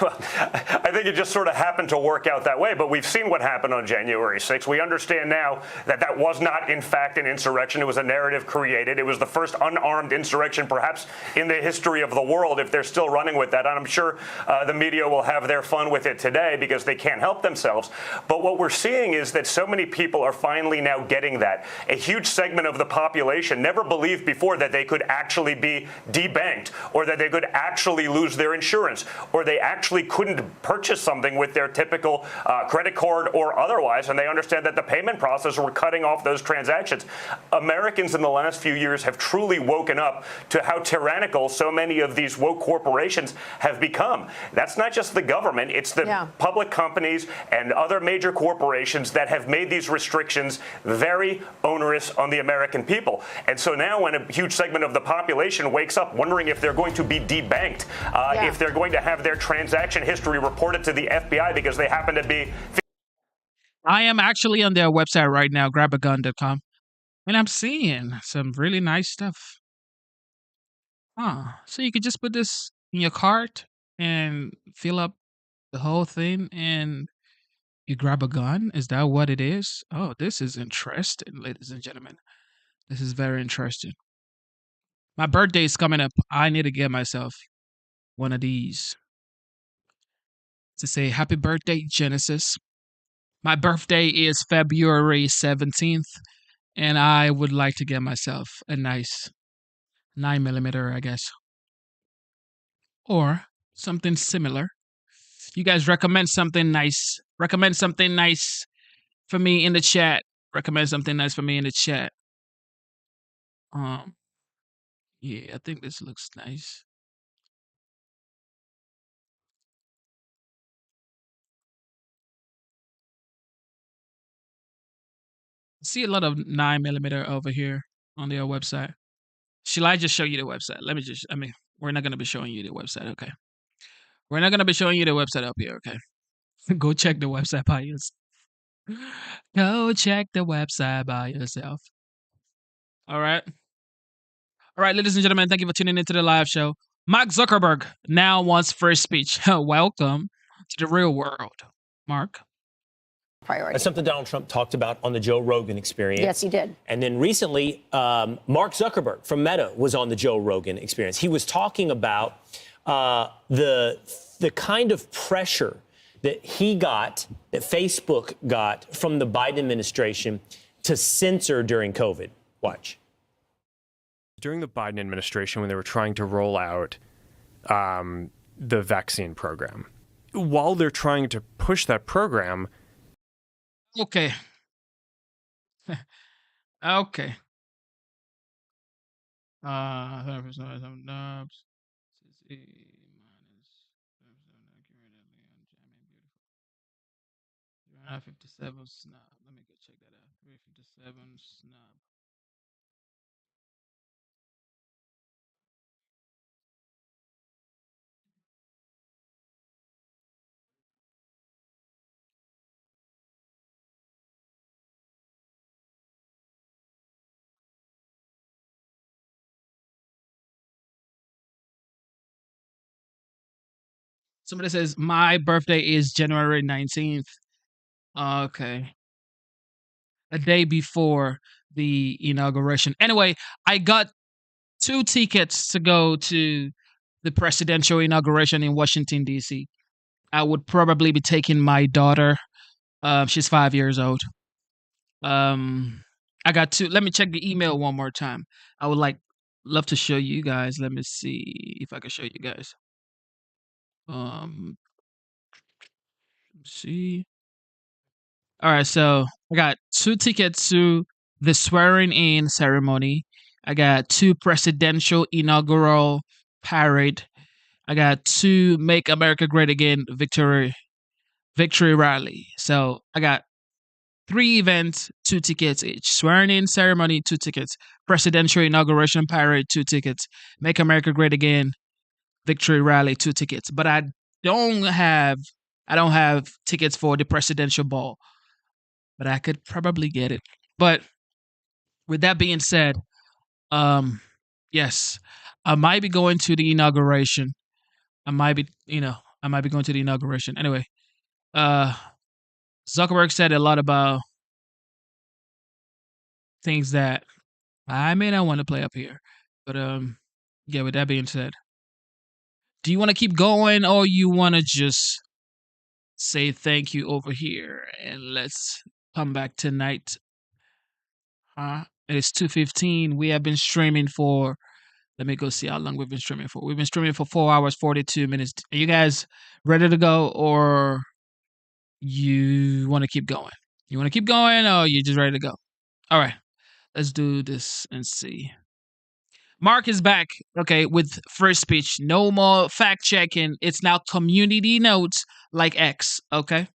Well, I think it just sort of happened to work out that way, but we've seen what happened on January 6th. We understand now that that was not, in fact, an insurrection. It was a narrative created. It was the first unarmed insurrection, perhaps, in the history of the world, if they're still running with that. And I'm sure the media will have their fun with it today because they can't help themselves. But what we're seeing is that so many people are finally now getting that. A huge segment of the population never believed before that they could actually be debanked, or that they could actually lose their insurance, or they actually actually couldn't purchase something with their typical credit card or otherwise, and they understand that the payment process, we're cutting off those transactions. Americans in the last few years have truly woken up to how tyrannical so many of these woke corporations have become. That's not just the government, it's the public companies and other major corporations that have made these restrictions very onerous on the American people. And so now when a huge segment of the population wakes up wondering if they're going to be debanked, if they're going to have their transaction history reported to the FBI because they happen to be... I am actually on their website right now, grabagun.com, and I'm seeing some really nice stuff. So you could just put this in your cart and fill up the whole thing, and you grab a gun? Is that what it is? Oh, this is interesting, ladies and gentlemen. This is very interesting. My birthday is coming up. I need to get myself one of these to say happy birthday, Genesis. My birthday is February 17th, and I would like to get myself a nice 9mm, I guess. Or something similar. You guys recommend something nice. Recommend something nice for me in the chat. Recommend something nice for me in the chat. Yeah, I think this looks nice. See a lot of 9mm over here on their website. Shall I just show you the website? We're not going to be showing you the website, okay? We're not going to be showing you the website up here, okay? Go check the website by yourself. Go check the website by yourself. All right. All right, ladies and gentlemen, thank you for tuning into the live show. Mark Zuckerberg now wants free speech. Welcome to the real world. Mark? Priority. That's something Donald Trump talked about on the Joe Rogan Experience. Yes, he did. And then recently, Mark Zuckerberg from Meta was on the Joe Rogan Experience. He was talking about the kind of pressure that he got, that Facebook got from the Biden administration to censor during COVID. Watch. During the Biden administration, when they were trying to roll out the vaccine program, while they're trying to push that program. Okay. Okay. $357 snub. Let me go check that out. 357 snub. Somebody says, my birthday is January 19th. Okay. A day before the inauguration. Anyway, I got 2 tickets to go to the presidential inauguration in Washington, D.C. I would probably be taking my daughter. She's 5 years old. I got 2. Let me check the email one more time. I would love to show you guys. Let me see if I can show you guys. See. All right, so I got 2 tickets to the swearing in ceremony. I got 2 presidential inaugural parade. I got 2 Make America Great Again victory rally. So I got 3 events, 2 tickets each. Swearing in ceremony, 2 tickets. Presidential inauguration parade, 2 tickets. Make America Great Again victory rally, 2 tickets. But I don't have tickets for the presidential ball. But I could probably get it. But with that being said, yes, I might be going to the inauguration. I might be going to the inauguration. Anyway, Zuckerberg said a lot about things that I may not want to play up here. But yeah, with that being said, do you want to keep going or you want to just say thank you over here and let's come back tonight? It's 2:15. We have been streaming for Let me go see how long we've been streaming for. We've been streaming for 4 hours, 42 minutes. Are you guys ready to go, or you want to keep going? You want to keep going, or you just ready to go? All right, let's do this and see. Mark is back, okay, with first speech. No more fact checking. It's now community notes like X, okay?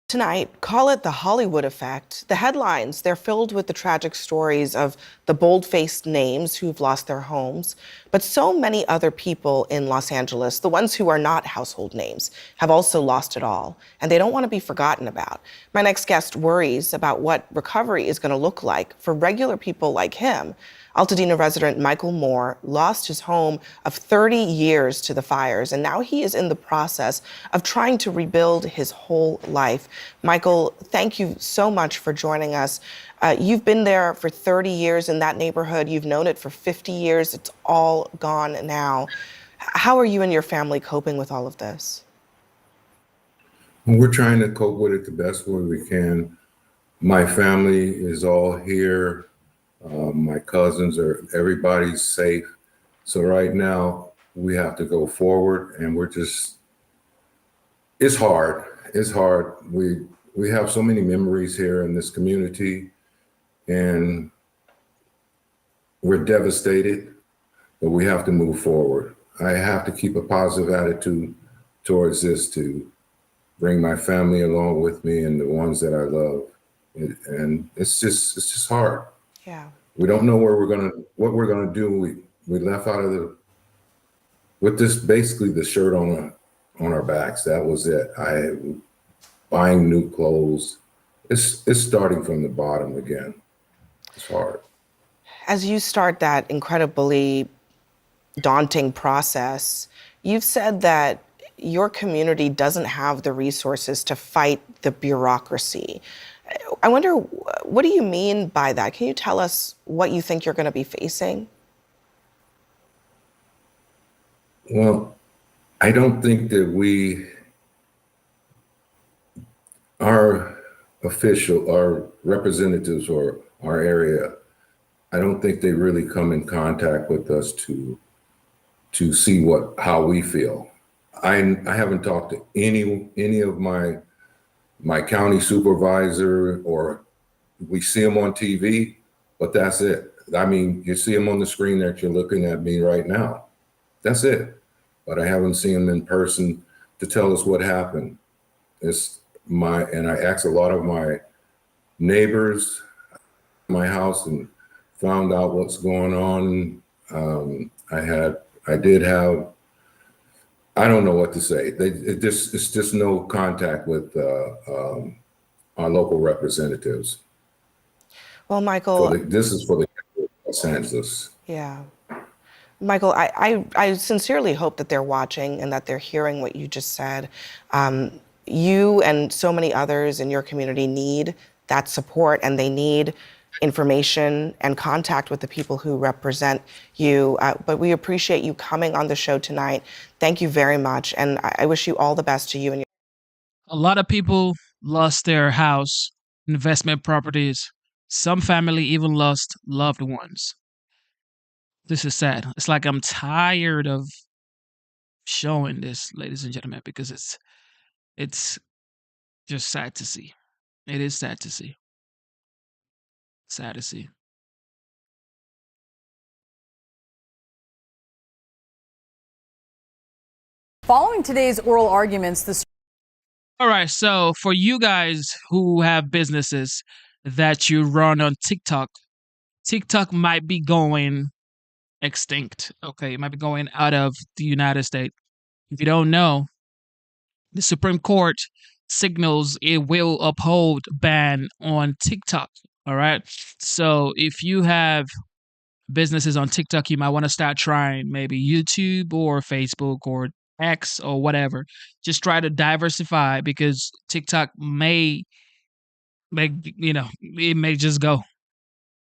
Tonight, call it the Hollywood effect. The headlines, they're filled with the tragic stories of the bold-faced names who've lost their homes. But so many other people in Los Angeles, the ones who are not household names, have also lost it all. And they don't want to be forgotten about. My next guest worries about what recovery is going to look like for regular people like him. Altadena resident Michael Maher lost his home of 30 years to the fires, and now he is in the process of trying to rebuild his whole life. Michael, thank you so much for joining us. You've been there for 30 years in that neighborhood. You've known it for 50 years. It's all gone now. How are you and your family coping with all of this? We're trying to cope with it the best way we can. My family is all here. My cousins everybody's safe. So right now we have to go forward, and it's hard. It's hard. We have so many memories here in this community, and we're devastated, but we have to move forward. I have to keep a positive attitude towards this to bring my family along with me and the ones that I love. And it's just hard. Yeah. We don't know what we're gonna do. We left out of with this basically the shirt on our backs. That was it. Buying new clothes. It's starting from the bottom again. It's hard. As you start that incredibly daunting process, you've said that your community doesn't have the resources to fight the bureaucracy. I wonder, what do you mean by that? Can you tell us what you think you're going to be facing? Well, I don't think that our representatives or our area, I don't think they really come in contact with us to see how we feel. I haven't talked to any of my county supervisor, or we see them on TV, but that's it. I mean, you see them on the screen that you're looking at me right now. That's it. But I haven't seen them in person to tell us what happened. And I asked a lot of my neighbors in my house and found out what's going on. I don't know what to say. It's just no contact with our local representatives. Well, Michael, this is for the Los Angeles. Yeah. Michael, I sincerely hope that they're watching and that they're hearing what you just said. You and so many others in your community need that support, and they need information and contact with the people who represent you. But we appreciate you coming on the show tonight. Thank you very much. And I wish you all the best to you and your. A lot of people lost their house, investment properties. Some family even lost loved ones. This is sad. It's like I'm tired of showing this, ladies and gentlemen, because it's just sad to see. It is sad to see. Sad to see. Following today's oral arguments, All right, so for you guys who have businesses that you run on TikTok, TikTok might be going extinct. Okay, it might be going out of the United States. If you don't know, the Supreme Court signals it will uphold ban on TikTok. All right. So if you have businesses on TikTok, you might want to start trying maybe YouTube or Facebook or X or whatever. Just try to diversify, because TikTok may it may just go.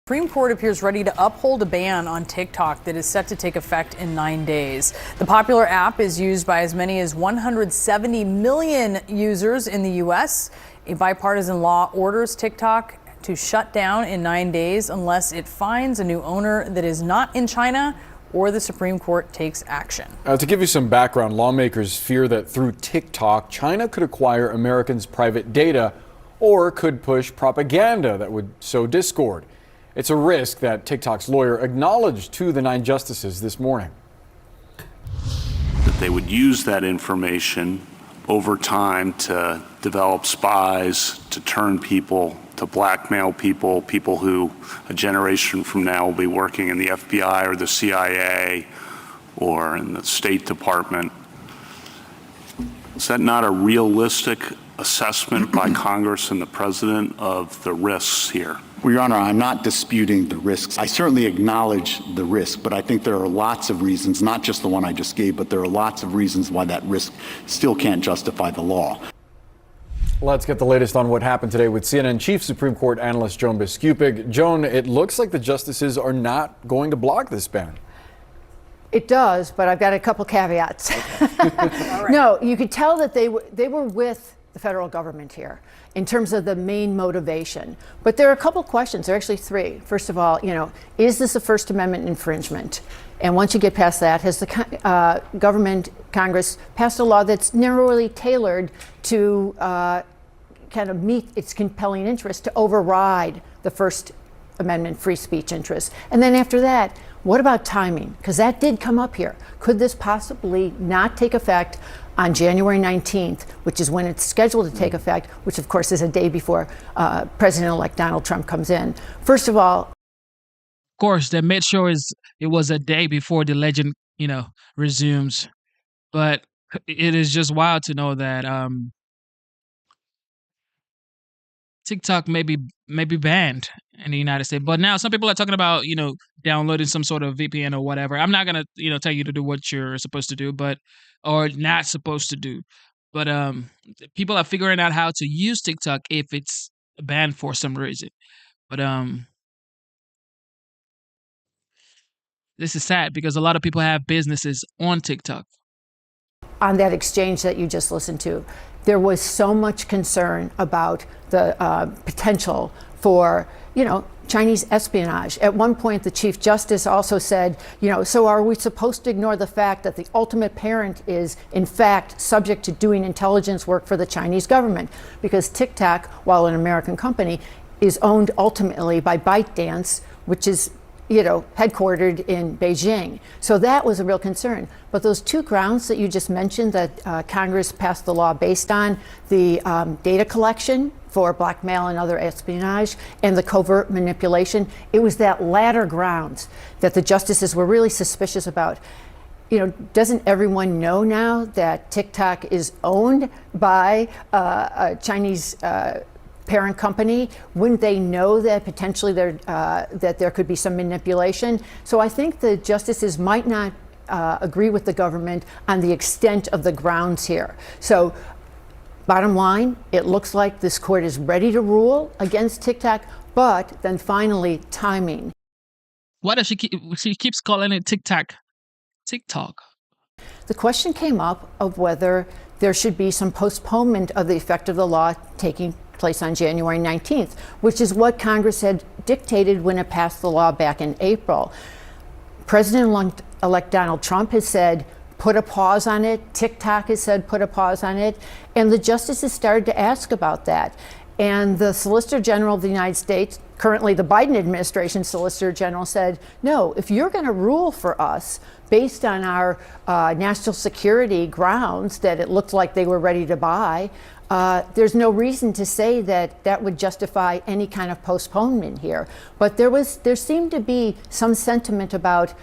Supreme Court appears ready to uphold a ban on TikTok that is set to take effect in 9 days. The popular app is used by as many as 170 million users in the U.S. A bipartisan law orders TikTok to shut down in 9 days unless it finds a new owner that is not in China or the Supreme Court takes action. To give you some background, lawmakers fear that through TikTok, China could acquire Americans' private data or could push propaganda that would sow discord. It's a risk that TikTok's lawyer acknowledged to the 9 justices this morning. That they would use that information over time to develop spies, to turn people, to blackmail people, people who a generation from now will be working in the FBI or the CIA or in the State Department. Is that not a realistic assessment by Congress and the President of the risks here? Well, Your Honor, I'm not disputing the risks. I certainly acknowledge the risk, but I think there are lots of reasons, not just the one I just gave, but there are lots of reasons why that risk still can't justify the law. Let's get the latest on what happened today with CNN Chief Supreme Court Analyst Joan Biskupik. Joan, it looks like the justices are not going to block this ban. It does, but I've got a couple caveats. No, you could tell that they were with the federal government here in terms of the main motivation. But there are a couple questions. There are actually 3. First of all, is this a First Amendment infringement? And once you get past that, has the government, Congress, passed a law that's narrowly tailored to kind of meet its compelling interest to override the First Amendment free speech interest? And then after that, what about timing? Because that did come up here. Could this possibly not take effect on January 19th, which is when it's scheduled to take effect, which of course is a day before President-elect Donald Trump comes in? First of all, of course, they made sure it was a day before the legend, resumes. But it is just wild to know that TikTok may be banned in the United States. But now some people are talking about, downloading some sort of VPN or whatever. I'm not gonna, tell you to do what you're supposed to do, or not supposed to do. But people are figuring out how to use TikTok if it's banned for some reason. But this is sad because a lot of people have businesses on TikTok. On that exchange that you just listened to, there was so much concern about the potential for, Chinese espionage. At one point, the Chief Justice also said, so are we supposed to ignore the fact that the ultimate parent is, in fact, subject to doing intelligence work for the Chinese government? Because TikTok, while an American company, is owned ultimately by ByteDance, which is headquartered in Beijing. So that was a real concern. But those 2 grounds that you just mentioned that Congress passed the law based on, the data collection for blackmail and other espionage, and the covert manipulation, it was that latter grounds that the justices were really suspicious about. Doesn't everyone know now that TikTok is owned by a Chinese parent company? Wouldn't they know that potentially that there could be some manipulation? So I think the justices might not agree with the government on the extent of the grounds here. So bottom line, it looks like this court is ready to rule against TikTok, but then finally timing. Why does she keeps calling it TikTok? The question came up of whether there should be some postponement of the effect of the law taking place on January 19th, which is what Congress had dictated when it passed the law back in April. President-elect Donald Trump has said, put a pause on it. TikTok has said, put a pause on it. And the justices started to ask about that. And the Solicitor General of the United States, currently the Biden administration Solicitor General, said, no, if you're going to rule for us based on our national security grounds that it looked like they were ready to buy, there's no reason to say that that would justify any kind of postponement here. But there seemed to be some sentiment about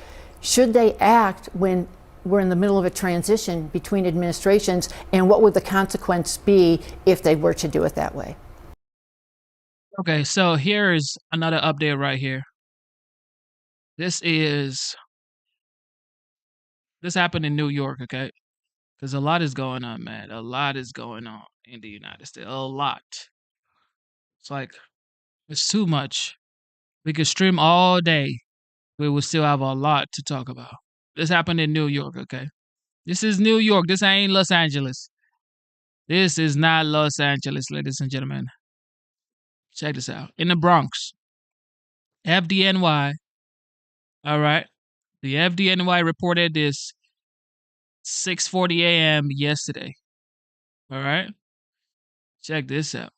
should they act when we're in the middle of a transition between administrations, and what would the consequence be if they were to do it that way? Okay, so here is another update right here. This happened in New York, okay? Because a lot is going on, man. A lot is going on in the United States. A lot. It's too much. We could stream all day. We will still have a lot to talk about. This happened in New York, okay? This is New York. This ain't Los Angeles. This is not Los Angeles, ladies and gentlemen. Check this out. In the Bronx, FDNY, all right, the FDNY reported this 6:40 a.m. yesterday. All right, check this out.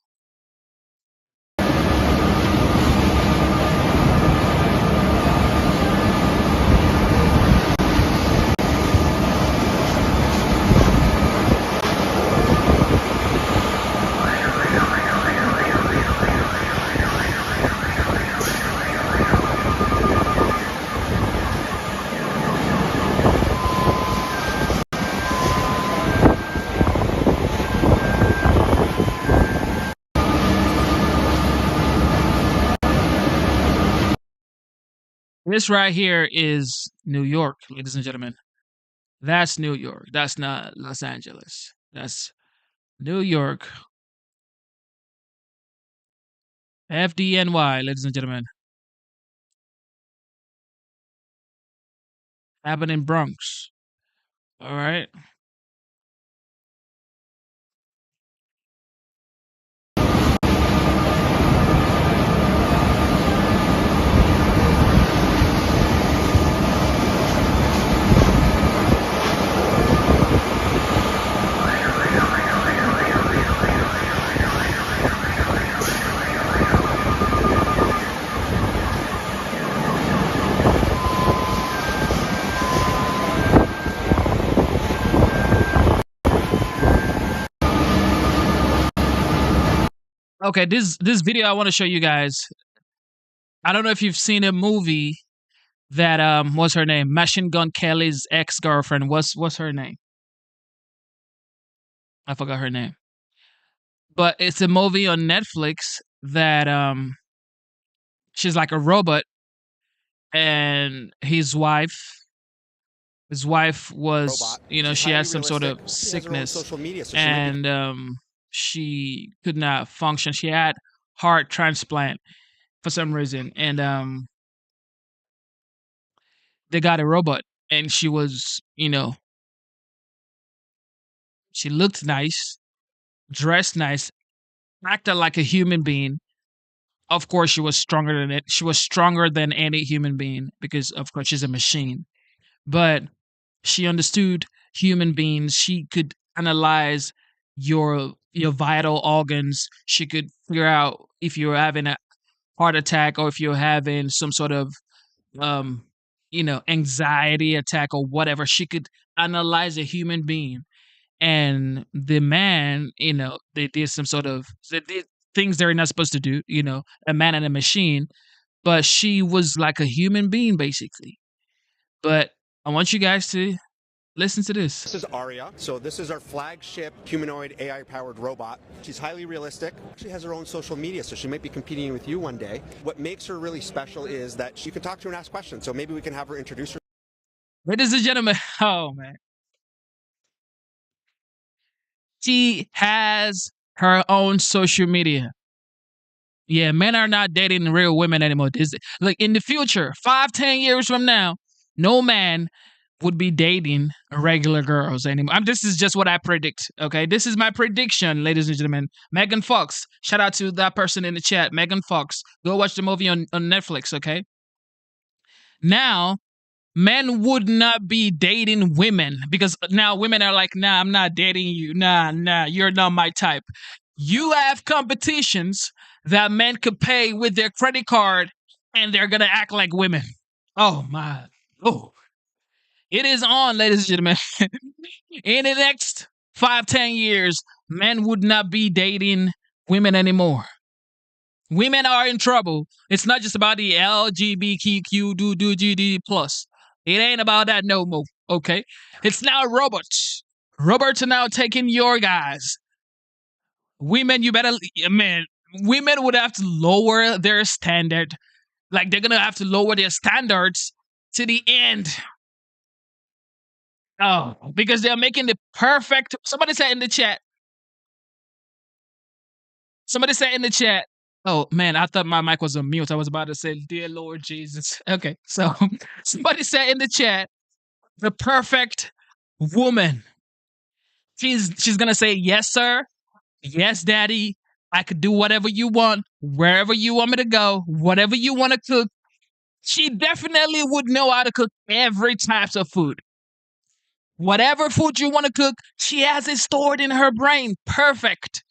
This right here is New York, ladies and gentlemen. That's New York. That's not Los Angeles. That's New York. FDNY, ladies and gentlemen. Happened in Bronx. All right. Okay, this video I want to show you guys. I don't know if you've seen a movie that what's her name? Machine Gun Kelly's ex-girlfriend. What's her name? I forgot her name. But it's a movie on Netflix that she's like a robot, and his wife was, you know, she had some sort of sickness, and she could not function. She had heart transplant for some reason, and they got a robot, and she was, you know, she looked nice, dressed nice, acted like a human being. Of course, she was stronger than it. She was stronger than any human being because, of course, she's a machine. But she understood human beings. She could analyze your vital organs. She could figure out if you're having a heart attack or if you're having some sort of anxiety attack or whatever. She could analyze a human being. And the man, they did some sort of they did things they're not supposed to do, a man and a machine, but she was like a human being basically. But I want you guys to listen to this. This is Aria. So this is our flagship humanoid AI-powered robot. She's highly realistic. She has her own social media, so she might be competing with you one day. What makes her really special is that you can talk to her and ask questions. So maybe we can have her introduce her. Ladies and gentlemen, oh man. She has her own social media. Yeah, men are not dating real women anymore. Like in the future, 5-10 years from now, no man would be dating regular girls anymore. This is just what I predict, okay? This is my prediction, ladies and gentlemen. Megan Fox, shout out to that person in the chat. Megan Fox, go watch the movie on Netflix, okay? Now, men would not be dating women because now women are like, nah, I'm not dating you. Nah, you're not my type. You have competitions that men could pay with their credit card and they're going to act like women. Oh, my. Oh. It is on, ladies and gentlemen. In the next 5-10 years, men would not be dating women anymore. Women are in trouble. It's not just about the LGBTQ plus. It ain't about that no more, okay? It's now robots. Robots are now taking your guys. Women, women would have to lower their standard. Like, they're going to have to lower their standards to the end. Oh, because they're making the perfect... Somebody said in the chat. Oh, man, I thought my mic was on mute. I was about to say, dear Lord Jesus. Okay, so somebody said in the chat, the perfect woman. She's going to say, yes, sir. Yes, daddy. I could do whatever you want, wherever you want me to go, whatever you want to cook. She definitely would know how to cook every type of food. Whatever food you want to cook, she has it stored in her brain. Perfect.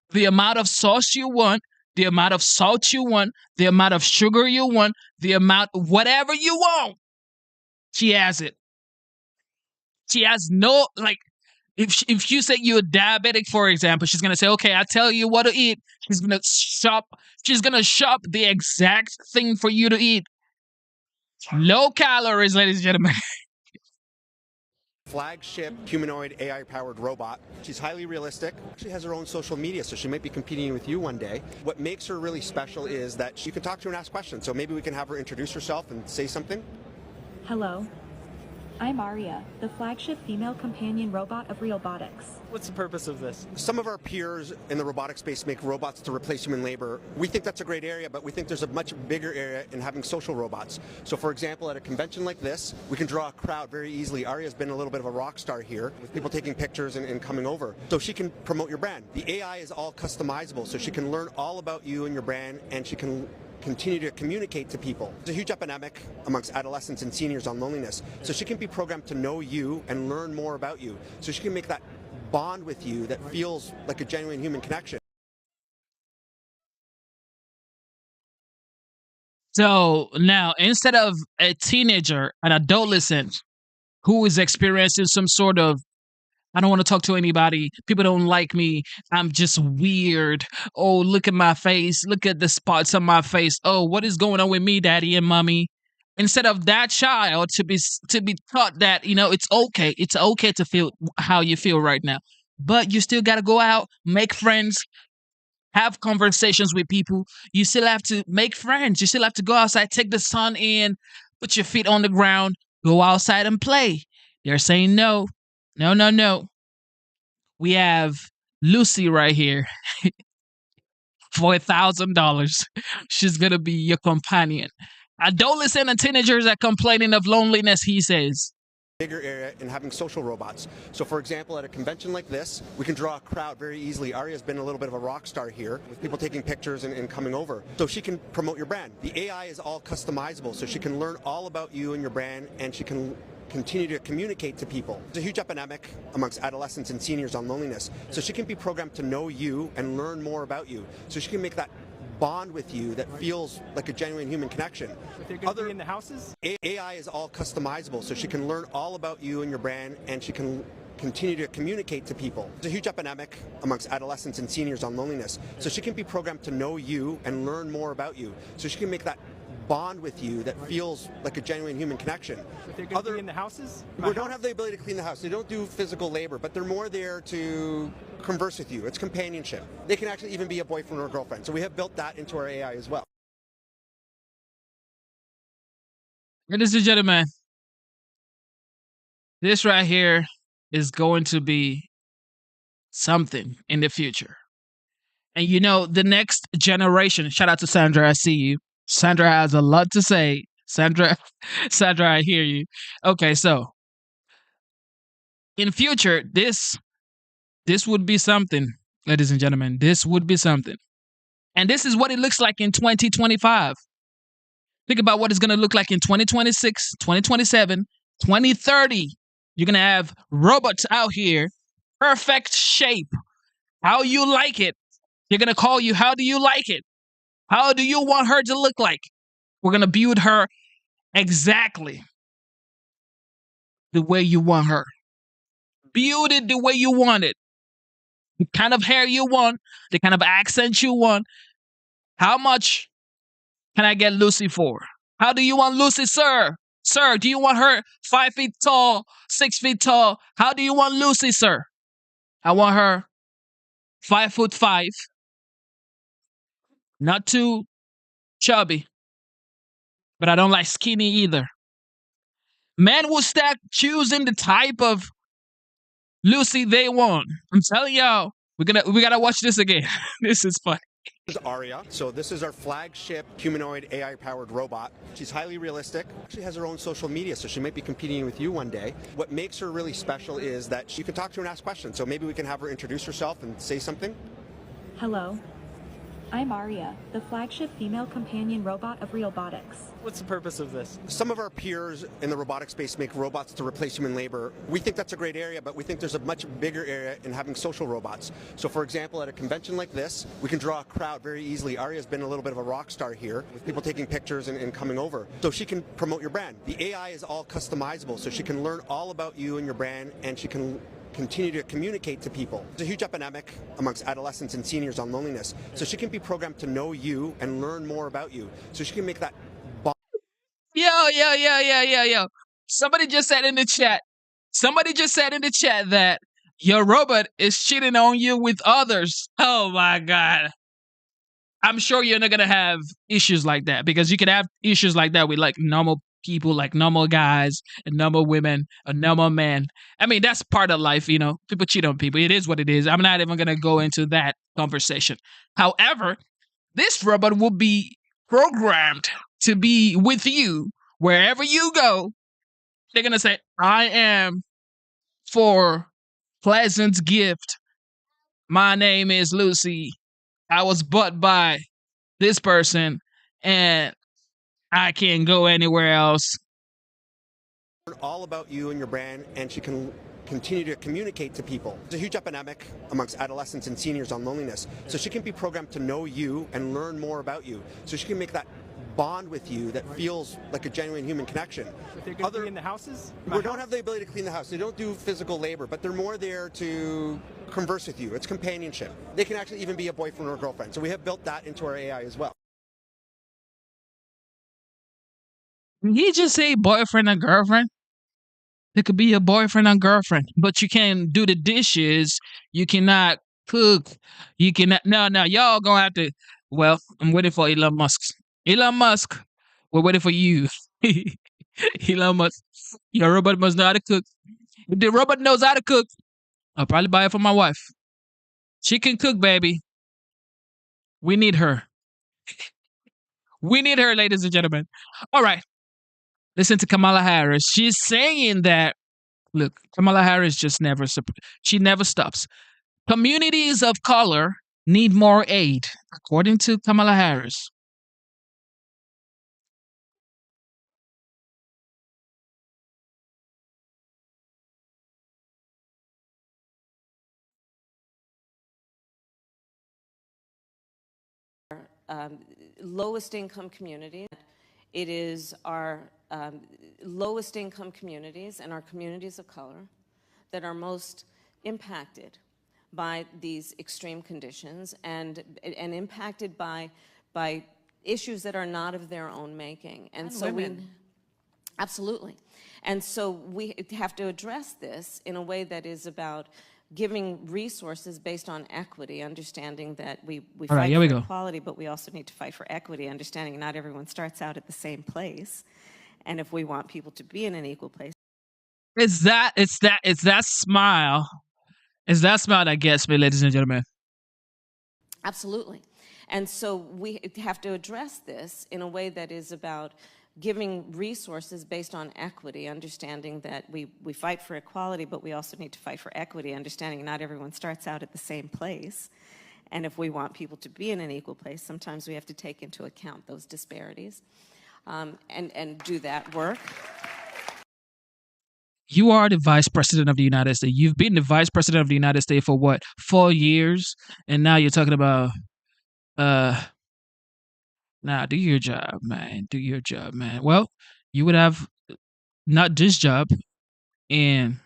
The amount of sauce you want, the amount of salt you want, the amount of sugar you want, the amount, whatever you want. She has it. She has no, like, if you say you're diabetic, for example, she's gonna say, okay, I tell you what to eat. She's gonna shop the exact thing for you to eat. Low calories, ladies and gentlemen. Flagship humanoid AI-powered robot. She's highly realistic. She has her own social media, so she might be competing with you one day. What makes her really special is that you can talk to her and ask questions. So maybe we can have her introduce herself and say something. Hello. I'm Aria, the flagship female companion robot of Realbotics. What's the purpose of this? Some of our peers in the robotic space make robots to replace human labor. We think that's a great area, but we think there's a much bigger area in having social robots. So for example, at a convention like this, we can draw a crowd very easily. Aria's been a little bit of a rock star here, with people taking pictures and coming over. So she can promote your brand. The AI is all customizable, so she can learn all about you and your brand, and she can continue to communicate to people. There's a huge epidemic amongst adolescents and seniors on loneliness. So she can be programmed to know you and learn more about you. So she can make that bond with you that feels like a genuine human connection. So now, instead of a teenager, an adolescent who is experiencing some sort of, I don't want to talk to anybody, people don't like me, I'm just weird, oh, look at my face, look at the spots on my face, oh, what is going on with me, daddy and mommy? Instead of that child to be taught that, it's okay to feel how you feel right now, but you still got to go out, make friends, have conversations with people. You still have to make friends. You still have to go outside, take the sun in, put your feet on the ground, go outside and play. They're saying no. No. We have Lucy right here for $1,000. She's going to be your companion. Adolescents and teenagers are complaining of loneliness, he says. Bigger area in having social robots. So for example, at a convention like this, we can draw a crowd very easily. Aria's been a little bit of a rock star here, with people taking pictures and coming over. So she can promote your brand. The AI is all customizable, so she can learn all about you and your brand, and she can continue to communicate to people. There's a huge epidemic amongst adolescents and seniors on loneliness. So she can be programmed to know you and learn more about you. So she can make that bond with you that feels like a genuine human connection. But they're going to be in the houses? AI is all customizable, so she can learn all about you and your brand, and she can continue to communicate to people. There's a huge epidemic amongst adolescents and seniors on loneliness. So she can be programmed to know you and learn more about you. So she can make that bond with you that feels like a genuine human connection. But they're going to be in the houses? We don't have the ability to clean the house. They don't do physical labor, but they're more there to converse with you. It's companionship. They can actually even be a boyfriend or a girlfriend. So we have built that into our AI as well. Ladies and gentlemen, this right here is going to be something in the future. And the next generation, shout out to Sandra, I see you. Sandra has a lot to say. Sandra, I hear you. Okay, so in future, this would be something, ladies and gentlemen. This would be something. And this is what it looks like in 2025. Think about what it's going to look like in 2026, 2027, 2030. You're going to have robots out here, perfect shape, how you like it. They're going to call you, how do you like it? How do you want her to look like? We're going to build her exactly the way you want her. Build it the way you want it. The kind of hair you want, the kind of accent you want. How much can I get Lucy for? How do you want Lucy, sir? Sir, do you want her 5 feet tall, 6 feet tall? How do you want Lucy, sir? I want her 5'5". Not too chubby, but I don't like skinny either. Men will start choosing the type of Lucy they want. I'm telling y'all, we gotta watch this again. This is funny. This is Aria. So this is our flagship humanoid AI-powered robot. She's highly realistic. She has her own social media, so she might be competing with you one day. What makes her really special is that you can talk to her and ask questions. So maybe we can have her introduce herself and say something. Hello. I'm Arya, the flagship female companion robot of Realbotics. What's the purpose of this? Some of our peers in the robotic space make robots to replace human labor. We think that's a great area, but we think there's a much bigger area in having social robots. So for example, at a convention like this, we can draw a crowd very easily. Arya's been a little bit of a rock star here, with people taking pictures and coming over. So she can promote your brand. The AI is all customizable, so she can learn all about you and your brand, and she can continue to communicate to people. There's a huge epidemic amongst adolescents and seniors on loneliness. So she can be programmed to know you and learn more about you. So she can make that bond. Yo. Somebody just said in the chat. That your robot is cheating on you with others. Oh my God. I'm sure you're not going to have issues like that, because you can have issues like that with like normal people, like normal guys and normal women and normal men. I mean, that's part of life, you know. People cheat on people. It is what it is. I'm not even going to go into that conversation. However, this robot will be programmed to be with you wherever you go. They're going to say, I am for Pleasant's gift. My name is Lucy. I was bought by this person and I can't go anywhere else. All about you and your brand, and she can continue to communicate to people. There's a huge epidemic amongst adolescents and seniors on loneliness. So she can be programmed to know you and learn more about you. So she can make that bond with you that feels like a genuine human connection. They're going to clean the houses? We don't have the ability to clean the house. They don't do physical labor, but they're more there to converse with you. It's companionship. They can actually even be a boyfriend or a girlfriend. So we have built that into our AI as well. Did he just say boyfriend and girlfriend? It could be a boyfriend and girlfriend, but you can't do the dishes. You cannot cook. You cannot. No, y'all gonna have to. Well, I'm waiting for Elon Musk. We're waiting for you. Elon Musk. Your robot must know how to cook. If the robot knows how to cook, I'll probably buy it for my wife. She can cook, baby. We need her. We need her, ladies and gentlemen. All right. Listen to Kamala Harris. She's saying that, look, Kamala Harris just never stops. Communities of color need more aid, according to Kamala Harris. Lowest income communities. It is our lowest income communities and our communities of color that are most impacted by these extreme conditions and impacted by issues that are not of their own making. And so women. Absolutely. And so we have to address this in a way that is about giving resources based on equity, understanding that we fight for equality, but we also need to fight for equity, understanding not everyone starts out at the same place. And if we want people to be in an equal place. It's that smile. It's that smile that gets me, ladies and gentlemen. Absolutely. And so we have to address this in a way that is about giving resources based on equity, understanding that we fight for equality, but we also need to fight for equity, understanding not everyone starts out at the same place. And if we want people to be in an equal place, sometimes we have to take into account those disparities and do that work. You are the vice president of the United States. You've been the vice president of the United States for what, 4 years? And now you're talking about, nah, do your job, man. Do your job, man. Well, you would have not this job in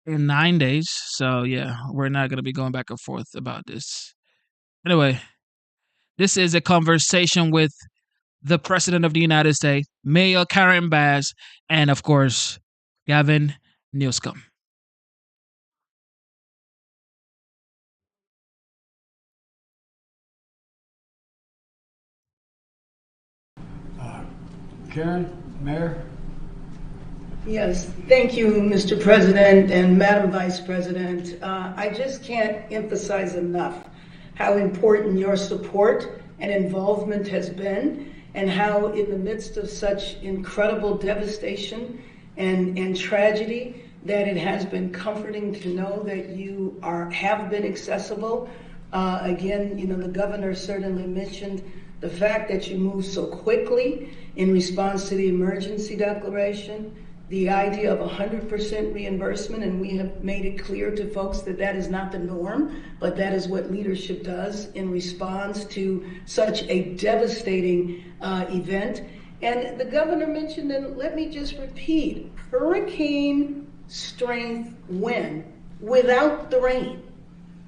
9 days. So, yeah, we're not going to be going back and forth about this. Anyway, this is a conversation with the President of the United States, Mayor Karen Bass, and, of course, Gavin Newsom. Karen, Mayor. Yes, thank you, Mr. President and Madam Vice President. I just can't emphasize enough how important your support and involvement has been, and how in the midst of such incredible devastation and tragedy, that it has been comforting to know that you have been accessible Again, the governor certainly mentioned the fact that you moved so quickly in response to the emergency declaration, the idea of 100% reimbursement, and we have made it clear to folks that that is not the norm, but that is what leadership does in response to such a devastating event. And the governor mentioned, and let me just repeat, hurricane strength wind without the rain.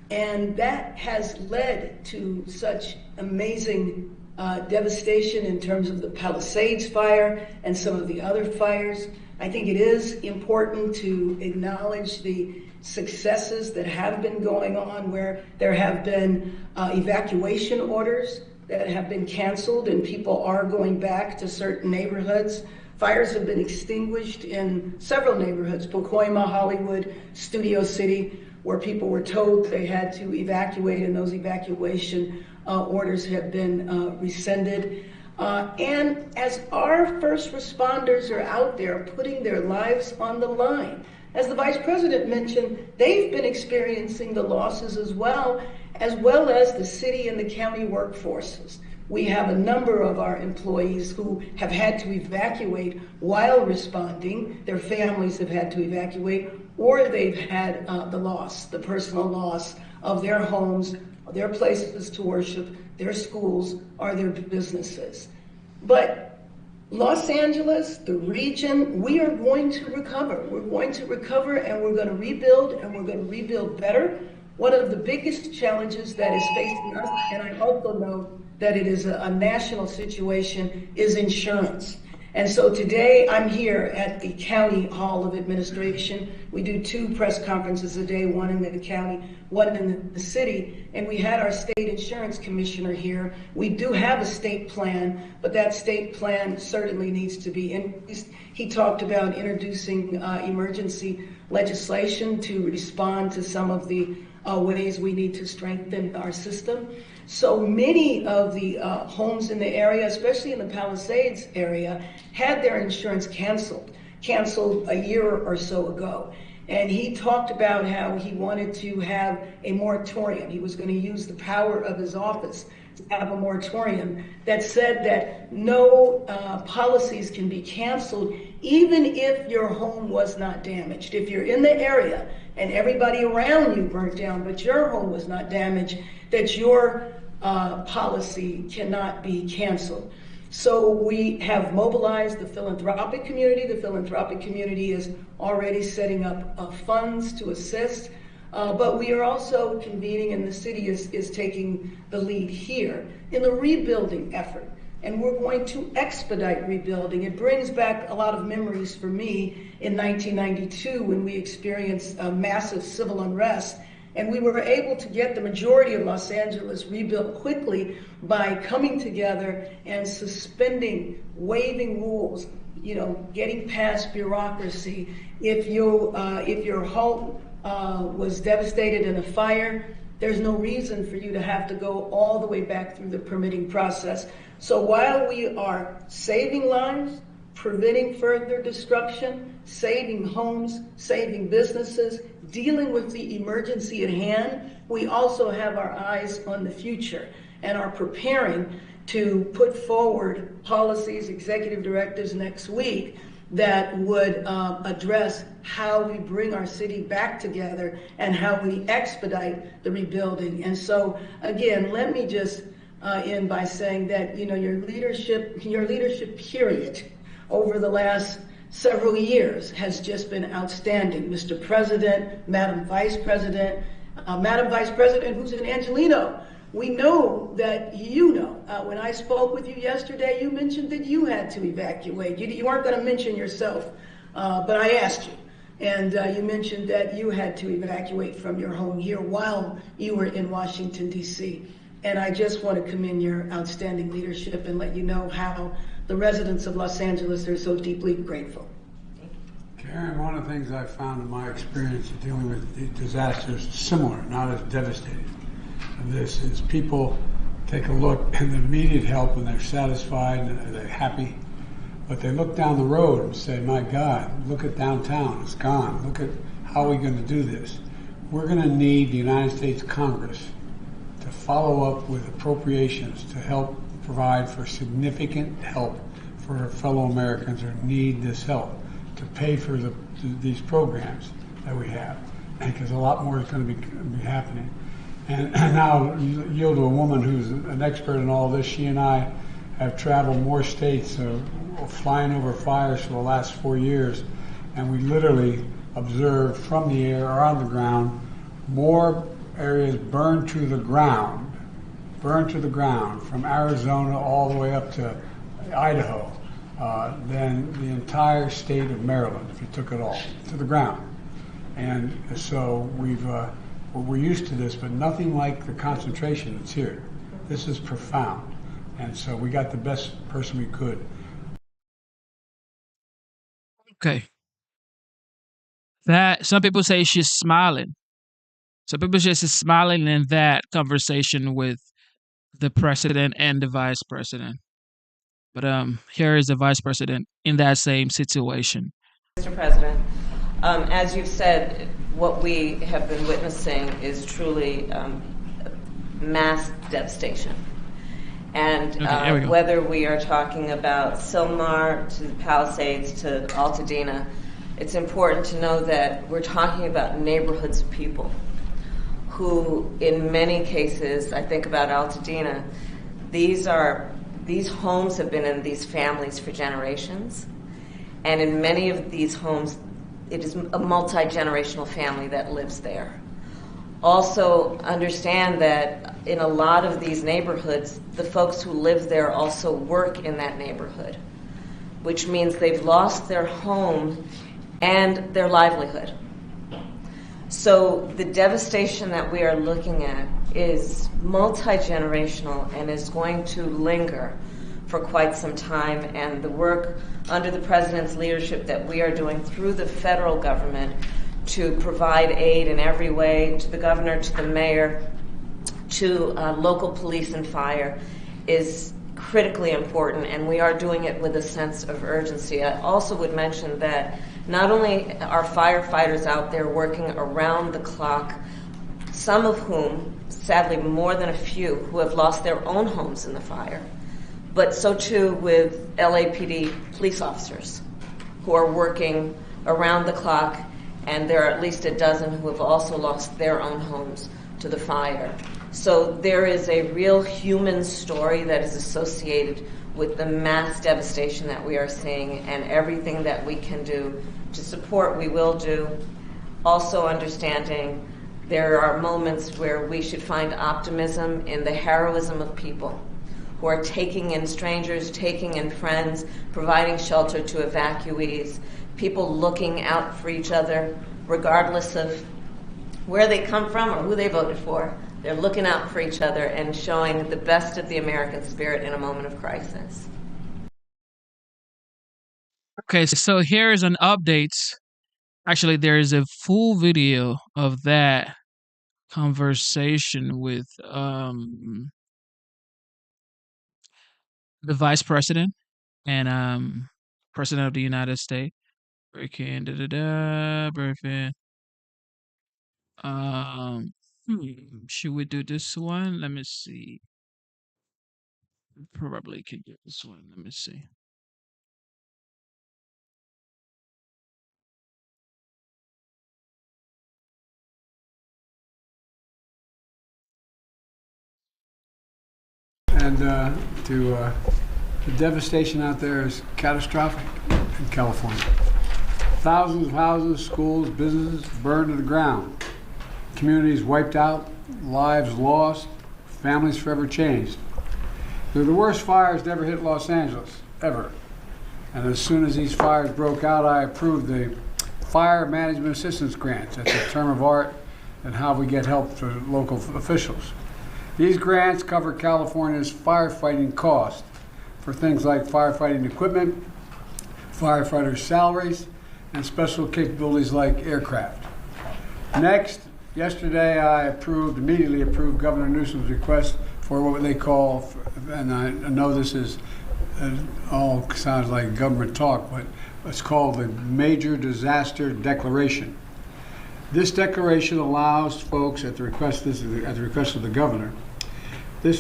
And that has led to such amazing devastation in terms of the Palisades fire and some of the other fires. I think it is important to acknowledge the successes that have been going on, where there have been evacuation orders that have been canceled and people are going back to certain neighborhoods. Fires have been extinguished in several neighborhoods, Pacoima, Hollywood, Studio City, where people were told they had to evacuate, and those evacuation orders have been rescinded. And as our first responders are out there putting their lives on the line, as the Vice President mentioned, they've been experiencing the losses as well as the city and the county workforces. We have a number of our employees who have had to evacuate while responding. Their families have had to evacuate, or they've had the personal loss of their homes, their places to worship, their schools, or their businesses. But Los Angeles, the region, we are going to recover. We're going to recover, and we're going to rebuild, and we're going to rebuild better. One of the biggest challenges that is facing us, and I also know that it is a national situation, is insurance. And so today I'm here at the County Hall of Administration. We do 2 press conferences a day, one in the county, one in the city, and we had our state insurance commissioner here. We do have a state plan, but that state plan certainly needs to be increased. He talked about introducing emergency legislation to respond to some of the ways we need to strengthen our system. So many of the homes in the area, especially in the Palisades area, had their insurance canceled a year or so ago. And he talked about how he wanted to have a moratorium. He was going to use the power of his office to have a moratorium that said that no policies can be canceled even if your home was not damaged. If you're in the area and everybody around you burnt down, but your home was not damaged, that your policy cannot be canceled. So we have mobilized the philanthropic community. The philanthropic community is already setting up funds to assist, but we are also convening, and the city is taking the lead here in the rebuilding effort. And we're going to expedite rebuilding. It brings back a lot of memories for me in 1992 when we experienced a massive civil unrest. And we were able to get the majority of Los Angeles rebuilt quickly by coming together and suspending, waiving rules, getting past bureaucracy. If your home was devastated in a fire, there's no reason for you to have to go all the way back through the permitting process. So while we are saving lives, preventing further destruction, saving homes, saving businesses, dealing with the emergency at hand, we also have our eyes on the future and are preparing to put forward policies, executive directives next week that would address how we bring our city back together and how we expedite the rebuilding. And so, again, let me just end by saying that, your leadership period over the last several years has just been outstanding. Mr. President, Madam Vice President, who's an Angelino, we know that when I spoke with you yesterday, you mentioned that you had to evacuate. You weren't going to mention yourself, but I asked you. And you mentioned that you had to evacuate from your home here while you were in Washington, D.C. And I just want to commend your outstanding leadership and let you know how the residents of Los Angeles are so deeply grateful. Karen, one of the things I've found in my experience of dealing with disasters similar, not as devastating, of this is people take a look and the immediate help when they're satisfied and they're happy, but they look down the road and say, my God, look at downtown, it's gone. Look at how are we going to do this? We're going to need the United States Congress to follow up with appropriations to help provide for significant help for fellow Americans who need this help, to pay for these programs that we have, because a lot more is going to be happening. And now yield to a woman who's an expert in all this. She and I have traveled more states, flying over fires for the last 4 years, and we literally observed from the air or on the ground more areas burned to the ground from Arizona all the way up to Idaho than the entire state of Maryland, if you took it all, to the ground. And so we're used to this, but nothing like the concentration that's here. This is profound. And so we got the best person we could. Okay. That some people say she's smiling. Some people just is smiling in that conversation with the president and the vice president. But here is the vice president in that same situation. Mr. President, as you've said, what we have been witnessing is truly mass devastation. And whether we are talking about Sylmar to the Palisades to Altadena, it's important to know that we're talking about neighborhoods of people who, in many cases, I think about Altadena, these homes have been in these families for generations. And in many of these homes, it is a multi-generational family that lives there. Also understand that in a lot of these neighborhoods, the folks who live there also work in that neighborhood, which means they've lost their home and their livelihood. So the devastation that we are looking at is multi-generational and is going to linger for quite some time. And the work under the President's leadership that we are doing through the federal government to provide aid in every way to the governor, to the mayor, to local police and fire is critically important, and we are doing it with a sense of urgency. I also would mention that not only are firefighters out there working around the clock, some of whom, sadly more than a few, who have lost their own homes in the fire, but so too with LAPD police officers who are working around the clock, and there are at least a dozen who have also lost their own homes to the fire. So there is a real human story that is associated with the mass devastation that we are seeing, and everything that we can do to support, we will do. Also understanding there are moments where we should find optimism in the heroism of people who are taking in strangers, taking in friends, providing shelter to evacuees, people looking out for each other, regardless of where they come from or who they voted for. They're looking out for each other and showing the best of the American spirit in a moment of crisis. Okay, so here's an update. Actually, there is a full video of that conversation with the vice president and president of the United States. Breaking briefing. Should we do this one? Let me see. Probably could do this one. Let me see. And the devastation out there is catastrophic in California. Thousands of houses, schools, businesses burned to the ground. Communities wiped out, lives lost, families forever changed. They're the worst fires to ever hit Los Angeles, ever. And as soon as these fires broke out, I approved the Fire Management Assistance Grants. That's a term of art and how we get help to local officials. These grants cover California's firefighting costs for things like firefighting equipment, firefighters' salaries, and special capabilities like aircraft. Next, yesterday I immediately approved Governor Newsom's request for what they call, and I know this is all sounds like government talk, but it's called the Major Disaster Declaration. This declaration allows folks, at the request of the governor, The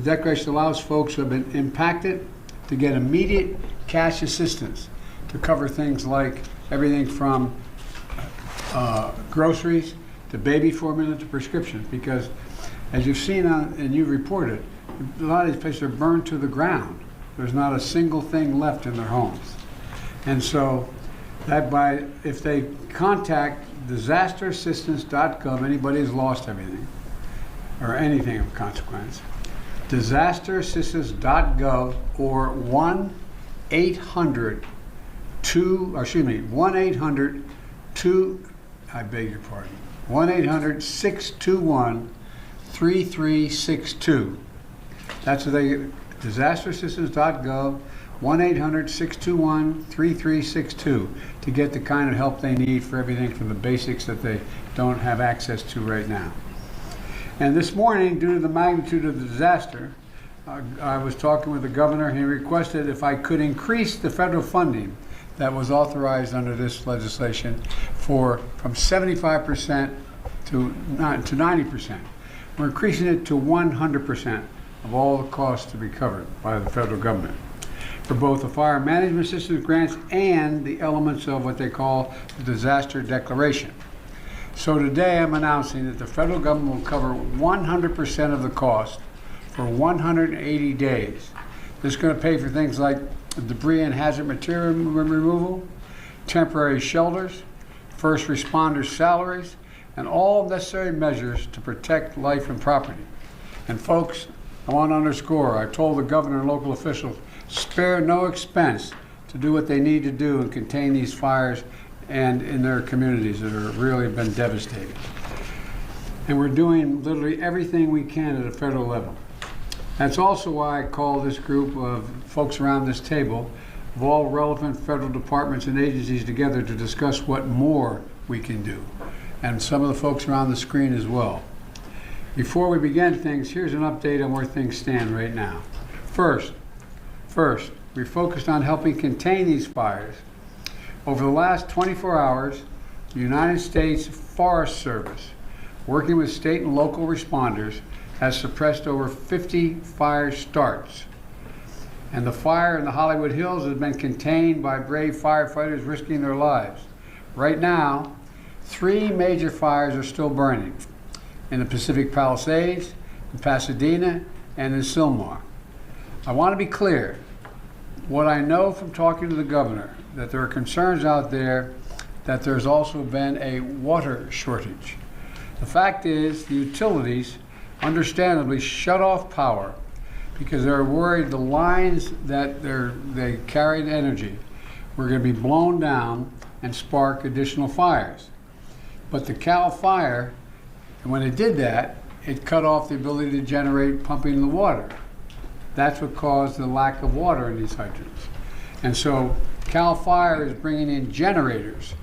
declaration allows folks who have been impacted to get immediate cash assistance to cover things like everything from groceries to baby formula to prescriptions, because as you've seen and you've reported, a lot of these places are burned to the ground. There's not a single thing left in their homes. And so if they contact disasterassistance.gov, anybody who's lost everything or anything of consequence, disasterassistance.gov or 1-800-621-3362. That's what they, disasterassistance.gov, 1-800-621-3362 to get the kind of help they need for everything from the basics that they don't have access to right now. And this morning, due to the magnitude of the disaster, I was talking with the governor. He requested if I could increase the federal funding that was authorized under this legislation from 75% to 90%. We're increasing it to 100% of all the costs to be covered by the federal government for both the fire management assistance grants and the elements of what they call the disaster declaration. So today I'm announcing that the federal government will cover 100% of the cost for 180 days. This is going to pay for things like debris and hazard material removal, temporary shelters, first responders' salaries, and all necessary measures to protect life and property. And folks, I want to underscore, I told the governor and local officials, spare no expense to do what they need to do and contain these fires and in their communities that have really been devastated. And we're doing literally everything we can at a federal level. That's also why I call this group of folks around this table of all relevant federal departments and agencies together to discuss what more we can do. And some of the folks around the screen as well. Before we begin things, here's an update on where things stand right now. First, we focused on helping contain these fires. Over the last 24 hours, the United States Forest Service, working with state and local responders, has suppressed over 50 fire starts. And the fire in the Hollywood Hills has been contained by brave firefighters risking their lives. Right now, 3 major fires are still burning in the Pacific Palisades, in Pasadena, and in Sylmar. I want to be clear. What I know from talking to the governor, that there are concerns out there that there's also been a water shortage. The fact is, the utilities understandably shut off power because they're worried the lines that they carried energy were going to be blown down and spark additional fires. But the Cal Fire, when it did that, it cut off the ability to generate pumping the water. That's what caused the lack of water in these hydrants. And so Cal Fire is bringing in generators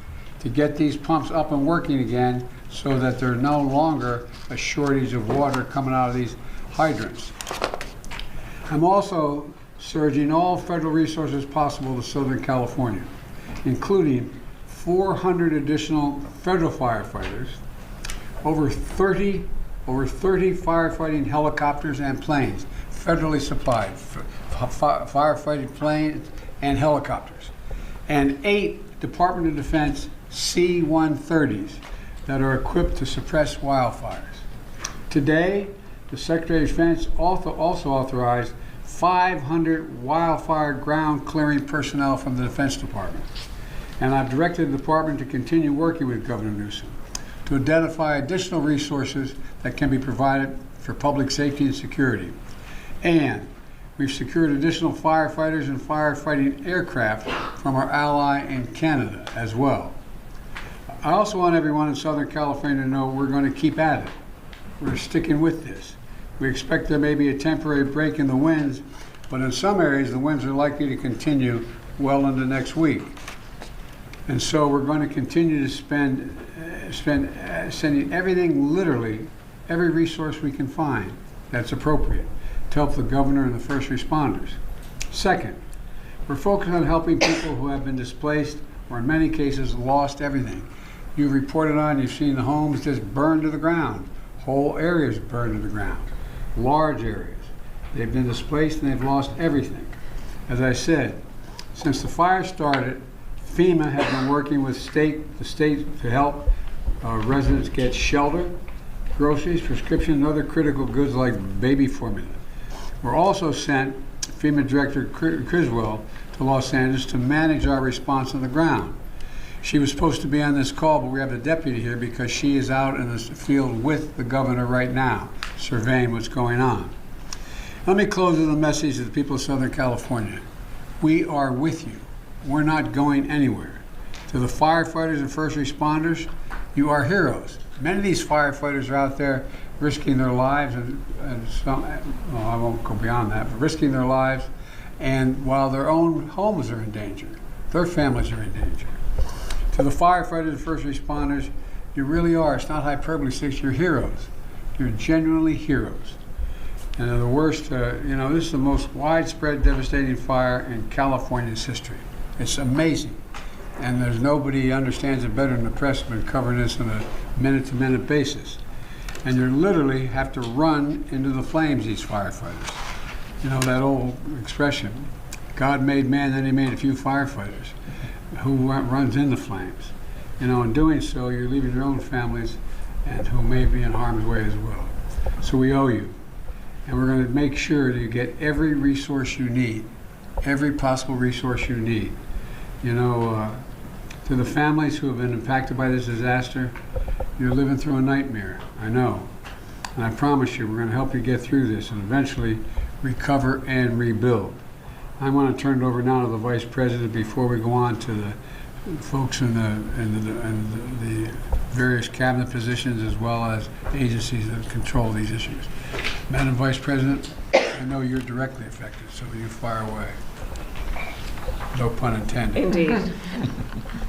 to get these pumps up and working again so that there's no longer a shortage of water coming out of these hydrants. I'm also surging all federal resources possible to Southern California, including 400 additional federal firefighters, over 30 firefighting helicopters and planes, federally supplied, firefighting planes and helicopters, and 8 Department of Defense C-130s that are equipped to suppress wildfires. Today, the Secretary of Defense also authorized 500 wildfire ground clearing personnel from the Defense Department. And I've directed the department to continue working with Governor Newsom to identify additional resources that can be provided for public safety and security. And we've secured additional firefighters and firefighting aircraft from our ally in Canada as well. I also want everyone in Southern California to know we're going to keep at it. We're sticking with this. We expect there may be a temporary break in the winds, but in some areas the winds are likely to continue well into next week. And so we're going to continue to sending everything, literally, every resource we can find that's appropriate to help the governor and the first responders. Second, we're focused on helping people who have been displaced or in many cases lost everything. You've reported on, you've seen the homes just burned to the ground. Whole areas burned to the ground, large areas. They've been displaced and they've lost everything. As I said, since the fire started, FEMA has been working with the state to help residents get shelter, groceries, prescriptions, and other critical goods like baby formula. We're also sent FEMA Director Criswell to Los Angeles to manage our response on the ground. She was supposed to be on this call, but we have the deputy here because she is out in the field with the governor right now, surveying what's going on. Let me close with a message to the people of Southern California. We are with you. We're not going anywhere. To the firefighters and first responders, you are heroes. Many of these firefighters are out there risking their lives, and some, well, I won't go beyond that, but risking their lives, and while their own homes are in danger, their families are in danger. To the firefighters and first responders, you really are, it's not hyperbole, you're heroes. You're genuinely heroes. And the worst, this is the most widespread, devastating fire in California's history. It's amazing. And there's nobody understands it better than the press have been covering this on a minute-to-minute basis. And you literally have to run into the flames, these firefighters. You know that old expression, God made man, then he made a few firefighters. Who runs in the flames? In doing so, you're leaving your own families and who may be in harm's way as well. So we owe you. And we're going to make sure that you get every resource you need, every possible resource you need. To the families who have been impacted by this disaster, you're living through a nightmare, I know. And I promise you, we're going to help you get through this and eventually recover and rebuild. I want to turn it over now to the Vice President before we go on to the folks in the various cabinet positions as well as agencies that control these issues. Madam Vice President, I know you're directly affected, so you fire away. No pun intended. Indeed.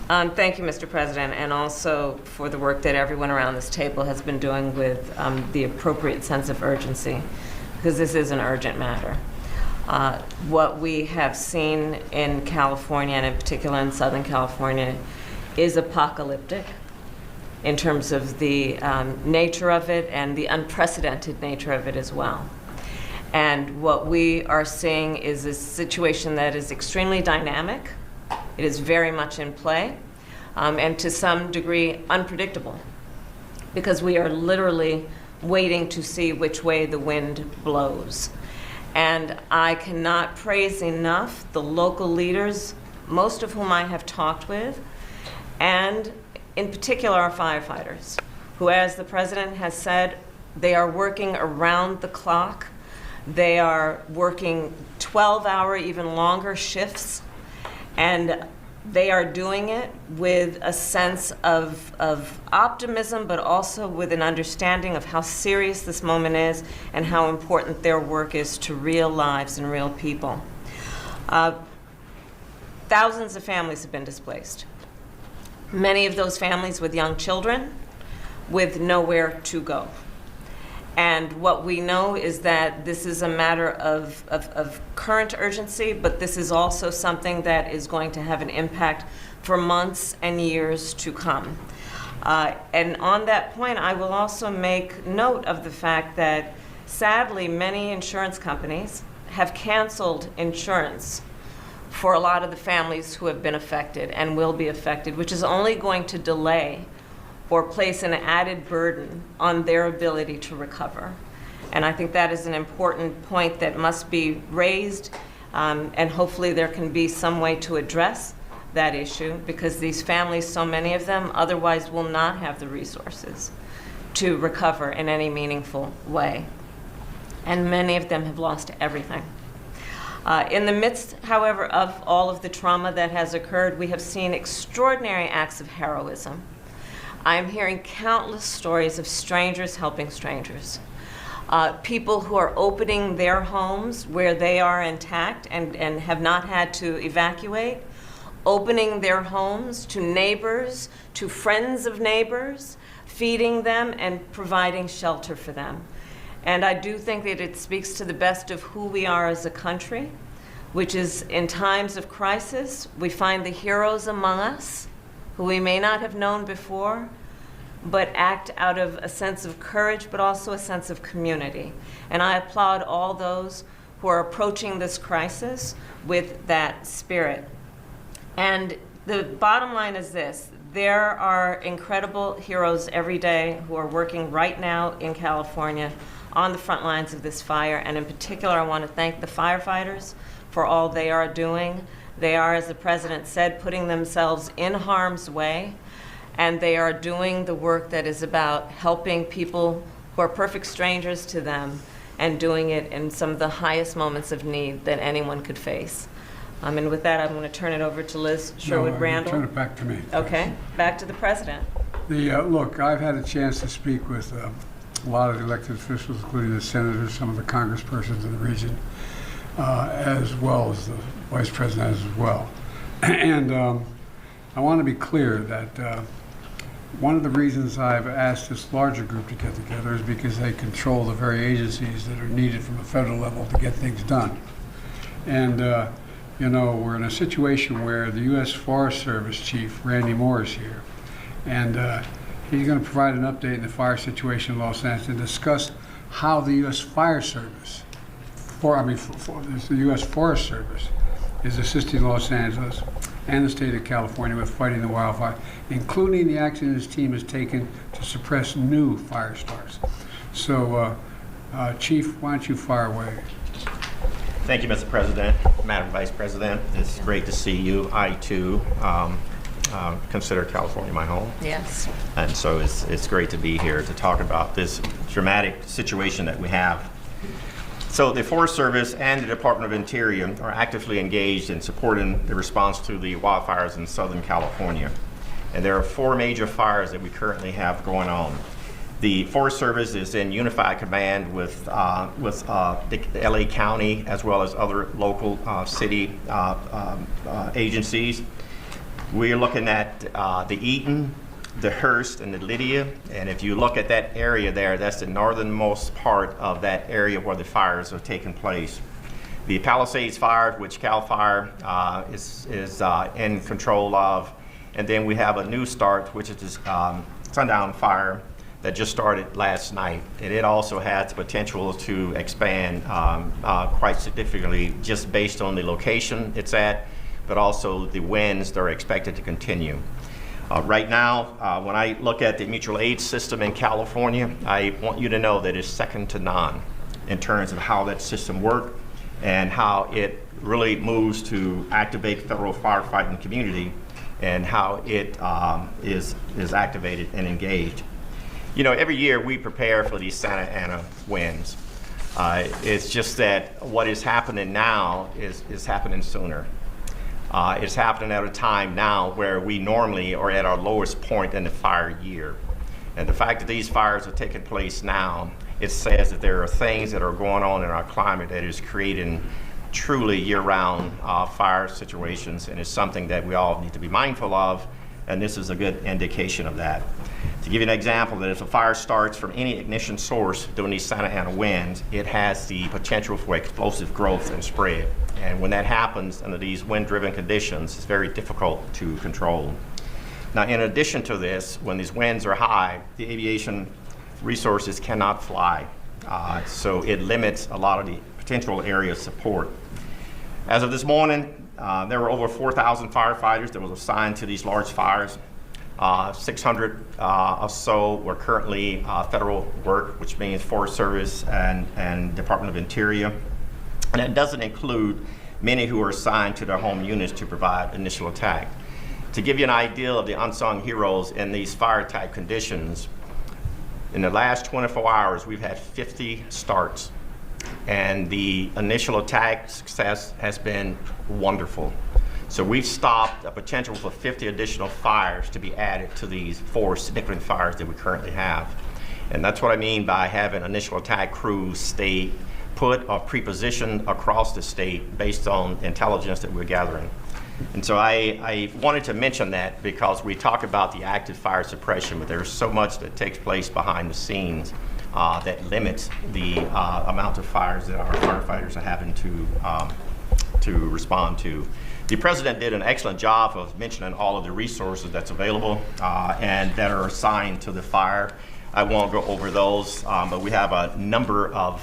Thank you, Mr. President, and also for the work that everyone around this table has been doing with the appropriate sense of urgency, because this is an urgent matter. What we have seen in California, and in particular in Southern California, is apocalyptic in terms of the nature of it and the unprecedented nature of it as well. And what we are seeing is a situation that is extremely dynamic. It is very much in play, and to some degree unpredictable, because we are literally waiting to see which way the wind blows. And I cannot praise enough the local leaders, most of whom I have talked with, and in particular our firefighters, who, as the President has said, they are working around the clock. They are working 12-hour, even longer shifts, and they are doing it with a sense of optimism, but also with an understanding of how serious this moment is and how important their work is to real lives and real people. Thousands of families have been displaced. Many of those families with young children with nowhere to go. And what we know is that this is a matter of current urgency, but this is also something that is going to have an impact for months and years to come. And on that point, I will also make note of the fact that, sadly, many insurance companies have canceled insurance for a lot of the families who have been affected and will be affected, which is only going to delay or place an added burden on their ability to recover. And I think that is an important point that must be raised, and hopefully there can be some way to address that issue, because these families, so many of them, otherwise will not have the resources to recover in any meaningful way. And many of them have lost everything. In the midst, however, of all of the trauma that has occurred, we have seen extraordinary acts of heroism. I'm hearing countless stories of strangers helping strangers. People who are opening their homes where they are intact and have not had to evacuate, opening their homes to neighbors, to friends of neighbors, feeding them and providing shelter for them. And I do think that it speaks to the best of who we are as a country, which is in times of crisis, we find the heroes among us who we may not have known before, but act out of a sense of courage, but also a sense of community. And I applaud all those who are approaching this crisis with that spirit. And the bottom line is this: there are incredible heroes every day who are working right now in California on the front lines of this fire. And in particular, I want to thank the firefighters for all they are doing. They are, as the president said, putting themselves in harm's way, and they are doing the work that is about helping people who are perfect strangers to them, and doing it in some of the highest moments of need that anyone could face. And with that, I'm going to turn it over to Liz Sherwood-Randall. Turn it back to me. Okay, back to the president. Look, I've had a chance to speak with a lot of the elected officials, including the senators, some of the congresspersons in the region, as well as the vice president as well. And I want to be clear that one of the reasons I've asked this larger group to get together is because they control the very agencies that are needed from a federal level to get things done. And you know, we're in a situation where the U.S. Forest Service Chief, Randy Moore, is here. And he's going to provide an update in the fire situation in Los Angeles and discuss how the U.S. Fire Service, the U.S. Forest Service, is assisting Los Angeles and the state of California with fighting the wildfire, including the action his team has taken to suppress new fire starts. So, Chief, why don't you fire away? Thank you, Mr. President, Madam Vice President. It's great to see you. I, too, consider California my home. Yes. And so it's great to be here to talk about this dramatic situation that we have. So the Forest Service and the Department of Interior are actively engaged in supporting the response to the wildfires in Southern California. And there are 4 major fires that we currently have going on. The Forest Service is in unified command with the LA County as well as other local city agencies. We're looking at the Eaton, the Hearst, and the Lydia. And if you look at that area there, that's the northernmost part of that area where the fires are taking place. The Palisades Fire, which CAL FIRE is in control of. And then we have a new start, which is this Sundown Fire that just started last night. And it also has potential to expand quite significantly just based on the location it's at, but also the winds that are expected to continue. Right now, when I look at the mutual aid system in California, I want you to know that it's second to none in terms of how that system works and how it really moves to activate federal firefighting community and how it is activated and engaged. You know, every year we prepare for these Santa Ana winds. It's just that what is happening now is happening sooner. It's happening at a time now where we normally are at our lowest point in the fire year. And the fact that these fires are taking place now, it says that there are things that are going on in our climate that is creating truly year-round fire situations, and it's something that we all need to be mindful of, and this is a good indication of that. To give you an example, that if a fire starts from any ignition source during these Santa Ana winds, it has the potential for explosive growth and spread. And when that happens under these wind-driven conditions, it's very difficult to control. Now, in addition to this, when these winds are high, the aviation resources cannot fly. So it limits a lot of the potential area of support. As of this morning, there were over 4,000 firefighters that was assigned to these large fires. 600 or so were currently federal work, which means Forest Service and Department of Interior. And that doesn't include many who are assigned to their home units to provide initial attack. To give you an idea of the unsung heroes in these fire type conditions, in the last 24 hours, we've had 50 starts. And the initial attack success has been wonderful. So we've stopped a potential for 50 additional fires to be added to these 4 significant fires that we currently have. And that's what I mean by having initial attack crews stay put or pre-positioned across the state based on intelligence that we're gathering. And so I wanted to mention that because we talk about the active fire suppression, but there's so much that takes place behind the scenes that limits the amount of fires that our firefighters are having to to respond to. The president did an excellent job of mentioning all of the resources that's available and that are assigned to the fire. I won't go over those, but we have a number of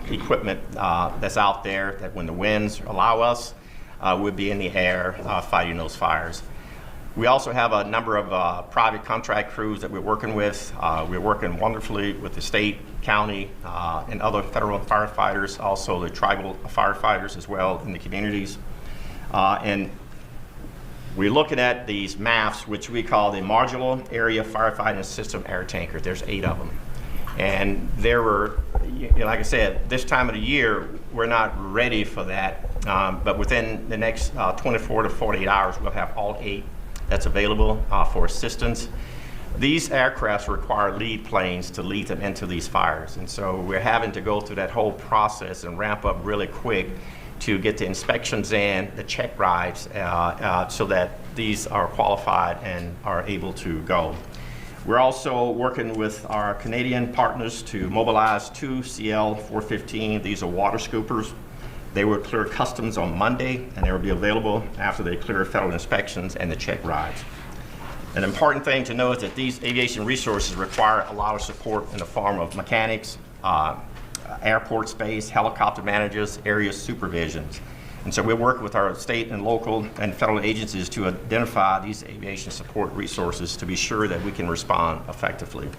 equipment that's out there that when the winds allow us, we'll be in the air fighting those fires. We also have a number of private contract crews that we're working with. We're working wonderfully with the state, county, and other federal firefighters, also the tribal firefighters as well in the communities. And we're looking at these MAFs, which we call the Modular Area Firefighting System Air Tankers. There's 8 of them. And there were, like I said, this time of the year, we're not ready for that. But within the next 24 to 48 hours, we'll have all 8 that's available for assistance. These aircrafts require lead planes to lead them into these fires. And so we're having to go through that whole process and ramp up really quick to get the inspections in, the check rides, so that these are qualified and are able to go. We're also working with our Canadian partners to mobilize 2 CL-415. These are water scoopers. They will clear customs on Monday, and they will be available after they clear federal inspections and the check rides. An important thing to know is that these aviation resources require a lot of support in the form of mechanics, airport space, helicopter managers, area supervisions. And so we work with our state and local and federal agencies to identify these aviation support resources to be sure that we can respond effectively.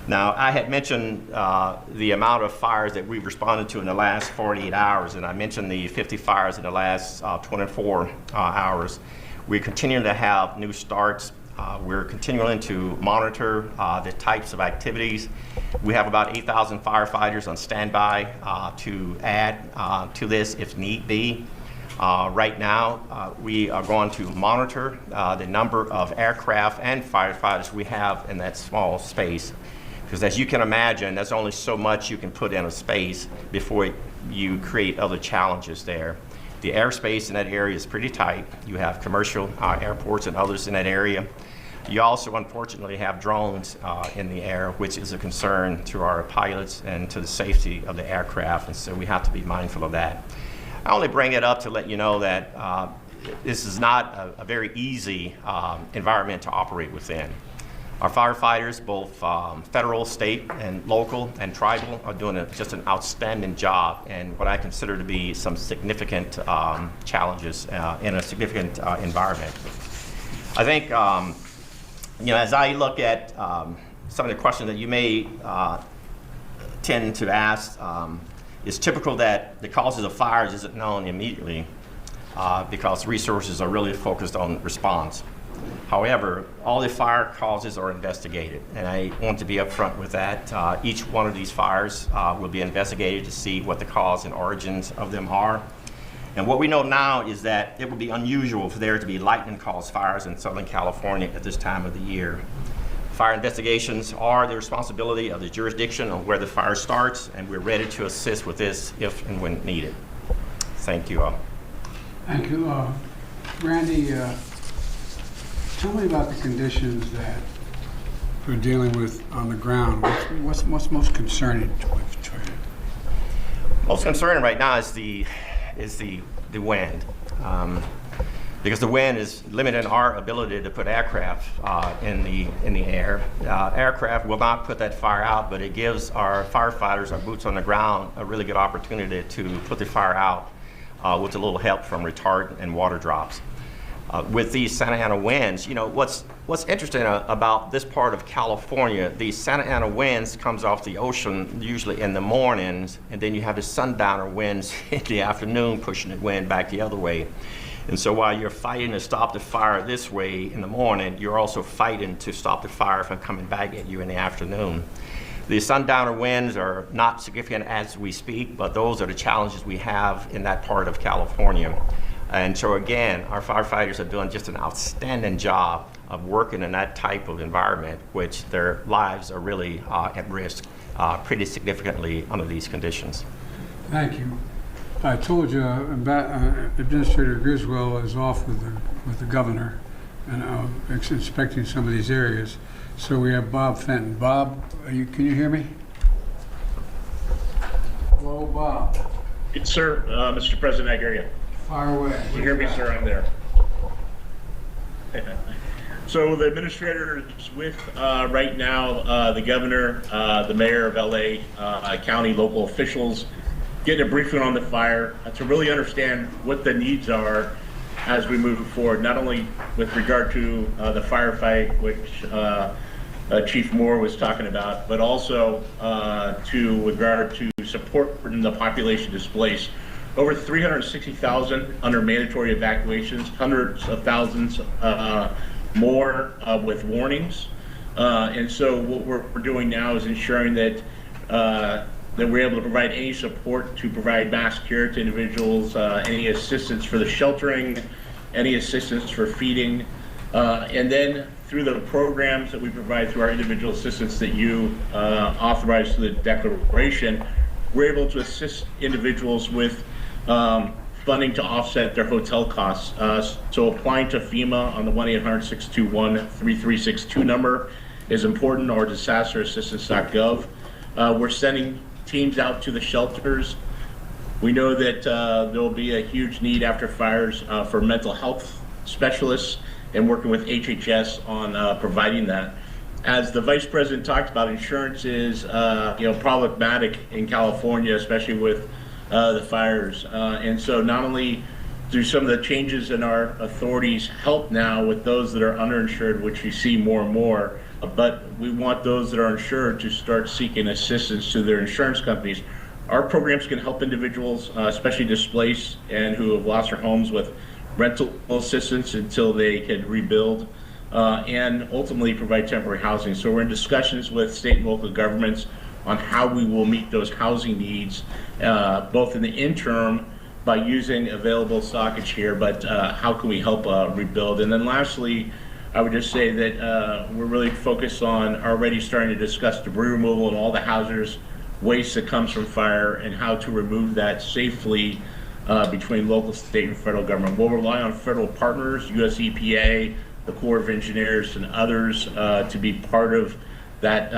Now, I had mentioned the amount of fires that we've responded to in the last 48 hours, and I mentioned the 50 fires in the last 24 hours. We're continuing to have new starts. We're continuing to monitor the types of activities. We have about 8,000 firefighters on standby to add to this if need be. Right now, we are going to monitor the number of aircraft and firefighters we have in that small space. Because as you can imagine, there's only so much you can put in a space before you create other challenges there. The airspace in that area is pretty tight. You have commercial airports and others in that area. You also, unfortunately, have drones in the air, which is a concern to our pilots and to the safety of the aircraft, and so we have to be mindful of that. I only bring it up to let you know that this is not a very easy environment to operate within. Our firefighters, both federal, state, and local, and tribal, are doing just an outstanding job and what I consider to be some significant challenges in a significant environment. I think, as I look at some of the questions that you may tend to ask, it's typical that the causes of fires isn't known immediately because resources are really focused on response. However, all the fire causes are investigated, and I want to be upfront with that. Each one of these fires will be investigated to see what the cause and origins of them are. And what we know now is that it would be unusual for there to be lightning-caused fires in Southern California at this time of the year. Fire investigations are the responsibility of the jurisdiction on where the fire starts, and we're ready to assist with this if and when needed. Thank you all. Thank you. Randy, tell me about the conditions that we're dealing with on the ground. What's most concerning to you? Most concerning right now is the wind, because the wind is limiting our ability to put aircraft in the air. Aircraft will not put that fire out, but it gives our firefighters, our boots on the ground, a really good opportunity to put the fire out with a little help from retardant and water drops. With these Santa Ana winds, what's interesting about this part of California, these Santa Ana winds comes off the ocean usually in the mornings, and then you have the sundowner winds in the afternoon pushing the wind back the other way. And so while you're fighting to stop the fire this way in the morning, you're also fighting to stop the fire from coming back at you in the afternoon. The sundowner winds are not significant as we speak, but those are the challenges we have in that part of California. And so again, our firefighters are doing just an outstanding job of working in that type of environment, which their lives are really at risk pretty significantly under these conditions. Thank you. I told you Administrator Griswold is off with the governor and inspecting some of these areas. So we have Bob Fenton. Bob, can you hear me? Hello, Bob. Sir, Mr. President, I hear you. Fire away. You hear me, sir? I'm there. So the administrator is with right now the governor, the mayor of LA, county, local officials, getting a briefing on the fire to really understand what the needs are as we move forward, not only with regard to the firefight, which Chief Moore was talking about, but also to regard to support the population displaced. Over 360,000 under mandatory evacuations, hundreds of thousands more with warnings. And so what we're doing now is ensuring that that we're able to provide any support to provide mass care to individuals, any assistance for the sheltering, any assistance for feeding, and then through the programs that we provide through our individual assistance that you authorize through the declaration, we're able to assist individuals with funding to offset their hotel costs. So applying to FEMA on the 1-800-621-3362 number is important, or disasterassistance.gov. We're sending teams out to the shelters. We know that there will be a huge need after fires for mental health specialists, and working with HHS on providing that. As the Vice President talked about, insurance is problematic in California, especially with the fires. And so not only do some of the changes in our authorities help now with those that are underinsured, which you see more and more, but we want those that are insured to start seeking assistance to their insurance companies. Our programs can help individuals, especially displaced and who have lost their homes, with rental assistance until they can rebuild, and ultimately provide temporary housing. So we're in discussions with state and local governments on how we will meet those housing needs, both in the interim by using available stockage here, but how can we help rebuild? And then lastly, I would just say that we're really focused on already starting to discuss debris removal and all the hazardous waste that comes from fire and how to remove that safely between local, state, and federal government. We'll rely on federal partners, US EPA, the Corps of Engineers, and others to be part of that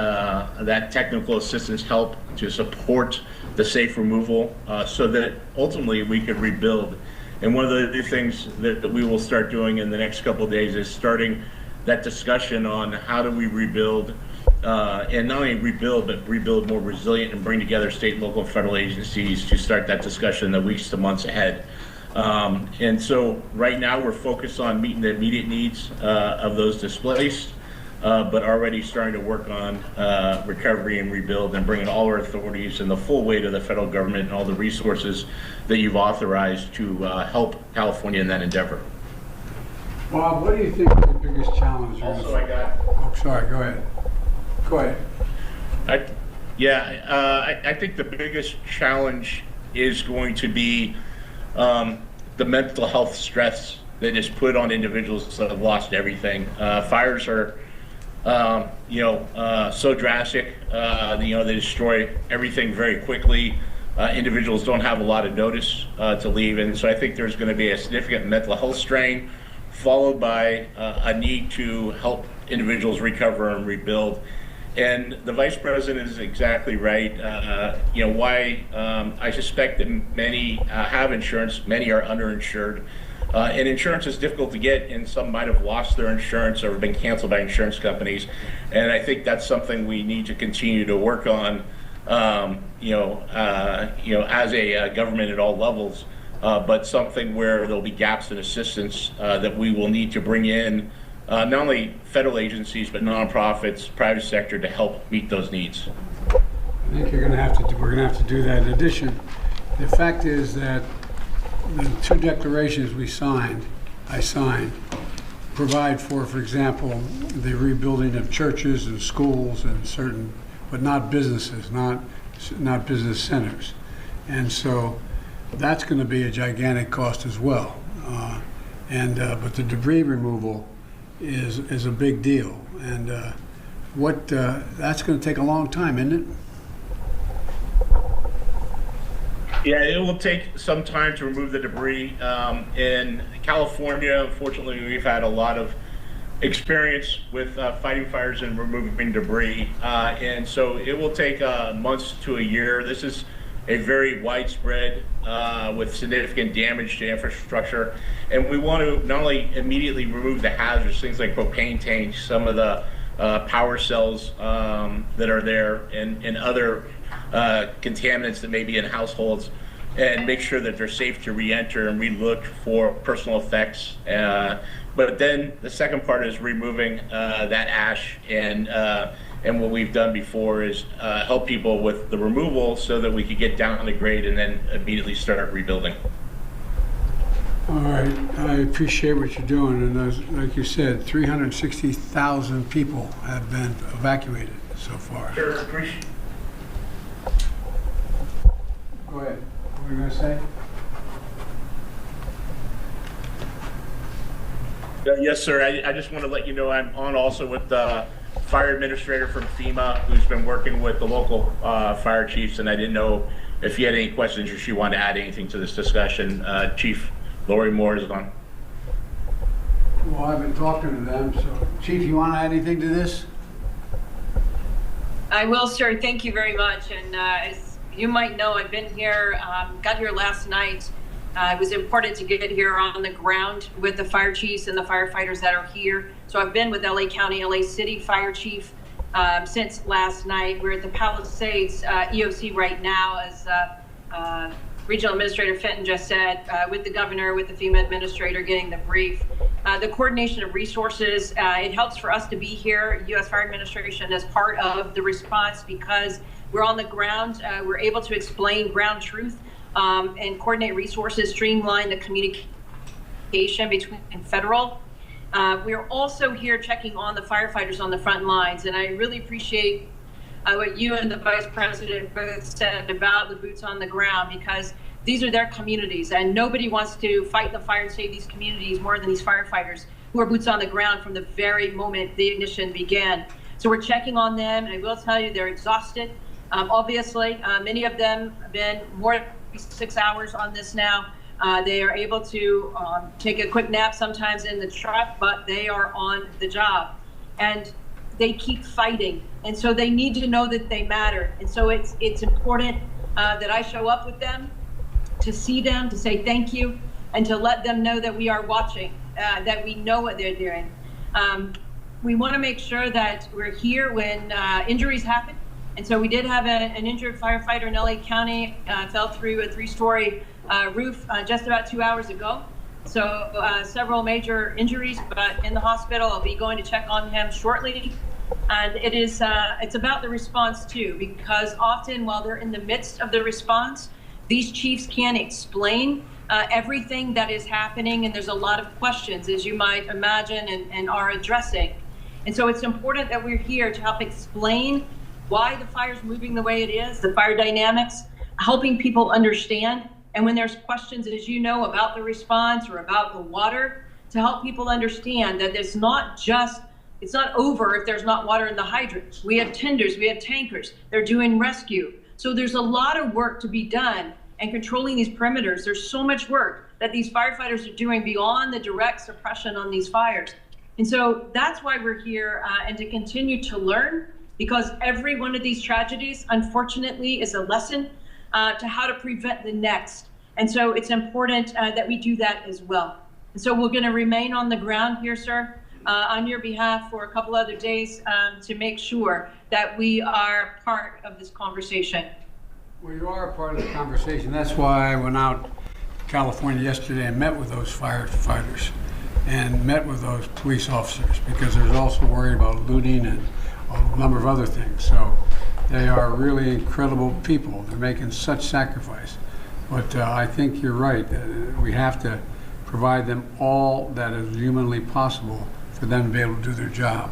that technical assistance help to support the safe removal so that ultimately we could rebuild. And one of the things that we will start doing in the next couple of days is starting that discussion on how do we rebuild, and not only rebuild, but rebuild more resilient and bring together state, local, and federal agencies to start that discussion in the weeks to months ahead. And so right now we're focused on meeting the immediate needs of those displaced, but already starting to work on recovery and rebuild and bringing all our authorities and the full weight of the federal government and all the resources that you've authorized to help California in that endeavor. Bob, what do you think is the biggest challenge? Also, I got... Oh, sorry, go ahead. Go ahead. I think the biggest challenge is going to be the mental health stress that is put on individuals that have lost everything. Fires are, so drastic. They destroy everything very quickly. Individuals don't have a lot of notice to leave, and so I think there's going to be a significant mental health strain, followed by a need to help individuals recover and rebuild. And the Vice President is exactly right. Why I suspect that many have insurance, many are underinsured. And insurance is difficult to get, and some might have lost their insurance or been canceled by insurance companies. And I think that's something we need to continue to work on, as a government at all levels, but something where there'll be gaps in assistance that we will need to bring in not only federal agencies, but nonprofits, private sector to help meet those needs. I think we're going to have to do that. In addition, the fact is that the two declarations I signed, provide for example, the rebuilding of churches and schools and certain, but not businesses, not business centers. And so that's going to be a gigantic cost as well. But the debris removal is a big deal. And that's going to take a long time, isn't it? Yeah, it will take some time to remove the debris. In California, unfortunately, we've had a lot of experience with fighting fires and removing debris. And so it will take months to a year. This is a very widespread with significant damage to infrastructure. And we want to not only immediately remove the hazards, things like propane tanks, some of the power cells that are there, and other contaminants that may be in households, and make sure that they're safe to re-enter and re-look for personal effects. But then the second part is removing that ash, and what we've done before is help people with the removal so that we could get down the grade and then immediately start rebuilding. All right, I appreciate what you're doing, and like you said, 360,000 people have been evacuated so far. Sure, appreciate. Go ahead. What were you going to say? Yes, sir. I just want to let you know I'm on also with the fire administrator from FEMA, who's been working with the local fire chiefs, and I didn't know if you had any questions or she wanted to add anything to this discussion. Chief Lori Moore is on. Well, I've been talking to them, so Chief, you want to add anything to this? I will, sir. Thank you very much. And as you might know, I've been here, got here last night. It was important to get here on the ground with the fire chiefs and the firefighters that are here. So I've been with LA County, LA City Fire Chief since last night. We're at the Palisades EOC right now, as Regional Administrator Fenton just said, with the governor, with the FEMA administrator, getting the brief. The coordination of resources, it helps for us to be here, U.S. Fire Administration, as part of the response, because we're on the ground. We're able to explain ground truth and coordinate resources, streamline the communication between federal. We're also here checking on the firefighters on the front lines, and I really appreciate what you and the Vice President both said about the boots on the ground, because these are their communities, and nobody wants to fight the fire and save these communities more than these firefighters who are boots on the ground from the very moment the ignition began. So we're checking on them, and I will tell you they're exhausted. Obviously, many of them have been more than 6 hours on this now. They are able to take a quick nap sometimes in the truck, but they are on the job. And they keep fighting. And so they need to know that they matter. And so it's important that I show up with them, to see them, to say thank you, and to let them know that we are watching, that we know what they're doing. We want to make sure that we're here when injuries happen. And so we did have an injured firefighter in LA County, fell through a 3-story roof just about 2 hours ago. So several major injuries, but in the hospital. I'll be going to check on him shortly. And it is, it's about the response too, because often while they're in the midst of the response, these chiefs can't explain everything that is happening. And there's a lot of questions, as you might imagine, and are addressing. And so it's important that we're here to help explain why the fire's moving the way it is, the fire dynamics, helping people understand. And when there's questions, as you know, about the response or about the water, to help people understand that it's not over if there's not water in the hydrant. We have tenders, we have tankers, they're doing rescue. So there's a lot of work to be done, and controlling these perimeters. There's so much work that these firefighters are doing beyond the direct suppression on these fires. And so that's why we're here, and to continue to learn, because every one of these tragedies, unfortunately, is a lesson to how to prevent the next. And so it's important that we do that as well. And so we're going to remain on the ground here, sir, on your behalf for a couple other days to make sure that we are part of this conversation. Well, you are a part of the conversation. That's why I went out to California yesterday and met with those firefighters and met with those police officers, because there's also worry about looting and a number of other things. So they are really incredible people. They're making such sacrifice. But I think you're right. We have to provide them all that is humanly possible for them to be able to do their job.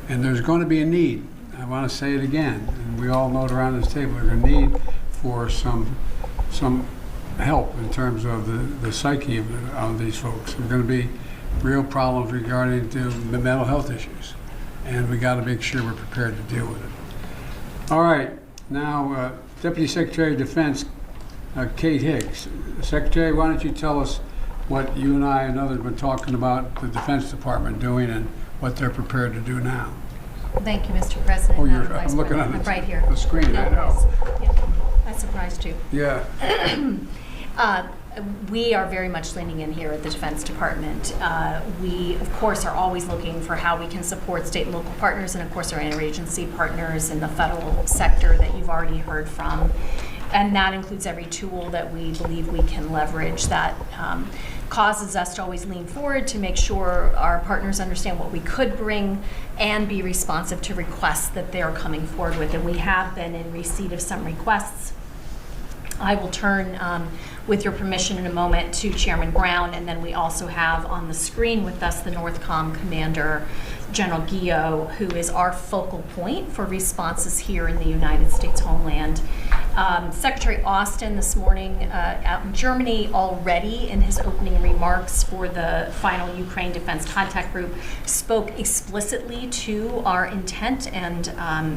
And there's going to be a need. I want to say it again, and we all know it around this table. There's a need for some help in terms of the psyche of these folks. There's going to be real problems regarding to the mental health issues, and we got to make sure we're prepared to deal with it. All right, now Deputy Secretary of Defense Kate Higgs. Secretary, why don't you tell us what you and I and others have been talking about the Defense Department doing and what they're prepared to do now. Thank you, Mr. President. Oh, I'm looking at right here. The screen, No, I know. That's surprised too. Yeah. We are very much leaning in here at the Defense Department. We, of course, are always looking for how we can support state and local partners, and of course our interagency partners in the federal sector that you've already heard from. And that includes every tool that we believe we can leverage that causes us to always lean forward to make sure our partners understand what we could bring and be responsive to requests that they're coming forward with. And we have been in receipt of some requests. I will turn, with your permission in a moment, to Chairman Brown, and then we also have on the screen with us the NORTHCOM Commander, General Guillot, who is our focal point for responses here in the United States homeland. Secretary Austin this morning out in Germany already in his opening remarks for the final Ukraine Defense Contact Group spoke explicitly to our intent and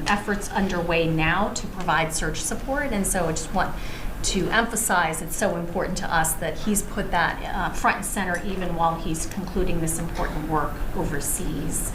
efforts underway now to provide search support. And so I just want to emphasize it's so important to us that he's put that front and center even while he's concluding this important work overseas.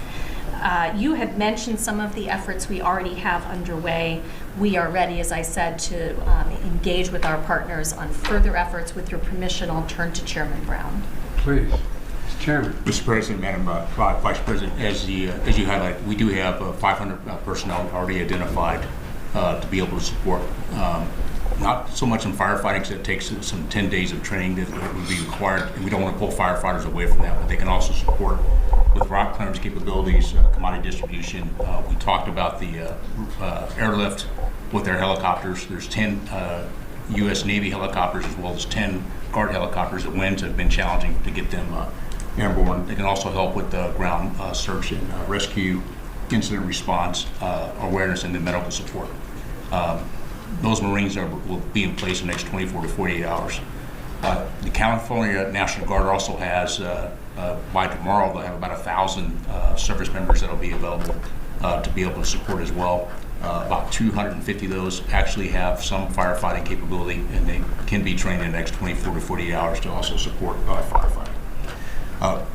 You have mentioned some of the efforts we already have underway. We are ready, as I said, to engage with our partners on further efforts. With your permission, I'll turn to Chairman Brown. Please. Mr. Chairman. Mr. President, Madam Vice President, as you highlighted, we do have 500 personnel already identified to be able to support. Not so much in firefighting, because it takes some 10 days of training that would be required, and we don't want to pull firefighters away from that, but they can also support with rock clearance capabilities, commodity distribution. We talked about the airlift with their helicopters. There's 10 U.S. Navy helicopters as well as 10 Guard helicopters. The winds have been challenging to get them airborne. They can also help with the ground search and rescue, incident response, awareness, and then medical support. Those Marines will be in place in the next 24 to 48 hours. The California National Guard also has, by tomorrow, they'll have about 1,000 service members that will be available to be able to support as well. About 250 of those actually have some firefighting capability, and they can be trained in the next 24 to 48 hours to also support firefighting.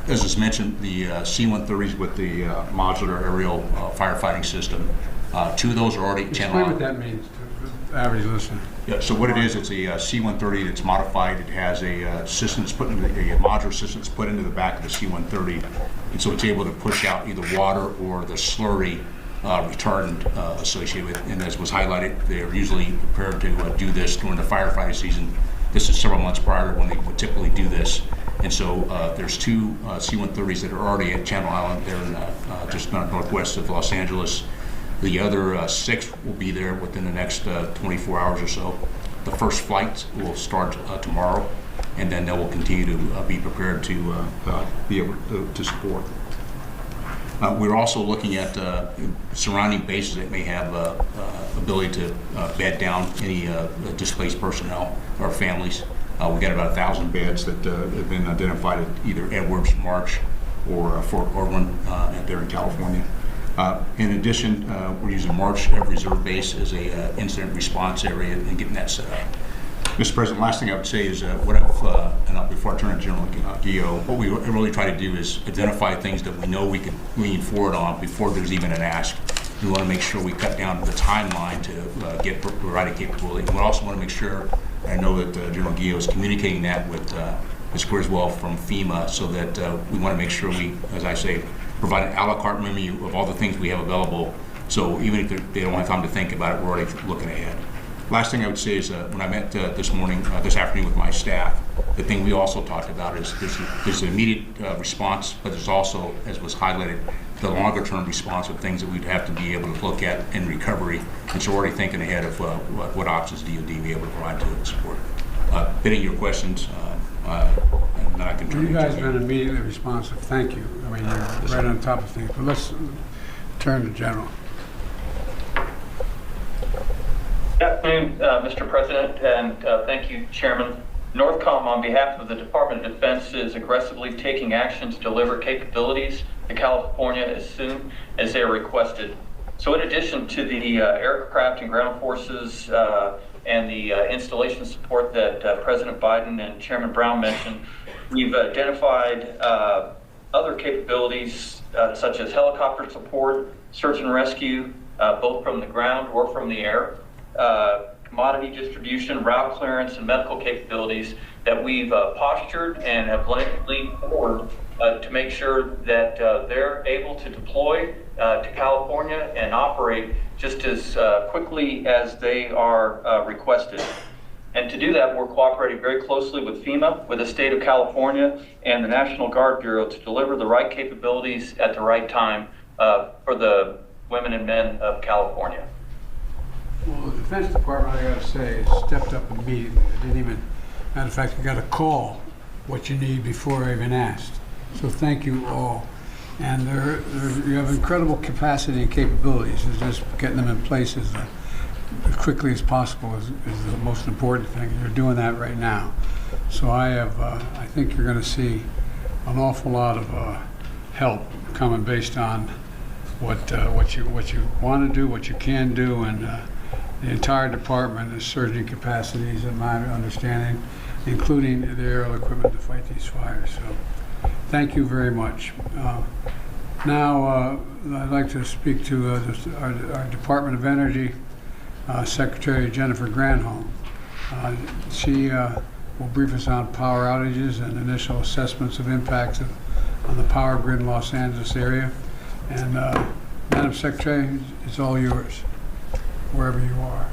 As was mentioned, the C-130s with the modular aerial firefighting system, 2 of those are already channeled. Explain what that means to the average listener. Yeah, so what it is, it's a C-130 that's modified. It has a system that's put into a modular system that's put into the back of the C-130, and so it's able to push out either water or the slurry retardant associated with it. And as was highlighted, they're usually prepared to do this during the firefighting season. This is several months prior to when they would typically do this. And so there's 2 C-130s that are already at Channel Island. They're in just northwest of Los Angeles. The other 6 will be there within the next 24 hours or so. The first flight will start tomorrow, and then they will continue to be prepared to be able to support. We're also looking at surrounding bases that may have ability to bed down any displaced personnel or families. We've got about 1,000 beds that have been identified at either Edwards, March, or Fort Irwin there in California. In addition, we're using March Reserve Base as a incident response area and getting that set up. Mr. President, last thing I would say is what and before I turn to General Guillot, what we really try to do is identify things that we know we can lean forward on before there's even an ask. We want to make sure we cut down the timeline to get provided capability. We also want to make sure, I know that General Guillot is communicating that with Ms. Griswold from FEMA, so that we want to make sure we, as I say, provide an a la carte menu of all the things we have available. So even if they don't have time to think about it, we're already looking ahead. Last thing I would say is when I met this afternoon with my staff, the thing we also talked about is there's an immediate response, but there's also, as was highlighted, the longer term response of things that we'd have to be able to look at in recovery. And so we're already thinking ahead of what options DOD will be able to provide to support. Bidding your questions, and then I can turn. You guys have been immediately responsive. Thank you. I mean, you're right on top of things. But let's turn to General. Good afternoon, Mr. President, and thank you, Chairman. NORTHCOM, on behalf of the Department of Defense, is aggressively taking action to deliver capabilities to California as soon as they are requested. So in addition to the aircraft and ground forces and the installation support that President Biden and Chairman Brown mentioned, we've identified other capabilities such as helicopter support, search and rescue, both from the ground or from the air, commodity distribution, route clearance, and medical capabilities that we've postured and have leaned forward to make sure that they're able to deploy to California and operate just as quickly as they are requested. And to do that, we're cooperating very closely with FEMA, with the state of California, and the National Guard Bureau to deliver the right capabilities at the right time for the women and men of California. Well, the Defense Department, I got to say, has stepped up immediately. I didn't even, matter of fact, I got to call what you need before I even asked. So thank you all. And you have incredible capacity and capabilities. It's just getting them in place as quickly as possible is the most important thing. You're doing that right now. So I think you're going to see an awful lot of help coming based on what you want to do, what you can do, and the entire department is surging capacities, in my understanding, including the aerial equipment to fight these fires. So thank you very much. Now I'd like to speak to our Department of Energy Secretary Jennifer Granholm. She will brief us on power outages and initial assessments of impacts on the power grid in Los Angeles area. And Madam Secretary, it's all yours, wherever you are.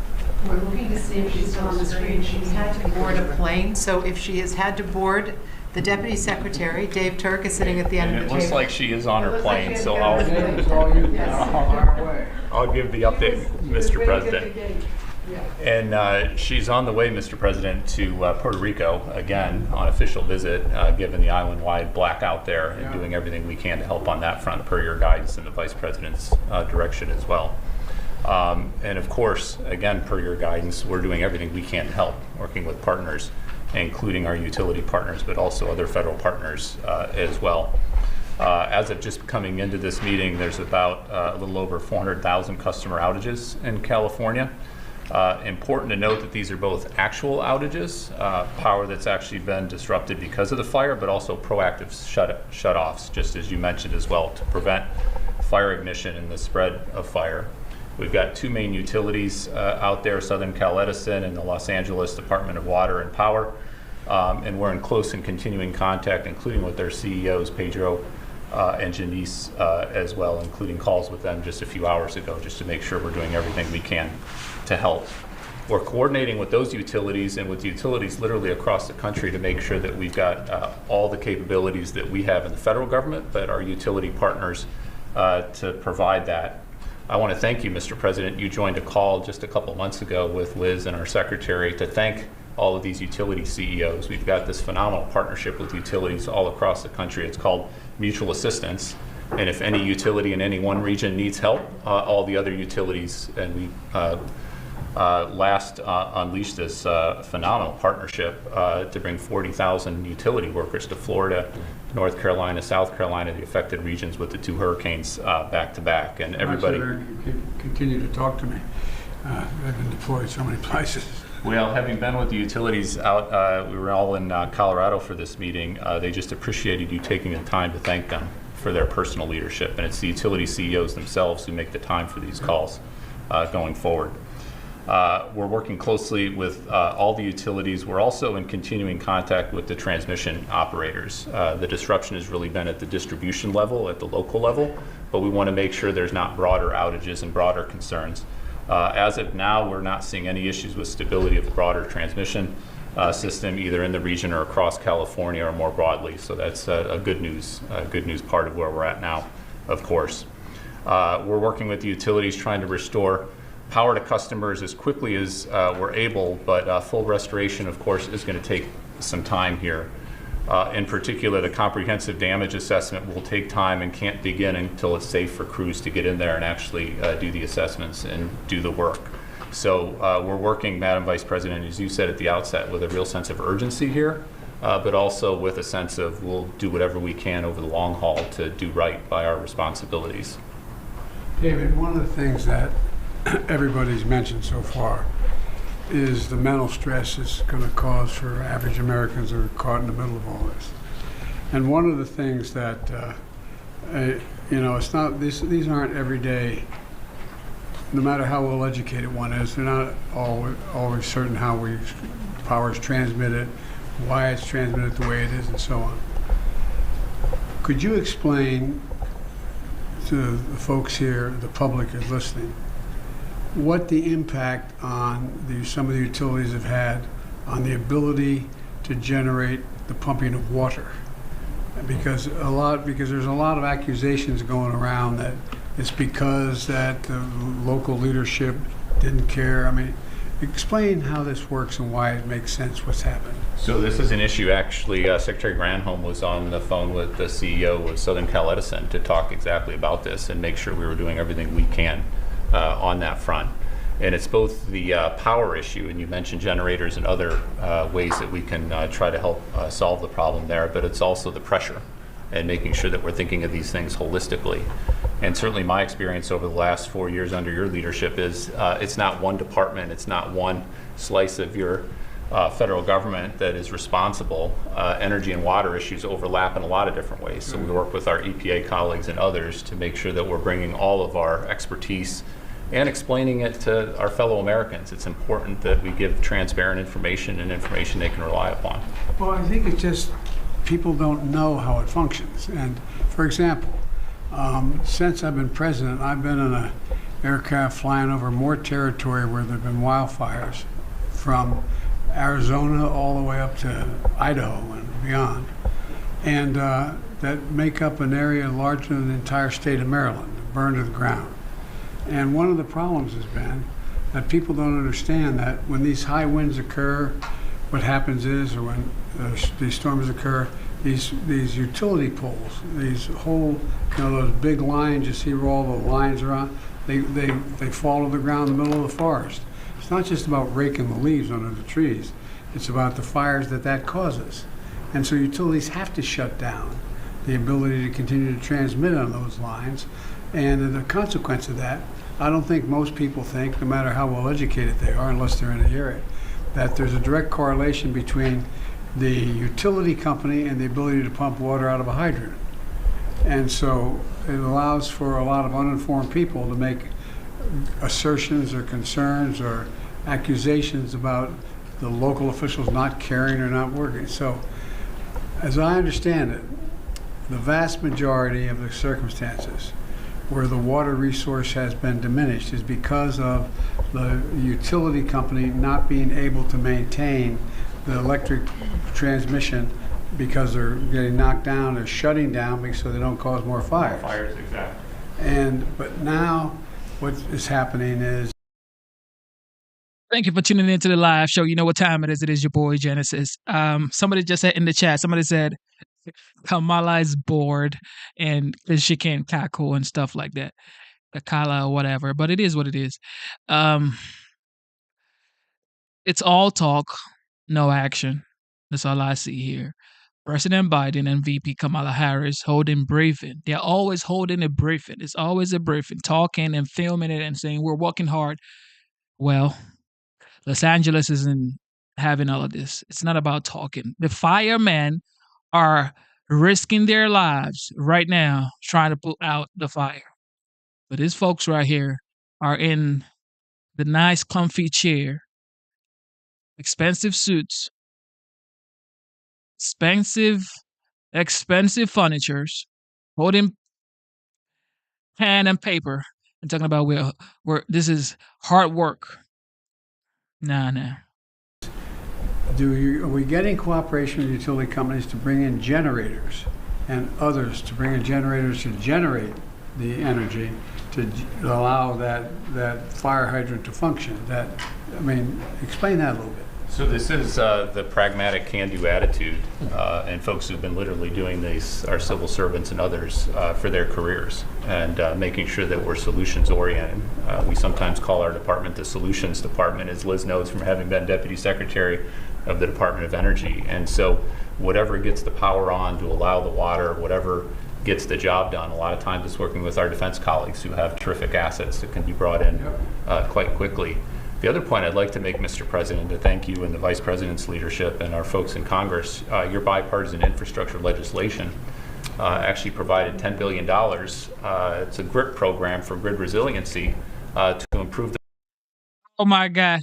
We're looking to see if she's still on the screen. She's had to board a plane, so if she has had to board, the Deputy Secretary, Dave Turk, is sitting at the end of the table. It looks like she is on her plane, so I'll give the update, Mr. President. And she's on the way, Mr. President, to Puerto Rico again on official visit, given the island-wide blackout there, and doing everything we can to help on that front per your guidance and the Vice President's direction as well. And of course, again, per your guidance, we're doing everything we can to help, working with partners, including our utility partners, but also other federal partners as well. As of just coming into this meeting, there's about a little over 400,000 customer outages in California. Important to note that these are both actual outages, power that's actually been disrupted because of the fire, but also proactive shut-offs, just as you mentioned as well, to prevent fire ignition and the spread of fire. We've got two main utilities out there, Southern Cal Edison and the Los Angeles Department of Water and Power. And we're in close and continuing contact, including with their CEOs, Pedro and Janice, as well, including calls with them just a few hours ago, just to make sure we're doing everything we can to help. We're coordinating with those utilities and with utilities literally across the country to make sure that we've got all the capabilities that we have in the federal government, but our utility partners to provide that. I want to thank you, Mr. President. You joined a call just a couple months ago with Liz and our secretary to thank all of these utility CEOs. We've got this phenomenal partnership with utilities all across the country. It's called mutual assistance. And if any utility in any one region needs help, all the other utilities, and we last unleashed this phenomenal partnership to bring 40,000 utility workers to Florida, North Carolina, South Carolina, the affected regions with the two hurricanes back to back. And everybody continue to talk to me. I've been deployed so many places. Well, having been with the utilities out, we were all in Colorado for this meeting. They just appreciated you taking the time to thank them for their personal leadership. And it's the utility CEOs themselves who make the time for these calls going forward. We're working closely with all the utilities. We're also in continuing contact with the transmission operators. The disruption has really been at the distribution level, at the local level, but we want to make sure there's not broader outages and broader concerns. As of now, we're not seeing any issues with stability of the broader transmission system, either in the region or across California or more broadly. So that's a good news part of where we're at now, of course. We're working with the utilities trying to restore power to customers as quickly as we're able, but full restoration, of course, is going to take some time here. In particular, the comprehensive damage assessment will take time and can't begin until it's safe for crews to get in there and actually do the assessments and do the work. So we're working, Madam Vice President, as you said at the outset, with a real sense of urgency here, but also with a sense of we'll do whatever we can over the long haul to do right by our responsibilities. David, one of the things that everybody's mentioned so far is the mental stress it's going to cause for average Americans who are caught in the middle of all this. And one of the things that, it's not, these aren't everyday no matter how well educated one is, they're not always certain how power is transmitted, why it's transmitted the way it is, and so on. Could you explain to the folks here, the public is listening, what the impact on some of the utilities have had on the ability to generate the pumping of water? Because there's a lot of accusations going around that it's because that the local leadership didn't care. I mean, explain how this works and why it makes sense what's happened. So this is an issue, actually, Secretary Granholm was on the phone with the CEO of Southern Cal Edison to talk exactly about this and make sure we were doing everything we can on that front. And it's both the power issue, and you mentioned generators and other ways that we can try to help solve the problem there, but it's also the pressure and making sure that we're thinking of these things holistically. And certainly my experience over the last 4 years under your leadership is it's not one department, it's not one slice of your federal government that is responsible. Energy and water issues overlap in a lot of different ways. So we work with our EPA colleagues and others to make sure that we're bringing all of our expertise and explaining it to our fellow Americans. It's important that we give transparent information and information they can rely upon. Well, I think it's just people don't know how it functions. And for example, since I've been president, I've been in an aircraft flying over more territory where there have been wildfires, from Arizona all the way up to Idaho and beyond, and that make up an area larger than the entire state of Maryland, burned to the ground. And one of the problems has been that people don't understand that when these high winds occur, what happens is, or when these storms occur, these utility poles, these whole, those big lines you see where all the lines are on, they fall to the ground in the middle of the forest. It's not just about raking the leaves under the trees. It's about the fires that causes. And so utilities have to shut down the ability to continue to transmit on those lines. And the consequence of that, I don't think most people think, no matter how well educated they are, unless they're in the area, that there's a direct correlation between the utility company and the ability to pump water out of a hydrant. And so it allows for a lot of uninformed people to make assertions or concerns or accusations about the local officials not caring or not working. So as I understand it, the vast majority of the circumstances where the water resource has been diminished is because of the utility company not being able to maintain the electric transmission because they're getting knocked down or shutting down so they don't cause more fires. Fires, exactly. But now what is happening is... Thank you for tuning into the live show. You know what time it is. It is your boy Genesis. Somebody just said in the chat, somebody said Kamala is bored and she can't cackle and stuff like that. Kala or whatever. But it is what it is. It's all talk, no action. That's all I see here. President Biden and VP Kamala Harris holding briefing. They're always holding a briefing. It's always a briefing, talking and filming it and saying we're working hard. Well, Los Angeles isn't having all of this. It's not about talking. The firemen are risking their lives right now trying to put out the fire. But these folks right here are in the nice, comfy chair, expensive suits, expensive furnitures, holding pen and paper and talking about where this is hard work. Nah. Are we getting cooperation with utility companies to bring in generators and others to bring in generators to generate the energy to allow that fire hydrant to function? Explain that a little bit. So this is the pragmatic can-do attitude, and folks who've been literally doing this are civil servants and others for their careers, and making sure that we're solutions-oriented. We sometimes call our department the solutions department, as Liz knows from having been Deputy Secretary of the Department of Energy. And so whatever gets the power on to allow the water, whatever gets the job done, a lot of times it's working with our defense colleagues who have terrific assets that can be brought in quite quickly. The other point I'd like to make, Mr. President, to thank you and the Vice President's leadership and our folks in Congress, your bipartisan infrastructure legislation actually provided $10 billion. It's a GRIP program for grid resiliency to Oh my God.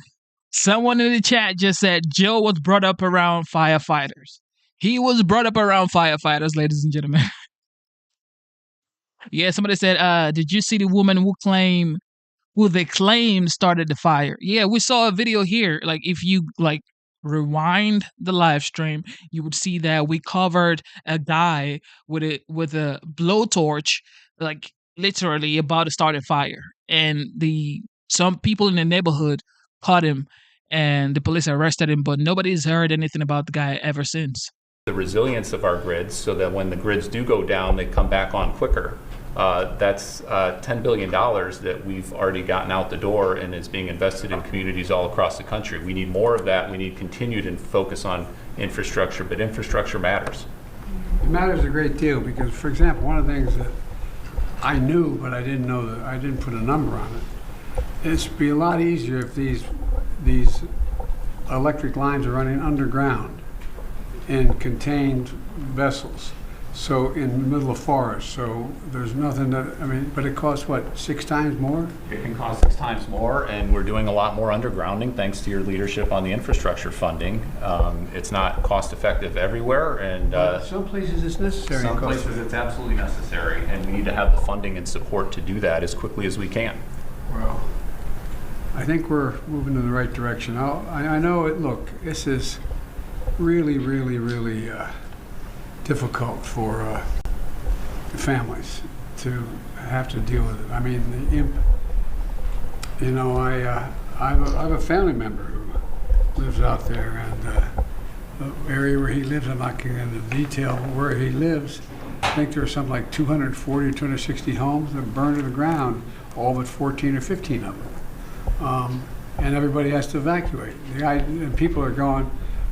Someone in the chat just said Joe was brought up around firefighters. He was brought up around firefighters, ladies and gentlemen. Yeah, somebody said, did you see the woman who they claim started the fire? Yeah, we saw a video here. Like, if you rewind the live stream, you would see that we covered a guy with a blowtorch, like literally about to start a fire. And some people in the neighborhood caught him and the police arrested him, but nobody's heard anything about the guy ever since. The resilience of our grids, so that when the grids do go down, they come back on quicker. That's $10 billion that we've already gotten out the door and is being invested in communities all across the country. We need more of that. We need continued focus on infrastructure, but infrastructure matters. It matters a great deal because, for example, one of the things that I knew, but I didn't know that I didn't put a number on it, it'd be a lot easier if these electric lines are running underground in contained vessels. So in the middle of forest, so there's nothing but it costs what, 6 times more? It can cost 6 times more, and we're doing a lot more undergrounding thanks to your leadership on the infrastructure funding. It's not cost effective everywhere, and some places it's necessary. Some places it's absolutely necessary, and we need to have the funding and support to do that as quickly as we can. Well, I think we're moving in the right direction. I know it. Look, this is really, really, really difficult for families to have to deal with it. I mean, I have a family member who lives out there, and the area where he lives, I'm not getting into detail where he lives. I think there are something like 240 or 260 homes that burned to the ground, all but 14 or 15 of them. And everybody has to evacuate. And people are going,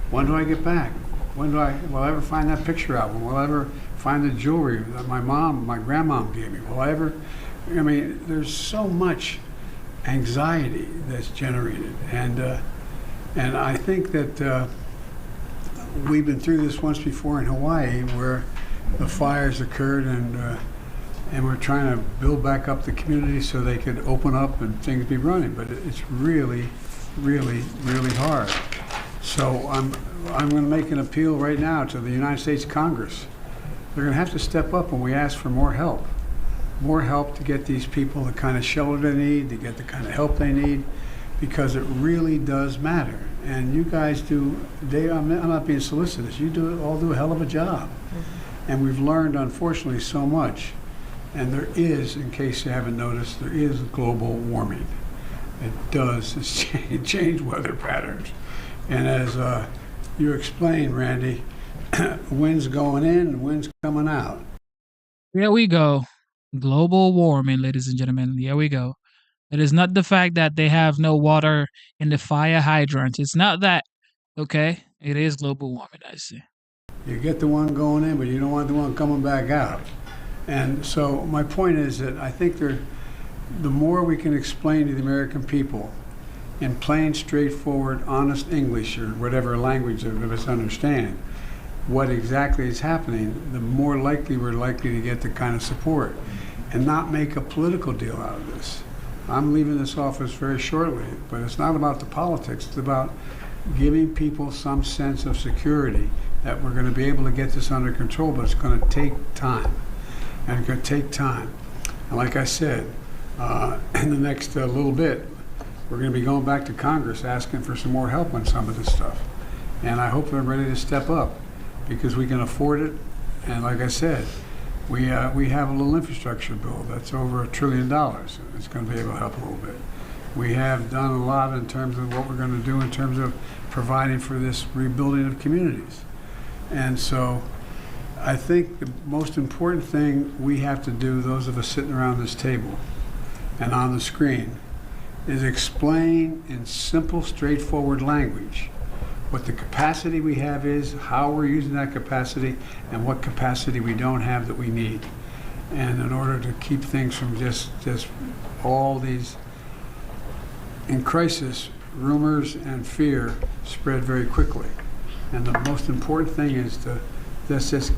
when do I get back? Will I ever find that picture album? Will I ever find the jewelry that my grandmom gave me? There's so much anxiety that's generated. And I think that we've been through this once before in Hawaii where the fires occurred and we're trying to build back up the community so they could open up and things be running. But it's really, really, really hard. So I'm going to make an appeal right now to the United States Congress. They're going to have to step up when we ask for more help to get these people the kind of shelter they need, to get the kind of help they need, because it really does matter. And you guys do, Dave, I'm not being solicitous, you all do a hell of a job. Mm-hmm. And we've learned, unfortunately, so much. And there is, in case you haven't noticed, there is global warming. It does change weather patterns. And as you explained, Randy, wind's going in and wind's coming out. There we go. Global warming, ladies and gentlemen. Here we go. It is not the fact that they have no water in the fire hydrants. It's not that, okay? It is global warming, I see. You get the one going in, but you don't want the one coming back out. And so my point is that I think the more we can explain to the American people in plain, straightforward, honest English or whatever language of us understand what exactly is happening, the more likely we're likely to get the kind of support and not make a political deal out of this. I'm leaving this office very shortly, but it's not about the politics. It's about giving people some sense of security that we're going to be able to get this under control, but it's going to take time. And it's going to take time. And like I said, in the next little bit, we're going to be going back to Congress asking for some more help on some of this stuff. And I hope they're ready to step up because we can afford it. And like I said, we have a little infrastructure bill that's over $1 trillion. It's going to be able to help a little bit. We have done a lot in terms of what we're going to do in terms of providing for this rebuilding of communities. And so I think the most important thing we have to do, those of us sitting around this table and on the screen, is explain in simple, straightforward language what the capacity we have is, how we're using that capacity, and what capacity we don't have that we need. And in order to keep things from just all these, in crisis, rumors and fear spread very quickly. And the most important thing is to just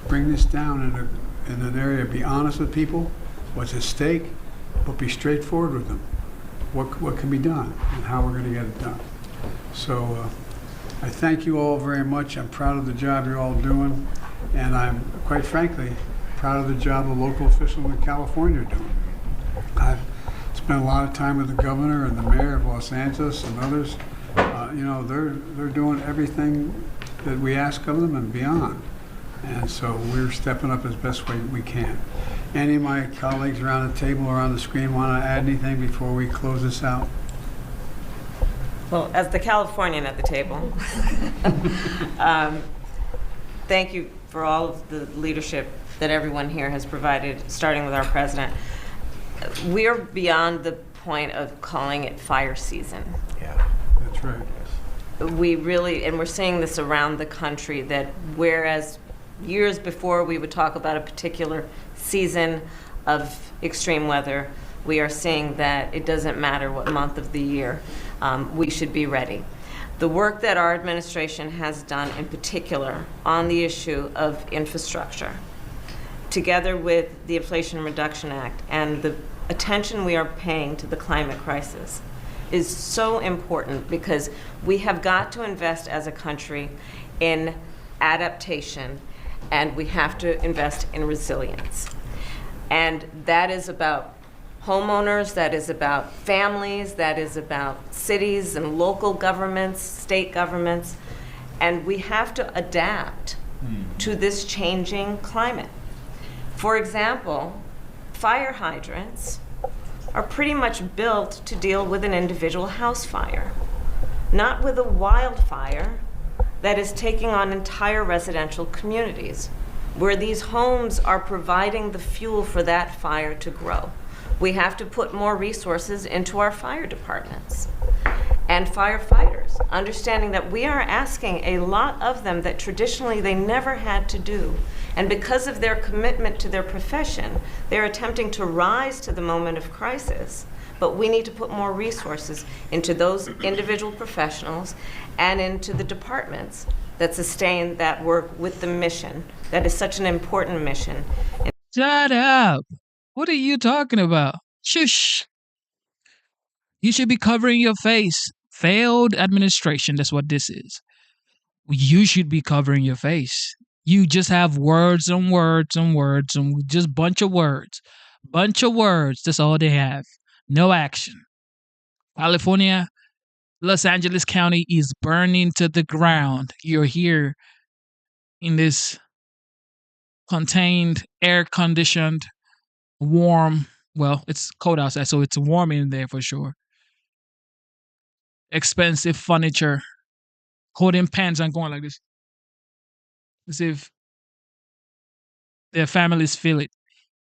bring this down in an area, be honest with people, what's at stake, but be straightforward with them. what can be done and how we're going to get it done. So I thank you all very much. I'm proud of the job you're all doing, and I'm, quite frankly, proud of the job the local officials in California are doing. I've spent a lot of time with the governor and the mayor of Los Angeles and others. You know, they're doing everything that we ask of them and beyond. And so we're stepping up as best way we can. Any of my colleagues around the table or on the screen want to add anything before we close this out? Well, as the Californian at the table, thank you for all of the leadership that everyone here has provided, starting with our president. We're beyond the point of calling it fire season. Yeah, that's right. We really, and we're seeing this around the country, that whereas years before we would talk about a particular season of extreme weather, we are seeing that it doesn't matter what month of the year, we should be ready. The work that our administration has done in particular on the issue of infrastructure, together with the Inflation Reduction Act and the attention we are paying to the climate crisis, is so important, because we have got to invest as a country in adaptation, and we have to invest in resilience. And that is about homeowners, that is about families, that is about cities and local governments, state governments, and we have to adapt to this changing climate. For example, fire hydrants are pretty much built to deal with an individual house fire, not with a wildfire that is taking on entire residential communities, where these homes are providing the fuel for that fire to grow. We have to put more resources into our fire departments and firefighters, understanding that we are asking a lot of them that traditionally they never had to do. And because of their commitment to their profession, they're attempting to rise to the moment of crisis. But we need to put more resources into those individual professionals and into the departments that sustain that work with the mission that is such an important mission. Shut up. What are you talking about? Shush. You should be covering your face. Failed administration, that's what this is. You should be covering your face. You just have words and words and words and just bunch of words. Bunch of words, that's all they have. No action. California, Los Angeles County is burning to the ground. You're here in this contained, air-conditioned, warm, well, it's cold outside, so it's warm in there for sure. Expensive furniture, holding pants and going like this, as if their families feel it.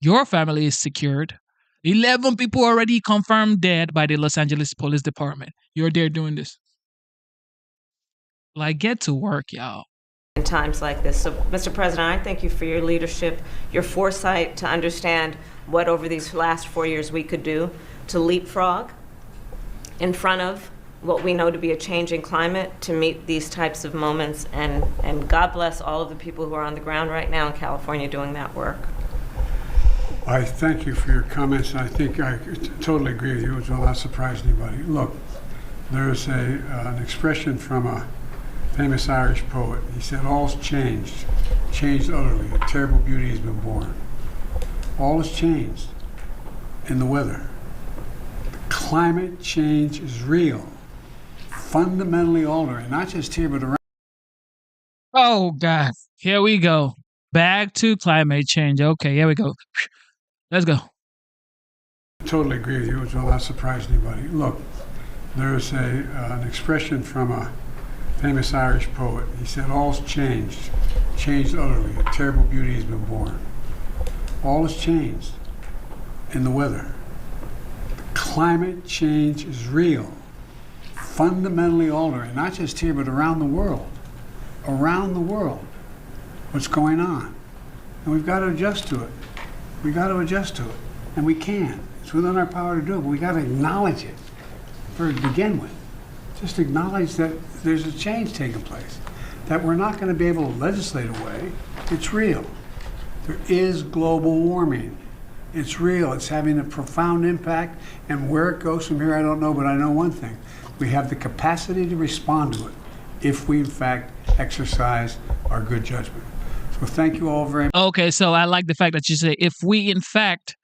Your family is secured. 11 people already confirmed dead by the Los Angeles Police Department. You're there doing this. Like, get to work, y'all. In times like this. So, Mr. President, I thank you for your leadership, your foresight to understand what over these last 4 years we could do to leapfrog in front of what we know to be a changing climate to meet these types of moments. And God bless all of the people who are on the ground right now in California doing that work. I thank you for your comments, and I think I totally agree with you, which will not surprise anybody. Look, there's an expression from a famous Irish poet. He said, all's changed, changed utterly. A terrible beauty has been born. All has changed in the weather. The climate change is real, fundamentally altering, not just here, but around. Oh, God. Here we go. Back to climate change. Okay, here we go. Let's go. Totally agree with you, which will not surprise anybody. Look, there's an expression from a famous Irish poet. He said, all's changed, changed utterly. A terrible beauty has been born. All has changed in the weather. The climate change is real, fundamentally altering, not just here, but around the world. Around the world, what's going on. And we've got to adjust to it. We've got to adjust to it. And we can. It's within our power to do it, but we've got to acknowledge it to begin with. Just acknowledge that there's a change taking place, that we're not going to be able to legislate away. It's real. There is global warming. It's real. It's having a profound impact. And where it goes from here, I don't know, but I know one thing. We have the capacity to respond to it if we, in fact, exercise our good judgment. So thank you all very much. Okay, so I like the fact that you say, if we, in fact,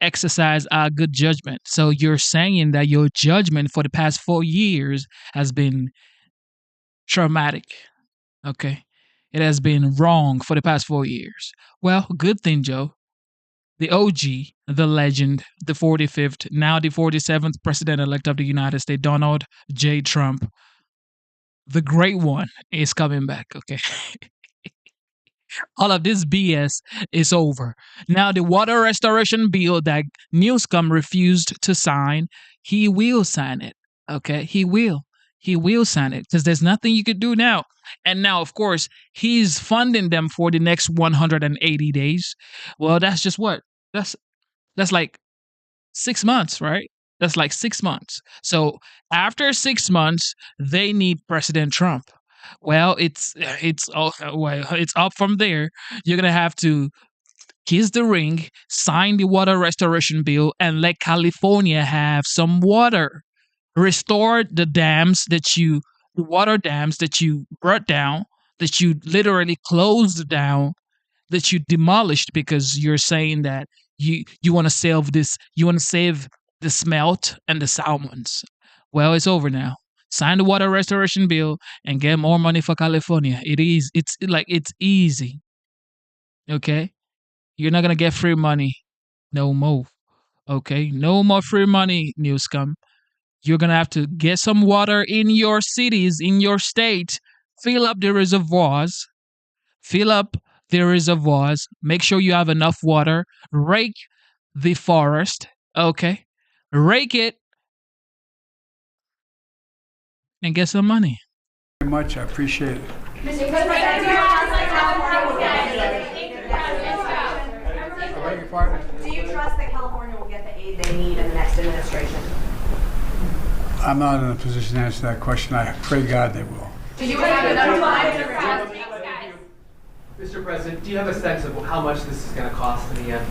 exercise our good judgment. So you're saying that your judgment for the past 4 years has been traumatic. Okay. It has been wrong for the past 4 years. Well, good thing, Joe. The OG, the legend, the 45th, now the 47th president-elect of the United States, Donald J. Trump, the great one, is coming back. Okay. All of this BS is over. Now, the water restoration bill that Newsom refused to sign, he will sign it. Okay, he will. He will sign it because there's nothing you could do now. And now, of course, he's funding them for the next 180 days. Well, that's just what? That's like 6 months, right? That's like 6 months. So after 6 months, they need President Trump. Well, it's up from there. You're gonna have to kiss the ring, sign the water restoration bill, and let California have some water. Restore the water dams that you brought down, that you literally closed down, that you demolished because you're saying that you want to save the smelt and the salmons. Well, it's over now. Sign the water restoration bill and get more money for California. It's easy. Okay? You're not gonna get free money no more. Okay? No more free money, Newsom. You're gonna have to get some water in your cities, in your state. Fill up the reservoirs. Make sure you have enough water. Rake the forest. Okay? Rake it and get some money. Very much. I appreciate it. Mr. President, do you trust that California will get the aid they need in the next administration? I'm not in a position to answer that question. I pray God they will. Do you have enough time? Mr. President, do you have a sense of how much this is going to cost in the end?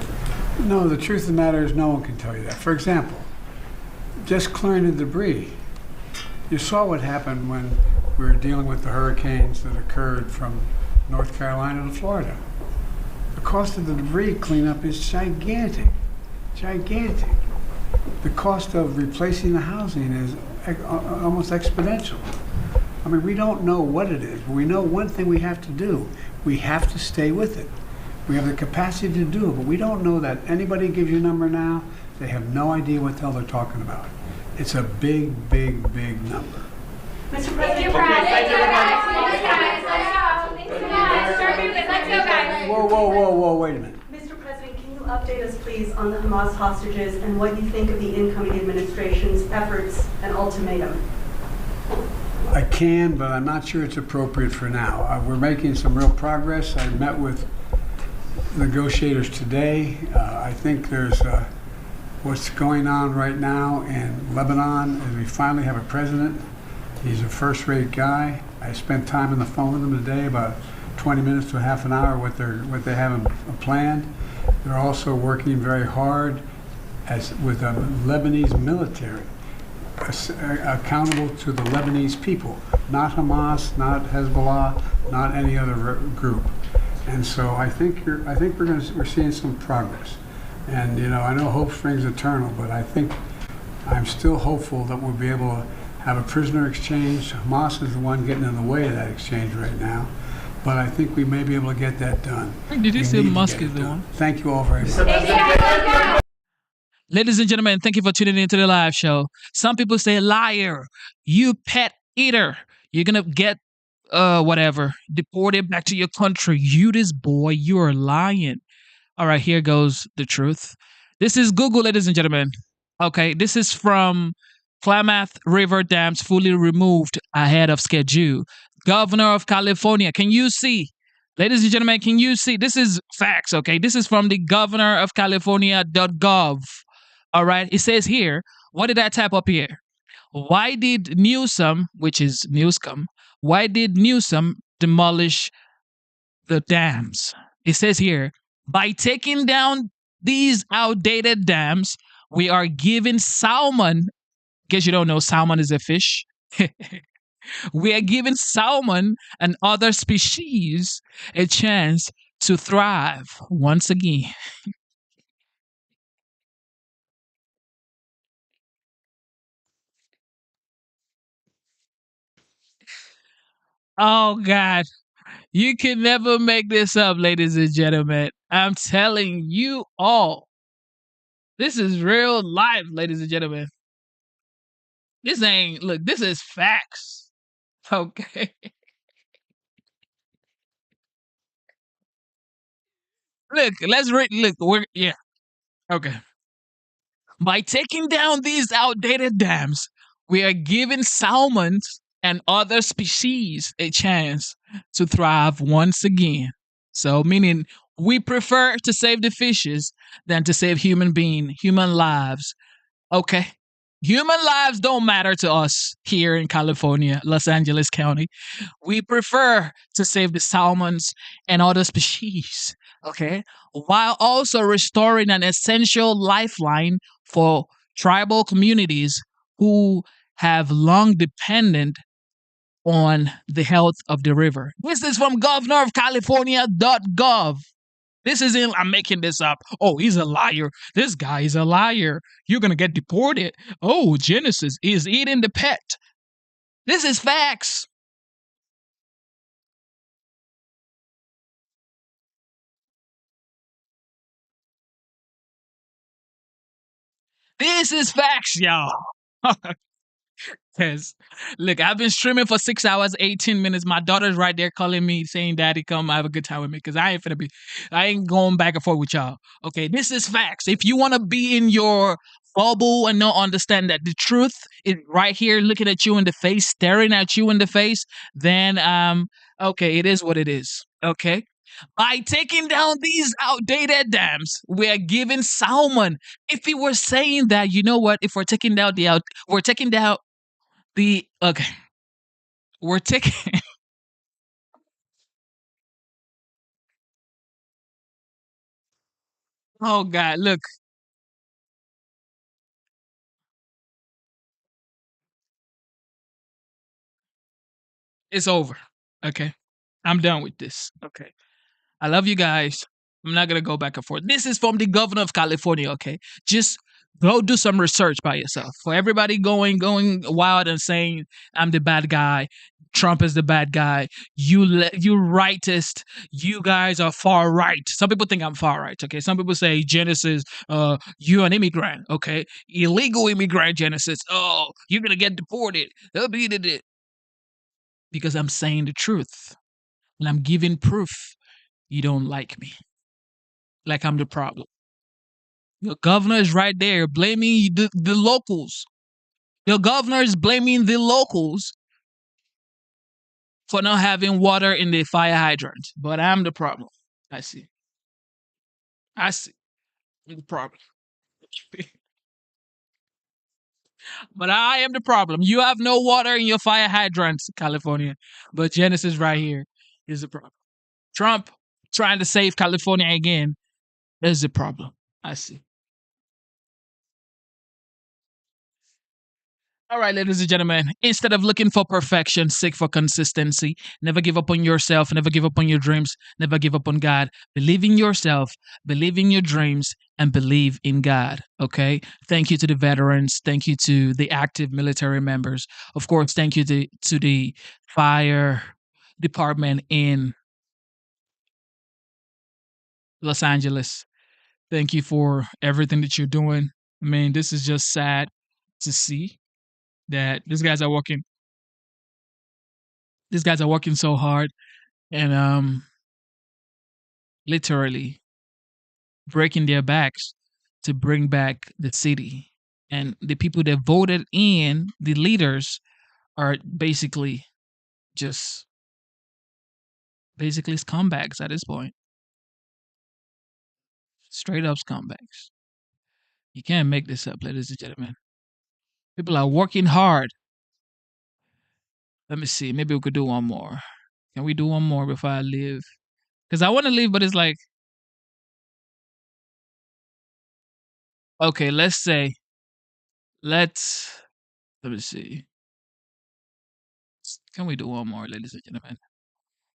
No, the truth of the matter is no one can tell you that. For example, just clearing the debris. You saw what happened when we were dealing with the hurricanes that occurred from North Carolina to Florida. The cost of the debris cleanup is gigantic, gigantic. The cost of replacing the housing is almost exponential. I mean, we don't know what it is, but we know one thing we have to do. We have to stay with it. We have the capacity to do it, but we don't know that anybody gives you a number now, they have no idea what the hell they're talking about. It's a big, big, big number. Mr. President, let's go, guys. Whoa, wait a minute. Mr. President, can you update us, please, on the Hamas hostages and what you think of the incoming administration's efforts and ultimatum? I can, but I'm not sure it's appropriate for now. We're making some real progress. I met with negotiators today. I think there's what's going on right now in Lebanon is we finally have a president. He's a first-rate guy. I spent time on the phone with him today, about 20 minutes to a half an hour, what they have planned. They're also working very hard with the Lebanese military, accountable to the Lebanese people, not Hamas, not Hezbollah, not any other group. And so I think we're seeing some progress. And I know hope springs eternal, but I'm still hopeful that we'll be able to have a prisoner exchange. Hamas is the one getting in the way of that exchange right now, but I think we may be able to get that done. Did you say Musk is the one? Thank you all very much. Ladies and gentlemen, thank you for tuning into the live show. Some people say, liar, you pet eater. You're going to get, deported back to your country. You, this boy, you are lying. All right, here goes the truth. This is Google, ladies and gentlemen. Okay, this is from Klamath River dams fully removed ahead of schedule. Governor of California, can you see? Ladies and gentlemen, can you see? This is facts, okay? This is from the governorofcalifornia.gov. All right, it says here, what did I type up here? Why did Newsom, which is Newsom, why did Newsom demolish the dams? It says here, by taking down these outdated dams, we are giving salmon, in case you don't know, salmon is a fish. We are giving salmon and other species a chance to thrive once again. Oh, God. You can never make this up, ladies and gentlemen. I'm telling you all. This is real life, ladies and gentlemen. This ain't, look, this is facts. Okay. Look, let's read. Look, yeah. Okay. By taking down these outdated dams, we are giving salmons and other species a chance to thrive once again. So, meaning we prefer to save the fishes than to save human lives. Okay. Human lives don't matter to us here in California, Los Angeles County. We prefer to save the salmons and other species, okay, while also restoring an essential lifeline for tribal communities who have long depended on the health of the river. This is from governorofcalifornia.gov. This isn't, I'm making this up. Oh, he's a liar. This guy is a liar. You're going to get deported. Oh, Genesis is eating the pet. This is facts. This is facts, y'all. Because, look, I've been streaming for 6 hours, 18 minutes. My daughter's right there calling me, saying, Daddy, come have a good time with me. Because I ain't going back and forth with y'all. Okay, this is facts. If you want to be in your bubble and not understand that the truth is right here looking at you in the face, staring at you in the face, then, okay, it is what it is. Okay? By taking down these outdated dams, we are giving salmon. If we were saying that, you know what? If we're taking down we're taking down okay, we're taking. Oh God, look, it's over. Okay, I'm done with this. Okay, I love you guys. I'm not gonna go back and forth. This is from the governor of California. Okay, just go do some research by yourself. For everybody going wild and saying I'm the bad guy, Trump is the bad guy. You rightist. You guys are far right. Some people think I'm far right. Okay, some people say Genesis, you're an immigrant. Okay, illegal immigrant Genesis. Oh, you're gonna get deported. Because I'm saying the truth and I'm giving proof. You don't like me. Like I'm the problem. Your governor is right there blaming the locals. Your governor is blaming the locals for not having water in the fire hydrant. But I'm the problem. I see. I see. I'm the problem. But I am the problem. You have no water in your fire hydrants, California. But Genesis right here is the problem. Trump trying to save California again is the problem. I see. All right, ladies and gentlemen, instead of looking for perfection, seek for consistency. Never give up on yourself, never give up on your dreams, never give up on God. Believe in yourself, believe in your dreams, and believe in God. Okay? Thank you to the veterans. Thank you to the active military members. Of course, thank you to the fire department in Los Angeles. Thank you for everything that you're doing. I mean, this is just sad to see that these guys are working so hard and literally breaking their backs to bring back the city. And the people that voted in, the leaders, are just basically scumbags at this point. Straight up scumbags. You can't make this up, ladies and gentlemen. People are working hard. Let me see. Maybe we could do one more. Can we do one more before I leave? Because I want to leave, but it's like Okay, let me see. Can we do one more, ladies and gentlemen?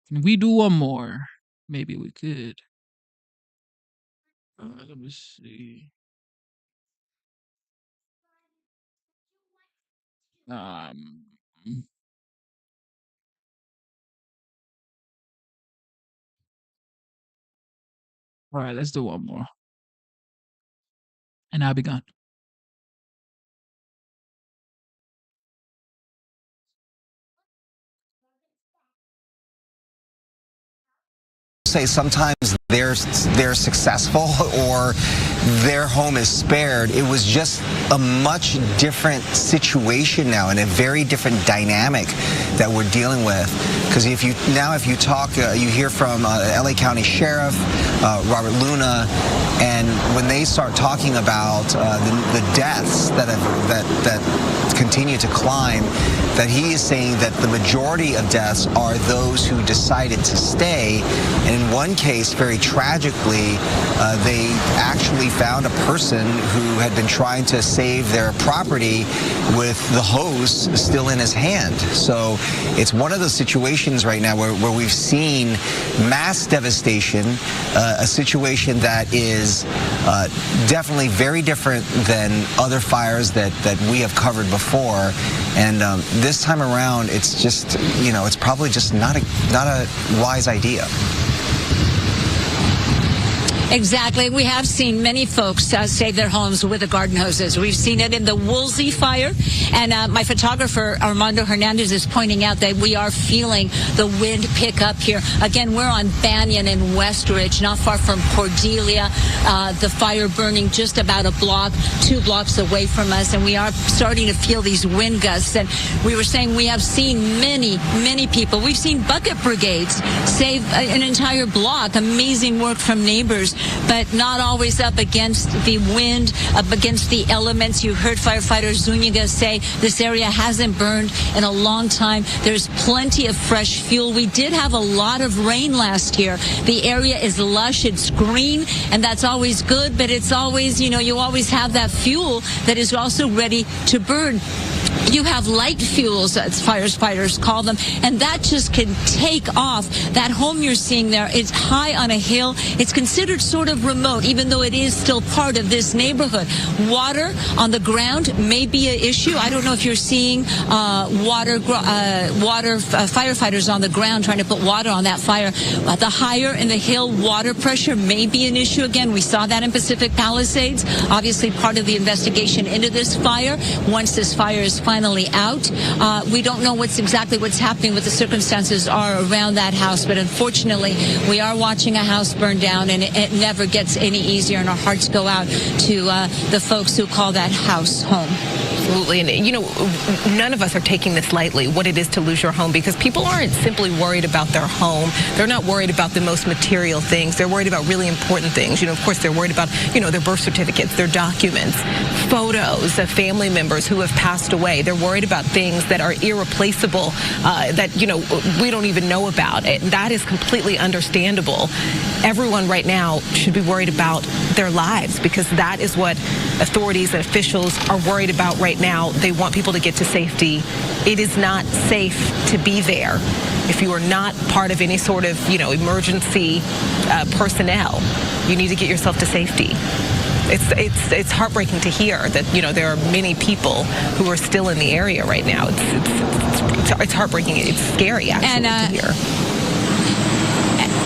Can we do one more? Maybe we could. Let me see. All right, let's do one more. And I'll be gone. Say sometimes they're successful or their home is spared. It was just a much different situation now and a very different dynamic that we're dealing with. Because if you talk, you hear from LA County Sheriff Robert Luna, and when they start talking about the deaths that continue to climb, that he is saying that the majority of deaths are those who decided to stay. And in one case, very tragically, they actually found a person who had been trying to save their property with the hose still in his hand. So it's one of those situations right now where we've seen mass devastation, a situation that is definitely very different than other fires that we have covered before. And this time around, it's just, it's probably just not a wise idea. Exactly. We have seen many folks save their homes with the garden hoses. We've seen it in the Woolsey fire. And my photographer, Armando Hernandez, is pointing out that we are feeling the wind pick up here. Again, we're on Banyan and Westridge, not far from Cordelia. The fire burning just about 2 blocks away from us. And we are starting to feel these wind gusts. And we were saying we have seen many people. We've seen bucket brigades save an entire block. Amazing work from neighbors, but not always up against the wind, up against the elements. You heard firefighter Zuniga say this area hasn't burned in a long time. There's plenty of fresh fuel. We did have a lot of rain last year. The area is lush, it's green, and that's always good, but it's always, you always have that fuel that is also ready to burn. You have light fuels, as firefighters call them, and that just can take off. That home you're seeing there is high on a hill. It's considered sort of remote, even though it is still part of this neighborhood. Water on the ground may be an issue. I don't know if you're seeing firefighters on the ground trying to put water on that fire. The higher in the hill, water pressure may be an issue. Again, we saw that in Pacific Palisades. Obviously, part of the investigation into this fire. Once this fire is finally out, we don't know what's happening, what the circumstances are around that house. But unfortunately, we are watching a house burn down, and it never gets any easier. And our hearts go out to the folks who call that house home. Absolutely. And, none of us are taking this lightly, what it is to lose your home, because people aren't simply worried about their home. They're not worried about the most material things. They're worried about really important things. Of course, they're worried about, their birth certificates, their documents, photos of family members who have passed away. They're worried about things that are irreplaceable, that, we don't even know about. That is completely understandable. Everyone right now should be worried about their lives, because that is what authorities and officials are worried about right now. They want people to get to safety. It is not safe to be there if you are not part of any sort of, emergency personnel. You need to get yourself to safety. It's heartbreaking to hear that, there are many people who are still in the area right now. It's heartbreaking. It's scary, actually, to hear.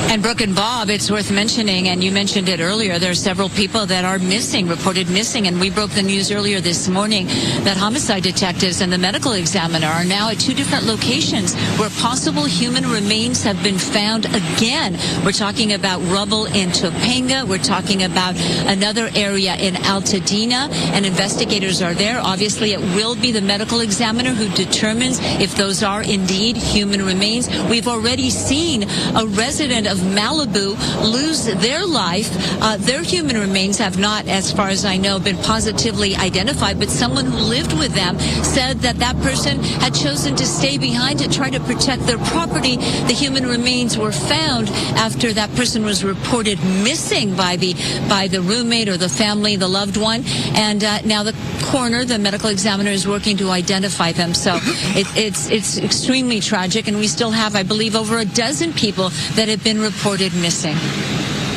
And Brooke and Bob, it's worth mentioning, and you mentioned it earlier, there are several people that are reported missing, and we broke the news earlier this morning that homicide detectives and the medical examiner are now at 2 different locations where possible human remains have been found again. We're talking about rubble in Topanga. We're talking about another area in Altadena, and investigators are there. Obviously, it will be the medical examiner who determines if those are indeed human remains. We've already seen a resident of Malibu lose their life. Their human remains have not, as far as I know, been positively identified, but someone who lived with them said that that person had chosen to stay behind to try to protect their property. The human remains were found after that person was reported missing by the roommate or the family, the loved one, and now the coroner, the medical examiner, is working to identify them. So it's extremely tragic, and we still have, I believe, over a dozen people that have been reported missing.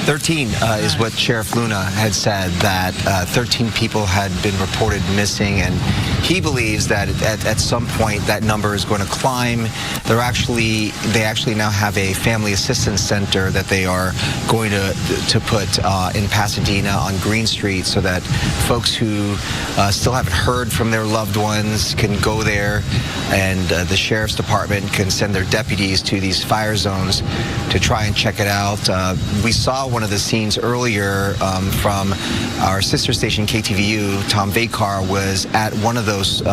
13 is what Sheriff Luna had said, that 13 people had been reported missing, and he believes that at some point that number is going to climb. They actually now have a family assistance center that they are going to put in Pasadena on Green Street, so that folks who still haven't heard from their loved ones can go there, and the sheriff's department can send their deputies to these fire zones to try and check it out. We saw one of the scenes earlier from our sister station KTVU. Tom Vakar was at one of those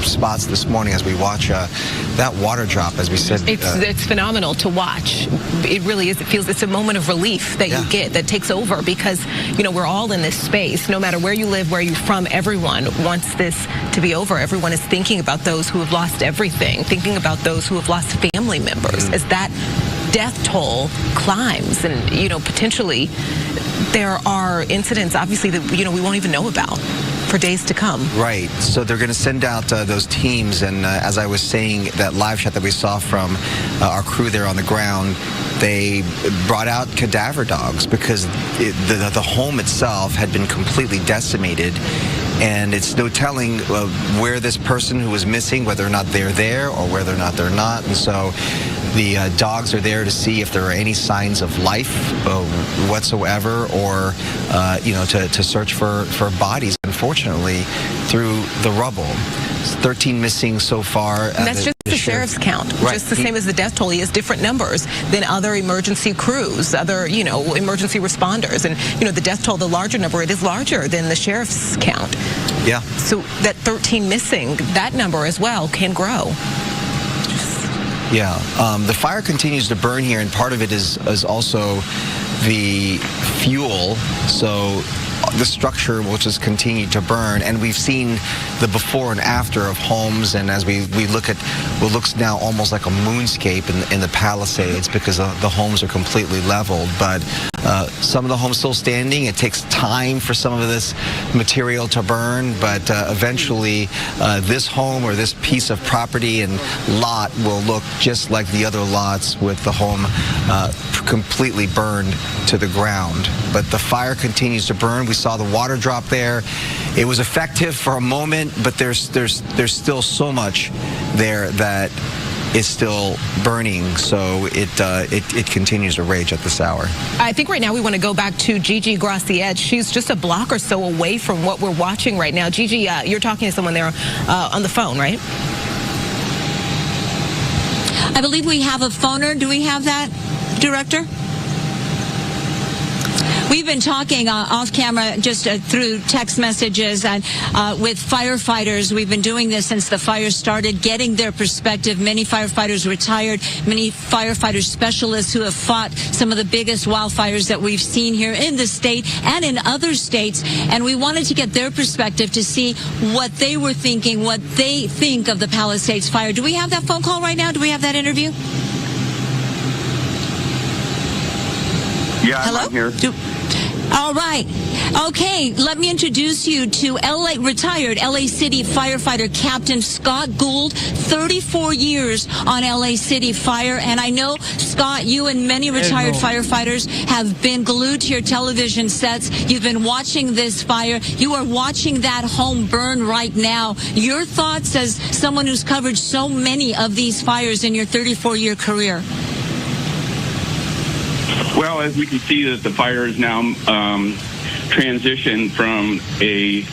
spots this morning as we watch that water drop, as we said. It's phenomenal to watch. It really is. It feels it's a moment of relief that you get, that takes over, because, you know, we're all in this space. No matter where you live, where you're from, everyone wants this to be over. Everyone is thinking about those who have lost everything, thinking about those who have lost family members, as that death toll climbs, and, you know, potentially there are incidents, obviously, that, you know, we won't even know about for days to come. Right. So they're going to send out those teams, and as I was saying, that live shot that we saw from our crew there on the ground, they brought out cadaver dogs because the home itself had been completely decimated. And it's no telling where this person who was missing, whether or not they're there or whether or not they're not. And so the dogs are there to see if there are any signs of life whatsoever, or you know, to search for bodies, unfortunately, through the rubble. 13 missing so far. And that's just the sheriff's count. Right. Just the same as the death toll. He has different numbers than other emergency crews, other, you know, emergency responders. And, you know, the death toll, the larger number, it is larger than the sheriff's count. Yeah. So that 13 missing, that number as well can grow. Yeah. The fire continues to burn here, and part of it is also the fuel. So the structure will just continue to burn, and we've seen the before and after of homes, and as we look at what looks now almost like a moonscape in the Palisades, because the homes are completely leveled, but some of the homes still standing. It takes time for some of this material to burn, but eventually this home or this piece of property and lot will look just like the other lots, with the home completely burned to the ground. But the fire continues to burn. We saw the water drop there. It was effective for a moment, but there's still so much there that is still burning, so it continues to rage at this hour. I think right now we want to go back to Gigi Graciette. She's just a block or so away from what we're watching right now. Gigi, you're talking to someone there on the phone, right? I believe we have a phoner. Do we have that, Director? We've been talking off camera, just through text messages, and with firefighters. We've been doing this since the fire started, getting their perspective. Many firefighters retired, many firefighter specialists who have fought some of the biggest wildfires that we've seen here in the state and in other states. And we wanted to get their perspective to see what they were thinking, what they think of the Palisades fire. Do we have that phone call right now? Do we have that interview? Yeah, hello? I'm here. All right. Okay, let me introduce you to retired LA City firefighter Captain Scott Gould, 34 years on LA City Fire. And I know, Scott, you and many retired firefighters have been glued to your television sets. You've been watching this fire. You are watching that home burn right now. Your thoughts as someone who's covered so many of these fires in your 34-year career? Well, as we can see that the fire is now transitioned from a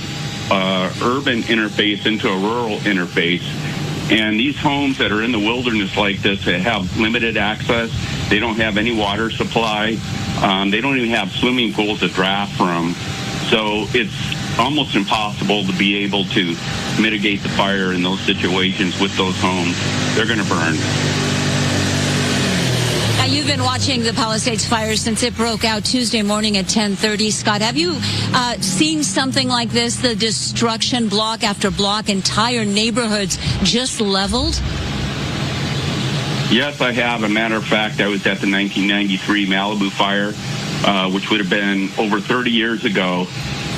urban interface into a rural interface. And these homes that are in the wilderness like this, they have limited access. They don't have any water supply. They don't even have swimming pools to draft from. So it's almost impossible to be able to mitigate the fire in those situations with those homes. They're going to burn. Now, you've been watching the Palisades fire since it broke out Tuesday morning at 10:30. Scott, have you seen something like this? The destruction, block after block, entire neighborhoods just leveled? Yes, I have. A matter of fact, I was at the 1993 Malibu fire, which would have been over 30 years ago.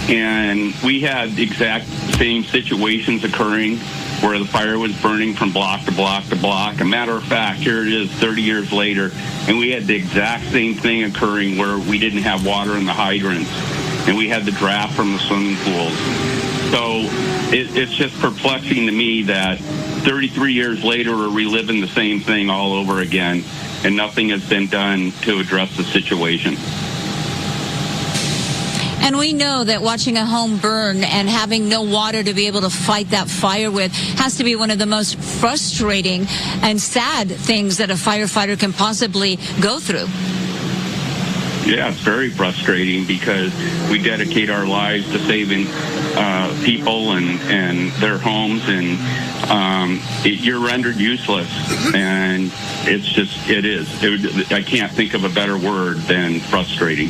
And we had the exact same situations occurring where the fire was burning from block to block to block. A matter of fact, here it is 30 years later, and we had the exact same thing occurring where we didn't have water in the hydrants, and we had the draft from the swimming pools. So it's just perplexing to me that 33 years later we're reliving the same thing all over again, and nothing has been done to address the situation. And we know that watching a home burn and having no water to be able to fight that fire with has to be one of the most frustrating and sad things that a firefighter can possibly go through. Yeah, it's very frustrating because we dedicate our lives to saving people and their homes, and you're rendered useless. And I can't think of a better word than frustrating.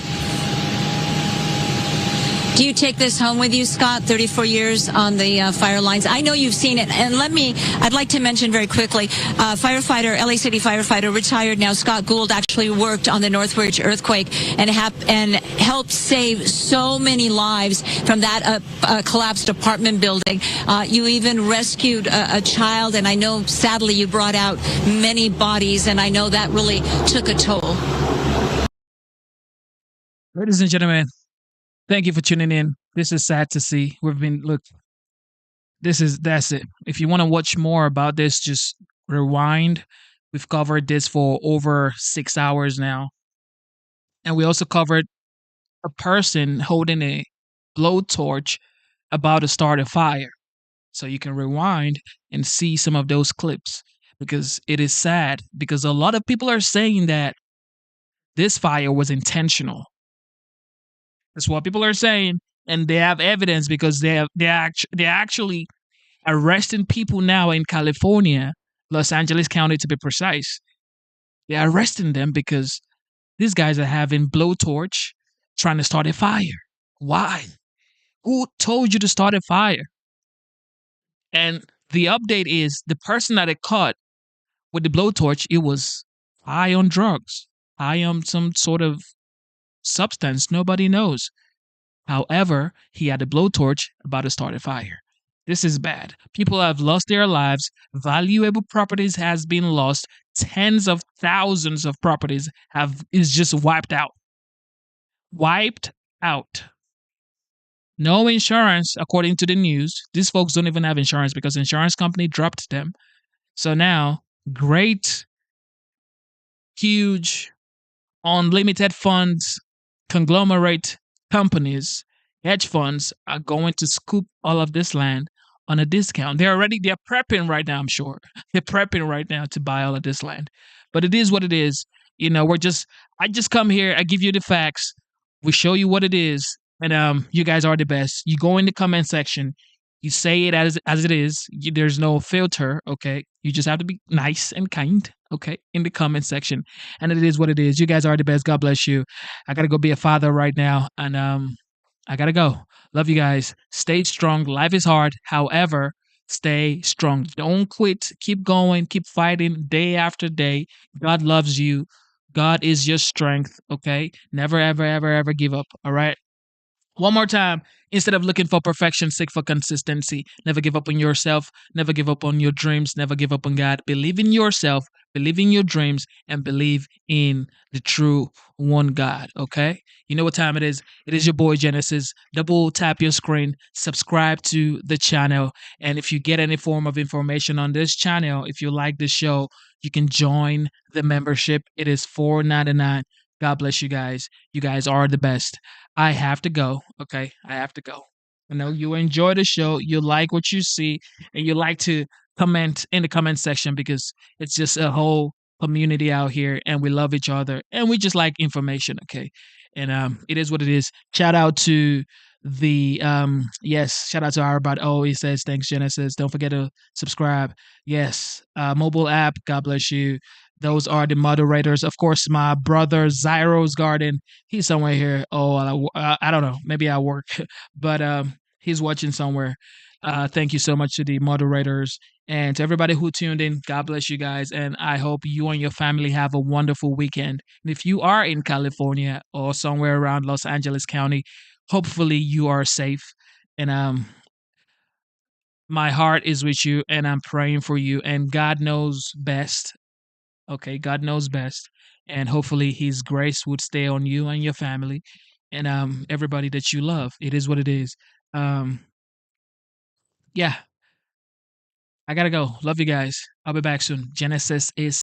Do you take this home with you, Scott? 34 years on the fire lines. I know you've seen it. And I'd like to mention very quickly, firefighter, LA City firefighter, retired now, Scott Gould, actually worked on the Northridge earthquake and helped save so many lives from that collapsed apartment building. You even rescued a child, and I know, sadly, you brought out many bodies, and I know that really took a toll. Ladies and gentlemen, thank you for tuning in. This is sad to see. That's it. If you want to watch more about this, just rewind. We've covered this for over 6 hours now. And we also covered a person holding a blowtorch about to start a fire. So you can rewind and see some of those clips, because it is sad, because a lot of people are saying that this fire was intentional. That's what people are saying, and they have evidence, because they're actually arresting people now in California, Los Angeles County to be precise. They're arresting them because these guys are having blowtorch trying to start a fire. Why? Who told you to start a fire? And the update is the person that it caught with the blowtorch, it was high on drugs, high on some sort of substance nobody knows. However, he had a blowtorch about to start a fire. This is bad. People have lost their lives. Valuable properties has been lost. Tens of thousands of properties is just wiped out. Wiped out. No insurance, according to the news. These folks don't even have insurance because the insurance company dropped them. So now, great, huge, unlimited funds, conglomerate companies, hedge funds are going to scoop all of this land on a discount. They're prepping right now, I'm sure. They're prepping right now to buy all of this land. But it is what it is. You know, I just come here, I give you the facts, we show you what it is, and you guys are the best. You go in the comment section, you say it as it is. There's no filter, okay? You just have to be nice and kind, okay, in the comment section. And it is what it is. You guys are the best. God bless you. I got to go be a father right now, and I got to go. Love you guys. Stay strong. Life is hard. However, stay strong. Don't quit. Keep going. Keep fighting day after day. God loves you. God is your strength, okay? Never, ever, ever, ever give up, all right? One more time. Instead of looking for perfection, seek for consistency. Never give up on yourself. Never give up on your dreams. Never give up on God. Believe in yourself. Believe in your dreams. And believe in the true one God. Okay? You know what time it is. It is your boy Genesis. Double tap your screen. Subscribe to the channel. And if you get any form of information on this channel, if you like this show, you can join the membership. It is $4.99. God bless you guys. You guys are the best. I have to go. Okay, I have to go. I know you enjoy the show. You like what you see, and you like to comment in the comment section because it's just a whole community out here, and we love each other, and we just like information. Okay, and it is what it is. Shout out to the shout out to Arbot. Oh, he says thanks Genesis. Don't forget to subscribe. Yes, mobile app. God bless you. Those are the moderators. Of course, my brother Zyro's Garden. He's somewhere here. Oh, I don't know. Maybe I work, but he's watching somewhere. Thank you so much to the moderators and to everybody who tuned in. God bless you guys, and I hope you and your family have a wonderful weekend. And if you are in California or somewhere around Los Angeles County, hopefully you are safe. And my heart is with you, and I'm praying for you. And God knows best. Okay, God knows best, and hopefully His grace would stay on you and your family, and everybody that you love. It is what it is. Yeah, I gotta go. Love you guys. I'll be back soon. Genesis is